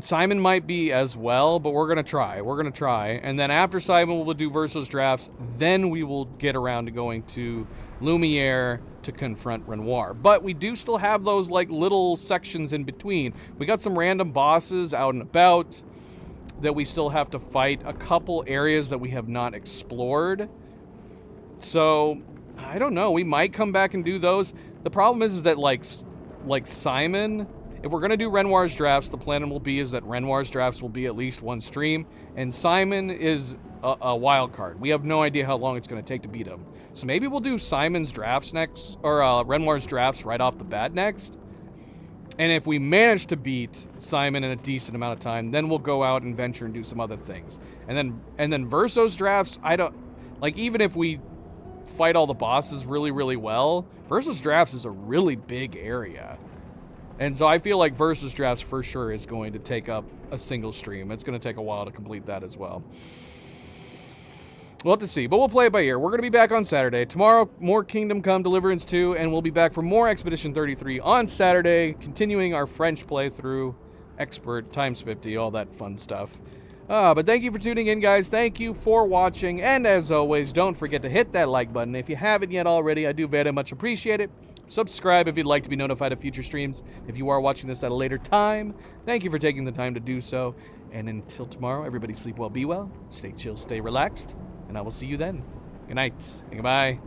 Simon might be as well, but we're going to try. We're going to try. And then after Simon, we'll do Verso's drafts. Then we will get around to going to Lumiere to confront Renoir. But we do still have those like little sections in between. We got some random bosses out and about that we still have to fight. A couple areas that we have not explored. So, I don't know. We might come back and do those. The problem is that like Simon, if we're going to do Renoir's drafts, the plan is that Renoir's drafts will be at least 1 stream, and Simon is a wild card. We have no idea how long it's going to take to beat him. So maybe we'll do Simon's drafts next, or Renoir's drafts right off the bat next. And if we manage to beat Simon in a decent amount of time, then we'll go out and venture and do some other things. And then Verso's drafts, I don't, like, even if we fight all the bosses really, really well, Versus Drafts is a really big area. And so I feel like Versus Drafts for sure is going to take up a single stream. It's going to take a while to complete that as well. We'll have to see, but we'll play it by ear. We're going to be back on Saturday. Tomorrow, more Kingdom Come Deliverance 2, and we'll be back for more Expedition 33 on Saturday, continuing our French playthrough, Expert, times 50, all that fun stuff. But thank you for tuning in, guys. Thank you for watching. And as always, don't forget to hit that like button. If you haven't yet already, I do very much appreciate it. Subscribe if you'd like to be notified of future streams. If you are watching this at a later time, thank you for taking the time to do so. And until tomorrow, everybody sleep well, be well, stay chill, stay relaxed, and I will see you then. Good night and goodbye.